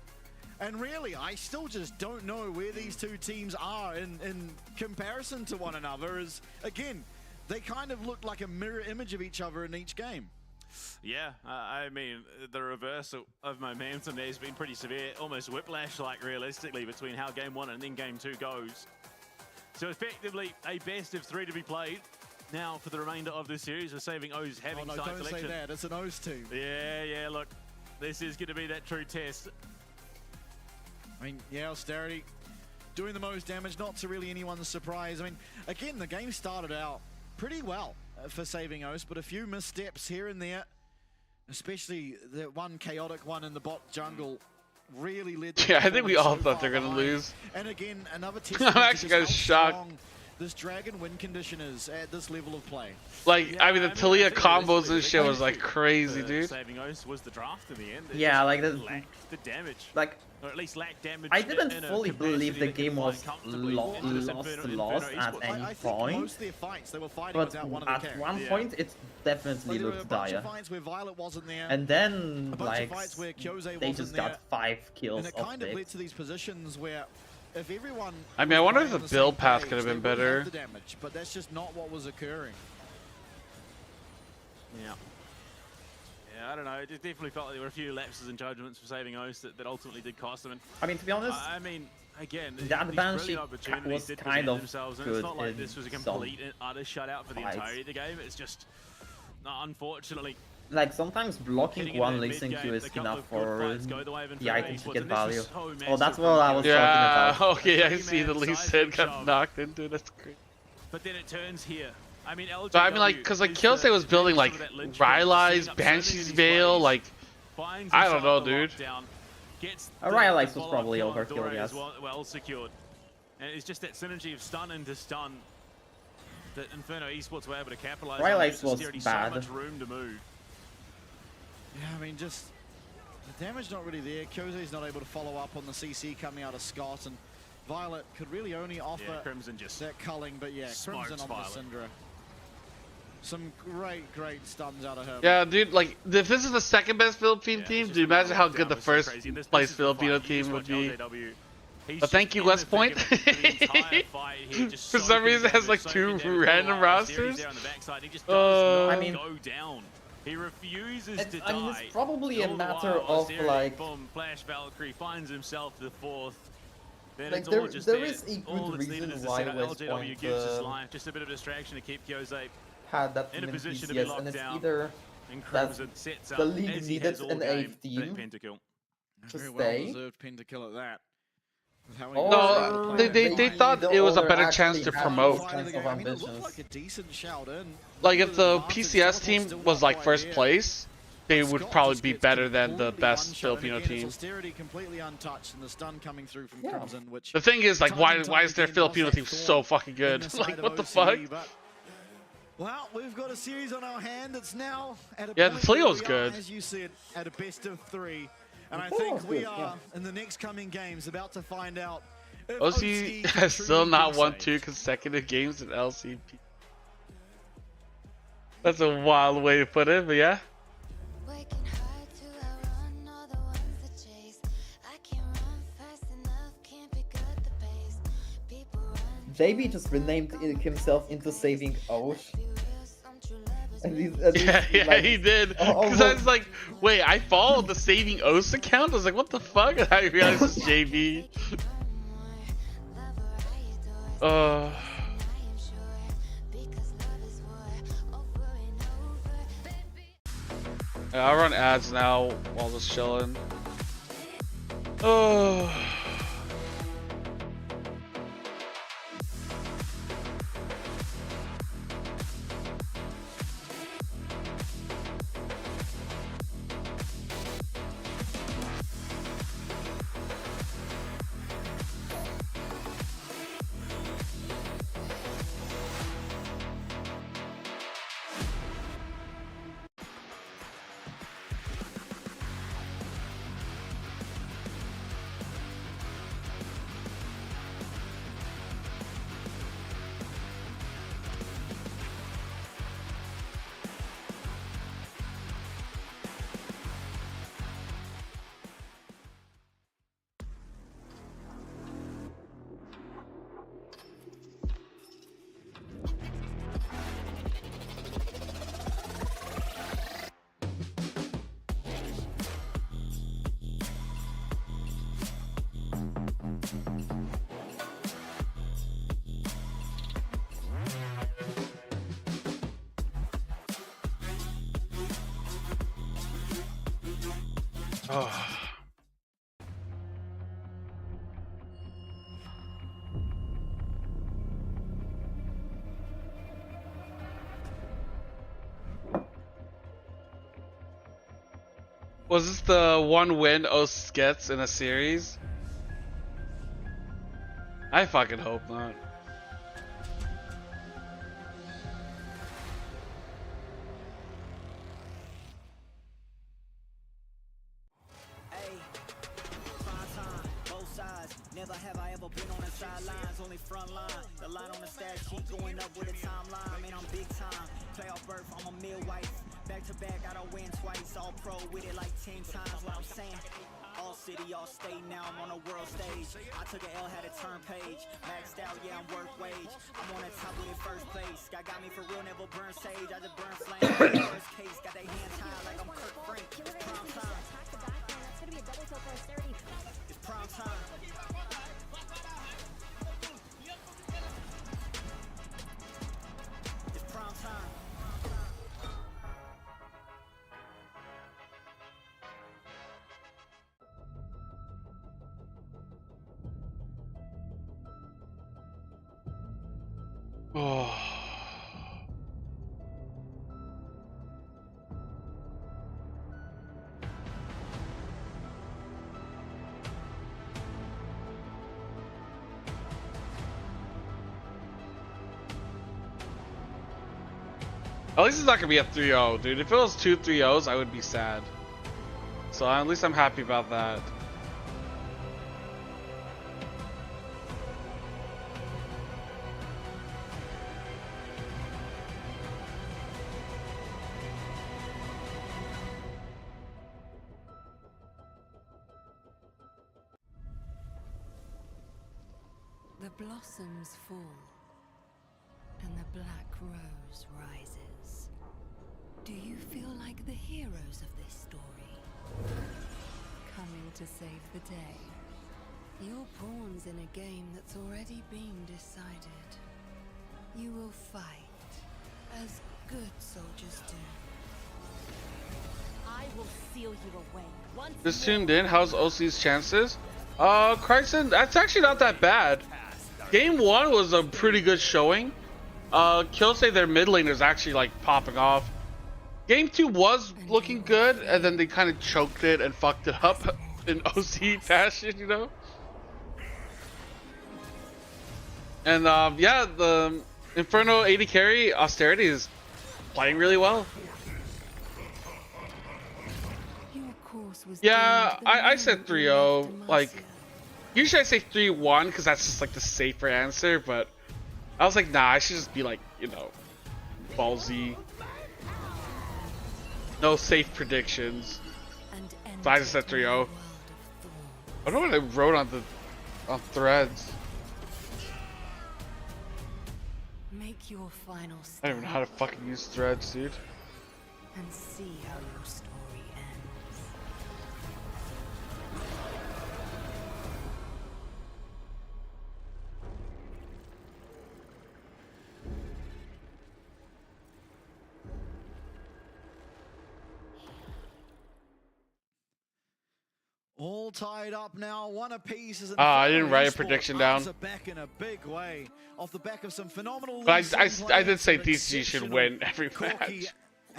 And really, I still just don't know where these two teams are in comparison to one another. As again, they kind of look like a mirror image of each other in each game. Yeah, I mean, the reverse of momentum there has been pretty severe, almost whiplash-like realistically between how game 1 and then game 2 goes. So effectively, a best of 3 to be played. Now for the remainder of this series, we're saving O's having side don't selection. say that, it's an O's team. Yeah, look, this is going to be that true test. I mean, yeah, Austerity doing the most damage, not to really anyone's surprise. I mean, again, the game started out pretty well for saving O's, but a few missteps here and there, especially the one chaotic one in the bot jungle, really led to... Yeah, I think we all thought they're gonna lose. And again, another test. I'm actually kind of shocked. This dragon win condition is at this level of play. Like, Yeah, I mean, the Talia combos and shit was like crazy, dude. Saving O's was the draft in the end. It Yeah, just like lacked the damage. Like, or at least lacked damage. I didn't in a fully believe the capacity that game could was fly comfortably into this lost Inferno at esports. any I think point. most of their fights, they were fighting But without one of the at characters. one Yeah. point, it definitely There were a looked bunch of dire. fights where Violet wasn't there. And then, a bunch like, of fights where Kyose they wasn't just there. got 5 kills And it off kind of led it. to these positions where if everyone... I mean, I wonder was if the on same build path page, could have been they would better. the damage, but that's just not what was occurring. Yeah. Yeah, I don't know. It just definitely felt like there were a few lapses in judgments for saving O's that ultimately did cost them. And I mean, to be honest, I mean, again, that these Banshee brilliant opportunities was did kind present of themselves, and good it's not like in this was a some complete and utter shutout for the fights. entirety of the game. It's just, unfortunately, like, sometimes blocking hitting one in that Lee Sin mid-game, Q is a couple enough of good for fights go the way of the Inferno item to esports, get and this value. was so Oh, massive that's from what I the was get-go. Yeah, talking okay, I Three see the man Lee seismic Sin got job. knocked into. That's great. But then it turns here. I mean, LGW So I mean, like, because like Kyose was building like Rylai's, Banshee's Veil, like, I don't know, dude. Rylai's was probably overkill, yes. Well secured. And it's just that synergy of stun into stun that Inferno esports were able to capitalize on. Rylai's There's was just bad. so much room to move. Yeah, I mean, just the damage not really there. Kyose's not able to follow up on the CC coming out of Scott, and Violet could really only offer Crimson just that culling, but yeah, smokes Crimson on Violet. the Syndra. Some great stuns out of her. Yeah, dude, like, if this is the second best Philippine team, do you imagine how good the first place Filipino team would be? But thank you, West Point. For some reason, it has like 2 random rosters. I mean, he refuses to die. I mean, it's probably a All the matter while, of Austerity, like, boom, Flash Valkyrie finds himself the 4th. Then like it's all there just there there. is a All good that's needed reason is a why setup. West LJW Point gives his life, just a bit of distraction to keep Kyose had that in a many position to be PCS, locked and it's down. either And that Crimson sets up the league as he needed has all an game, AF team that pentakill. to Very stay. well deserved pentakill at that. With how he Or No, they thought it was a better chance to promote. I mean, it looked like a decent shout in. Like, if the PCS team was like first place, they would probably be better than the best Filipino team. Austerity completely untouched, and the stun coming through from Crimson, which The thing is, like, why is their Filipino team so fucking good? Like, what the fuck? Well, we've got a series on our hand. It's now at a Yeah, point the Tlio's where we are, good. as you said, at a best of 3. And I The Tlio's think we good, are, in the next coming games, about to find out if OC Oski has can still truly not be won saved. 2 consecutive games in LCP. That's a wild way to put it, but yeah. Working hard to outrun all the ones that chase. I can't run fast enough, can't pick up the pace. People run JB just renamed himself into Saving Osh. be real, some true lovers And he's, Yeah, like, he did. Oh, Because I was like, wait, I followed the Saving O's account? I was like, what the fuck? And I realized it's JB. I am sure because love is war over and over. Baby. Yeah, I'll run ads now while just chilling. Oh. Oh. Was this the one win Os gets in a series? I fucking hope not. Never have I ever been on the sidelines, only front line. The line on the stat sheet going up with a timeline. Man, I'm big time. Playoff berth, I'm a midwife. Back to back, I don't win twice. All pro with it like 10 times. What I'm saying. All city, all state, now I'm on a world stage. I took an L, had a turn page. Maxed out, yeah, I'm worth wage. I'm on the top with it first place. God got me for real, never burn sage. I just burn flame. First case, got they hands high like I'm Kirk Frank. It's prime time. That's gonna be a double kill for 30. It's prime time. It's prime time. Oh. At least it's not gonna be a 3-0, dude. If it was 2 3-0s, I would be sad. So at least I'm happy about that. The blossoms fall, and the black rose rises. Do you feel like the heroes of this story? Coming to save the day. You're pawns in a game that's already been decided. You will fight, as good soldiers do. I will seal you away. Once Just tuned in. How's OC's chances? Kryson, that's actually not that bad. Game 1 was a pretty good showing. Killsay, their mid laner is actually like popping off. Game 2 was looking good, and then they kind of choked it and fucked it up in OC fashion, you know? And yeah, the Inferno AD carry Austerity is playing really well. Yeah, I said 3-0. Like, usually I say 3-1 because that's just like the safer answer, but I was like, nah, I should just be like, you know, ballsy. No safe predictions. So I just said 3-0. I don't know what I wrote on threads. Make your final I don't even know how to fucking use threads, dude. and see how your story ends. All tied up now, one apiece. As I didn't write a prediction down. Are back in a big way off the back of some phenomenal. But I did say DCG should win every match.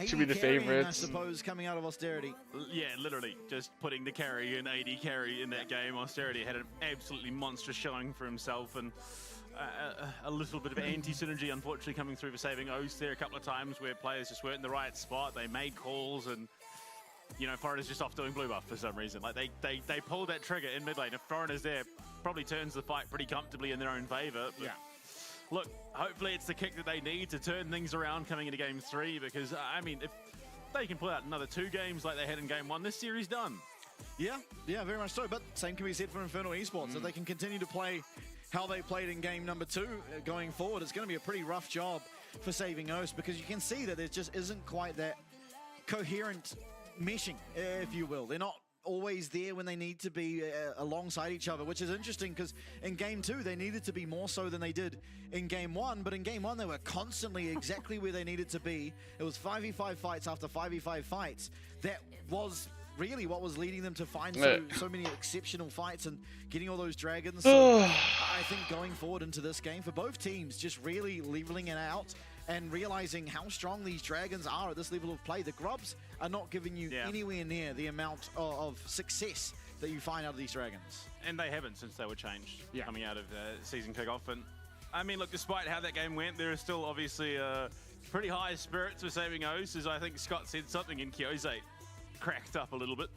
Should be the favorites. I suppose coming out of Austerity. Yeah, literally just putting the carry and AD carry in that game. Austerity had an absolutely monstrous showing for himself, and a little bit of anti-synergy unfortunately coming through for saving O's there a couple of times where players just weren't in the right spot. They made calls, and you know, Foreigner's just off doing blue buff for some reason. Like they pulled that trigger in mid lane. If Foreigner's there, probably turns the fight pretty comfortably in their own favor. But yeah. Look, hopefully it's the kick that they need to turn things around coming into game 3, because I mean, if they can pull out another 2 games like they had in game 1, this series done. Yeah, very much so. But same can be said for Infernal Esports. If they can continue to play how they played in game number 2 going forward, it's going to be a pretty rough job for saving O's, because you can see that there just isn't quite that coherent meshing, if you will. They're not always there when they need to be alongside each other, which is interesting because in game 2 they needed to be more so than they did in game 1, but in game 1 they were constantly exactly where they needed to be. It was 5v5 fights after 5v5 fights. That was really what was leading them to find so many exceptional fights and getting all those dragons. So I think going forward into this game for both teams, just really leveling it out and realizing how strong these dragons are at this level of play. The grubs are not giving you anywhere near the amount of success that you find out of these dragons. And they haven't since they were changed coming out of season kickoff. And I mean, look, despite how that game went, there are still obviously pretty high spirits for Saving O's, as I think Scott said something in Kyose cracked up a little bit.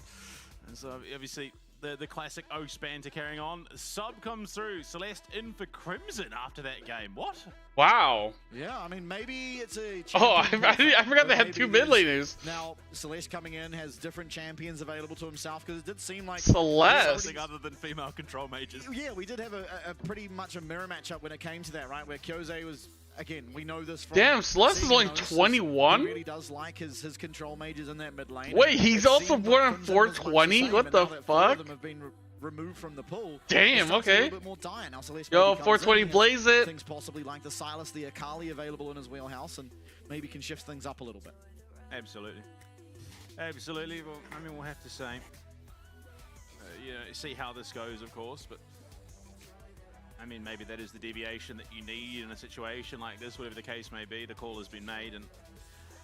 And so obviously the classic O's banter carrying on. Sub comes through. Celeste in for Crimson after that game. What? Wow. Yeah, I mean, maybe it's a... I forgot they had 2 mid laners. Now, Celeste coming in has different champions available to himself, because it did seem like... Celeste? Something other than female control mages. Yeah, we did have a pretty much a mirror matchup when it came to that, right? Where Kyose was... Again, we know this from... Damn, Celeste is only 21? He really does like his control mages in that mid lane. Wait, he's also born on 420? What the fuck? Them have been removed from the pool. Damn, okay. A little bit more dire. Now, Celeste Yo, maybe 420 comes in, blaze it. Things possibly like the Silas, the Akali available in his wheelhouse, and maybe can shift things up a little bit. Absolutely. Absolutely. Well, I mean, we'll have to say, you know, see how this goes, of course, but I mean, maybe that is the deviation that you need in a situation like this, whatever the case may be. The call has been made, and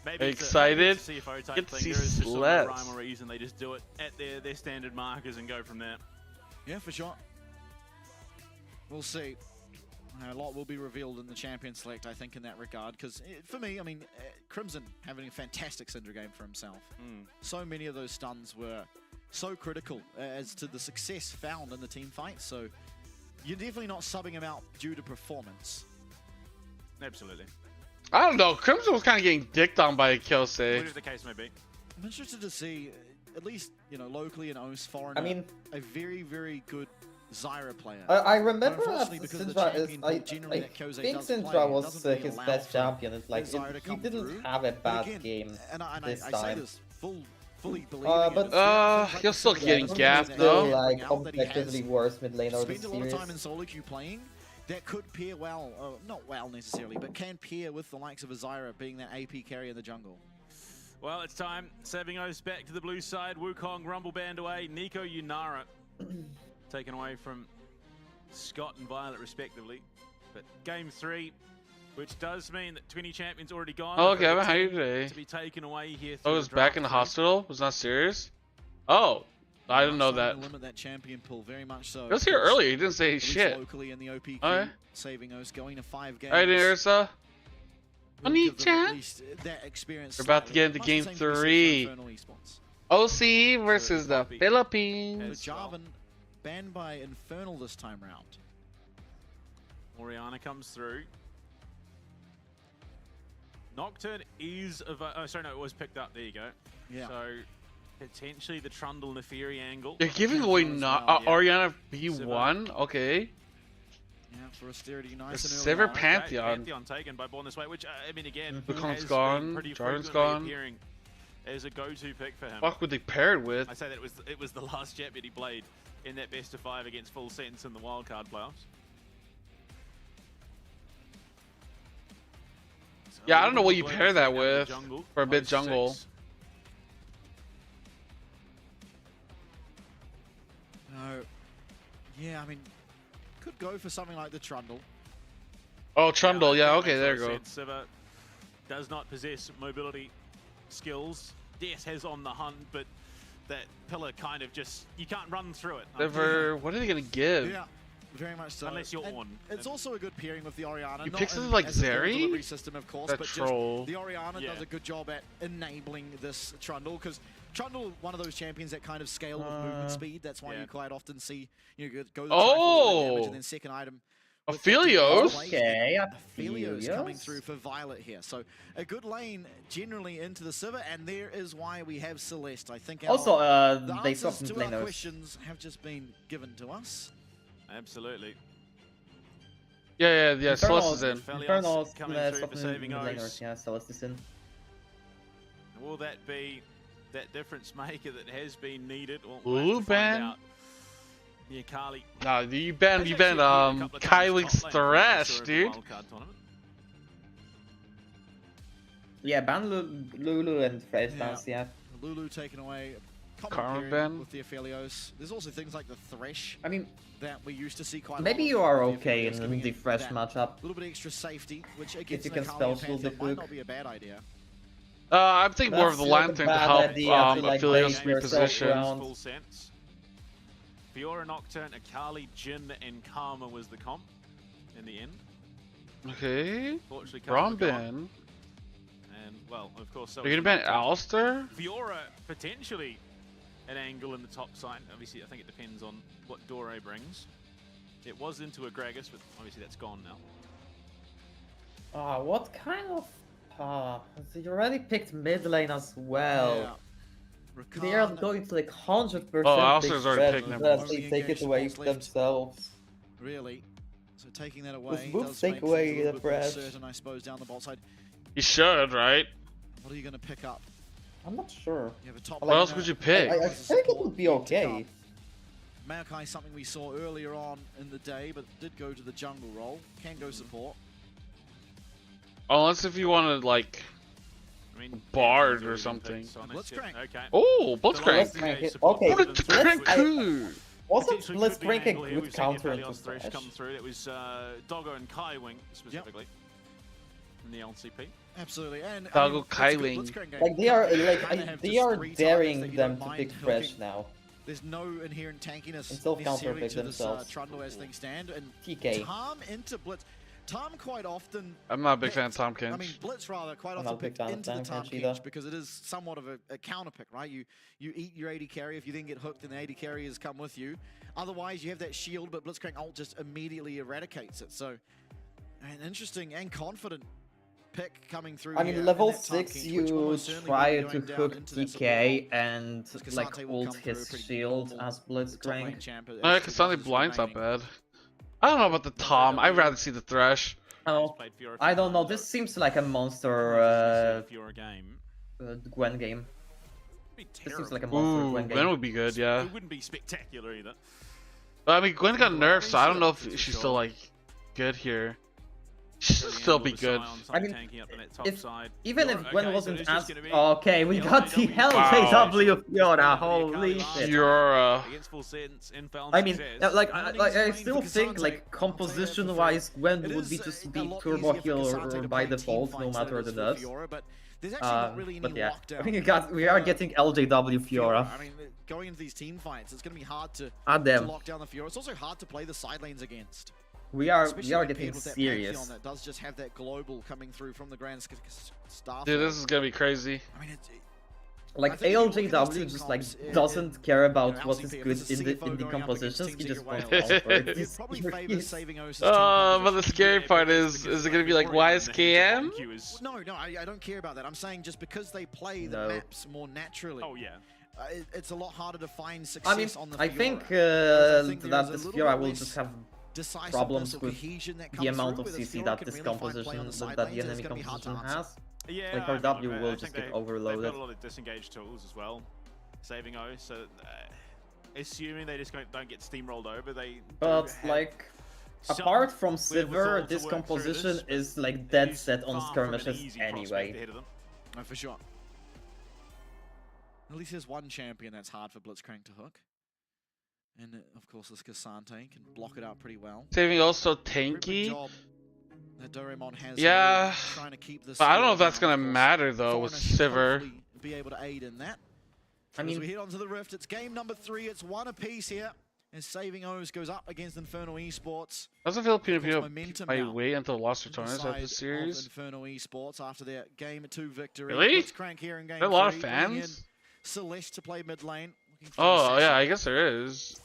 maybe excited. It's a CFO type Get to thing. see There is just no Celeste. rhyme or reason. They just do it at their standard markers and go from there. Yeah, for sure. We'll see. A lot will be revealed in the champion select, I think, in that regard. Because for me, I mean, Crimson having a fantastic Syndra game for himself. So many of those stuns were so critical as to the success found in the team fight. So you're definitely not subbing him out due to performance. Absolutely. I don't know. Crimson was kind of getting dicked on by Kyose. Whatever the case may be. I'm interested to see, at least, you know, locally in OS foreign, I mean, a very, very good Zyra player. I remember that Unfortunately, because of the Syndra champion is, pool generally that Kyose think does play, Syndra it was doesn't really his allow best for champion. It's like, Zyra to he come didn't through. have a But bad again, game and this I time. say this fully believing but he'll still getting he's gapped still, though. like, objectively worst mid laner this spent a lot of series. time in solo queue playing. That could pair well, not well necessarily, but can pair with the likes of a Zyra being that AP carry in the jungle. Well, it's time. Saving O's back to the blue side. Wukong, Rumble Band away. Nico Yunara taken away from Scott and Violet, respectively. But game 3, which does mean that 20 champions already gone. Oh, okay, how are you today? To be taken away here. Oh, it was back in the hospital? Was not serious? Oh, I didn't know that. Limit that champion pool very much so. He was here earlier. He didn't say shit. Locally in the OP queue, Okay. Saving O's going to 5 games. Alright, Ursa. Will give them at Oni-chan. least that experience. We're about to get into Much the game same can be said for 3. Infernal Esports. OC versus the Philippines. So Jarvan banned by Infernal this time round. Oriana comes through. Nocturne is... Oh, sorry, no, it was picked up. There you go. Yeah. So, potentially the Trundle Neferi angle. You're giving away Yeah. Oriana B1? Okay. Yeah, for Austerity, nice The and early Sever on. Pantheon. Pantheon taken by Born This Way, which, I mean, again, Wukong's has gone, been pretty Jarvan's frequently gone. appearing as a go-to pick for him. Fuck would they pair it with? I say that it was the last champion he played in that best of 5 against Full Sense in the wildcard playoffs. So Yeah, I don't know what you Blue pair that out the with jungle, for a bit close jungle. 6. No. Yeah, I mean, could go for something like the Trundle. Oh, Trundle. Yeah, that okay, makes there a you lot go. of sense. Siva does not possess mobility skills. Des has on the hunt, but that pillar kind of just, you can't run through it. Never. What are they gonna give? Yeah, very much so. Unless you're And on. It's also a good pairing with the Oriana. You not pick something in- like as a full Zeri? delivery system, of course, That but troll. just the Oriana Yeah. does a good job at enabling this Trundle, because Trundle, one of those champions that kind of scale with movement speed. That's why yeah. you quite often see go the Oh! damage and then second item. with Aphelios? that Okay, Aphelios coming Aphelios. through for Violet here. So a good lane generally into the Sivir, and there is why we have Celeste. I think Also, the they answers swapped to mid our laners. questions have just been given to us. Absolutely. Yeah. Celeste is in. Infernals coming through swapped for saving mid O's. laners, yeah, Celeste is in. Will that be that difference maker that has been needed? Well, Lulu we'll have to ban? find out. Yeah, Carly. Nah, you banned Has actually appeared a couple of times Kyling's top lane, I'm Thresh, sure, at the dude. wildcard tournament. Yeah, ban Lulu and Thresh Yeah. dance, yeah. Lulu taken away. Karma pairing ban? with the Aphelios. There's also things like the Thresh I mean, that we used to see quite a maybe lot you of are with the okay Aphelios in giving the it fresh that matchup. little bit extra safety, which against you an can Akali spell and shield Panther the might Book. not be a bad idea. I'm thinking more of the That's not a Lantern to bad help idea to, like, Aphelios bait yourself reposition. around. Full sense. Fiora, Nocturne, Akali, Jhin, and Karma was the comp in the end. Okay. Fortunately, Braum Karma gone. ban. And, well, of course, so Are you gonna ban Alistair? Fiora, potentially an angle in the top side. Obviously, I think it depends on what Dore brings. It was into a Gragas, but obviously that's gone now. What kind of... you already picked mid lane as well. They are going to like 100% Alistair's pick already red picked them. unless they take it away themselves. Really. So taking that away With does take make away things a little the bit more breath. certain, I suppose, down the bot side. You should, right? What are you going to pick up? I'm not sure. You have a top What else would you pick? I think it would be okay. Maokai is something we saw earlier on in the day, but did go to the jungle role. Can go support. Unless if you wanted like I mean, Bard yeah, or something. Blitzcrank. Okay. Oh, Blitzcrank. Blitzcrank. support Okay, rather than Blitzcrank support. cool. Wasn't Potentially could be an Blitzcrank a angle here. good We've seen counter the into Aphelios Thresh Thresh? come through. It was Doggo and Kaiwing specifically in the LCP. Absolutely. And Doggo it's a good Kaiwing. Blitzcrank game. Like they are You like kinda have they just are 3 targets daring that you them don't to mind pick hooking. Thresh now. There's no inherent tankiness And still necessarily counterpick to this themselves. Trundle as things stand. And TK. Tom into Blitz. Tom quite often... I'm not a big fan of picked- Tom I mean, Kench. Blitz rather quite I'm often not a big picked fan of into the Tom Tom Kench either. Kench because it is somewhat of a counter pick, right? You eat your AD carry. If you then get hooked, then the AD carriers come with you. Otherwise, you have that shield, but Blitzcrank ult just immediately eradicates it. So, an interesting and confident pick coming through. I mean, here level in that Tom 6 Kench, which you almost certainly will try be to going down hook into that support DK role. and Because like Kasante will ult come through his pretty shield normal as top lane Blitzcrank. champ as No, to because what Sunday is Blind's not remaining. bad. I don't know about the Tom. I'd rather see the Thresh. Oh, I don't know. This seems like a monster Fiora game. Gwen game. Be This seems terrible. like a monster Ooh, Gwen Gwen game. would be good, yeah. It wouldn't be spectacular either. But I mean, Gwen got nerfed, so I don't know if For she's sure. still like good here. She should still be good. I mean, if, even if Fiora, Gwen okay, so wasn't it's just as... gonna be Okay, we got the LJW. LJW Fiora, holy shit. Fiora. Against full sense, inbound I mean, success. I still think like composition-wise, Gwen would be just be turbo healer by default, no matter the nerfs. There's actually not really any But yeah, lockdown. we are getting LJW Fiora. I mean, going into these team fights, it's going to be hard to Damn. lock down the Fiora. It's also hard to play the side lanes against. We are Especially getting paired with that serious. Pantheon that does just have that global coming through from the Grand Staff. Dude, this is gonna be crazy. I mean, Like I think if you look at ALJW these team just like comps, doesn't care about LCP, what is if good it's a in the CFO going up compositions. against He Team just Secret wants Whale, comfort. it He's probably here. favors saving O's team But the composition. scary part is it gonna be like YSKM? No, I don't care about that. I'm saying just because they play the No. maps more naturally. Oh yeah. It's a lot harder to find success I mean, on the I Fiora. think Because I think that there's a this little Fiora bit will less just have decisiveness problems or with cohesion that the comes amount through of with a CC Fiora that can this really find play on composition the side that the lanes, and enemy it's gonna be hard to composition answer. has. Yeah, Like I her mean, W I will think just they- get They've overloaded. got a lot of disengage tools as well, saving O. So assuming they just don't get steamrolled over, they. do But have like, some apart from wherewithal Sivir, to this work through composition this, is like it dead is set on far from an skirmishes easy prospect anyway. ahead of them. No, for sure. At least there's one champion that's hard for Blitzcrank to hook. And of course, this Kasante can block it out pretty well. Saving also Very big tanky. job that Doraemon has Yeah, trying to keep this but I don't know if Fiora that's down, gonna of course. matter though with Foreigner should Sivir. hopefully be able to aid in that. I As we mean, head onto the Rift, it's game number 3. It's one apiece here. As Saving O's goes up against Infernal Esports. Doesn't feel Of course, PvP momentum I now wait until Lost Returns side of the of series. Infernal Esports after their game 2 victory. Really? Blitzcrank here in game There are a lot of 3, bringing in fans. Celeste to play mid lane. looking for Oh Assassin. yeah, I guess there is. So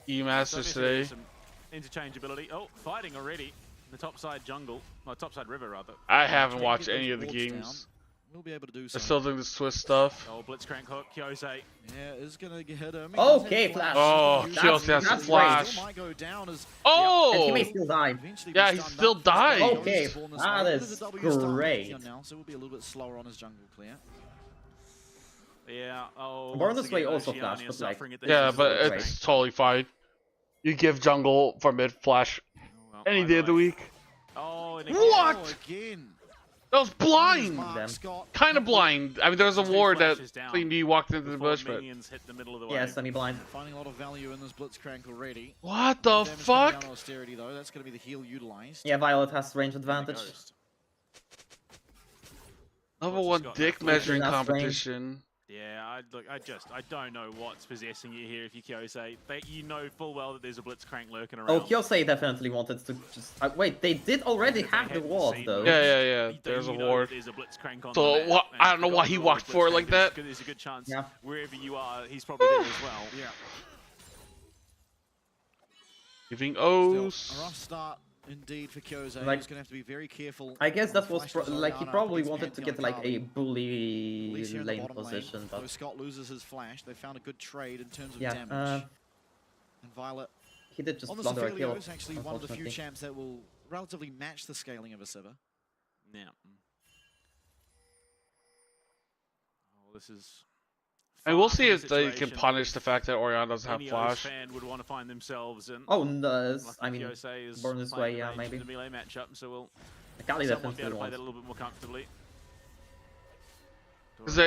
E-Masters obviously today. there's some interchangeability. Oh, fighting already. In the top side jungle. Well, top side river rather. I haven't Trying to watched get any those of the wards down. games. We'll be able to do I'm so. still doing this Swiss stuff. Oh, Blitzcrank hook, Kyose. Yeah, it's gonna get hit him. Okay, Flash. Oh, That's- Kyose has that's Flash. Might go down as and he may Oh! still die. eventually be Yeah, he stunned still up. died. Okay, Spawn this that way. is There's a W stun great. Pantheon now, so we'll be a little bit slower on his jungle clear. Yeah, oh. Born once this way again, also Oceania flash, but, like, suffering at the Yeah, hands of but Blitzcrank. it's totally fine. You give jungle for mid flash Oh, well, any either day of the way. week. Oh, and What? Oh, again. That was blind. Scott. Kind of blind. I mean, there was a ward that claimed he walked into the bush, but Minions hit the middle of the Yeah, wave. semi-blind. Finding a lot of value in this Blitzcrank already. what the Damage coming fuck? down on Austerity, though. That's going to be the heal utilized. Yeah, Violet has range And the advantage. Ghost. Level 1 dick measuring Enough range. competition. Yeah, I don't know what's possessing you here if you Kyosei. You know full well that there's a Blitzcrank lurking around. Oh, Kyosei definitely wanted to just... wait, they did already have the ward, though. Yeah. There's a ward. There's a Blitzcrank on So the map, what? and I don't know why he walked forward like that. There's a good chance Yeah. wherever you are, he's probably there as well. Yeah. Giving Still, a O's. rough start indeed for Kyosei. Like- He's going to have to be very careful. I guess on that was flashes like he Orianna probably against wanted to get Pantheon like a Kali. bully At least here in the lane bottom position, lane, but though Scott loses his flash. They found a good trade in terms of yeah, damage. And Violet, he did just on the blunder a kill. Sophelio, is actually one of the few unfortunately. champs that will relatively match the scaling of a Sivir. Yeah. Oh, this is. And we'll far see from a if they can situation punish the fact that Orion doesn't have any flash. fan would want to find themselves in. Oh, no, Lucky I mean, Kyosei is born this playing way, yeah, the range maybe. in the melee matchup, so we'll Kali someone be definitely able to play wants. that a little bit more comfortably.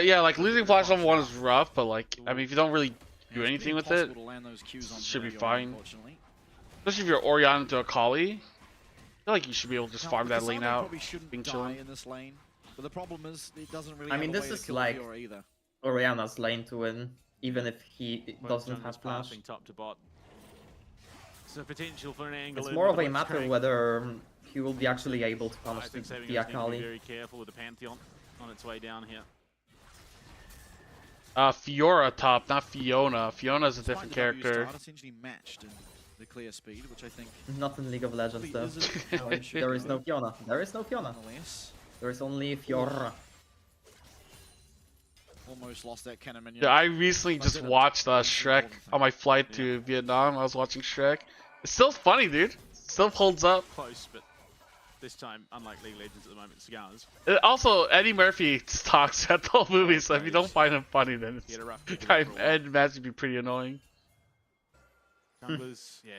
Yeah, like losing flash level 1 is rough, but like, I mean, if you don't really do It's anything pretty with it, impossible to land those Qs on should be Orianna, fine. unfortunately. especially if you're Orion into a Kali, I feel like you should be able to just Now, farm that Cassandra lane out. probably shouldn't being die chilling. in this lane, but the problem is it doesn't really I have mean, a this way to is kill like- Fiora either. Oriana's lane to win, even if he Both doesn't junglers have flash. passing top to bot. So potential for an angle. It's in more with of the a matter Blitzcrank. whether he will be actually able to I punish think Saving the is going to be Akali. very careful with the Pantheon on its way down here. Fiora top, not Fiona. Fiona's a Despite different the W character. start, essentially matched in the clear speed, which I think Not in League of Legends though. isn't how it should There is go, no Fiona. There is no Fiona. nonetheless. There is only Fiora. Almost lost that cannon minion. Yeah, I recently just didn't. watched That's the Shrek important thing. on my flight to Vietnam. I was watching Shrek. It's still funny, dude. Still holds up. Close, but this time, unlike League of Legends at the moment, cigars. Also, Eddie Murphy talks at the whole movie, so if you don't find him funny, then He it's had a rough I'd imagine it'd be pretty annoying. Junglers, yeah,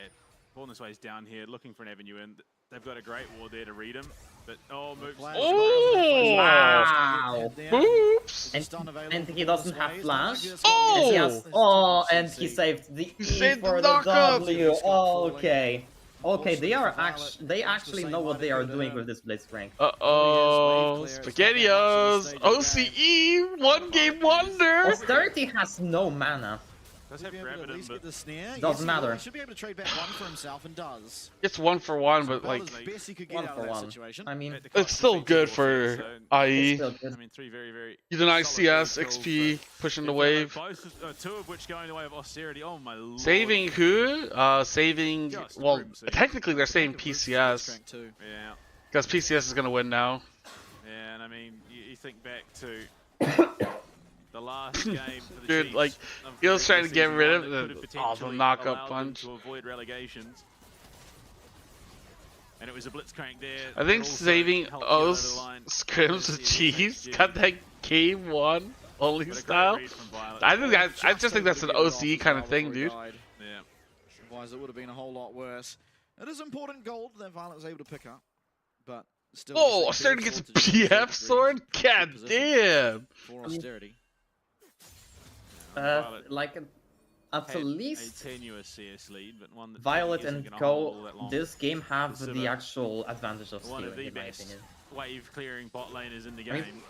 Born This Way's down here, looking for an avenue in. They've got a great ward there to read him, but moves. Flash. Oh! Wow! Oops! And he doesn't have flash. Oh! And he has, oh, and he saved the E saved the for the knockup. W. Oh, okay. Okay, they actually know what they are doing with this Blitzcrank. Uh-oh. SpaghettiOs! OCE! One game wonder! Austerity has no mana. Does Should have be able to Graviton, at least but get the snare. Doesn't Yes, he will. matter. He should be able to trade back one for himself and does. It's 1-for-1, but About like, as best he could get One out for of that one. situation. I mean, at the cost it's still of good feature for warfare, so, IE. it's still good. I mean, three very You do nice solid CS, kills, XP, but pushing the if wave. both, two of which going the way of Austerity. Oh my lord. Saving who? Saving, Just well, Crimson. technically they're saying Think of Luke's PCS, Blitzcrank too. Yeah, because PCS is gonna win now. yeah, and I mean, you think back to the last game for the Dude, Chiefs like, of he was the trying to get season rid one of that the- could have oh, the potentially knock-up allowed them punch. to avoid relegations. And it was a Blitzcrank there. I think that also saving helped get over O's the line. scrims with Chiefs got that game one only But a great style. read from Violet. I just think that's an OCE kind of thing, dude. Yeah. Otherwise, it would have been a whole lot worse. It is important gold that Violet was able to pick up, but still. Oh, it's a Austerity good gets a sword to do PF to sword? good God position damn! For Austerity. Violet, Like, at had least a tenuous CS lead, but one that Violet isn't and gonna hold all Go that long. this game have Consider the actual advantage of one of stealing, the in my best opinion. wave clearing bot laners in the I mean, game.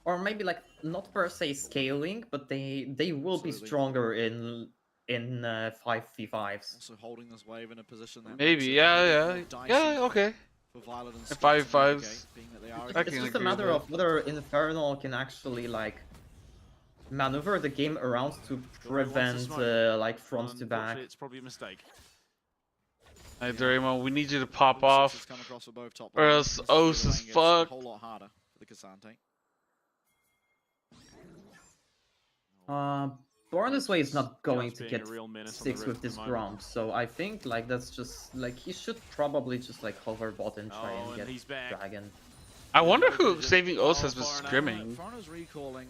Or maybe like not per se scaling, but they will be Absolutely. stronger in 5v5s. Also holding this wave in a position that Maybe, makes it yeah, more yeah. dicey Yeah, okay. for Violet and And Scott to 5v5s. navigate, being that they are I It's can just a agree matter with of whether Infernal can actually like maneuver the game around to prevent like front to back. Unfortunately, it's probably a mistake. Hey, Doraemon, we need you to pop Blue off. sixes come across for both top or laners, else and this O's lane is gets fucked. A whole lot harder for the Cassante. Born This Way is not going Just to being a get real menace on the 6 rift with at the this moment. Gromp, so I think like that's just like he should probably just like hover bot and try Oh, and and get he's back. Dragon. I wonder who saving O's Oh, has been Foreigner. scrimming. Foreigner's recalling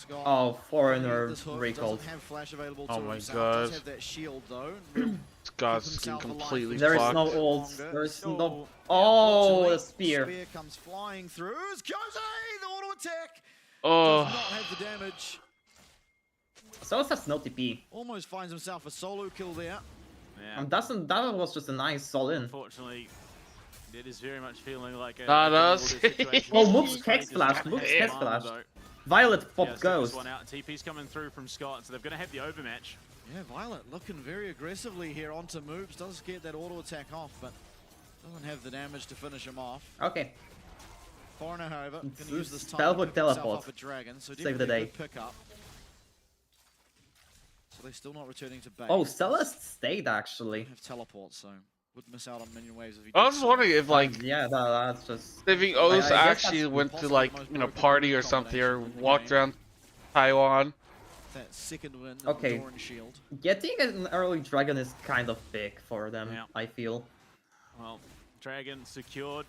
Scott, Oh, foreigner this hook recalled. doesn't have flash available Oh to my himself, God. does have that shield though. Real Scott's keep getting himself alive completely for There is fucked. no just ult. longer. There is So, no. yeah, Oh, fortunately, the spear. Spear comes flying through. It's Jose, the auto attack. Oh. Does not have the damage. So has no TP. Almost finds himself a solo kill there. Yeah. That was just a nice sol in. Unfortunately, it is very much feeling like a Not a us. situation. Oh, He Mook's was hex just flash. out Mook's ahead hex of flash. though. Violet Yeah, pop let's get ghost. this one out. TP's coming through from Scott, so they're going to have the overmatch. Yeah, Violet looking very aggressively here onto Moobs. Does get that auto attack off, but doesn't have the damage to finish him off. Okay. Foreigner, however, going to use this time Spell to book pick himself teleport. off a dragon, so Save the definitely a day. good pickup. So they're still not returning to base. Oh, Celeste stayed actually. Have teleport, so would miss out on minion waves if he I did was just so. wondering if like Yeah, that's just. if I O's guess actually that's went to possibly like the most you know broken party win or something or combination in the walked game. around Taiwan. That second win, Okay. the Doran shield. Getting an early dragon is kind of big for them, Yeah. I feel. Well, Dragon secured.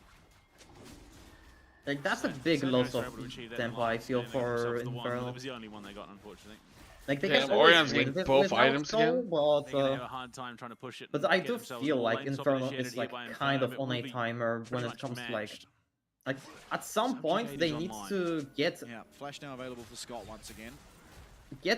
Like, that's a So big Cerberus loss were of able to achieve that tempo, in I last feel, game. They got for themselves the one, Infernal. That was the only one they got, unfortunately. Like, they Damn, can always Orion's win getting it both without items Soul, again. but, They're going to have a hard time trying to push it. but and I get do themselves feel more like lanes Infernal dominated is here like by kind Inferno, of but on will a be timer when pretty it much comes to matched. like at some Some point QTDs they need online. to get Yeah, flash now available for Scott once again. So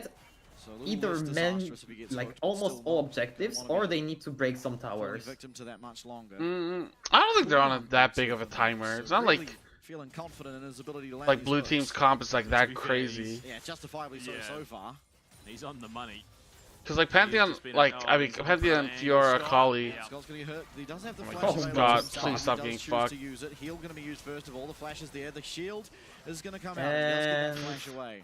a little either less men disastrous if he gets like hooked, but almost still all not objectives, gonna or be they need to break some falling towers. victim to that much longer. I don't think they're on that big of a timer. It's not really like feeling confident in his ability to land like these blue hooks. team's comp is like To that be fair, crazy. Yeah, justifiably so Yeah. so far. He's on the money. Cause like Pantheon, just been- like oh, I mean he's on Pantheon, for an Fiora, angle. Kali. Yeah. Scott's gonna get hurt. He does have the Oh my flash God, available Scott, to himself. please He stop does getting choose fucked. to use it. Heal gonna be used first of all. The flash is there. The shield is gonna come out. He does get that And- flash away.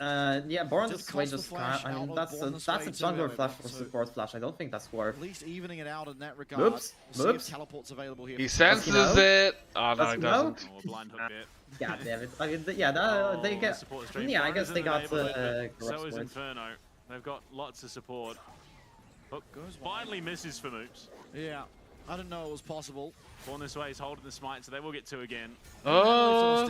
Yeah, Born Just this way cost the just flash can't. I out mean, of that's Born a this way jungler too, however, flash or so- support flash. I don't think that's worth. At least evening it out in that regard. Whoops, We'll see whoops. if teleport's available here. He for Scott. senses know? it. Oh no, Does he he know? doesn't. Oh, a blind hook there. God damn it! I mean, yeah, Oh, they the get. support stream. Yeah, I Foreigners guess they in the got neighborhood, but corrupt so is sport. Inferno. They've got lots of support. Hook Goes wide. finally misses for Moops. Yeah, I didn't know it was possible. Born this way is holding the smite, so they will get two again. Oh,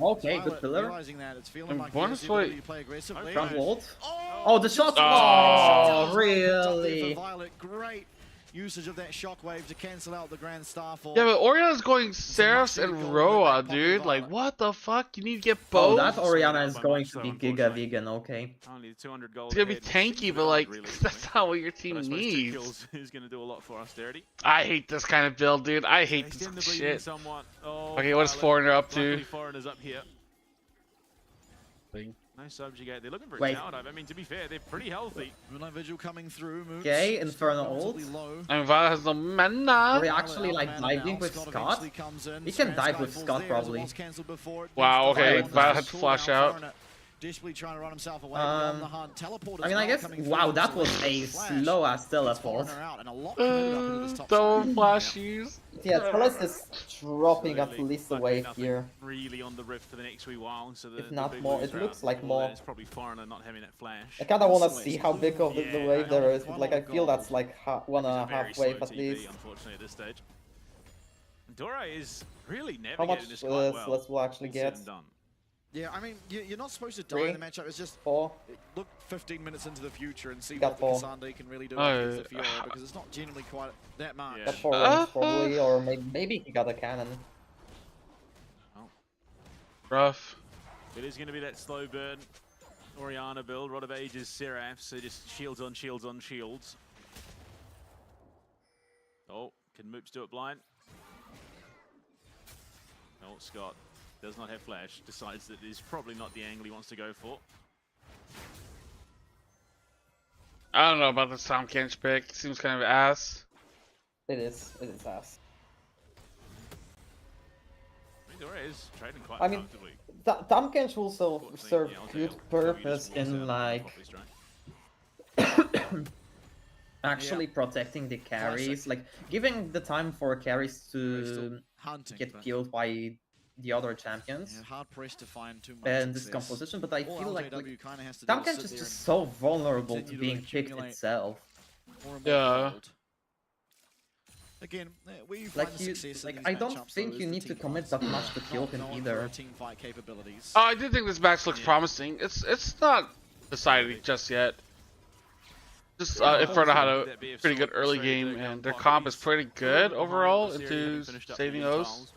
Okay, good Violet pillar. realizing that it's feeling And like Born he has this the ability way- to play aggressively. Front wall. Oh, Oh, the shot! Oh. Oh, For really? Violet, great usage of that shockwave to cancel out the Grand Starfall. yeah, but Orion's going Seraphs much and needed gold Roa, with that dude. pocket Like, violet. what the fuck? You need to get Oh, both. that Oriana Not is by going much, to though, be Giga unfortunately. vegan, okay. Only 200 gold. It's gonna be ahead. tanky, but like Really, that's not what your but team I suppose 2 needs. kills is going to do a lot for austerity. I hate this kind of build, dude. I hate They this stem the bleeding shit. somewhat. Oh, Okay, what is Violet. Foreigner up Luckily, to? Foreigner's up here. Thing. No subjugate. They're looking for a Wait. tower dive. I mean, to be fair, they're pretty healthy. Moonlight Vigil coming through. Moops Okay, still Inferno relatively ult. low. I mean, Violet has no mana. We're actually like Violet out diving now. with Scott Scott. eventually comes in. He can Strand dive with Skyfall's Scott there as it probably. was cancelled before. It Wow, needs to okay, follow. Violet had to Cooldown flash out. Foreigner desperately trying to run himself away beyond the hunt. Teleport I as mean, I well guess. coming through Wow, from that was Select. a Flash slow ass gets teleport. Foreigner out and a lot committed up into this top Double side. flashies. Yeah, Celeste is dropping at Absolutely. least Luckily, away nothing here. really on the rift for the next wee while. So If the not big more, moves it are looks out. like Well, more. It's probably Foreigner not having that flash. I kind of want to Constantly, see it's how still- big of the Yeah, wave there is, quite but a like lot I of feel gold. that's like one and a It's a very half slow wave at TP, least. unfortunately, at this stage. Dora is really How much navigating this quite well. Celeste will actually all said get? and done. Yeah, I mean, you're not supposed to die in the matchup. It's just 4. look 15 minutes into the future and see Got what the 4. Cassandra can really do Oh, against the Fiora, because it's not genuinely quite that much. Yeah. Got 4 rings probably, or maybe he got a cannon. Rough. It is going to be that slow burn Oriana build. Rod of Ages, Seraph, so just shields on shields on shields. Oh, can Moops do it blind? Oh, Scott does not have flash. Decides that is probably not the angle he wants to go for. I don't know about this Tom Kench pick. Seems kind of ass. It is ass. I mean, Dora is trading quite I mean, comfortably. Tamkench will serve Unfortunately, yeah, good LJL purpose just walks in out like properly strike. actually protecting the carries, like giving the time for carries We're still to hunting, get but killed by the other champions yeah, hard pressed to find too much and this success. composition, but I All feel like LJW kind of has to do is Tamkench sit is there just so vulnerable to continue to being picked accumulate itself. and more and more Yeah. gold. Again, we find Like the you, success in like these I don't matchups, think though, you is the need to team commit fights. that much to kill Not him known for either. our team fight capabilities. I do think this match looks promising. It's not decided just yet. Just Inferno had a pretty good early game, and their comp is pretty good overall into saving O's.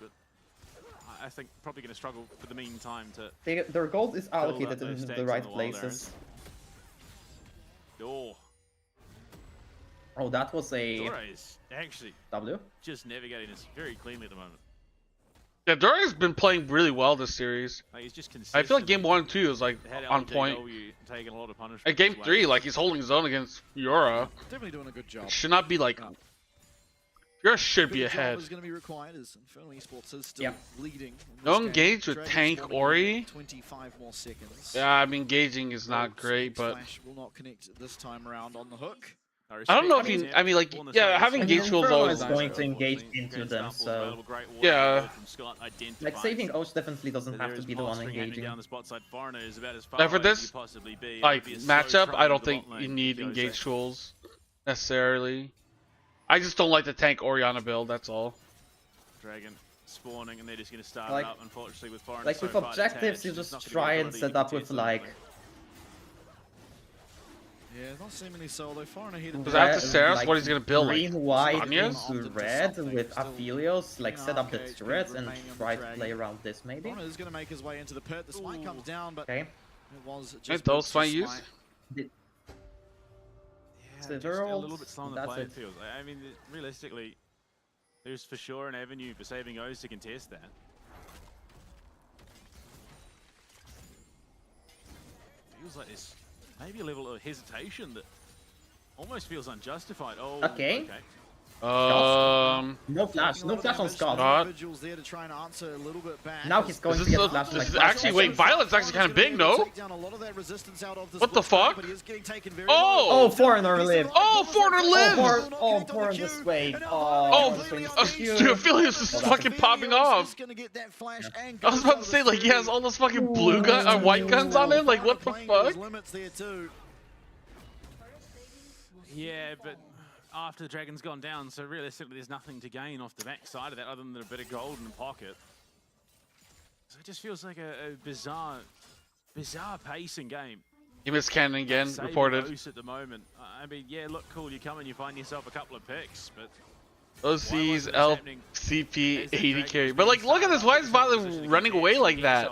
I think probably going to struggle for the meantime to. Their gold is allocated those in stacks the in right the wild places. Oh, Oh, that was a Dora is actually W. just navigating this very cleanly at the moment. Yeah, Dorian's been playing really well this series. Like, he's just I consistent. feel like game 1 and 2 is like Had on point. LJW taking a lot of punishment At game as well. 3, like he's holding his own against Yura. Definitely doing a good job. It should not be like Yura should be Big job ahead. is going to be required as Inferno Esports is still leading. in No this game. engage with Dragon's tank spawning Ori. in 25 more seconds. Yeah, I mean engaging is not great, but Flash will not connect this time around on the hook. I don't know if he. I mean, like, yeah, having engage tools Inferno always is nice. going to engage into them, so Yeah. like saving Osh definitely doesn't have to be the one engaging. Yeah, for this like matchup, I don't think you need engage tools necessarily. I just don't like the tank Oriana build. That's all. Dragon spawning, and they're just going to start Like- it up. Unfortunately, with foreign Like with objectives, you just try and set up with like Yeah, not seemingly so, although Foreigner here. Because after Saros, what he's gonna build, like, green, white Sonias? into red with Aphelios, like set up the turrets and try to play around this maybe. Foreigner is going to make his way into the pit. The smite comes down, but Okay. it was Ain't just those to fine use? smite. Yeah, So just they're a all- little bit slow on the that's play, it. it feels. I mean, realistically, there's for sure an avenue for saving O's to contest that. Feels like there's maybe a level of hesitation that almost feels unjustified. Oh, Okay. No flash on Scott. Individuals there to try and answer a little bit back. Now he's going to get flashed This like is flash. actually wait, Violet's actually kind of big, no? Take down a lot of that resistance out of this What the Blitzcrank, fuck? but he is getting taken very Oh! Oh, Foreigner lived. Oh, Foreigner lives! Foreigner this way. Oh, dude, Aphelios is fucking popping off. I was about to say, like, he has all those fucking blue gun, white guns on him. Like, what the fuck? Limits there too. Yeah, but after the Dragon's gone down, so realistically there's nothing to gain off the back side of that other than a bit of gold in the pocket. So it just feels like a bizarre pacing game. He missed cannon again, Saving reported. O's at the moment. I mean, yeah, look cool, you come and you find yourself a couple of picks, but OC's LCP 80 carry. But, like, look at this. Why is Violet running away like that?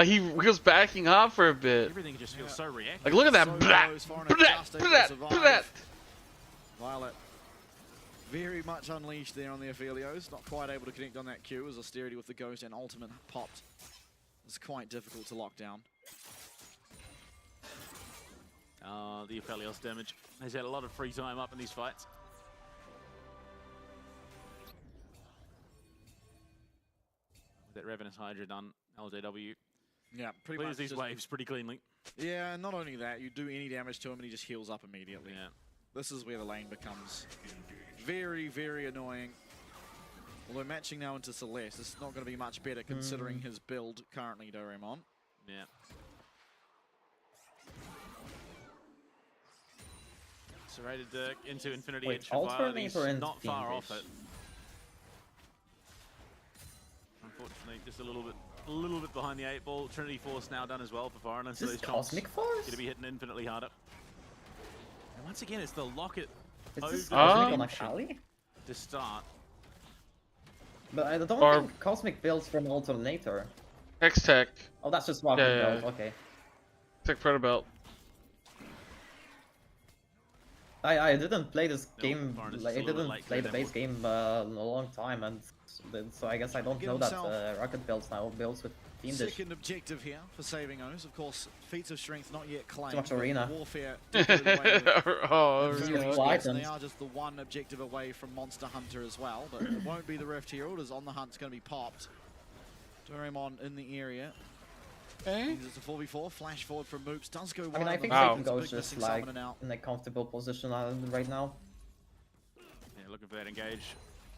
He was backing off for a bit. Everything just feels so reactive. Like, look at that. So Blah, close, Foreigner blah, just able to blah, survive. blah. Violet very much unleashed there on the Aphelios. Not quite able to connect on that Q as Austerity with the Ghost and Ultimate popped. It's quite difficult to lock down. The Aphelios damage. He's had a lot of free time up in these fights. That Ravenous Hydra done, LJW. Yeah, pretty Clears much these just- waves pretty cleanly. Yeah, not only that, you do any damage to him and he just heals up immediately. Yeah. This is where the lane becomes very, very annoying. Although matching now into Celeste, it's not going to be much better considering his build currently, Doraemon. Yeah. Serrated Dirk into Infinity Wait, Edge for Violet. alternate He's or in not far Fiendish? off it. Unfortunately, just a little bit behind the 8 ball. Trinity Force now done as well for Foreigner. So This those is comps Cosmic Force? going to be hitting infinitely harder. And once again, it's the Locket Is this over Cosmic on redemption Akali? to start. But I don't Or- think Cosmic builds from Alternator. X-Tech. Oh, that's just walking Yeah. build. Okay. Tech Proto Belt. I didn't play this No, game. Varnus Like, is I a little didn't late play to the that base one. game in a long time, and so I guess I don't Get know that himself Rocket builds now builds with Fiendish. Second objective here for saving O's. Of course, feats of strength not yet claimed. much but arena. Warfare did get it away with Oh, Infinity Arena. Force, White and they and- are just the one objective away from Monster Hunter as well. But it won't be the Rift Herald, as On the Hunt's going to be popped. Doraemon in the area. okay. It's a 4v4. Flash forward from Moops. Does go I well. mean, I think Wow. Satan Ghost It's a just big like missing summoner now. in a comfortable position right now. Yeah, looking for that engage.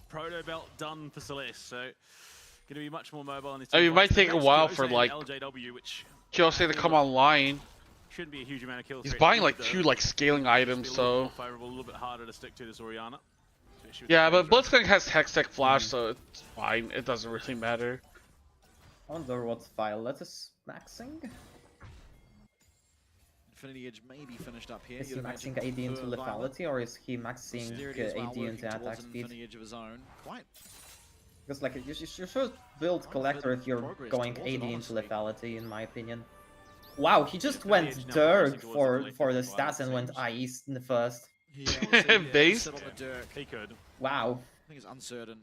Proto Belt done for Celeste, so going to be much more mobile in this. I mean, it team might fight. take a Next while goes for, in like, LJW, which Kiosei to come online. shouldn't be a huge amount of kills. He's straight buying through, like though. 2 like scaling items, Just be a little so more favorable, a little bit harder to stick to this Oriana, issue. Yeah, but Blitzcrank has Hextech Flash, so it's fine. It doesn't really matter. I wonder what Violet is maxing. Infinity Edge may be finished up here. Is he You'd maxing imagine AD into for Violet. lethality, or is he maxing Dexterity as well, AD working into attack towards an speed? Infinity Edge of his own. Quite Because like you should build Collector if you're progress going towards it, AD into honestly. lethality, in my opinion. Wow, he just went Dirk for the stats and went Ice in the first. Yeah, we'll see, Based? sit on the Dirk. He could. Wow. I think it's uncertain.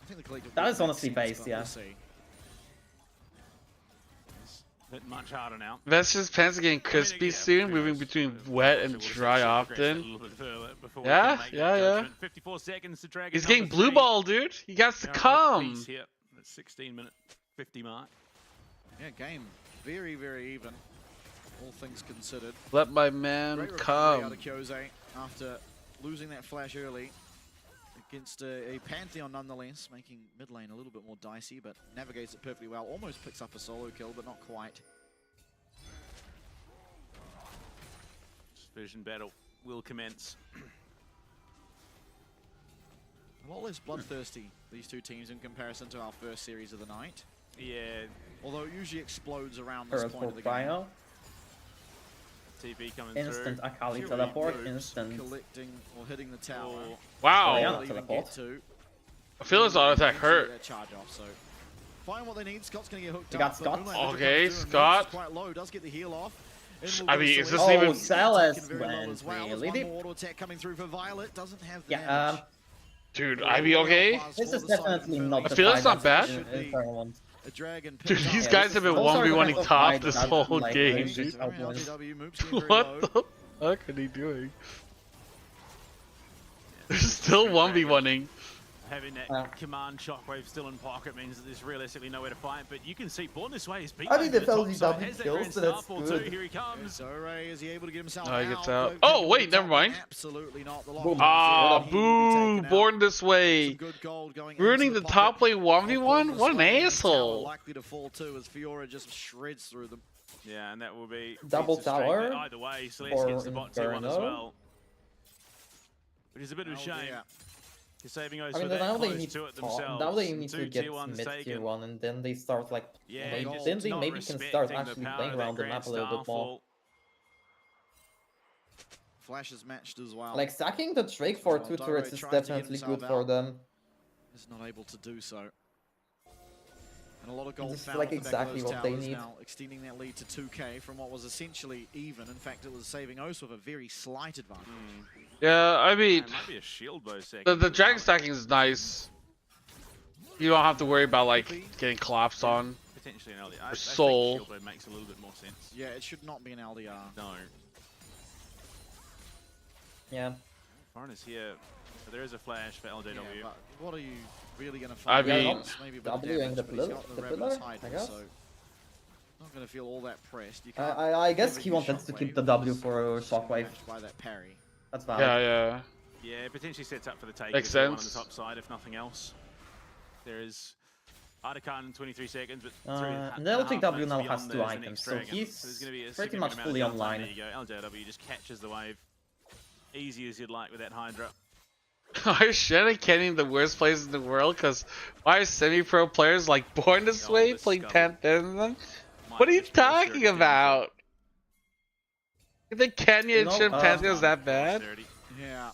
I think the collective That will is make honestly sense, based, but yeah. We'll see. Hit much harder now. Vest's pants are getting crispy soon, moving between wet and dry often. Yeah, yeah. 54 seconds to drag. He's getting blue ball, dude. He got to come. Here, at 16-minute 50 mark. Yeah, game very, very even. All things considered. Let my man Great recovery out come. of Kyose after losing that flash early against a Pantheon nonetheless, making mid lane a little bit more dicey, but navigates it perfectly well. Almost picks up a solo kill, but not quite. Vision battle will commence. A lot less bloodthirsty, these two teams, in comparison to our first series of the night. Yeah. Although it usually explodes around this Earth point for of the game. Bio. TP coming Instant through. Akali Fury teleport, moves, instant. collecting or hitting the tower. Wow. Yeah, They'll even teleport. get to. I feel his auto attack hurt. Their charge off, so find what they need. Scott's gonna get hooked You got up. but Scott? Moonlight Okay, comes through and Scott. moves quite low, does get the heal off. I mean, is this Oh, even? Celeste Taken very low went as well. There's really one deep. more auto attack coming through for Violet. Doesn't have the Yeah, damage. Dude, I be okay? This is definitely not the I feel it's fight not bad. that Inferno wants. A dragon Dude, picked these up. guys have been Those are the 1v1ing kinds of top fights this that, whole like, game. really Alright, outwin. LGW moves getting very What low. the fuck are they doing? They're still 1v1ing. Having that command shockwave still in pocket means that there's realistically nowhere to fight, but you can see Born This Way is beating. I mean, if LGW LGW kills, then it's good. Here he comes. So Ray, is he able to get himself No, he gets out? out. Low Oh, kick wait, on the never top, mind. Absolutely not. The Boom. Ah, he will be boo! taken out. Born This Way. Some good gold going Ruining into the pocket. top lane 1v1? What an Tower asshole. likely to fall too as Fiora just shreds through them. Yeah, and that will be Double beats the streak, tower but either way, Celeste or gets the bot 2-1 as Inferno. well. Which is a bit of a Oh, shame. dear. Because saving O's I mean, were that now they close need to it top, themselves. now they need Two to get tier ones mid tier taken. 1, and then they start like Yeah, maybe, just then they not maybe can start respecting the actually power playing of that around the Grand map a little bit more. Starfall. Flash is matched as well. Like stacking the Drake for Well, 2 Doro turrets is tried to get definitely himself good for out. them. is not able to do so. And a lot of gold This is found like off the back of exactly those what they towers need. now, extending that lead to 2k from what was essentially even. In fact, it was saving Os with a very slight advantage. Yeah, I mean, It might be a shield bow second. the dragon stacking is nice. You don't have to worry about like getting collapsed on. Potentially an LDR. I think Soul. shield bow makes a little bit more sense. Yeah, it should not be an LDR. No. Yeah. Foreigners here. So there is a flash for LJW. Yeah, but what are you really going to I find? mean, maybe a bit of W damage, and the but he's pillar- got the Ravenous pillar, Hydra, I guess. so not going to feel all that pressed. You can't I guess give he it wanted to Shockwave, keep the W because for it's gonna be Shockwave. matched by that parry. That's valid. Yeah, yeah. Yeah, it potentially sets up for the take. Makes One on the sense. top side, if nothing else. There is Artican in 23 seconds, but And the LGW now has 2 items, so he's pretty much fully online. There you go. LJW just catches the wave. Easy as you'd like with that Hydra. Why is Shannon Canyon the worst place in the world? Because why are semi-pro players like Born This Way playing 10 better than them? What are you talking about? You think Canyon No, and Pantheon's that bad? Yeah.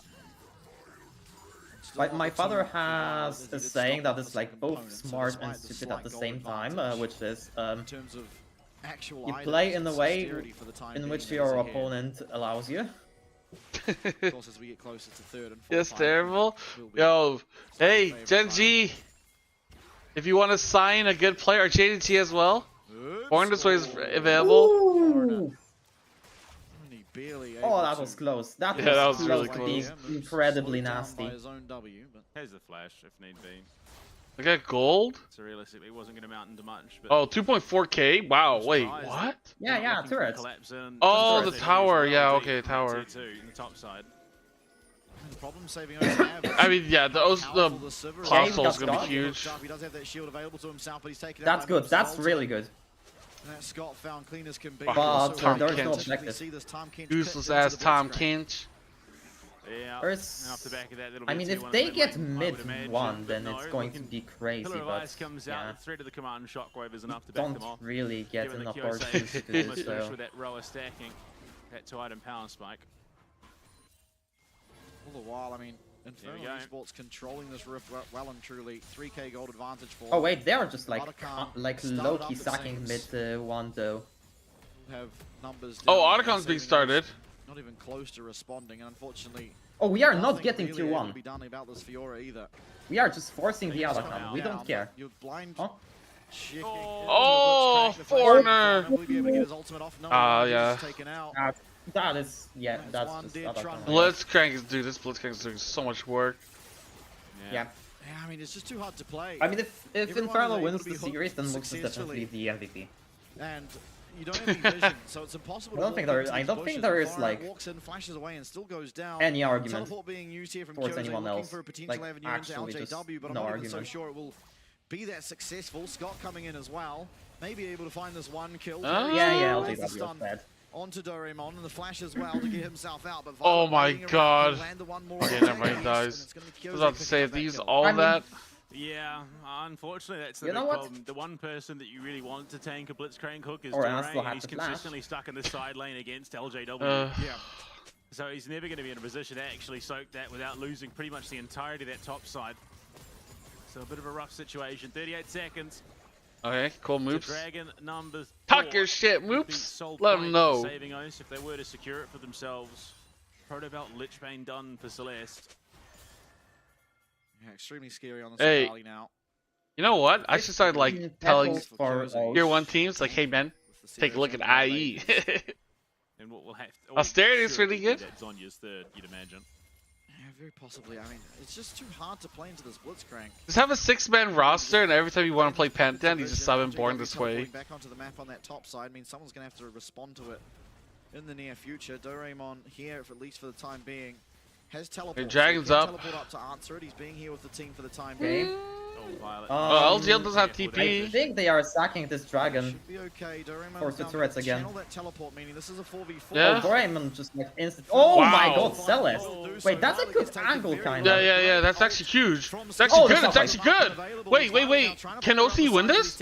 My father has a saying that is like both smart and stupid at the same time, which is In terms of actual you items, play in the way dexterity for the time in being which is your ahead. opponent allows you. Of course, as we get closer to third and fourth, Yes, item, terrible. will be Yo, hey, favored Gen by- G, if you want to sign a good player, or JDT as well, Oops. Born This Way is available. Ooh. Only barely Oh, able that to was close. That Yeah, that was close really to close. being Yeah, moves incredibly slowed down nasty. by his own W, but Has the flash if need be. I got gold. So realistically, it wasn't going to mount into much. But Oh, 2.4k. Wow, wait, surprised what? Yeah, yeah, looking for turrets. collapse in. Oh, Just the as tower, they use yeah, LG okay, tower. T2 in the top side. the problem saving Os have is I mean, yeah, how the powerful the Sivir is. console's got gonna be Scott. huge. He does have that shield available to himself, but he's taken out That's by good. Moose That's Ultimate. really good. And that Scott found clean as can be. But Also, Tom we Kent. typically see this Tom Kent Useless picked into ass the Tom blitzcrank. Kent. Yeah. There's... And off the back of that, I mean, if they get mid 1, then it's going to be crazy, Pillar of but Ice comes yeah. out, the threat of the command shockwave is enough to back Don't them off. really get Given an the opportunity to do almost so. finished with that rower stacking, that 2-item power spike. All the while, I mean, There we Infernal go. Esports controlling this rift well and truly. 3k gold advantage for Oh wait, they are just like Otacon started low-key up, it sucking seems. mid 1 though. Have numbers Oh, down, Otacon's being saving started. us not even close to responding, and unfortunately, Oh, we are not nothing getting really tier able 1. to be done about this Fiora either. We are just forcing the They just Otacon. come We down, don't care. but You're blind. Huh? Checking Oh, into the Blitzcrank. The foreigner. Will he be able to get his ultimate off? No, Yeah. he's taken out. That is, yeah, That's that's one just dead Otacon. try. Blitzcrank is, dude, this Blitzcrank is doing so much work. Yeah. Yeah, I mean, it's just too hard to play. I mean, if Everyone Infernal is able wins to be the series, then hooked Lux is definitely the MVP. And you don't have any vision, so it's impossible. I don't think there is like walks in, flashes away, and still goes down. any argument Teleport being used here from towards Kyoze, anyone looking else. for a potential Like, avenue into actually, just LJW, but I'm no not even so argument. sure it will be that successful. Scott coming in as well, maybe able to find this one kill. Yeah, Lays the LJW stun is bad. onto Doraemon, and the flash as well to get himself out. But Oh Violet my waiting around, god. he'll land the one more Okay, on never mind, he Kyoze, dies. and it's gonna be I was Kyoze about to picking say, up if that these kill. all that. Yeah, unfortunately, that's the You big know what? problem. The one person that you really want to tank a Blitzcrank hook is Or Duray, Astle and had he's to flash. consistently stuck in the side lane against LJW. Yeah. So he's never going to be in a position to actually soak that without losing pretty much the entirety of that top side. So a bit of a rough situation. 38 seconds. Okay, cool moves. Dragon number Talk 4 your shit, would be Moops. sole Let 'em point know. for Saving Oath if they were to secure it for themselves. Protobelt Lichbane done for Celeste. Yeah, extremely scary on the Hey. Safari now. You know what? I should start like telling for tier 1 teams, like, hey man, take a look at IE. And what we'll have Austerity is pretty good. That's Zonya's third, you'd imagine. Yeah, very possibly. I mean, it's just too hard to play into this Blitzcrank. Just have a 6-man roster, and every time you want to play Pantheon, you just sub and born this way. Back onto the map on that top side means someone's going to have to respond to it in the near future. Doraemon here, at least for the time being, has teleport. Hey, Dragon's up. Teleport up to answer it. He's being here with the team for the time being. Oh, Violet. Oh, LGL doesn't have I TP. think they are sacking this dragon. Should be okay. Doraemon Force the turrets again. channel that teleport, meaning this is a 4v4. Yeah. Oh, Doraemon just like instant. Oh Wow. my god, Celeste! Wait, that's a good angle, kind of. Yeah, that's actually huge. It's actually Oh, good, that's it's actually good. Wait. Can OC win this?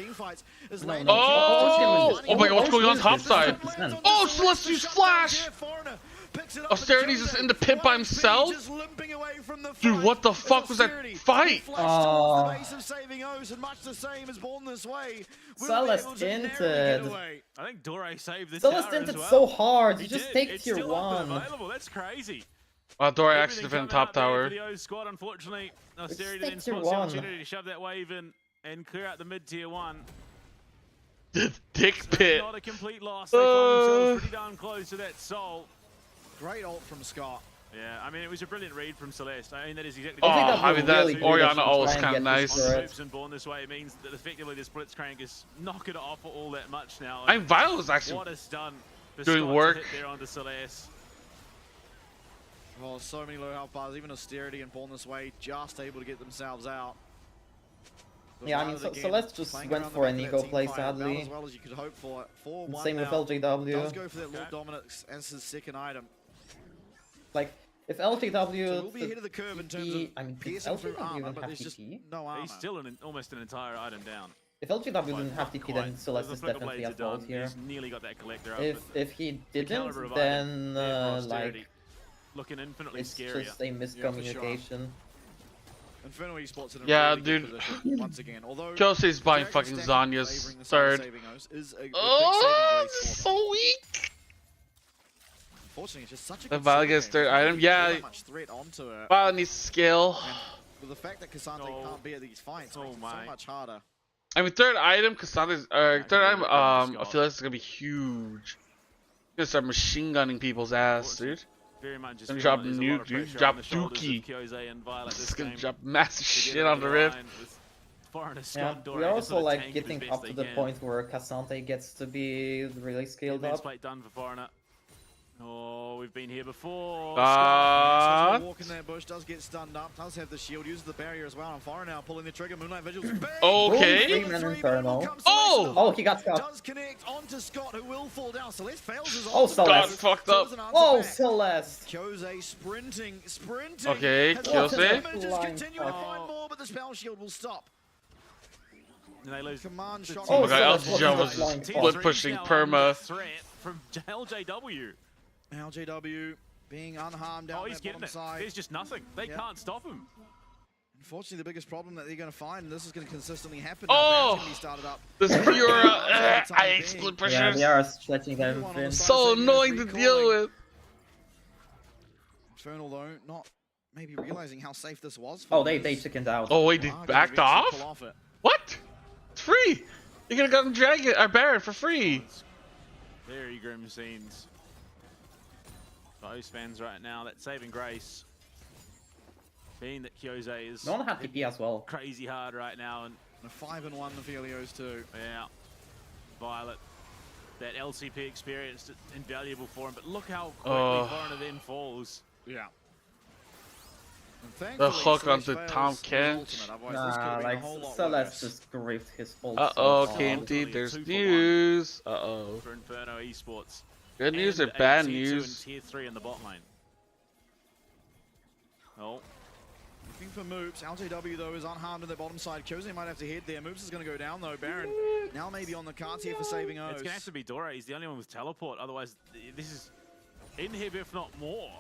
No. Oh my god, what's going on top side? 100%. Oh, Celeste used Flash! Austerity's just in the pit by himself? Dude, what the fuck was that fight? Celeste hinted. I think Dore saved the Celeste tower as hinted well. so hard. You He just did. take It's tier still up and 1. available. That's crazy. Dora actually Everything defended coming top out there tower. for the O squad, unfortunately. Austerity take then tier spots the 1. opportunity to shove that wave in and clear out the mid tier 1. The dick So pit. not a complete loss. They find themselves pretty darn close to that soul. Great ult from Scott. Yeah, I mean, it was a brilliant read from Celeste. I mean, that is exactly Oh, I think I mean, that really Orianna good ult is to try and kind of get this nice. turret. moves and born this way. It means that effectively this Blitzcrank is not going to offer all that much now. I mean, Violet was What actually a stun for doing Scott to work. hit there onto Celeste. Well, so many low health bars, even Austerity and Born This Way, just able to get themselves out. But Yeah, I mean, Violet again, Celeste just playing went around the for back an of eco that team play, fight, about sadly. as well as you could hope for. 4-1 Same with now. LJW. Does go for that Lord Dominance as his second item. Like, if So LJW... we'll be ahead of the curve in terms of I mean, did piercing through LJW armor, even but have there's just TP? no armor. He's still almost an entire item down. If LJW didn't have TP, Quite. then Celeste The is Flicker definitely Blades at are fault done. here. He's nearly got that collector up. If he but the caliber didn't, of then item there for Austerity, like looking infinitely it's scarier. just a miscommunication. Infernal Esports in a Yeah, really good dude. position once again. Although Kelsey's buying Dragon's fucking deck Zonya's favoring the side of third. saving O's is a big Oh, saving grace for them. so weak. Unfortunately, it's just such a The good Violet solo gets game. third There's item. not Yeah, that much threat onto it. Violet needs skill. And with the fact that Cassandra Oh. can't be at these fights, Oh makes it my. so much harder. I mean, third item, Cassandra's, third item, Scott. I feel like it's gonna be huge. Gonna start machine gunning people's ass, dude. Very much just Gonna feel drop like there's a lot nuke, of dude. pressure Drop on the shoulders of Dookie. Kyoze and Violet It's this gonna game drop massive to get shit over on the rift. line with Foreigner Yeah, Scott, Dore we are just also sort of like tank it as getting best up they to the can. point where Cassante gets to be really scaled Immense up. plate done for Foreigner. Oh, we've been here before. Walking there, Bush does get stunned up, does have the shield, uses the barrier as well. And Fire now pulling the trigger. Moonlight Vigils. Okay. Oh, he got stuck. Does connect onto Scott, who will fall down. Celeste fails his Oh, ult. Got Celeste. fucked up. Oh, Celeste. Kyose sprinting. Okay, Has Kyose. lost damage, is continuing to find more, but the spell shield will stop. And they lose Command shot. Oh my god, Celeste LCG was was flying split pushing perma. threat from LJW. LJW being unharmed down Oh, he's that getting bottom it. side. There's just nothing. They can't stop him. Unfortunately, the biggest problem that they're going to find, and this is going to consistently happen. Oh! Now, started up. This Fiora, I hate split Yeah, pushers. they are stretching them thin. So annoying to deal with. Infernal though, not maybe realizing how safe this was. Oh, they chickened out. Oh wait, they backed off? What? It's free. You could have gotten Dragon or Baron for free. Very grim scenes. Those fans right now, that saving grace. Being that Kyose is No one had TP as well. crazy hard right now, and A 5-1 the Felios too. yeah, Violet, that LCP experience invaluable for him. But look how quickly Foreign of them falls. Yeah. The hook onto Tom Kench. Nah, like Celeste just griefed his ult. Uh-oh, so hard. KMT, there's news. Uh-oh. For Inferno Esports. Good news or And a bad tier 2 news? and tier 3 in the bot lane. Oh. Looking for Moops. LJW though is unharmed on the bottom side. Kyose might have to head there. Moops is going to go down though. Baron now maybe on the cards here for saving O's. It's going to have to be Dora. He's the only one with teleport. Otherwise, this is inhib if not more.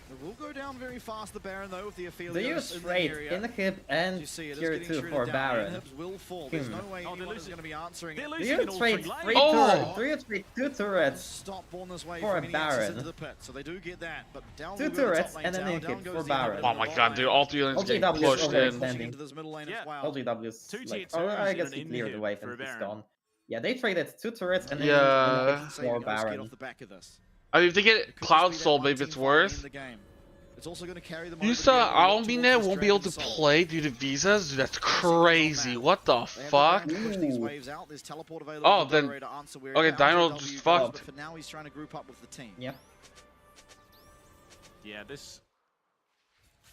It will go down very fast, the Baron though, with the Aphelios They use in the trade area. inhib and You see it is tier getting 2 shredded for down. Baron. Inhibs will fall. There's no way anyone is going to be answering They're it. Do losing you in all trade three three lanes. turrets? Do you trade 2 turrets? Stop born this way For from a any access Baron. into the pit, so they do get that. But down 2 will go the top turrets lane and an tower, inhib down goes for the Baron. inhib Oh in my the god, bot dude, lane. all 3 lanes get LJW is pushed in. overextending. Into this middle lane Yeah. as well. LJW is Two like, tier oh, I twos guess and he an cleared the inhib wave for a and he's Baron. gone. Yeah, they traded 2 turrets and then Yeah. an Saving inhib O's for get Baron. off the back of this. I mean, if they get Could just Cloud be that Soul, one maybe team it's fighting worth. in the game. It's also going to carry them You over saw to Almine towards won't be able to Dragon Soul. play due to visas? Dude, that's crazy. What the They have the fuck? Baron to push these waves out. There's teleport available Oh, for then- Dora to answer where okay, Dino LJW just goes, fucked. But for now, he's trying to group up with the team. Yeah. Yeah, this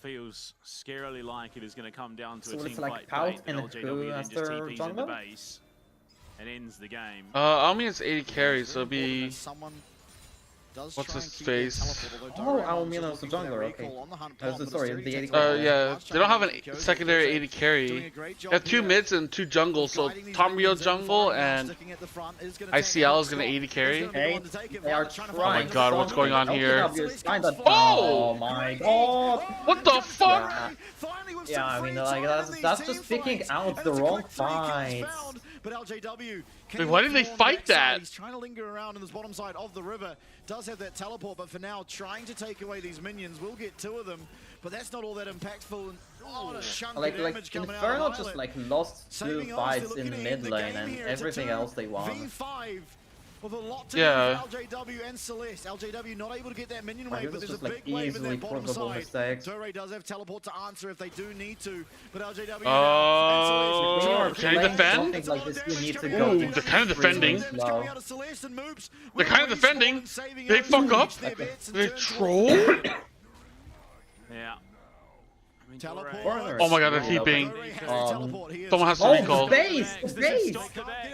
feels scarily like it is going to come down to So a it's team like fight Pout debate, and and LJW then just after TPs in the jungle? base and ends the game. Almine is 80 carries, so it'll Very important be... that someone does What's try his and keep their face? teleport, although Oh, Dora Almine is is looking a for that jungler, okay. recall on the hunt Oh, pop, but sorry, it's the 30 80 takes carry. away. yeah, Last they don't have try a to secondary Kyose 80 carry. doing a great They job have 2 here. mids and 2 jungles, so Guiding these Tom Rio minions in, jungle Fire now and sticking at the front, is gonna take ICL out is gonna Scott. 80 carry. He's gonna be the Hey, one to take it. they are Violet trying to trying. find Oh my god, what's going on here? LJW is kinda- Oh! Oh my god! What the fuck? Finally with Yeah, some I mean, free like, time in these that's team just picking fights, out and the it's a wrong quick free kills fights. found, but LJW Wait, why did they fight that? He's trying to linger around in this bottom side of the river. Does have that teleport, but for now, trying to take away these minions. We'll get 2 of them, but that's not all that impactful. And what a chunk Like of damage coming Inferno out of just Violet. like lost 2 Saving O's, fights they're in looking to mid end the lane game and here. It's a everything else they won. V5 with a lot to Yeah. do for LJW and Celeste. LJW not able to get that minion Like, wave, this but is there's a just, like, big wave in easily that bottom provable side. mistakes. Dore does have teleport to answer if they do need to, but LJW Oh, and Celeste- can he defend? Something like this, you need to Ooh, go. they're kind of defending. Slow. They're kind of defending. They fuck up. They troll. Yeah. I mean, Teleport. Dora- Oh my god, they're keeping. Someone has to Oh, recall. base! The base!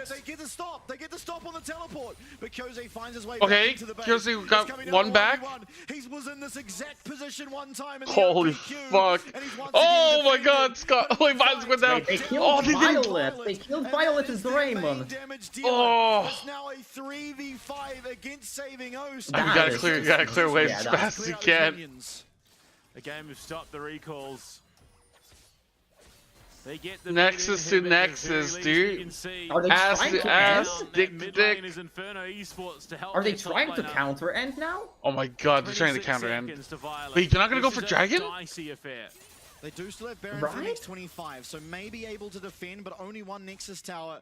They get the stop. They get the stop on the teleport. But Kyose finds his way Okay, back into the base. Kyose It's got coming down one to back. 1v1. He was in this exact position one time. In the Holy LPQ, fuck. and he's once Oh again my defended. god, Scott. Wait, Violet's went down. Wait, they killed Oh, they didn't. Violet! They killed Violet and Draymond! Oh. It's now a 3v5 against Saving O's. You gotta is clear, just- waves yeah, as that's- fast as you can. The game have stopped the recalls. They get the Nexus mid to inhib at the Nexus, very least, dude. you can see. Are they Ass trying to to ass, end? dick to Mid dick. lane is Inferno Esports to help Are they their top trying to laner. counter end now? Oh my god, they're trying to 26 counter end. seconds to Violet. Wait, they're not gonna go This for is a Dragon? dicey affair. They do still have Baron for the Right? next 25, so maybe able to defend, but only one Nexus tower.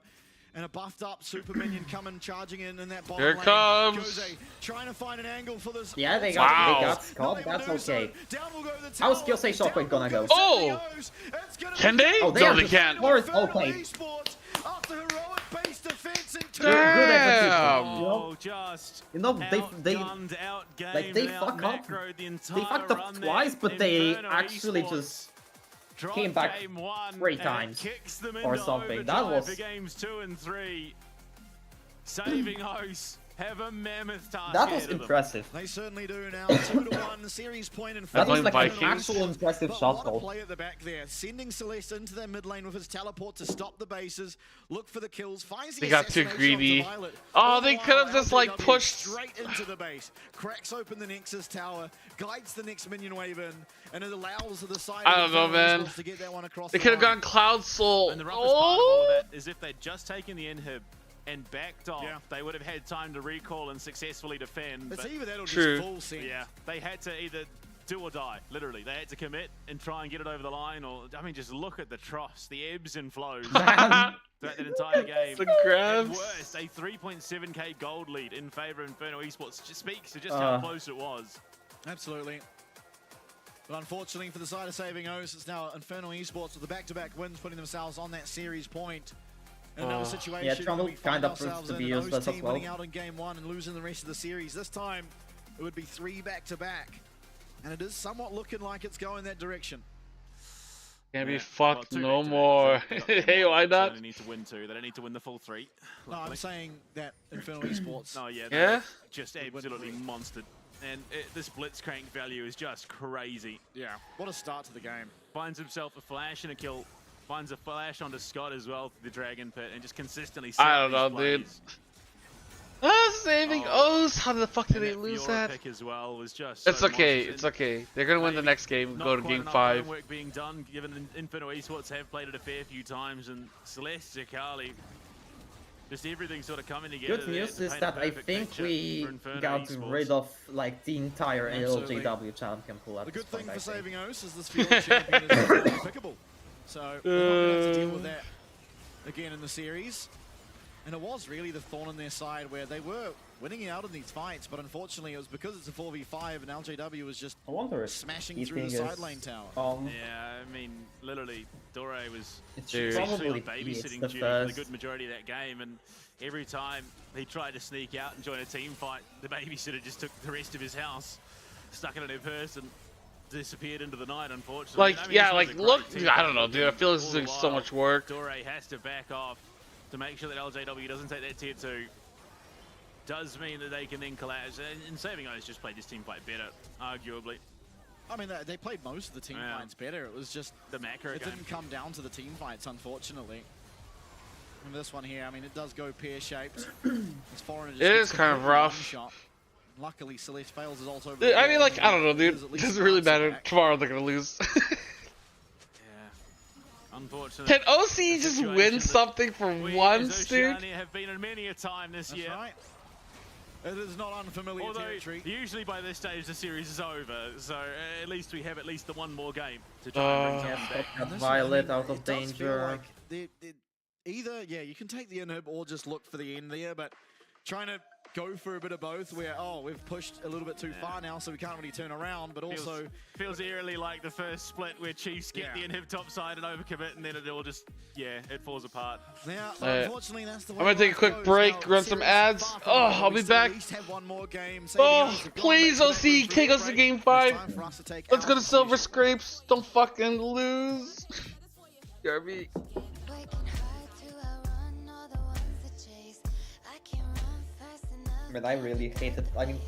And a buffed up super minion coming charging in that bottom Here it lane. comes. Kyose trying to find an angle for this. Yeah, they Wow. got Scott, Not able that's to do so. okay. Down will go the How's tower. Kyose Shockwave Down gonna will go? Oh! It's gonna Can be they? Oh, they No, are they just can't. forced. Inferno Okay. Esports after heroic base defense in Good execution. Damn. You know? Oh, just just You know, they outgunned, outgamed, like they and fuck up. outmacroed the They entire fucked up run twice, there. but they Inferno actually Esports just dropped came back game 1 3 and times kicks them or into something. That overdrive was for games 2 and 3. Saving hosts have a mammoth task. that was ahead of them. impressive. They certainly do now. 2-1 series point in That front was of like an Vikings. actual impressive But shot what a goal. play at the back there, sending Celeste into their mid lane with his teleport to stop the bases, look for the kills, finds the They got too assassination greedy. onto Violet. Oh, All they the could have while, just, like, LJW pushed- straight into the base, cracks open the Nexus tower, guides the next minion wave in, and it allows the side I of don't know, the Inferno man. Esports to get that one across They the could have line. gone Cloud Soul. And the roughest part of all Oh! of that is if they'd just taken the inhib and backed off, Yeah. they would have had time to recall and successfully defend. It's But either that or True. just full send. yeah, they had to either do or die, literally. They had to commit and try and get it over the line, or, I mean, just look at the troughs, the ebbs and flows throughout that entire game. The At grabs. worst, a 3.7k gold lead in favor of Inferno Esports just speaks to just how close it was. Absolutely. But unfortunately for the side of Saving O's, it's now Inferno Esports with the back-to-back wins, putting themselves on that series point. In another situation, Yeah, Trouble where we find kinda proves ourselves to in be an O's useless as team well. winning out in game 1 and losing the rest of the series. This time, it would be 3 back-to-back. And it is somewhat looking like it's going that direction. Can't be Yeah. fucked Well, two no back-to-backs, more. they've got game Hey, one, why so They not? don't need to win 2. They don't need to win the full 3. No, I'm luckily. saying that Inferno Esports. Oh yeah, Yeah? they're just absolutely monstered. And this blitzcrank value is just crazy. Yeah. What a start to the game. Finds himself a flash and a kill. Finds a flash onto Scott as well, the Dragon Pit, and just consistently I don't sells know, these dude. plays. Saving Oh. O's. How the fuck did And they that lose Fiora that? pick as well was just It's so okay. monstrous. It's okay. They're gonna win the Maybe next game. Not Go to quite game enough 5. homework being done, given Inferno Esports have played it a fair few times, and Celeste, Zakali, just everything sort of coming together. Good there news to is paint a that I perfect think picture we for Inferno got Esports. rid of like the entire Absolutely. LJW champion pool at The this good thing point, for I think. Saving O's is this field champion is unpickable. So we're not going to have to deal with that again in the series. And it was really the thorn in their side where they were winning out in these fights, but unfortunately it was because it's a 4v5 and LJW was just I wonder if smashing through the Eating side is, lane tower. Yeah, I mean, literally, Dore was It's essentially probably on babysitting the duty for the first. good majority of that game, and every time he tried to sneak out and join a team fight, the babysitter just took the rest of his house, stuck it in her purse, and disappeared into the night, unfortunately. Like, I mean, yeah, this was like, a great look, team I fight, don't know, dude. I feel this is all the doing so while, much work. Dore has to back off to make sure that LJW doesn't take that tier 2. Does mean that they can then collapse, and Saving O's just played this team fight better, arguably. I mean, they played most of the team Yeah. fights better. It was just The macro it game. didn't come down to the team fights, unfortunately. And this one here, I mean, it does go pear-shaped. This foreigner just It gets is kind of completely rough. one-shot. Luckily, Celeste fails his ult over. Dude, the I wall mean, like, and I don't know, dude. is at It least doesn't really answer matter. back. Tomorrow they're gonna lose. Yeah. Unfortunately. Can OC just situation win that something for we once, as dude? Oceania have been in many a time this That's year. right. It is not unfamiliar Although territory. usually by this stage the series is over, so at least we have at least the one more game to try and bring Yeah, something back. got And this Violet one, I mean, out of it does feel danger. like either, yeah, you can take the inhib or just look for the end there, but trying to go for a bit of both where, oh, we've pushed a little bit too far now, so we can't really turn around, but also... Feels eerily like the first split where Chiefs get Yeah. the inhib top side and overcommit, and then it all just, yeah, it falls apart. Yeah, Alright. unfortunately, that's the way I'm gonna take a life quick goes. break, Now, run some series ads. far from Oh, over. I'll We be still back. at least have one more game. Oh, Saving O's have gone please, back to back OC, with take a us to break. game It's 5. time for us to take Let's our go to Silver decision. Scrapes. Don't fucking lose. Garby. Working hard to outrun all the ones that chase. I can't run fast enough. But I really hated. I mean,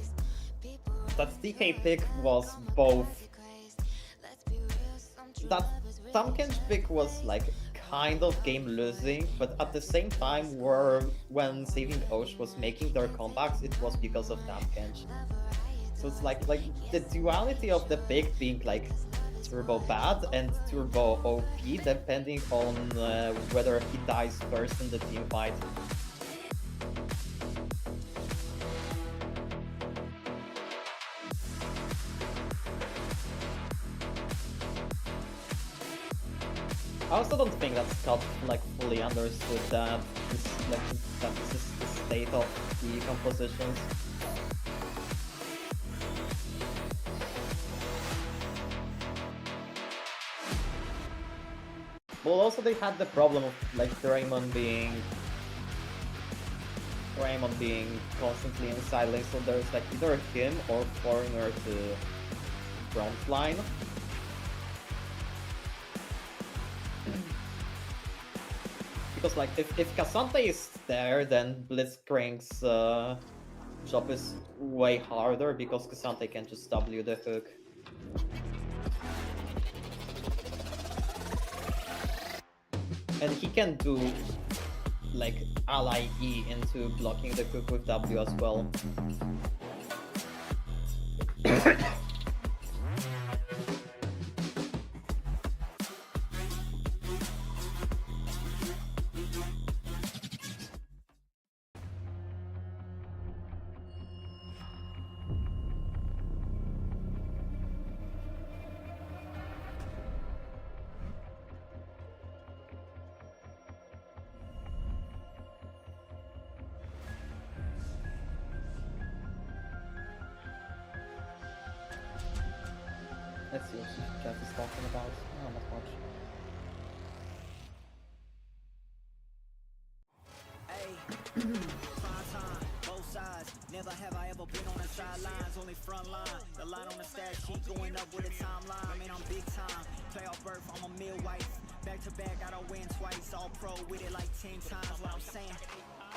People that DK pick was both. crazed. Let's be real, some true That lovers really Tamken's pick was like kind of game losing, but at the same time, when Saving Osh was making their comebacks, it was because of Tamkench. So it's like the duality of the pick being like turbo bad and turbo OP, depending on whether he dies first in the team fight. I also don't think that Scott like fully understood that this is the state of the compositions. Well, also they had the problem of like Draymond being Raymond being constantly in side lane, so there's like either him or Foreigner to front line. Because like if Cassante is there, then Blitzcrank's job is way harder because Cassante can just W the hook. And he can do like ally E into blocking the hook with W as well. Let's see what Jeff is talking about. Oh, not much. Both sides. Never have I ever been on the sidelines, only front line. The line on the stat sheet going up with a timeline. Man, I'm big time. Playoff berth, I'm a midwife. Back to back, I don't win twice. All pro with it like 10 times. What I'm saying.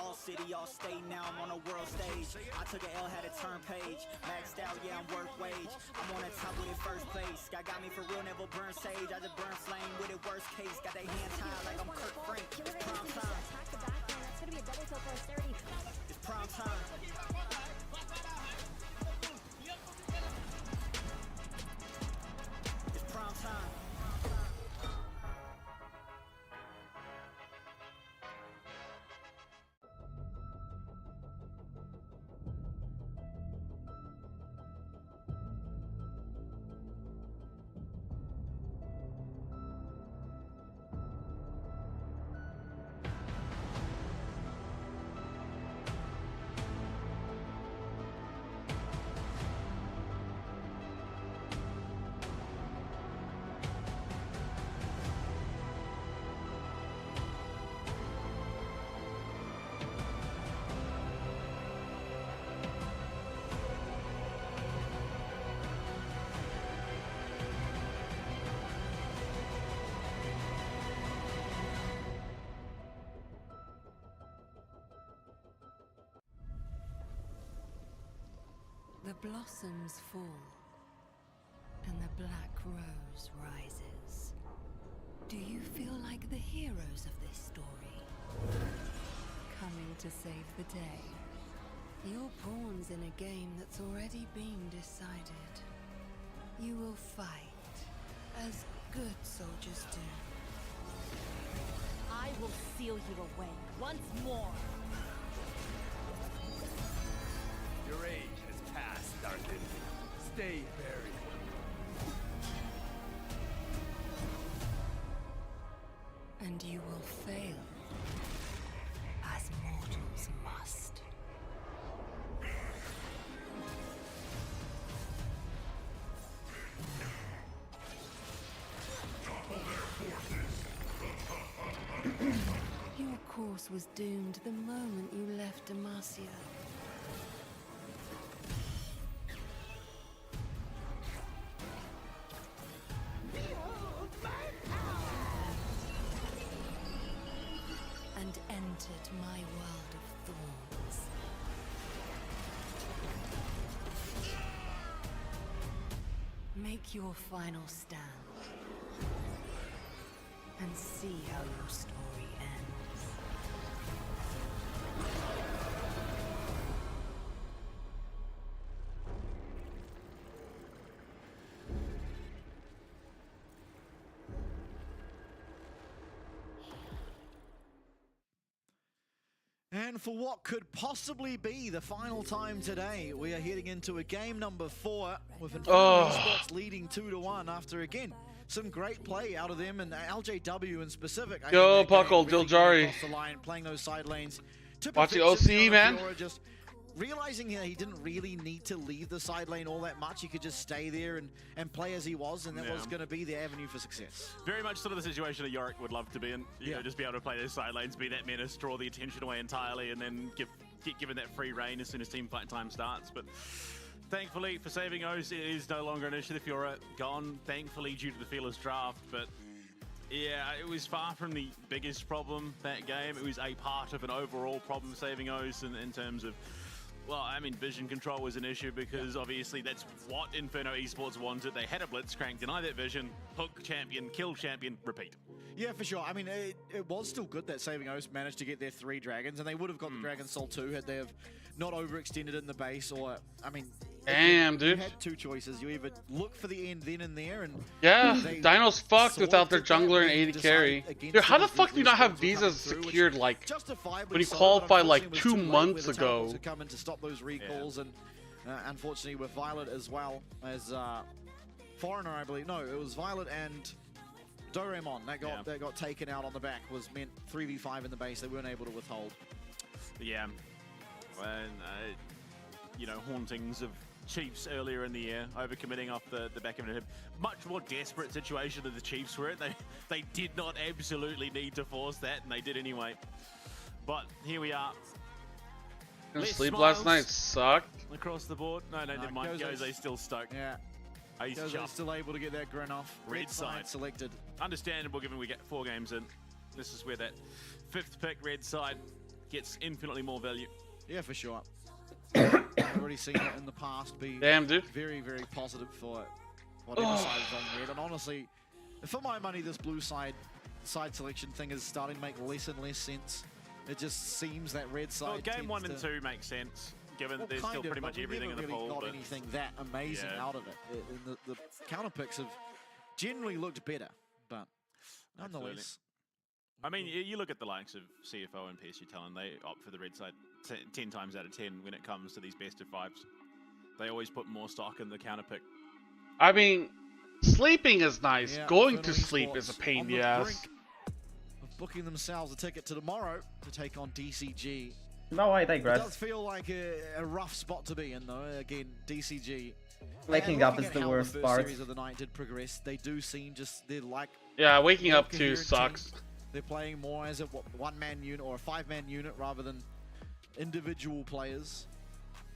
All city, all state, now I'm on a world stage. I took an L, had a turn page. Maxed out, yeah, I'm worth wage. I'm on the top with it first place. God got me for real, never burn sage. I just burn flame with it, worst case. Got they hand tied like I'm Kirk Frank. It's prime time. It's gonna be a double kill for 30. It's prime time. It's prime time. The blossoms fall, and the black rose rises. Do you feel like the heroes of this story? Coming to save the day. You're pawns in a game that's already been decided. You will fight, as good soldiers do. I will seal you away once more. Your age has passed, Darkin. Stay buried. And you will fail, as mortals must. Your course was doomed the moment you left Demacia. And entered my world of thorns. Make your final stand. And see how your story ends. And for what could possibly be the final time today, we are heading into a game number 4 with Infinity Esports leading 2-1 after, again, some great play out of them and LJW in specific. Yo, Puckle, Diljari. The line, playing those side lanes. Watch the OC, man. Just realizing that he didn't really need to leave the side lane all that much. He could just stay there and play as he was, and that was going to be the avenue for success. Very much sort of the situation that Yorick would love to be in. You know, just be able to play those side lanes, be that menace, draw the attention away entirely, and then give get given that free reign as soon as team fight time starts. But thankfully for Saving O's, it is no longer an issue. The Fiora gone, thankfully, due to the Fearless draft. But yeah, it was far from the biggest problem that game. It was a part of an overall problem Saving O's in terms of, well, I mean, vision control was an issue because obviously that's what Inferno Esports wanted. They had a Blitzcrank, deny that vision, hook champion, kill champion, repeat. Yeah, for sure. I mean, it was still good that Saving O's managed to get their 3 dragons, and they would have got the Dragon Soul 2 had they have not overextended in the base, or, I mean... Damn, dude. You had 2 choices. You either look for the end then and there, and... Yeah, Dino's fucked without their jungler and AD carry. Dude, how the fuck do you not have visas secured, like, when you qualified, like, 2 months ago? To come in to stop those recalls, and unfortunately with Violet as well as Foreigner, I believe. No, it was Violet and Doraemon that got taken out on the back, was meant 3v5 in the base. They weren't able to withhold. Yeah, and you know, hauntings of Chiefs earlier in the year, overcommitting off the back of a much more desperate situation than the Chiefs were in. They did not absolutely need to force that, and they did anyway. But here we are. Sleep last night sucked. Across the board. No, never mind. Goze's still stoked. Yeah. He's still able to get that grin off. Red side selected. Understandable given we get 4 games in. This is where that 5th pick red side gets infinitely more value. Yeah, for sure. I've already seen it in the past be very, very positive for whatever side is on red. And honestly, for my money, this blue side selection thing is starting to make less and less sense. It just seems that red side. Well, game 1 and 2 makes sense, given that there's still pretty much everything in the pool. Not anything that amazing out of it. The counter picks have generally looked better, but nonetheless. I mean, you look at the likes of CFO and PSG Talon, they opt for the red side 10 times out of 10 when it comes to these best of 5s. They always put more stock in the counter pick. I mean, sleeping is nice. Going to sleep is a pain in the ass. Booking themselves a ticket to tomorrow to take on DCG. No, I digress. It does feel like a rough spot to be in, though. Again, DCG. Waking up is the worst part. Series of the night did progress. They do seem they're like. Yeah, waking up too sucks. They're playing more as a one-man unit or a 5-man unit rather than individual players.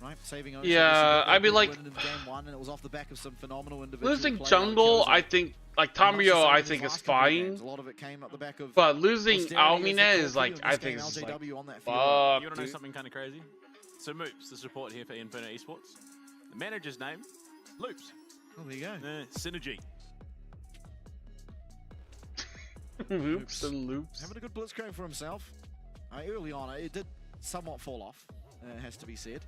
Right, saving. Yeah, I mean, like, in game 1, and it was off the back of some phenomenal individual losing jungle, I think, like Tamrio, I think is fine. A lot of it came up the back of. But losing Almina is like, I think it's like, you want to know something kind of crazy? So Moops, the support here for Inferno Esports. The manager's name, Loops. Oh, there you go. Synergy. Loops and loops. Having a good blitzcrank for himself. Early on, it did somewhat fall off. It has to be said.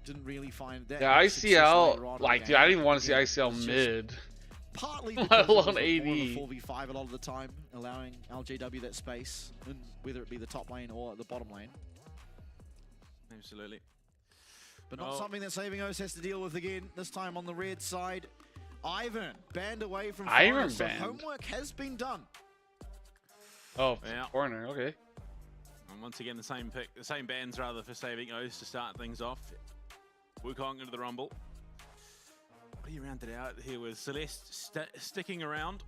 Didn't really find that. Yeah, ICL, like, dude, I didn't even want to see ICL mid. Partly let alone AD. 4v5 a lot of the time, allowing LJW that space, whether it be the top lane or the bottom lane. Absolutely. But not something that Saving O's has to deal with again, this time on the red side. Ivan banned away from Foreigner, so homework has been done. Oh, Foreigner, okay. And once again, the same bans rather for Saving O's to start things off. Wukong into the Rumble. What are you rounded out here with Celeste sticking around?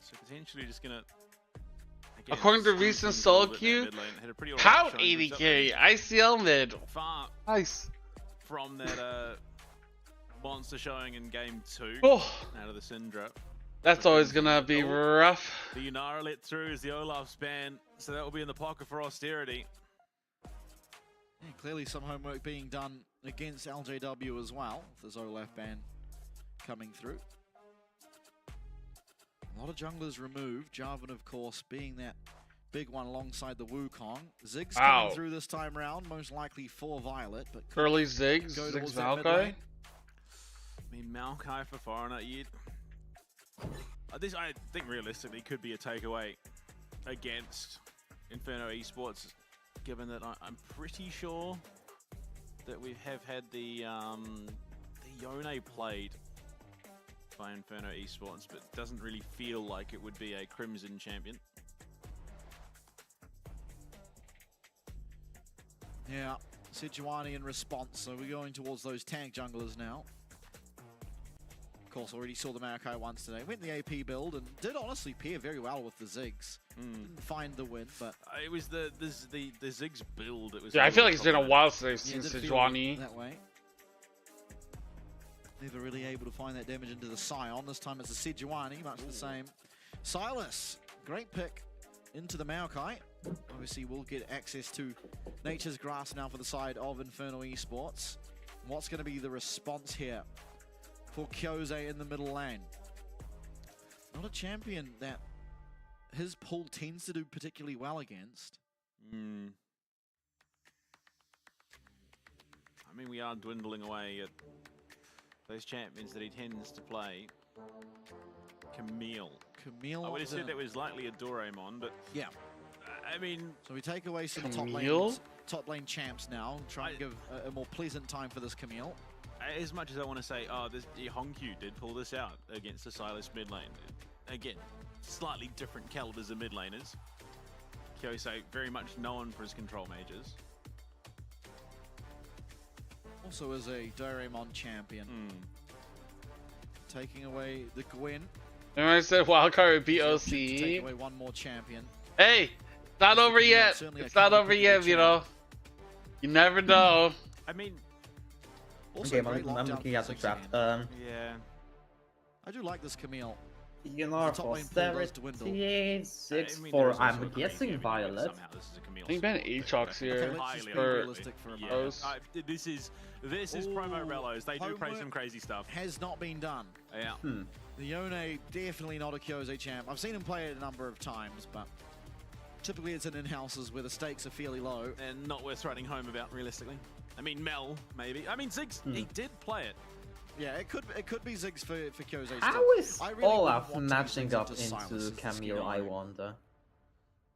So potentially just gonna. Again, according to recent solo queue, how 80k ICL mid. Far nice from that monster showing in game 2 out of the Syndra. That's always gonna be rough. The Yunara let through is the Olaf's ban, so that will be in the pocket for austerity. Yeah, clearly some homework being done against LJW as well. There's Olaf ban coming through. A lot of junglers removed. Jarvan, of course, being that big one alongside the Wukong. Ziggs coming through this time round, most likely for Violet. But early Ziggs, Ziggs Maokai. I mean, Maokai for Foreigner, this, I think, realistically could be a takeaway against Inferno Esports, given that I'm pretty sure that we have had the Yone played by Inferno Esports, but doesn't really feel like it would be a Crimson champion. Yeah, Sejuani in response, so we're going towards those tank junglers now. course, already saw the Maokai once today. Went the AP build and did honestly pair very well with the Ziggs. Didn't find the win, but it was the Ziggs build. It was. Yeah, I feel like it's been a while since I've yeah, seen did feel Sejuani. that way. Never really able to find that damage into the Scion. This time it's a Sejuani, much the same. Silas, great pick into the Maokai. Obviously, we'll get access to Nature's Grass now for the side of Infernal Esports. What's going to be the response here for Kyose in the middle lane? Not a champion that his pull tends to do particularly well against. I mean, we are dwindling away at those champions that he tends to play. Camille. I would have said that was likely a Doraemon, but yeah. I mean, so we take away some top lane champs now. Try and give a more pleasant time for this Camille. As much as I want to say, oh, this Hongq did pull this out against the Silas mid lane. Again, slightly different calibers of mid laners. Kyose very much known for his control mages. Also is a Doraemon champion. Taking away the Gwen. Remember I said wildcard would be OC. Take away one more champion. Hey, it's not over yet. It's not over yet, you know. You never know. I mean, also okay, I'm looking at the draft. Yeah. I do like this Camille. You know, for 76 for, I'm guessing Violet. I think Ben Aatrox here for host. This is promo Rellos. They do play some crazy stuff. Has not been done. Yeah. The Yone definitely not a Kyose champ. I've seen him play it a number of times, but typically it's in in-houses where the stakes are fairly low. And not worth writing home about, realistically. I mean, Mel, maybe. I mean, Ziggs, he did play it. Yeah, it could be Ziggs for Kyose. How is Olaf matching up into Camille, I wonder?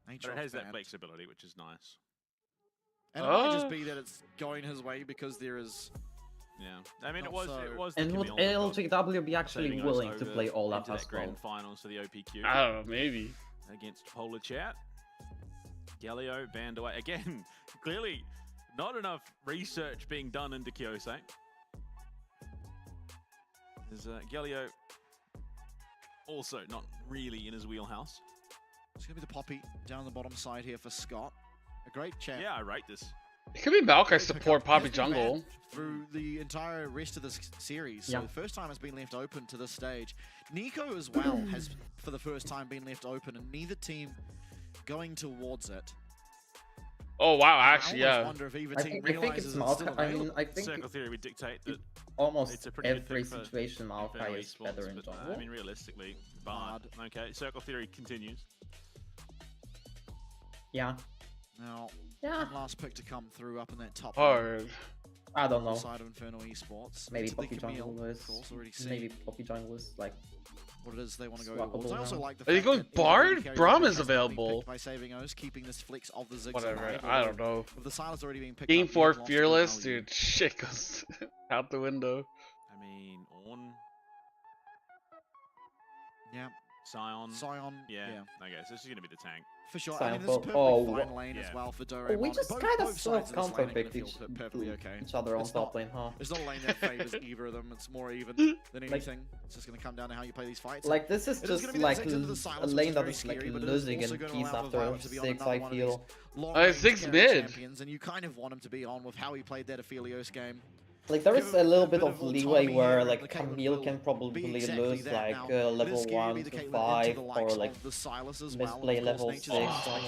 But it has that flexibility, which is nice. And it might just be that it's going his way because there is... Yeah, I mean, it was and would LGW be actually willing to play Olaf as well? Grand finals for the OPQ. I don't know, maybe. Against Polar Chat. Galio banned away. Again, clearly not enough research being done into Kyose. There's Galio also not really in his wheelhouse. It's going to be the Poppy down the bottom side here for Scott. A great champ. Yeah, I rate this. It could be Maokai support Poppy jungle. Through the entire rest of this series. So the first time it's been left open to this stage. Nico as well has, for the first time, been left open, and neither team going towards it. Oh wow, actually, I wonder if either team realizes it's still available. I think Circle theory would dictate that almost every situation Maokai is better in jungle. I mean, realistically, Bard. Okay, Circle theory continues. Yeah. Now, one last pick to come through up in that top hard. I don't know. Side of Infernal Esports. Maybe Poppy jungle is. Maybe Poppy jungle is like. What it is they want to go towards. I also like the Are you going Bard? Braum is available. By saving O's, keeping this flex of the Ziggs. Whatever, I don't know. With the Silas already being picked Game up, 4 Fearless, dude, shit goes out the window. I mean, Ornn. Yeah. Scion. Yeah. Okay, so this is going to be the tank. For sure. Scion I mean, this is perfectly fine lane as well for Doraemon. We just kind of sort of counter-picked each other on top lane, huh? It's not a lane that favors either of them. It's more even than anything. It's just going to come down to how you play these fights. Like, this is just like a lane that is like losing in peace after 6, I feel. 6 mid. And you kind of want him to be on with how he played that Aphelios game. Like, there is a little bit of leeway where, like, Camille can probably lose, like, level 1 to 5, or, like, misplay level 6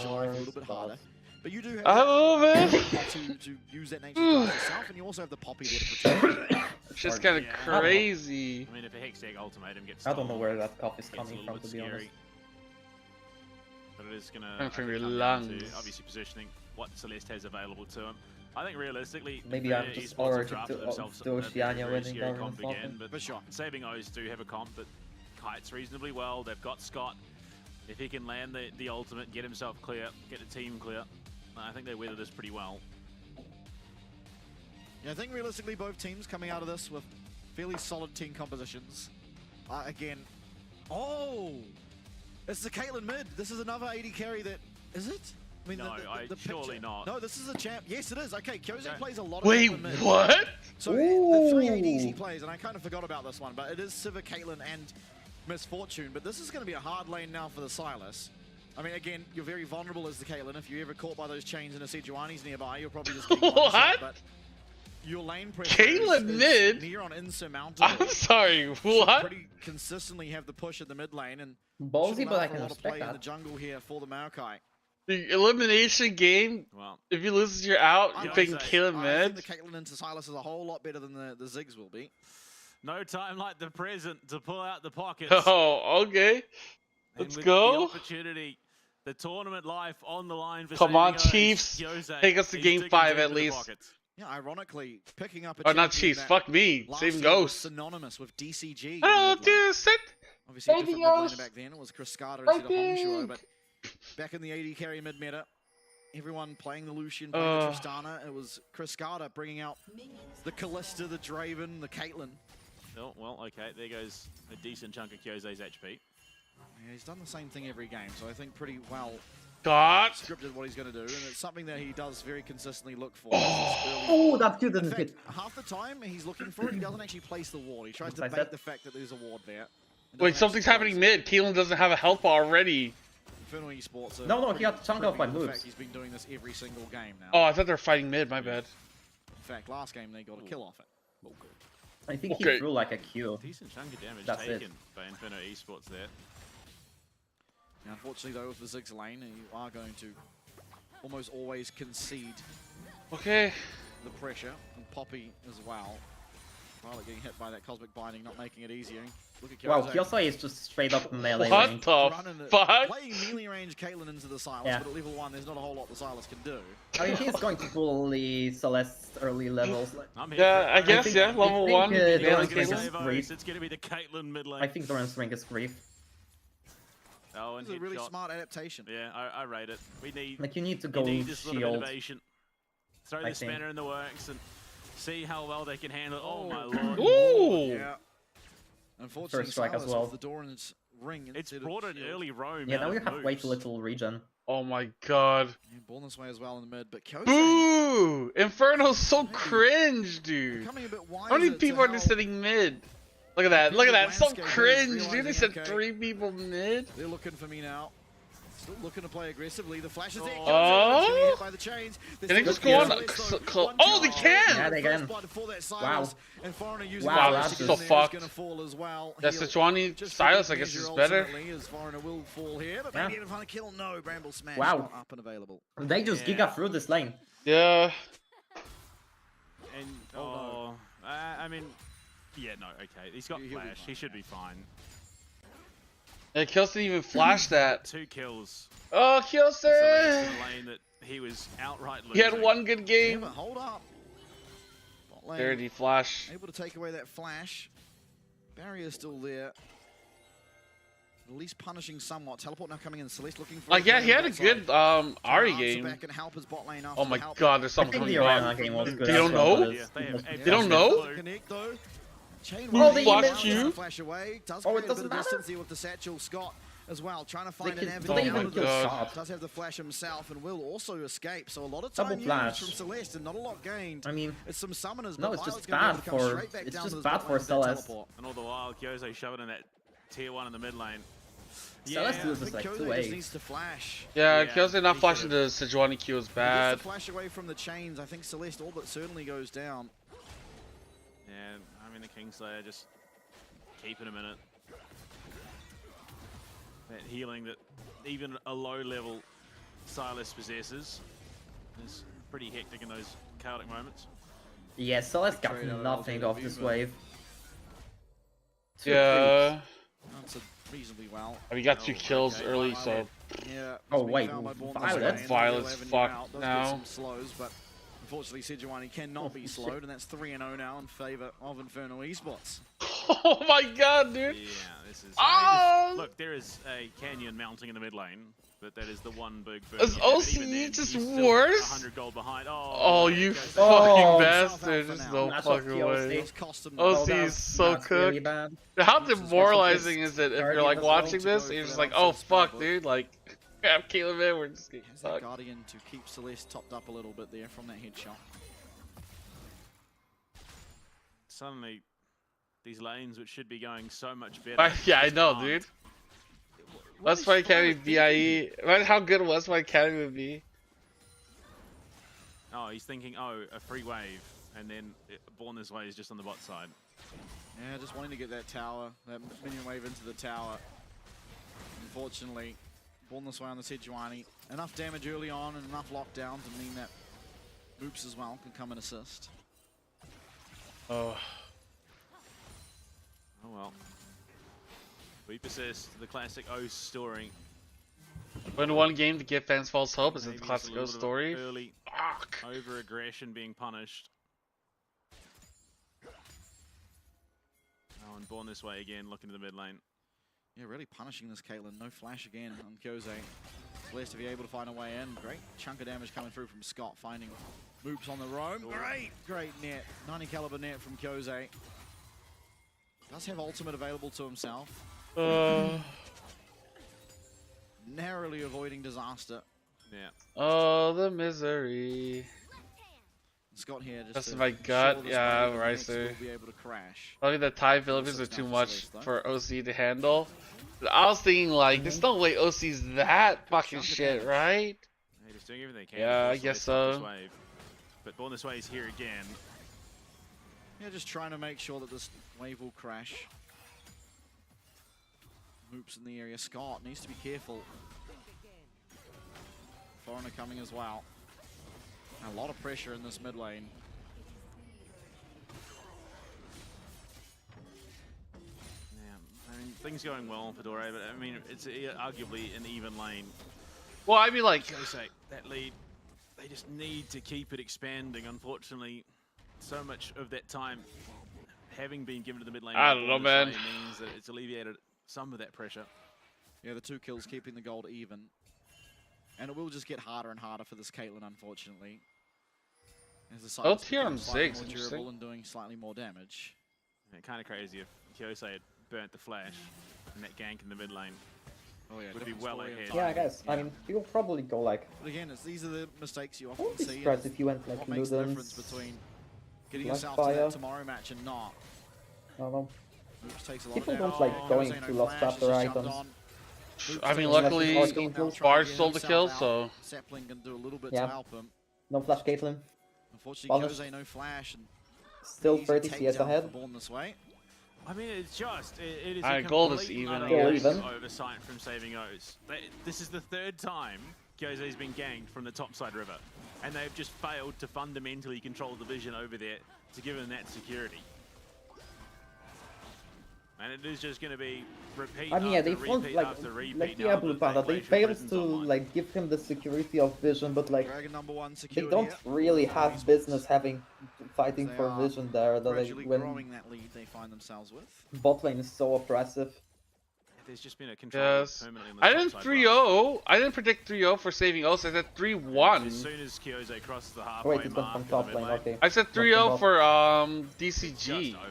or but... But you do have to use that nature yourself, and you also have the Poppy there to protect you. It's just kind of crazy. I mean, if a Hextech ultimatum gets I don't know where that cough is coming from, to be honest. But it is going to from your lungs. Obviously positioning what Celeste has available to him. I think realistically, maybe I'm just allergic to Oceania winning government again, but saving O's do have a comp that kites reasonably well. They've got Scott. If he can land the ultimate, get himself clear, get the team clear, I think they weather this pretty well. Yeah, I think realistically both teams coming out of this with fairly solid team compositions. Again, it's the Caitlyn mid. This is another AD carry that, is it? I mean, No, surely picture. not. No, this is a champ. Yes, it is. Okay, Kyose Okay. plays a lot of Wait, Caitlyn mid. what? So the 3 ADs he plays, and I kind of forgot about this one, but it is Sivir, Caitlyn, and Misfortune. But this is going to be a hard lane now for the Sylas. I mean, again, you're very vulnerable as the Caitlyn. If you're ever caught by those chains and a Sejuani's nearby, you'll probably just get one What? shot, but your lane pressure Caitlyn is mid? near on insurmountable. I'm sorry, Should what? pretty consistently have the push at the mid lane, and Ballsy, should but allow I for a can lot of respect play in the that. jungle here for the Maokai. The elimination game, Well, if you lose, you're out. I You're would picking say- Caleb I think mid. the Caitlyn into Sylas is a whole lot better than the Ziggs will be. no time like the present to pull out the pockets. Oh, okay. And Let's with go. The opportunity, the tournament life on the line for Come on, Saving O's, Chiefs. Kyose Take us to is game digging 5 deep at into the least. pockets. Yeah, ironically, picking up a Or not champion Chiefs. that Fuck me. last Saving year was Ghosts. synonymous with DCG. in Oh, the mid lane. dude, sit. Obviously, a Saving different mid Ghosts. laner back then. It was Chris Carter instead of Fighting. Hongshuo, but back in the AD carry mid meta, everyone playing the Lucian, playing the Tristana. It was Chris Carter bringing out the Callista, the Draven, the Caitlyn. Oh, well, okay. There goes a decent chunk of Kyose's HP. Yeah, he's done the same thing every game, so I think pretty well God. scripted what he's going to do, and it's something that he does very consistently look for. Oh, that Q In didn't fact, hit. half the time he's looking for it, he doesn't actually place the ward. He tries to I bait said- the fact that there's a ward there. and Wait, doesn't something's actually happening mid. Keelan doesn't have a health bar already. Inferno Esports are No, he pretty got chunked off by privy to the moves. fact he's been doing this every single game now. Oh, I thought they were fighting mid. My bad. In fact, last game they got a kill off it. I think Okay. he threw like a Q. Decent chunk of damage That's it. taken by Inferno Esports there. Now, unfortunately, though, with the Ziggs lane, you are going to almost always concede Okay. the pressure, and Poppy as well. Violet getting hit by that Cosmic Binding, not making it easier. Look at Wow, Kyose Kyose is just straight up melee What range. the running it, fuck? playing melee range Caitlyn into the Sylas, Yeah. but at level 1, there's not a whole lot the Sylas can do. I mean, he's going to bully Celeste's early levels. I'm here Yeah, for it. I guess, think- yeah. I Level think, 1. uh, Yeah, Doran's It's Ring gonna is save O's, great. it's going to be the Caitlyn mid lane. I think Doran's Ring is grief. Oh, and It's a really headshot. smart adaptation. Yeah, I rate it. We need, Like, you need to we go need this little bit of shield. innovation. Throw I the think. spanner in the works and see how well they can handle it. Oh, my lord. Ooh. Yeah. Unfortunately, First strike as Sylas well. with the Doran's ring It's instead of brought an shield. early roam. Yeah, out now of you have way moves. too little regen. Oh my god. Yeah, born this way as well in the mid, but Kyose Boo! Inferno's so cringe, dude. becoming a bit wiser. How many to people are how just sitting mid? Look at that. Look at that. So landscape is, cringe, dude. They realizing, said okay. 3 people mid. They're looking for me now. Still looking to play aggressively. The flash is there. Oh. Kyose gonna get hit by the chains. Can they just go on? Oh, they can! Yeah, they can. Wow. And Foreigner using Wow, the that's flash so again there is fucked. gonna fall as well. That's He'll Sejuani just Silas, for I good guess, is measure better. ultimately, as Foreigner will fall here, but Yeah. maybe able to find a kill. No, Bramble Smash Wow. not up and available. They just Yeah. giga through this lane. Yeah. And, Oh, I mean, yeah, no, okay. He's got He'll be flash. fine, He should yeah. be fine. Yeah, Kills didn't even flash that. 2 kills. Oh, Celeste Kills! in a lane that he was outright He losing. had 1 good Yeah, game. but hold up. Bot lane Dirty flash. able to take away that flash. Barrier's still there. At least punishing somewhat. Teleport now coming in. Celeste looking for. Like, yeah, he had a good Ari Ari game. Back and help his bot lane after Oh my the help. god, there's I something think the coming Oriana back. game was good. They as don't well, know? but Yeah, they have it's- They don't know? Connect though. Chain Who wall fuck down, you? Flash away. Does Oh, it create a bit doesn't of matter? distance here with the satchel. Scott as well, trying to find They an can- avenue they out even of kill this. Scott. Does have the flash himself and will also escape. So a lot of Double time used flash. from Celeste and not a lot gained. I mean, It's some summoners. No, but it's just Violet's gonna be able bad to come for- straight back it's down just to this bad bot for lane with that Celeste. teleport. And all the while, Kyose shoving in that tier 1 in the mid lane. Celeste Yeah, loses I think like Kyose 2 just waves. needs to flash. Yeah, Yeah, Kills not he flashing should've. the Sejuani Q was He gets bad. the flash away from the chains. I think Celeste all but certainly goes down. Yeah, I mean, the Kingslayer just keeping him in it. That healing that even a low-level Sylas possesses is pretty hectic in those chaotic moments. Yeah, Celeste got Trade out of nothing LCP, off this but- wave. Yeah. Answered reasonably well. I mean, he got 2 Oh, kills okay, early, Violet. so. Yeah. Oh, it's being wait, found by Born this Violet? way, and Violet's 11 fucked out. Does now. Get some slows, but unfortunately, Sejuani cannot be shit. slowed, and that's 3-0 now in favor of Inferno Esports. Oh my god, dude. Yeah, this is... Oh! Look, there is a Canyon mounting in the mid lane, but that is the one big burn. Is Yeah, but OCE even then, just he's still worse? 100 gold behind. Oh, you Kyose- fucking Oh, bastard. for There's now. no That's what fucking Kills way. did. Those cost them Oh, Oh, see, that's- so that's really cooked. bad. How This is demoralizing what is it if you're Guardian like as well watching to this go and you're for just that like, oh upset fuck, spell, dude, like, Grab Caleb Edwards. Has that Guardian to keep Celeste topped up a little bit there from that headshot. Suddenly, these lanes, which should be going so much better. Yeah, I know, aren't. dude. What What's is my Fire academy thinking? BIE? Imagine how good was my academy would be. Oh, he's thinking, oh, a free wave, and then Born This Way is just on the bot side. Yeah, just wanting to get that tower, that minion wave into the tower. Unfortunately, Born This Way on the Sejuani. Enough damage early on and enough lockdown to mean that Oops as well can come and assist. Oh. Oh well. We persist, the classic O story. Win one game to give fans false hope. Is it Maybe the it's classic a O little bit of story? Early Fuck. over-aggression being punished. Oh, and Born This Way again, looking to the mid lane. Yeah, really punishing this Caitlyn. No flash again on Kose. Blessed to be able to find a way in. Great chunk of damage coming through from Scott, finding Moops on the roam. Great net. 90 caliber net from Kose. Does have ultimate available to himself. Narrowly avoiding disaster. Yeah. Oh, the misery. Scott here just That's my gut. Yeah, Ricer. will be able to crash. Probably the Thai villagers are too much for OC to handle. But I was thinking like, there's no way OC's that fucking shit, right? They're just doing everything they can. Yeah, I to guess stop this so. wave. But Born This Way is here again. Yeah, just trying to make sure that this wave will crash. Moops in the area. Scott needs to be careful. Foreigner coming as well. A lot of pressure in this mid lane. Yeah, I mean, things going well in Fedora, but I mean, it's arguably an even lane. Well, I mean like, Jose, that lead, they just need to keep it expanding. Unfortunately, so much of that time having been given to the mid lane I don't know, man. means that it's alleviated some of that pressure. Yeah, the 2 kills keeping the gold even. And it will just get harder and harder for this Caitlyn, unfortunately. As the side Oh, is tier on becoming slightly 6, more durable interesting. and doing slightly more damage. Yeah, kind of crazy if Kyose had burnt the flash and that gank in the mid lane. Oh yeah, would be different well story ahead. Yeah, I guess. I mean, people probably go like. But again, these are the mistakes you I often wouldn't be see. surprised and if you went like what makes the difference Ludens. between getting Like yourself to fire. that tomorrow match and not. I don't know. Oops takes a lot People of don't damage. like Oh, going Jose, no to Lost flash, Chapter just jumped items. on. Oops I mean, takes luckily, Unless it's Now Arcane trying Bard to get stole the himself kill, out. so Sapling can do a little bit Yeah. to help him. No flash Caitlyn. Unfortunately, Punish. Jose no flash and Still easy 30 CS takedown ahead. for Born This Way. I mean, it's just, it is Alright, a gold is complete even, and I utter guess. Even. oversight from Saving O's. This is the 3rd time Kyose's been ganked from the topside river, and they've just failed to fundamentally control the vision over there to give them that security. And it is just going to be repeat I mean, yeah, they after failed repeat like after repeat. like now yeah, that Blue the Panda. They Glacier failed Prison's to online. like give him the security of vision, but like Dragon number 1 they secured don't here. really have business having fighting They for are vision there. That Gradually like, when growing that lead they find themselves with. bot lane is so oppressive. There's just been a control yes. permanently on the I didn't topside 3-0. I didn't predict 3-0 for saving O's. I said As 3-1. soon as Kyose crosses the Oh, halfway wait, it's not mark from of top the lane. mid lane, Okay. I said Not from 3-0 bot. for just DCG. over.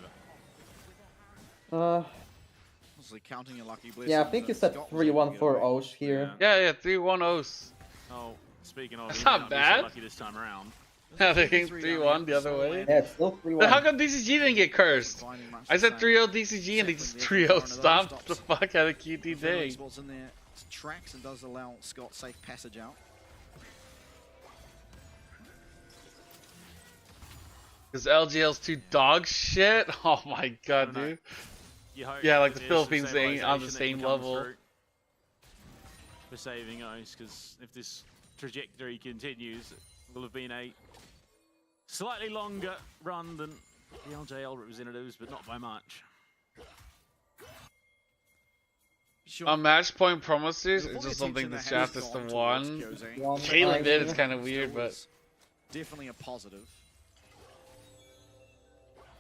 Obviously counting your lucky Yeah, I blessings think you and said Scott was able to 3-1 get for away. Osh here. Yeah, 3-1 O's. Oh, speaking of, That's he may not be so bad. lucky this time around. Yeah, they came 3-1 the other way. Yeah, it's still Then how 3-1. come DCG didn't get cursed? Finding much I the said same. 3-0 DCG and they just 3-0 stomped the fuck out of QTD. Spots in there, tracks and does allow Scott safe passage out. Because LGL's too dog shit? Oh my god, know. dude. You hope Yeah, like that the there's some Philippines ain't on the stabilization same that can come level. through for saving O's, because if this trajectory continues, it will have been a slightly longer run than the LJL representatives, but not by much. Sure. On match point promises, Before it's the just something attention this that has draft is the gone towards one. Kyoze, One Caleb five. did, it's kind of still weird, but was definitely a positive.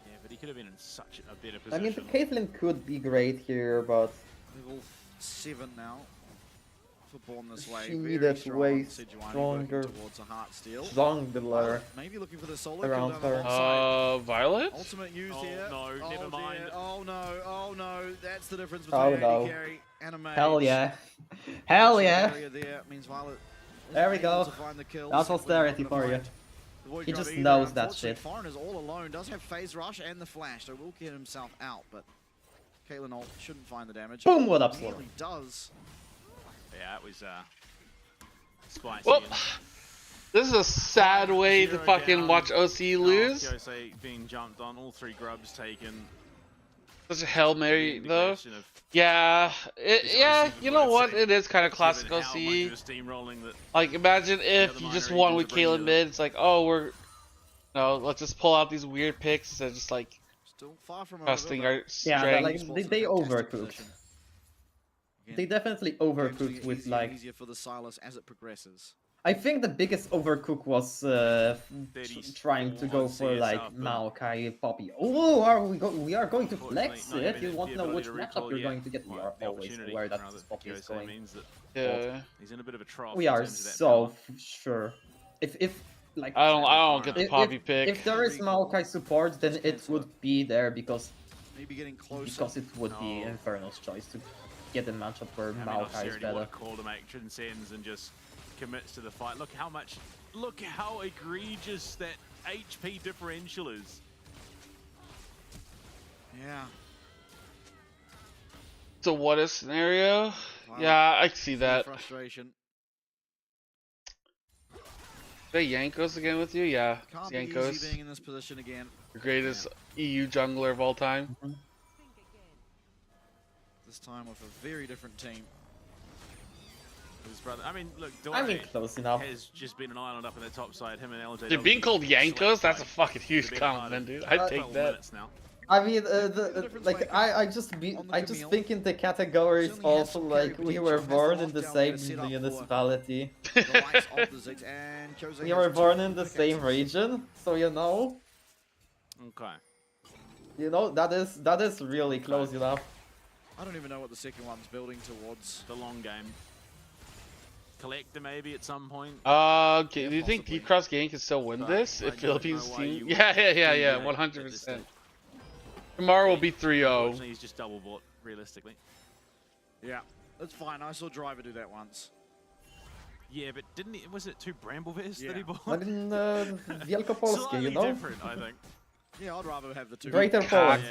Yeah, but he could have been in such a better I position. mean, the Caitlyn could be great here, but Level 7 now. for Born this way. She Very needed strong. way Sejuani stronger working towards a heart steal. Jungler Maybe looking for the solo around kill down the her. bottom side. Violet? Ultimate used Oh, here. no, never mind. Dear. Oh no, oh no. That's the difference Oh, between no. AD carry and a mage. Hell yeah. Hell yeah. Barrier there means Violet isn't There we able go. to find the kills. That's Simply austerity not gonna for you. find the Void He Drive just either. knows that Unfortunately, shit. Foreign is all alone. Does have phase rush and the flash, so will get himself out. But KMTlol shouldn't find the damage. Boom, what up, Slow? Nearly does. Yeah, it was spicy. Well, this is a sad way to fucking watch OC lose. Kyosei being jumped on, all 3 grubs taken. Such a Hail Mary, The though. indication of Yeah, OC you know what? saying, It is kind of given classic how much OC. of a steamrolling that Like, imagine if other you just minor won regions with are bringing Kayla to mid. It's like, oh, let's just pull out these weird picks and just like Still far from trusting over, our Yeah, strength. like they overcooked. They definitely overcooked with like. easier for the Silas as it progresses. I think the biggest overcook was trying to go for like Maokai Poppy. Oh, we are going to flex it. You want to know which matchup you're going to get? We are always aware that this Poppy is going. Yeah. He's in a bit of a trough. We are so sure. If like I don't get the Poppy pick. If there is Maokai support, then it would be there because maybe getting closer. Because it would be Inferno's choice to get a matchup where Maokai is better. Call to make transcends and just commits to the fight. Look how egregious that HP differential is. Yeah. So what a scenario? Wow. Yeah, I see that. Frustration. They Yankos again with you? Yeah, Can't be easy Yankos. being in this position again. The greatest EU jungler of all time. This time with a very different team. His brother. I mean, look, I mean, close enough. has just been an island up in the top side. Him and LJ. Dude, being called Yankos, that's a fucking huge compliment, dude. I'd take that. I mean, I just think in the categories of like we were born in the same municipality. We were born in the same region, so you know. Okay. You know that is really close enough. I don't even know what the second one's building towards. The long game. Collector maybe at some point. Okay. Do you think D-Cross Gang can still win this if Philippines team? Yeah, 100%. Tomorrow will be 3-0. He's just double bought, realistically. Yeah, that's fine. I saw Driver do that once. Yeah, but didn't he? Was it 2 Bramblevest that he bought? But in Wielkopolski, you know. Different, I think. Yeah, I'd rather have the 2. Greater Poland.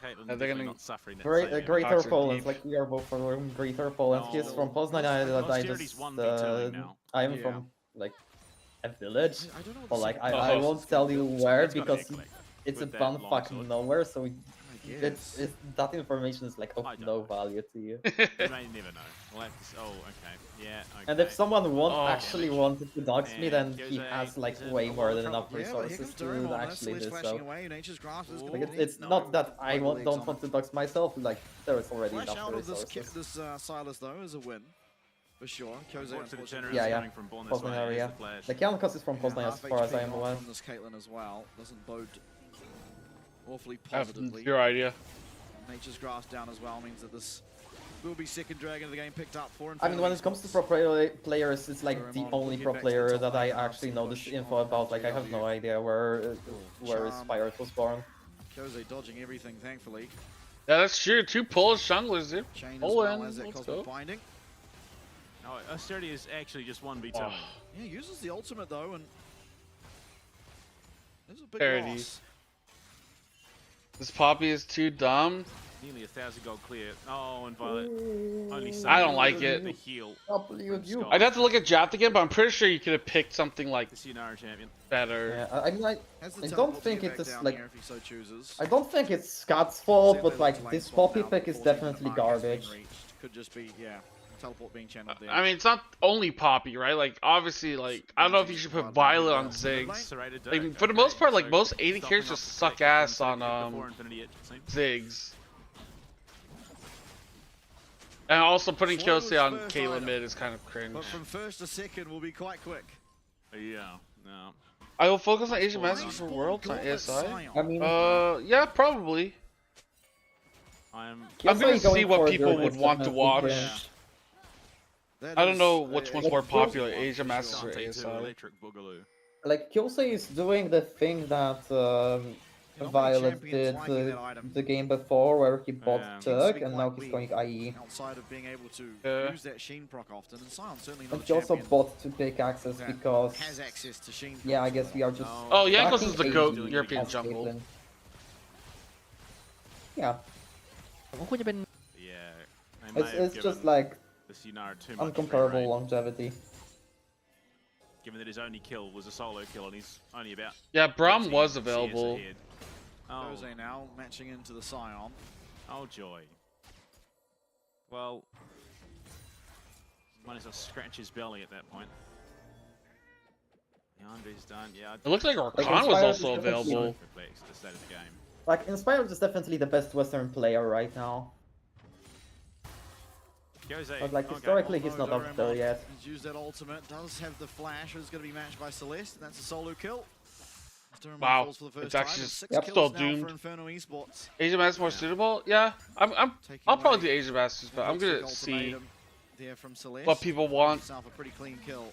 Caitlyn they're gonna not suffering. Greater Poland, like we are both from Greater Poland. He's from Poznań. I am from like a village, but like I won't tell you where because it's a bumfuck nowhere. So that information is like of no value to you. You may never know. We'll have to, okay. Yeah, okay. And if someone actually wanted to dox me, then he has like way more than enough resources to actually do so. Like it's not that I don't want to dox myself, like there is already Flash enough out of resources. this Silas though is a win. For sure. Yeah. Poznań area. The Kiankos is from Poznań as far as I am aware. From this Caitlyn as well. Doesn't bode awfully I have positively. your idea. Nature's Grass down as well means that this will be second Dragon of the game picked up for. I mean, when it comes to pro players, it's like the only pro player that I actually know this info about. Like, I have no idea where Spirit was born. Jose dodging everything, thankfully. Yeah, that's true. 2 Polish junglers, dude. Chain as Poland, well as that let's cosmic go. binding. No, Austerity is actually just 1v2. Yeah, uses the ultimate though, and this is a big Parity. loss. This Poppy is too dumb. Nearly 1,000 gold clear. Oh, and Violet only. I don't like it. The heal. I'd have to look at draft again, but I'm pretty sure you could have picked something like This Unara champion. better. Yeah, I mean, I don't think it is like. If he so chooses. I don't think it's Scott's fault, but like this Poppy pick is definitely garbage. Could just be teleport being channeled there. I mean, it's not only Poppy, right? Like, obviously, like, I don't know if you should put Violet on Ziggs. Like, for the most part, like, most 80 characters just suck ass on, Ziggs. And also putting Kyosei on Kayla mid is kind of cringe. But from first to second will be quite quick. Yeah, no. I will focus on Asian Masters for Worlds on ASI. I mean, yeah, probably. I'm gonna see what people would want to watch. I don't know which one's more popular, Asia Masters or ASI. Electric Boogaloo. Like QC is doing the thing that Violet did the game before, where he bought Turk and now he's going IE. Outside of being able to use that Sheen proc often, and Sion certainly not And a he also champion bought 2 pickaxes that because has access to Sheen yeah, I procs guess we are just Oh, Jankos is the backing GOAT AD European as jungle. Caitlyn. Yeah, ผมควรจะเป็น Yeah. They may have it's just given like the Sinara too much free uncomparable rein, longevity. given that his only kill was a solo kill and he's only about Yeah, Braum 13 was CS available. ahead. Oh, Jose now matching into the Sion. oh joy. Well, might as well scratch his belly at that point. Leandre's done, yeah. It looks like Rakan was Inspired also is definitely- available. Reflects the state of the game. Like Inspired is definitely the best Western player right now. Jose, But like okay. historically, he's not up there yet. He's used that ultimate, does have the flash, is going to be matched by Celeste, and that's a solo kill. Durham Wow, falls for the first it's actually time. just- 6 yep, kills still now doomed. for Inferno Esports. Asia Masters more suitable? Yeah, I'll probably do Asia Masters, but I'm gonna see There from Celeste. what people want. Himself a pretty clean kill.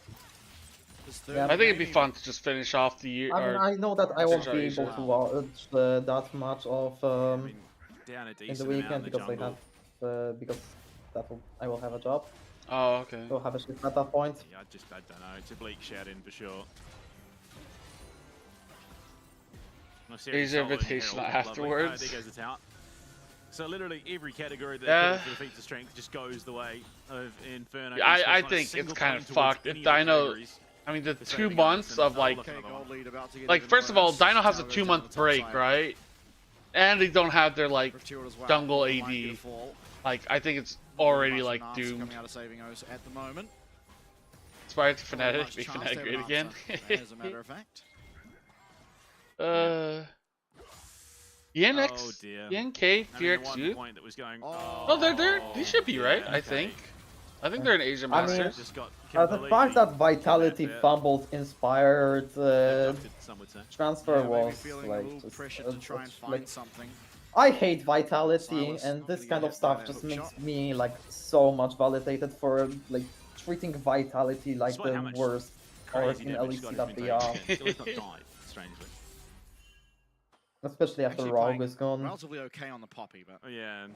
His third Yeah, I think it'd be game fun to just finish off the year. I mean, Or I know that I won't be Asia. able to watch that much of I mean, down a in the decent amount weekend in the because I jungle. have because I will have a job. Oh, okay. So have a shift at that point. Yeah, I don't know. It's a bleak shout in for sure. No, serious Asia solo in Invitational Herald, lovely. afterwards. Oh, there goes the tout. So literally every category that Yeah. defeats the strength just goes the way of Inferno. Yeah, Esports, I not a think it's single kind point of towards fucked. If any of the Dino, categories. I mean, the The 2 saving months Anderson, of oh, like, look, another one. lead about to get like even first of all, worse. Dino has Now a goes 2 down month the top break, side. right? And they don't have their like Retired as well. jungle Might get a AD. fall. Like, I think it's already Much like of an answer doomed. Coming out of saving O's at the moment. Inspired to Not Fnatic, much make chance to Fnatic have great an again. answer, as a matter of fact. ENX, Oh dear. ENK, I mean, the Fear one X2. point that was going. Oh, they should be right. yeah, I okay. think. I think they're in Asia I mean, Masters. Just got The completely fact that Vitality kidnapped there. fumbled Inspired Abducted, some would say. transfer Yeah, maybe was feeling a like little just pressure to try and it's find like something. I hate Vitality, Silas and not this gonna kind get of hit by stuff that just hook makes shot. me like so much validated for like treating Vitality like Despite how the much worst org Crazy in damage got LEC that him they in are, Still has not died, strangely. especially after Actually Rogue playing is gone. Relatively okay on the Poppy, but Oh yeah, and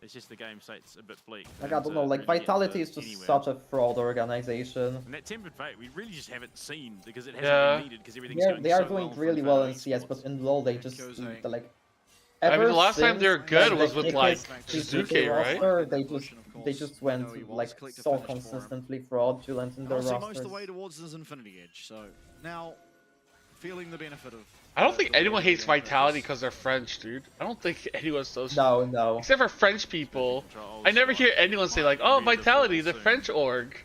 it's just the game state's a bit bleak. for Like him I don't to know, like really get Vitality into is just anywhere. such a fraud organization. And that Tempered Fate, we really just haven't seen because it hasn't Yeah. been needed because everything's going They are so doing well for really well in Inferno CS, but Esports. in LoL they Yeah, just Jose. like. I mean, ever the last time they were since, good like, was the with like KK Suzuki, right? roster, they Of just course, went you know he was like clicked to so finish for him. consistently fraudulent in their honestly most of rosters. the way towards this Infinity Edge. So now, feeling the benefit of. I don't think the anyone way hates the game Vitality goes. because they're French, dude. I don't think anyone's so. No. Except for French people. I never hear anyone say like, "Oh, Vitality, the French org."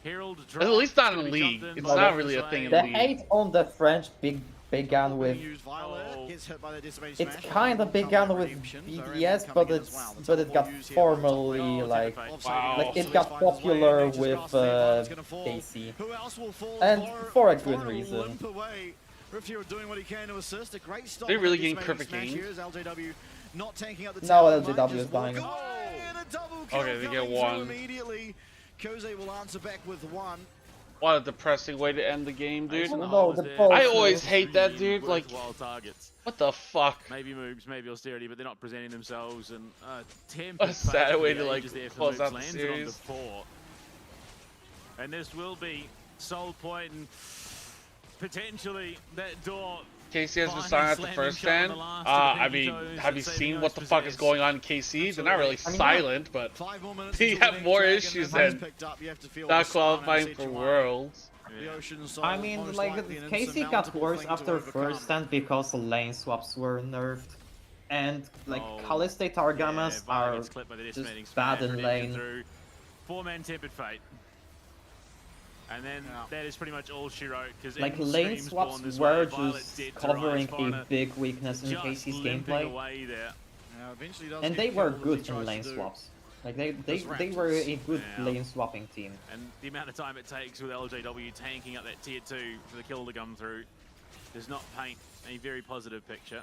Herald At least not in dropped, League. jumped in, It's Violet not really a was thing in The League. hate on the French began with. Use Violet, gets hit by the Decimated It's Smash, kind of Comeback began with redemption, BDS, Durham but coming in as well. The it top got four use here, formally Oh, like Tempered Fate. Wow. like it Celeste got finds his way, popular Nature's with Cross, Theobald's gonna fall. KC. Who else will fall And far- for a far good and reason. limp away. Rifty doing what he can to assist. A great stop. They're with really the getting Decimated perfect Smash games. here as LJW not tanking up the No, tower, LJW might is just dying. walk away, and a double kill Okay, they get coming through one. Immediately. Kose will answer back with one. What a depressing way to end the game, dude. No, the boss I always is- hate that, dude. Like, worthwhile targets. what the fuck? Maybe moves, maybe austerity, but they're not presenting themselves. And Tempered What a sad Fate way for to, the like, ages there for close moves, out the lands it series. on the 4. And this will be Soul Point and potentially that door. KC has been Finally silent at the slamming first shot on stand. the last I of the mean, Pinky have you Toes seen that what the Saving fuck O's is going on in KC? They're not really Absolutely. silent, but 5 more minutes they until have the more dragon issues has than picked up. You have to feel not the stun and qualifying set for you up. Worlds. The Ocean Soul, I mean, most like likely an KC got insurmountable worse thing to after overcome. first stand because the lane swaps were nerfed, and like Oh, Kaliste Targamas Violet are gets clipped by the decimating just bad smash, in redemption lane. through. 4-man Tempered Fate. And then that is pretty much all she wrote. Because Like lane swaps were just covering a big weakness in just KC's limping gameplay, away there. Now, eventually does and get they were killed as good he tries in lane to do. swaps. Like they Those were Raptors. a good Yeah. lane swapping team. And the amount of time it takes with LJW tanking up that tier 2 for the kill to come through does not paint a very positive picture.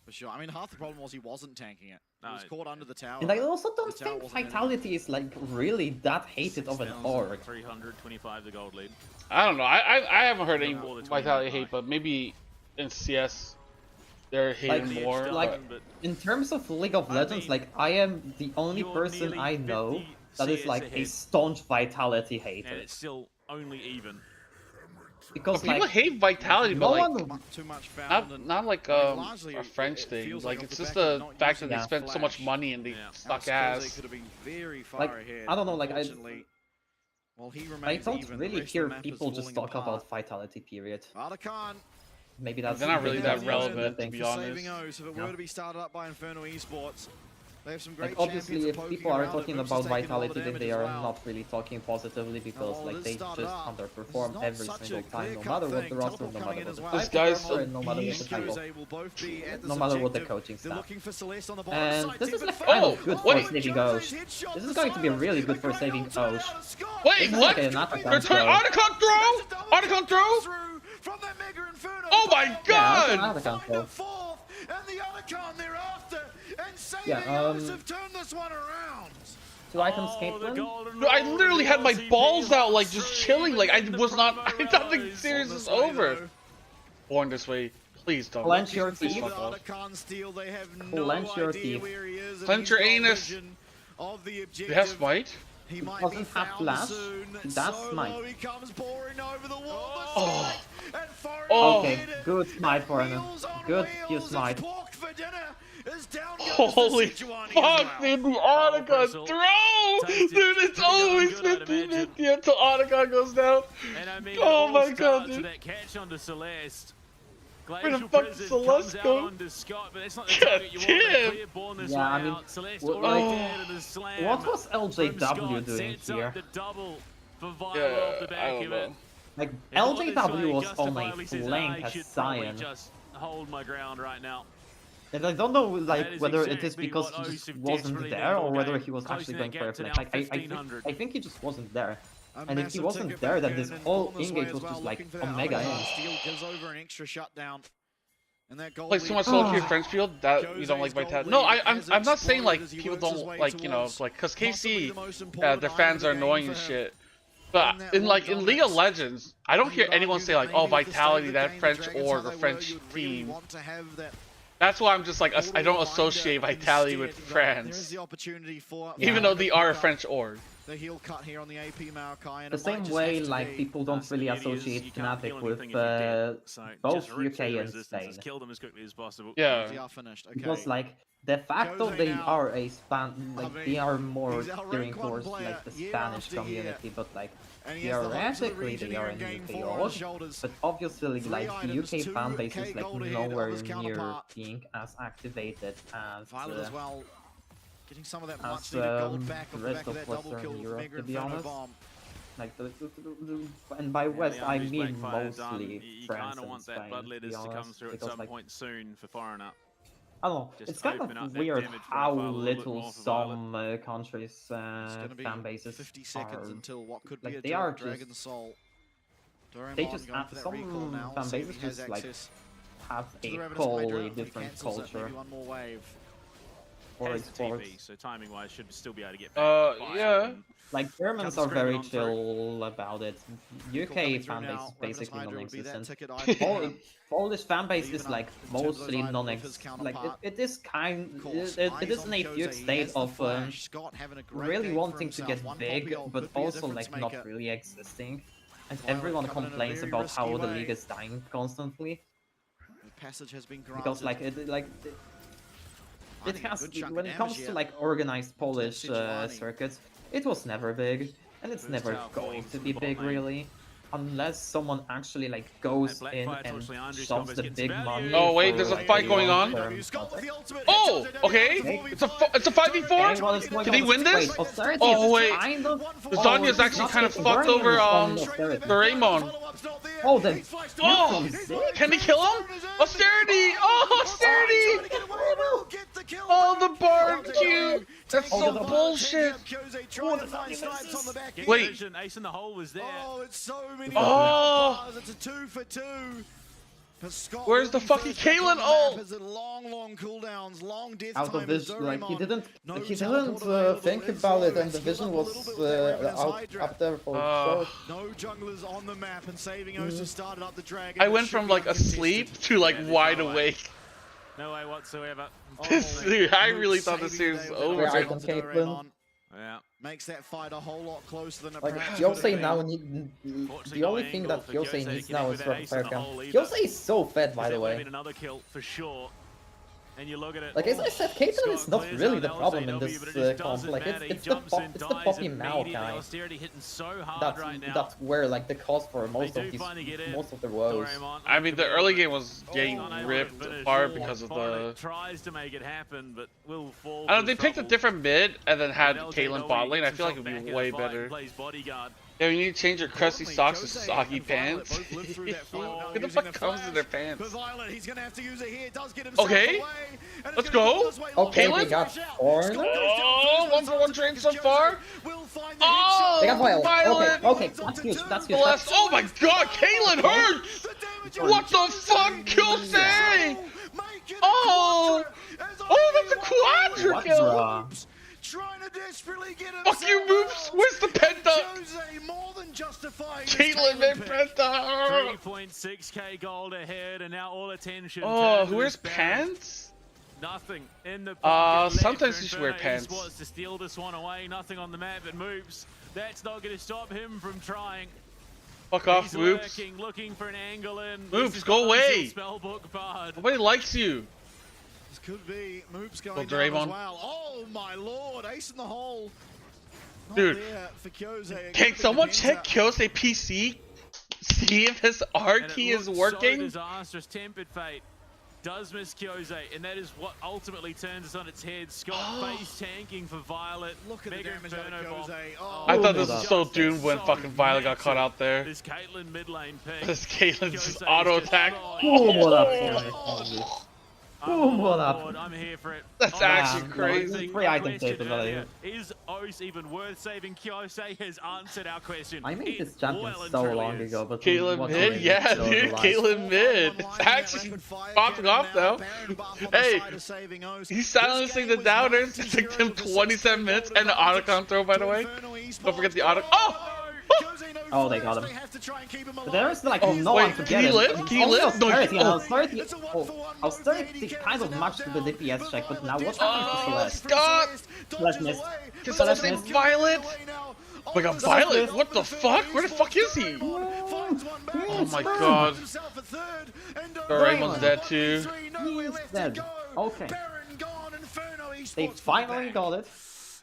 For sure. I mean, half the problem was he wasn't tanking it. He was caught under the tower. And I also don't The tower think wasn't in. Vitality is like really that hated of an org. 325 the gold lead. I don't know. I haven't heard any Vitality hate, but maybe in CS they're hating more. Like in terms of League of Legends, like I am the only person I know that is like a staunch Vitality hater. And it's still only even. Because people like, hate Vitality, no but like one... too much found, not like a French thing. Like it's just the fact that they spent so much money and they stuck ass. Could have been very far Like, ahead. I don't know, like Well, he I don't even, really hear people just talk about Vitality, period. Artican. Maybe that's They're not really that the relevant, thing. to be honest. If it were to be started up by Inferno Esports, they have some great Like obviously, champions if poking people are around. talking Boops about has taken a lot Vitality, of then they damage are as well. not really talking positively because Well, like it they is just started up. underperform It's every not such single a time, no clear-cut matter what thing. the roster, no Teleport matter coming in what as the well. This guy's coach, and no matter what the These type guys of, will both be at this no matter what the objective. coaching They're staff. looking for Celeste on the bottom And side. this is But like kind of good for Wait. saving Osh. This is going to be really good for saving Osh. Wait, This is what? like an attack Return Articon throw! Articon throw! From that Mega Inferno. Oh my Yeah, god! Articon throw. And the Articon thereafter. And saving Yeah, O's have turned this one around. 2 items Caitlyn. No, I literally had my balls out, like just chilling. Like I was not. I thought the series was over. Born this way. Please don't. Clench your Please teeth. fuck off. Articon steal. They have no Clench your idea teeth. where he is. and Clench he's your got anus. vision of the Do objective. you have smite? He might doesn't be have found flash. soon. That's Solo, smite. he comes pouring over the wall. Oh. And Foreign Oh. Okay, hit it. good smite for him. Wheels on Good wheels few as smite. pork for dinner is down goes Holy the Sichuan fuck, as well. dude, the Articon throw! Dude, it's always 50-50 until Articon goes down. And I mean, Oh it my all god, starts dude. with that catch onto Celeste. Where the Glacial fuck Prison did Celeste comes out go? onto Scott, but that's not the target you want. They damn. clear born this Yeah, way I mean, out. Celeste what- already like, dead and a slam. What was from LJW Scott. doing Sets here? up the double for Viola Yeah, off the I back don't of it. know. Like If it was this LJW way, was on a justifiably says, flank I as should probably Cyan. just hold my ground right now. And I don't know That like is whether it is exactly because what he O's just have wasn't desperately there been or all whether game. he was Closing actually that going for a gap to flank. now Like I 1500. think he just wasn't there. A And if he massive wasn't ticket there, back then in this and whole Born this way engage as was well, just like looking for that Omega Articon in. steal gives over an extra shutdown. And that goal Play too much solo queue French field that you don't like Vitality. No, I'm not saying like people don't like, you know, like because KC their fans are annoying and shit. But in League of Legends, I don't hear anyone say like, oh, Vitality, that French org or French team. That's why I'm just like, I don't associate Vitality with France, even though they are a French org. The heel cut here on the AP Maokai, and The it might same just way have to like be. people don't really associate Fnatic with both UK and Spain. Kill them as quickly as possible. Yeah. They are finished. Okay. Because like de facto Jose they now. are a they are more he's our gearing rank one towards player like the year Spanish after year. community, but like And he has the hopes of the theoretically they are in re-engineering UK game four on org, his shoulders. but obviously Three like the items, UK two fan base K is like gold ahead of nowhere his near counterpart. being as activated as Violet as well. Getting some of that as, much needed gold the back off the rest back of of that double Western kill with Europe, Mega to be Inferno honest. bomb. Like and by West I Unleashed mean Blackfire done. mostly You France kind of and want Spain, that to be Bloodletters to come honest, through at because some like point soon for Foreigner. I don't know. Just It's kind open up of that weird damage how profile a little bit little more for Violet. some countries' It's gonna be fan bases 50 seconds are. until what could like, be a they are Dragon just- Soul. They Doraemon just going for that some recall now, fan see if bases he has just like access have to the a Ravenous Hydra. wholly He different cancels it, culture maybe one more wave. for Has the sports. TP, so timing wise should still be able to get back. Yeah. Like Germans Comes are very screaming on through. chill about it. UK coming fan through base now. is basically Ravenous Hydra would be that non-existent. ticket Pol- Polish fan base Even is up like in terms of those mostly items with his non-existent. Like counterpart. it is kind. Of course, It is eyes in on a Jose, fugue he state has the of flash. Scott having a great really game for wanting to himself. get One big, poppy ult but could be a also like difference not maker. really existing. And Violet everyone coming in a complains very about how risky the way. league is dying constantly. The passage has been granted. Because like it Finding a has good chunk when of it comes damage to here. like organized Polish Sejuani. circuits, it was never big, and it's First never tower going falls to to be the big bot lane. really, unless someone actually like goes And in Blackfire and torch Leandri's shoves combos the getting big value. money. Oh, wait, for, there's a like, fight the going on? long-term Scott with content. the ultimate. Oh, Heads up, okay. Daniel It's a Daniel it's a 5v4. Okay, well, it's going Can he on. win this? Wait, austerity Oh, is wait. kind of. Zanya's actually kind of fucked over Doraemon. Oh, then. Oh, can he kill him? Austerity! Oh, austerity! Oh, the barbecue! That's so bullshit. Wait. Ace in the hole was there. Oh, it's so many. Oh. It's a 2 for 2. But Scott Where's the will be fucking first back on Kalen the map ult? as it long cooldowns, long death Out of time vision, as like he Doraemon. didn't No think teleport available. about It's it, and the healed vision up a was little bit with that Ravenous out Hydra. up there for sure. No junglers on the map, and Saving O's has started up the dragon. I It went should from be like uncontested. asleep to like wide awake. No way whatsoever. Dude, I really thought this series was over. Yeah, I can Caitlyn. Yeah. Makes that fight a whole lot closer than it Like perhaps would have Kyosei been. now, the only thing that Kyosei needs now is Fortunately, fire no cam. angle for Kyosei is so fed, by the way. Another kill for sure. And you look at it. Like as I said, Caitlyn is not clears really out the problem in LJW, this but it just comp. doesn't Like matter. He it's the jumps in, Poppy dies Mao immediately. guy. Austerity hitting so hard right now. That's where like the cause for most They of do these finally get in. most of the woes. Doraemon, I mean, the early game was getting unable to ripped finish. apart because of Finally the. tries to make it happen, but will fall. I don't know. through They picked a trouble. different mid and then had And Caitlyn LJW bot lane. I gets feel like himself it'd be back in way the fight, better. plays bodyguard. Yeah, you need to change your crusty socks to Jose soggy and Violet pants. both lived through that fight without Who the using fuck comes in their pants? For Violet, he's gonna have to use it here. Does get himself Okay, away, and let's it's gonna go. go this way. Okay, Caitlyn? they got Ornn. Oh, 1-for-1 trade so far. Will find the Oh, They got Violet. Violet. Okay, that's good. That's good. Bless. Oh my God, Caitlyn hurts. What the fuck, Kyosei? Oh, that's a quadra kill. Quadra. Trying to desperately get Fuck you, Moops. Where's the penta? Jose more than justifying this Caitlyn made pick. penta. 3.6k gold ahead, and now all attention. Oh, turns who to wears this battle. pants? Nothing in the pocket left Sometimes for you should wear Inferno pants. Esports to steal this one away. Nothing on the map, it moves. That's not going to stop him from trying. Fuck off, He's Moops. lurking, looking for an angle in. Moops, This is go not away. Spellbook Bard. Nobody likes you. This could be Moops Go going down as Draymond. well. Oh my lord, ace in the hole. Not Dude, there for Kyosei. Can someone check Kyosei PC? See if his R And it key is looks working? So disastrous. Tempered Fate does miss Kyosei, and that is what ultimately turns us on its head. Scott face tanking for Violet. Look at the Mega damage out of Inferno bomb. Kyosei. Oh, I thought this my was God. so doomed when fucking Violet got caught out there. This Caitlyn mid lane pick. This Caitlin's Kyosei's auto just attack. gone. Boom, what up? Oh, what up? Lord, I'm here for it. That's Oh, actually no, crazy. no Free item question taken, but earlier. Is O's even worth saving? Kyosei has answered our question. I made It this champion well and so truly long is. ago, but Caitlyn what's mid? her name? Yeah, So dude. alive. Caitlyn mid. It's actually popping off now. Hey, he's silencing the downers. It took him 27 minutes and an auto throw, by the way. Don't forget the auto. Oh! Oh, they got him. But there is like no wait, one to can get he it. live? Can he Only live? No, Austerity, and oh. Austerity kind of matched the DPS check, but now what's happening to Oh, Celeste? Scott! Celeste missed. Can someone Celeste say missed. Violet? Oh my God, Violet! What the fuck? Where the fuck is he? Oh my God. Doraemon's dead too. He's dead. Okay. They finally got it.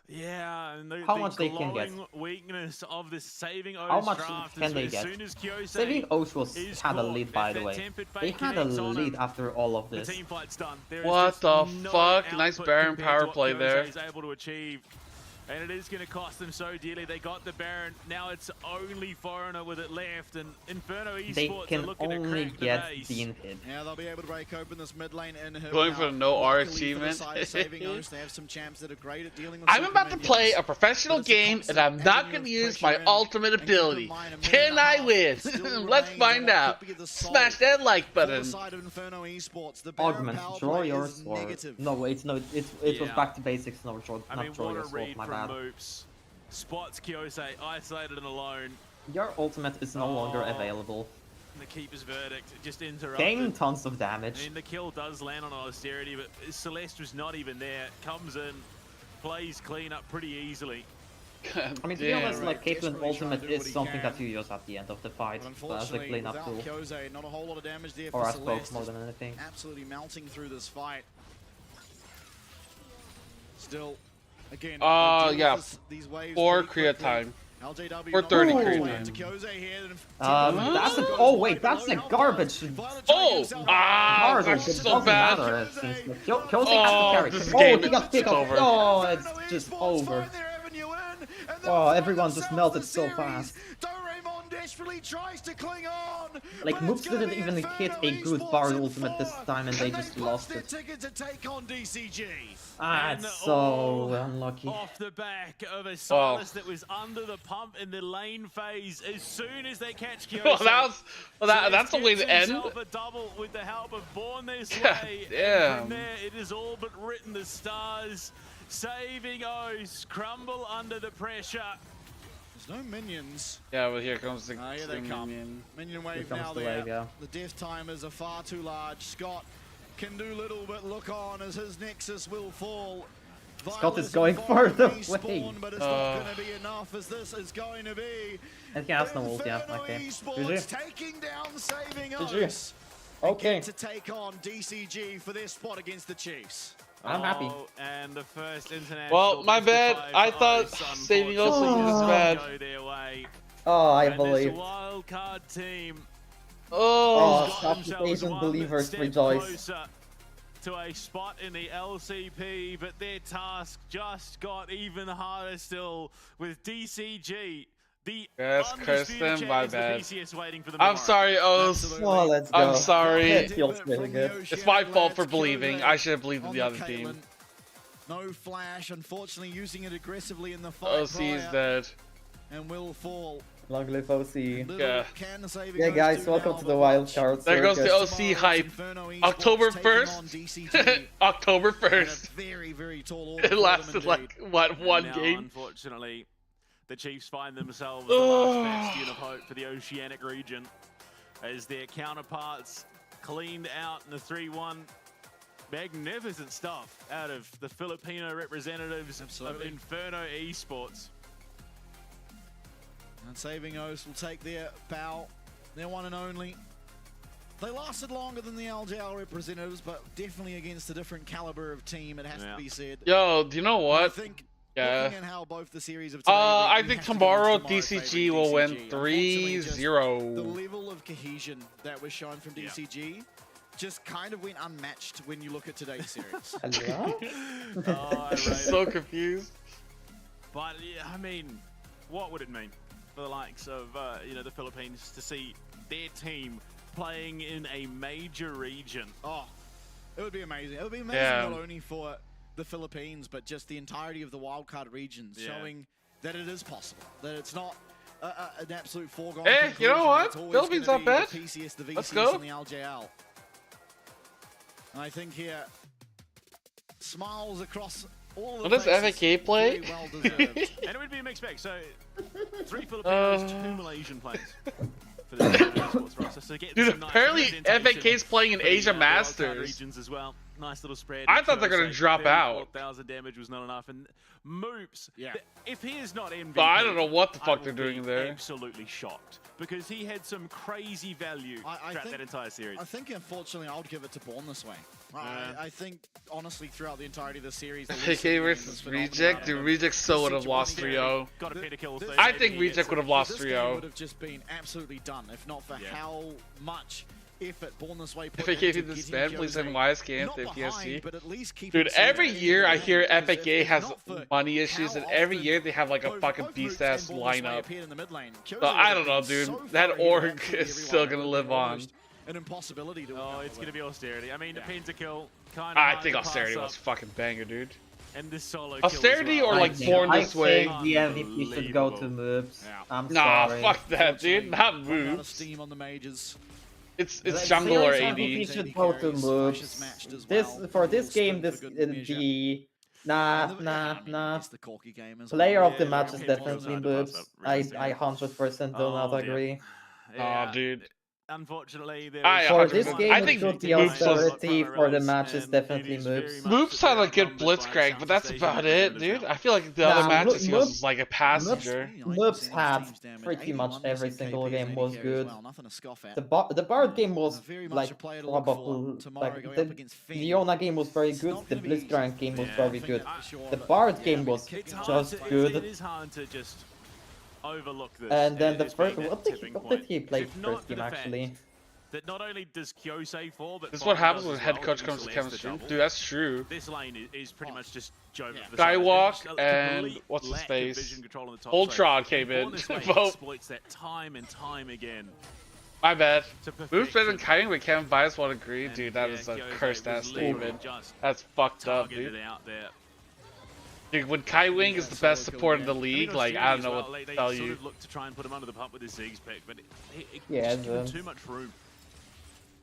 Yeah, and How much they can get? glowing weakness of the saving O's How much draft can is they as get? soon as Kyosei Saving Osh is had a caught, lead, by the that way. Tempered They Fate had a connects on lead him. after all of The this. team fight's done. There is What just the no fuck? Nice output Baron compared power to what play there. Kyosei's able to achieve. And it is going to cost them so dearly. They got the Baron. Now it's only Foreigner with it left. And Inferno Esports They are can looking to only crack get the base. the inhib. Yeah, they'll be able to break open this mid lane in here. Going for the no R achievement. They have some champs that are great at dealing with I'm about to super play minions. a professional game and I'm not going to use my ultimate ability. Can I win? Let's find out. Smash that like For the button. side of Inferno Esports, the Baron Augment, power draw play your is sword. negative. No, wait, no, it was Yeah. back to basics, no, draw, I not mean, draw what your a sword, read my from bad. Moops. Spots Kyosei isolated and alone. Your ultimate is no longer Oh. available. And the keeper's verdict just interrupted. Taking tons of I damage. mean, the kill does land on Austerity, but Celeste was not even there. Comes in, plays clean up pretty easily. God I mean, to be damn. honest, like, Caitlyn Desperately trying ultimate to do is what he something can. that you use at the end of the fight, But as a unfortunately, cleanup without tool. Kyosei, not a whole lot of damage there Or for as poke Celeste. more than anything. Absolutely melting through this fight. Still, again. Yeah. These waves 4 pretty Korea quickly. time. LJW 4:30 not Korea way time. into Kyosei here, and That's a, goes oh way wait, that's below a now. garbage. Violet Oh! trying himself Ah, Garbage, that's it so doesn't bad. matter, it seems. Like, Kyosei Oh, has to this carry. game Oh, he got is picked off. over. Oh, it's just over. Oh, everyone just melted so fast. Doraemon desperately tries to cling on. Like, but Moops it's gonna didn't be even hit a Inferno good Esports Bard in ultimate this fourth, time and they and just punched lost their it. ticket to take on DCG. Ah, And it's so all unlucky. Off the back of a Silas that was under the pump in the lane phase as soon as they catch Kyoto. That's the way to end. A double with the help of Born this God way. damn. And from there, it is all but written. The stars saving O's crumble under the pressure. There's no minions. Yeah, well, here comes the Here they come. Minion wave comes now the there. wave, yeah. The death timers are far too large. Scott can do little but look on as his Nexus will fall. Scott is going for the wave. Spawn, but it's not going to be enough as this is going to be. And he has no ult, yeah. Inferno Okay. Esports GG. taking down Saving GG. Us. Okay. To take on DCG for their spot against the Chiefs. I'm happy. And the first international. Well, my bad. I thought Saving Us was bad. Oh, I And this believe. wild card team Oh, got Southeast themselves Asian one believers step rejoice. closer to a spot in the LCP, but their task just got even harder still with DCG. The Yes, undisputed Kirsten, my champions, the bad. PCS waiting for them I'm tomorrow. sorry, O's. Oh, let's go. I'm sorry. It feels really good. It's my fault for believing. I should have believed in the other team. No flash, unfortunately using it aggressively in the fight. OC is dead. And will fall. Long live OC. Yeah. Yeah, guys, welcome to the wild card. There goes the circus. OC hype. October 1st. October 1st. Very, very tall It lasted like, what, one Now, game? Unfortunately, the Chiefs find themselves the last bastion of hope for the Oceanic region as their counterparts cleaned out in the 3-1. Magnificent stuff out of the Filipino representatives of Inferno Esports. And Saving Us will take their bow, their one and only. They lasted longer than the LJL representatives, but definitely against a different caliber of team, it has to be said. Yo, do you know what? I think Yeah. looking at how both the series of today I we think have to go tomorrow with tomorrow's DCG favorite, will win DCG. Unfortunately, just 3-0. The level of cohesion that was shown from DCG just kind of went unmatched when you look at today's series. Hello? Oh, I So confused. But yeah, I mean, what would it mean for the likes of you know, the Philippines to see their team playing in a major region? Oh, it would be amazing. It would be amazing not only for the Philippines, but just the entirety of the wildcard regions, showing that it is possible, that it's not an absolute foregone Hey, you know conclusion. what? It's always Philippines gonna not be bad. The PCS, the VCS, Let's go. and the LJL. And I think here, smiles across all of the What does faces, FFA play? very well deserved. And it would be a mixed bag. So, 3 Filipinos, 2 Malaysian players for the Esports roster. So get Dude, some nice apparently representation FFK's playing in for the, Asia wildcard Masters. regions as well. Nice little spread. I thought they're gonna drop out. 4,000 damage was not enough, and Moops. Yeah. If he is not MVP, But I don't know what the I fuck will they're doing be there. Absolutely shocked because he had some crazy value throughout that entire series. I think, unfortunately, I would give it to Born this way. I think, honestly, throughout the entirety of the series, the least FFK of the game versus has been Reject. Alden Dude, Allen. Reject so This would have lost situation- 3-0. Got a pinnacle. I think Reject would have lost This game 3-0. would have just been absolutely done if not for how much effort Born this way put FFK into did this getting man, please Jose have wise game not to behind, TSC. but at least keep Dude, him safe every at the year end I of the hear game, because FFK if has not for money issues, and how every often year they have like a both fucking Moops beast and ass Born this way lineup. appeared in the mid lane. So Kyoto I would don't know, have been dude. so That far ahead of org absolutely is still everyone. gonna It live would have on. almost an impossibility to Oh, it's going to be austerity. I mean, Yeah. the pentakill kind of. I think austerity was fucking banger, dude. And this solo Austerity kill as or well. like Born I this way. think the MVP should go to Moops. I'm Nah, sorry. fuck that, dude. Not Out of moves. steam on the majors. It's The jungle or series AD. MVP should go to Moops. For this game, the Corky game as player well. of the match is definitely Moops. I 100% do not agree. Aw, dude. Unfortunately, there I- is For this 100%. game, I it think should be Moops was- austerity. For the match is definitely Moops. Moops had a good blitzcrank, but that's about it, dude. I feel like the other matches he was like a passenger. Moops had pretty much every single game was good. The Bard game was like probably like the Leona game was very good. The Blitzcrank game was very good. The Bard game was just It good. is hard to just overlook this. And then the as first being that what tipping did point. he play If not first for game the fact actually? that not only does Kyosei fall, but This is what Fire happens does when as head well, coach and comes to Celeste the chemistry. double. Dude, that's true. This lane is pretty much just Jove. Skywalk and what's his face? Ultron came in. Both. Exploits that time and time again. My bad. To Moves better than perfection. Kaiwing, but Kevin Bias won't agree. And, Dude, that yeah, is a Kyosei cursed ass was literally statement. just That's fucked up, targeted dude. out there. Dude, when Kaiwing is the best support in the league, like, I don't know what to tell They sort you. of look to try and put him under the pump with his Ziggs pick, but it Yeah, just gives him the- too much room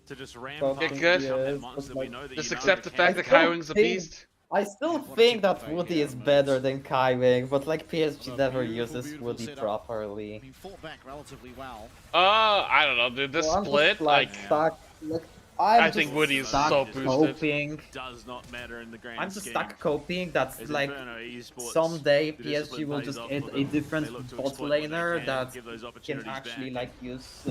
to just ram Well, past get good. that monster we know that Just you know accept the can- fact that still Kaiwing's a think- beast. I still think that Woody is better than Kaiwing, but like PSG never uses Woody properly. I mean, fought back relatively well. I don't know, dude. This So I'm split, just, like, stuck. Like, I I'm think just Woody is stuck so boosted. Coping. does not matter in the grand I'm just scheme. stuck coping that As like Inferno Esports, someday the PSG discipline will pays just off get for a them. different They look to bot exploit what they laner can, that give those can opportunities actually back. like use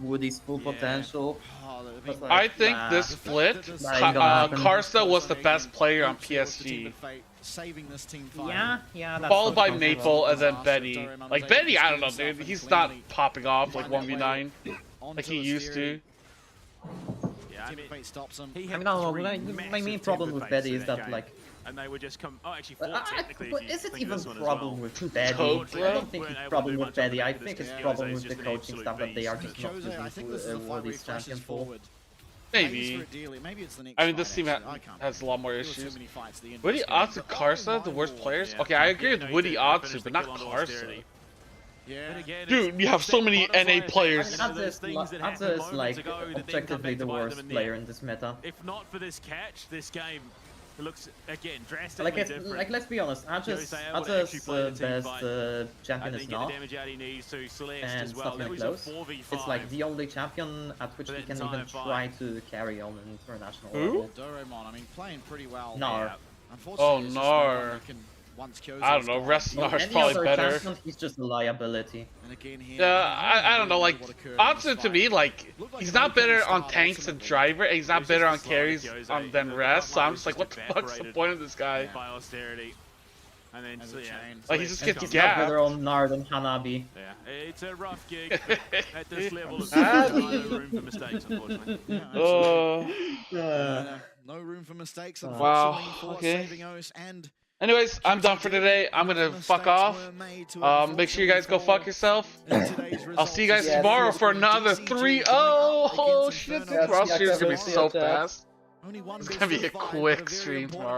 Woody's full Yeah. potential. Oh, But, like, I think nah. this split, Ain't gonna happen. Karsta was the best player on PSG. Saving this team fight. Yeah, that's Followed by possible. Maple and then Betty. Like, Betty, I don't know, dude. He's not popping off like 1v9 like he used to. Yeah, I mean, stops him. he I had mean, no, three my massive main problem temper with fakes Betty in is that game, like. and they would just come. Oh, actually, four technically. But if you is it think of even this one as problem well. with Betty? Coach, I bro? don't think it's problem with Betty. I think it's problem with the coaching staff that they are just not Jose, I think this is using the fight where he Woody's flashes champion for. forward. Maybe. Maybe it's the next I mean, this fight, team actually. I can't has a lot more There were too issues. many fights at the end of Woody this game, Atsu, but- Karsta, oh the my worst lord. players? Yeah. Okay, I agree Yeah, with no, he Woody did Atsu, finish but the not kill on Karsta. austerity. Yeah. But again, Dude, it's you have so many butterfly NA effect. players. You know, those things that happened Atsu is moments like ago that then come objectively back the to bite them worst in the player end. in this meta. If not for this catch, this game looks again drastically Like, different. let's be honest, Atsu's best champion is not, damage out he needs to Celeste and as well. stuff That like was a close. 4v5. It's like the only champion at which For we that can even entire fight. try to carry on an international Who? level. Doraemon, I mean, playing pretty well. Nar. Yeah. Unfortunately, it's just no Nar. one that can- once Kyozo's I don't know, gone. rest Well, Nar's any probably other better. champion, he's just a liability. And again here, Yeah, I don't know, like, Atsu to me, like, he's not better on tanks and driver, and he's not better on carries than rest, so I'm just like, what the fuck's the point of this guy? by austerity. And then, so, yeah. Like, he just gets He's not gapped. better on Nar than Hanabi. Yeah, it's a rough gig at this level. Of Ah. no room for mistakes, unfortunately. No room for mistakes, Wow, unfortunately, for okay. saving Os and Anyways, I'm done for today. I'm gonna fuck off. Make sure you guys go fuck yourself. I'll see you guys Yes, tomorrow yes, for another 3-0. Oh shit, this Yes, Raw stream's gonna be yes, so yes, yes. fast. It's gonna be a quick stream tomorrow.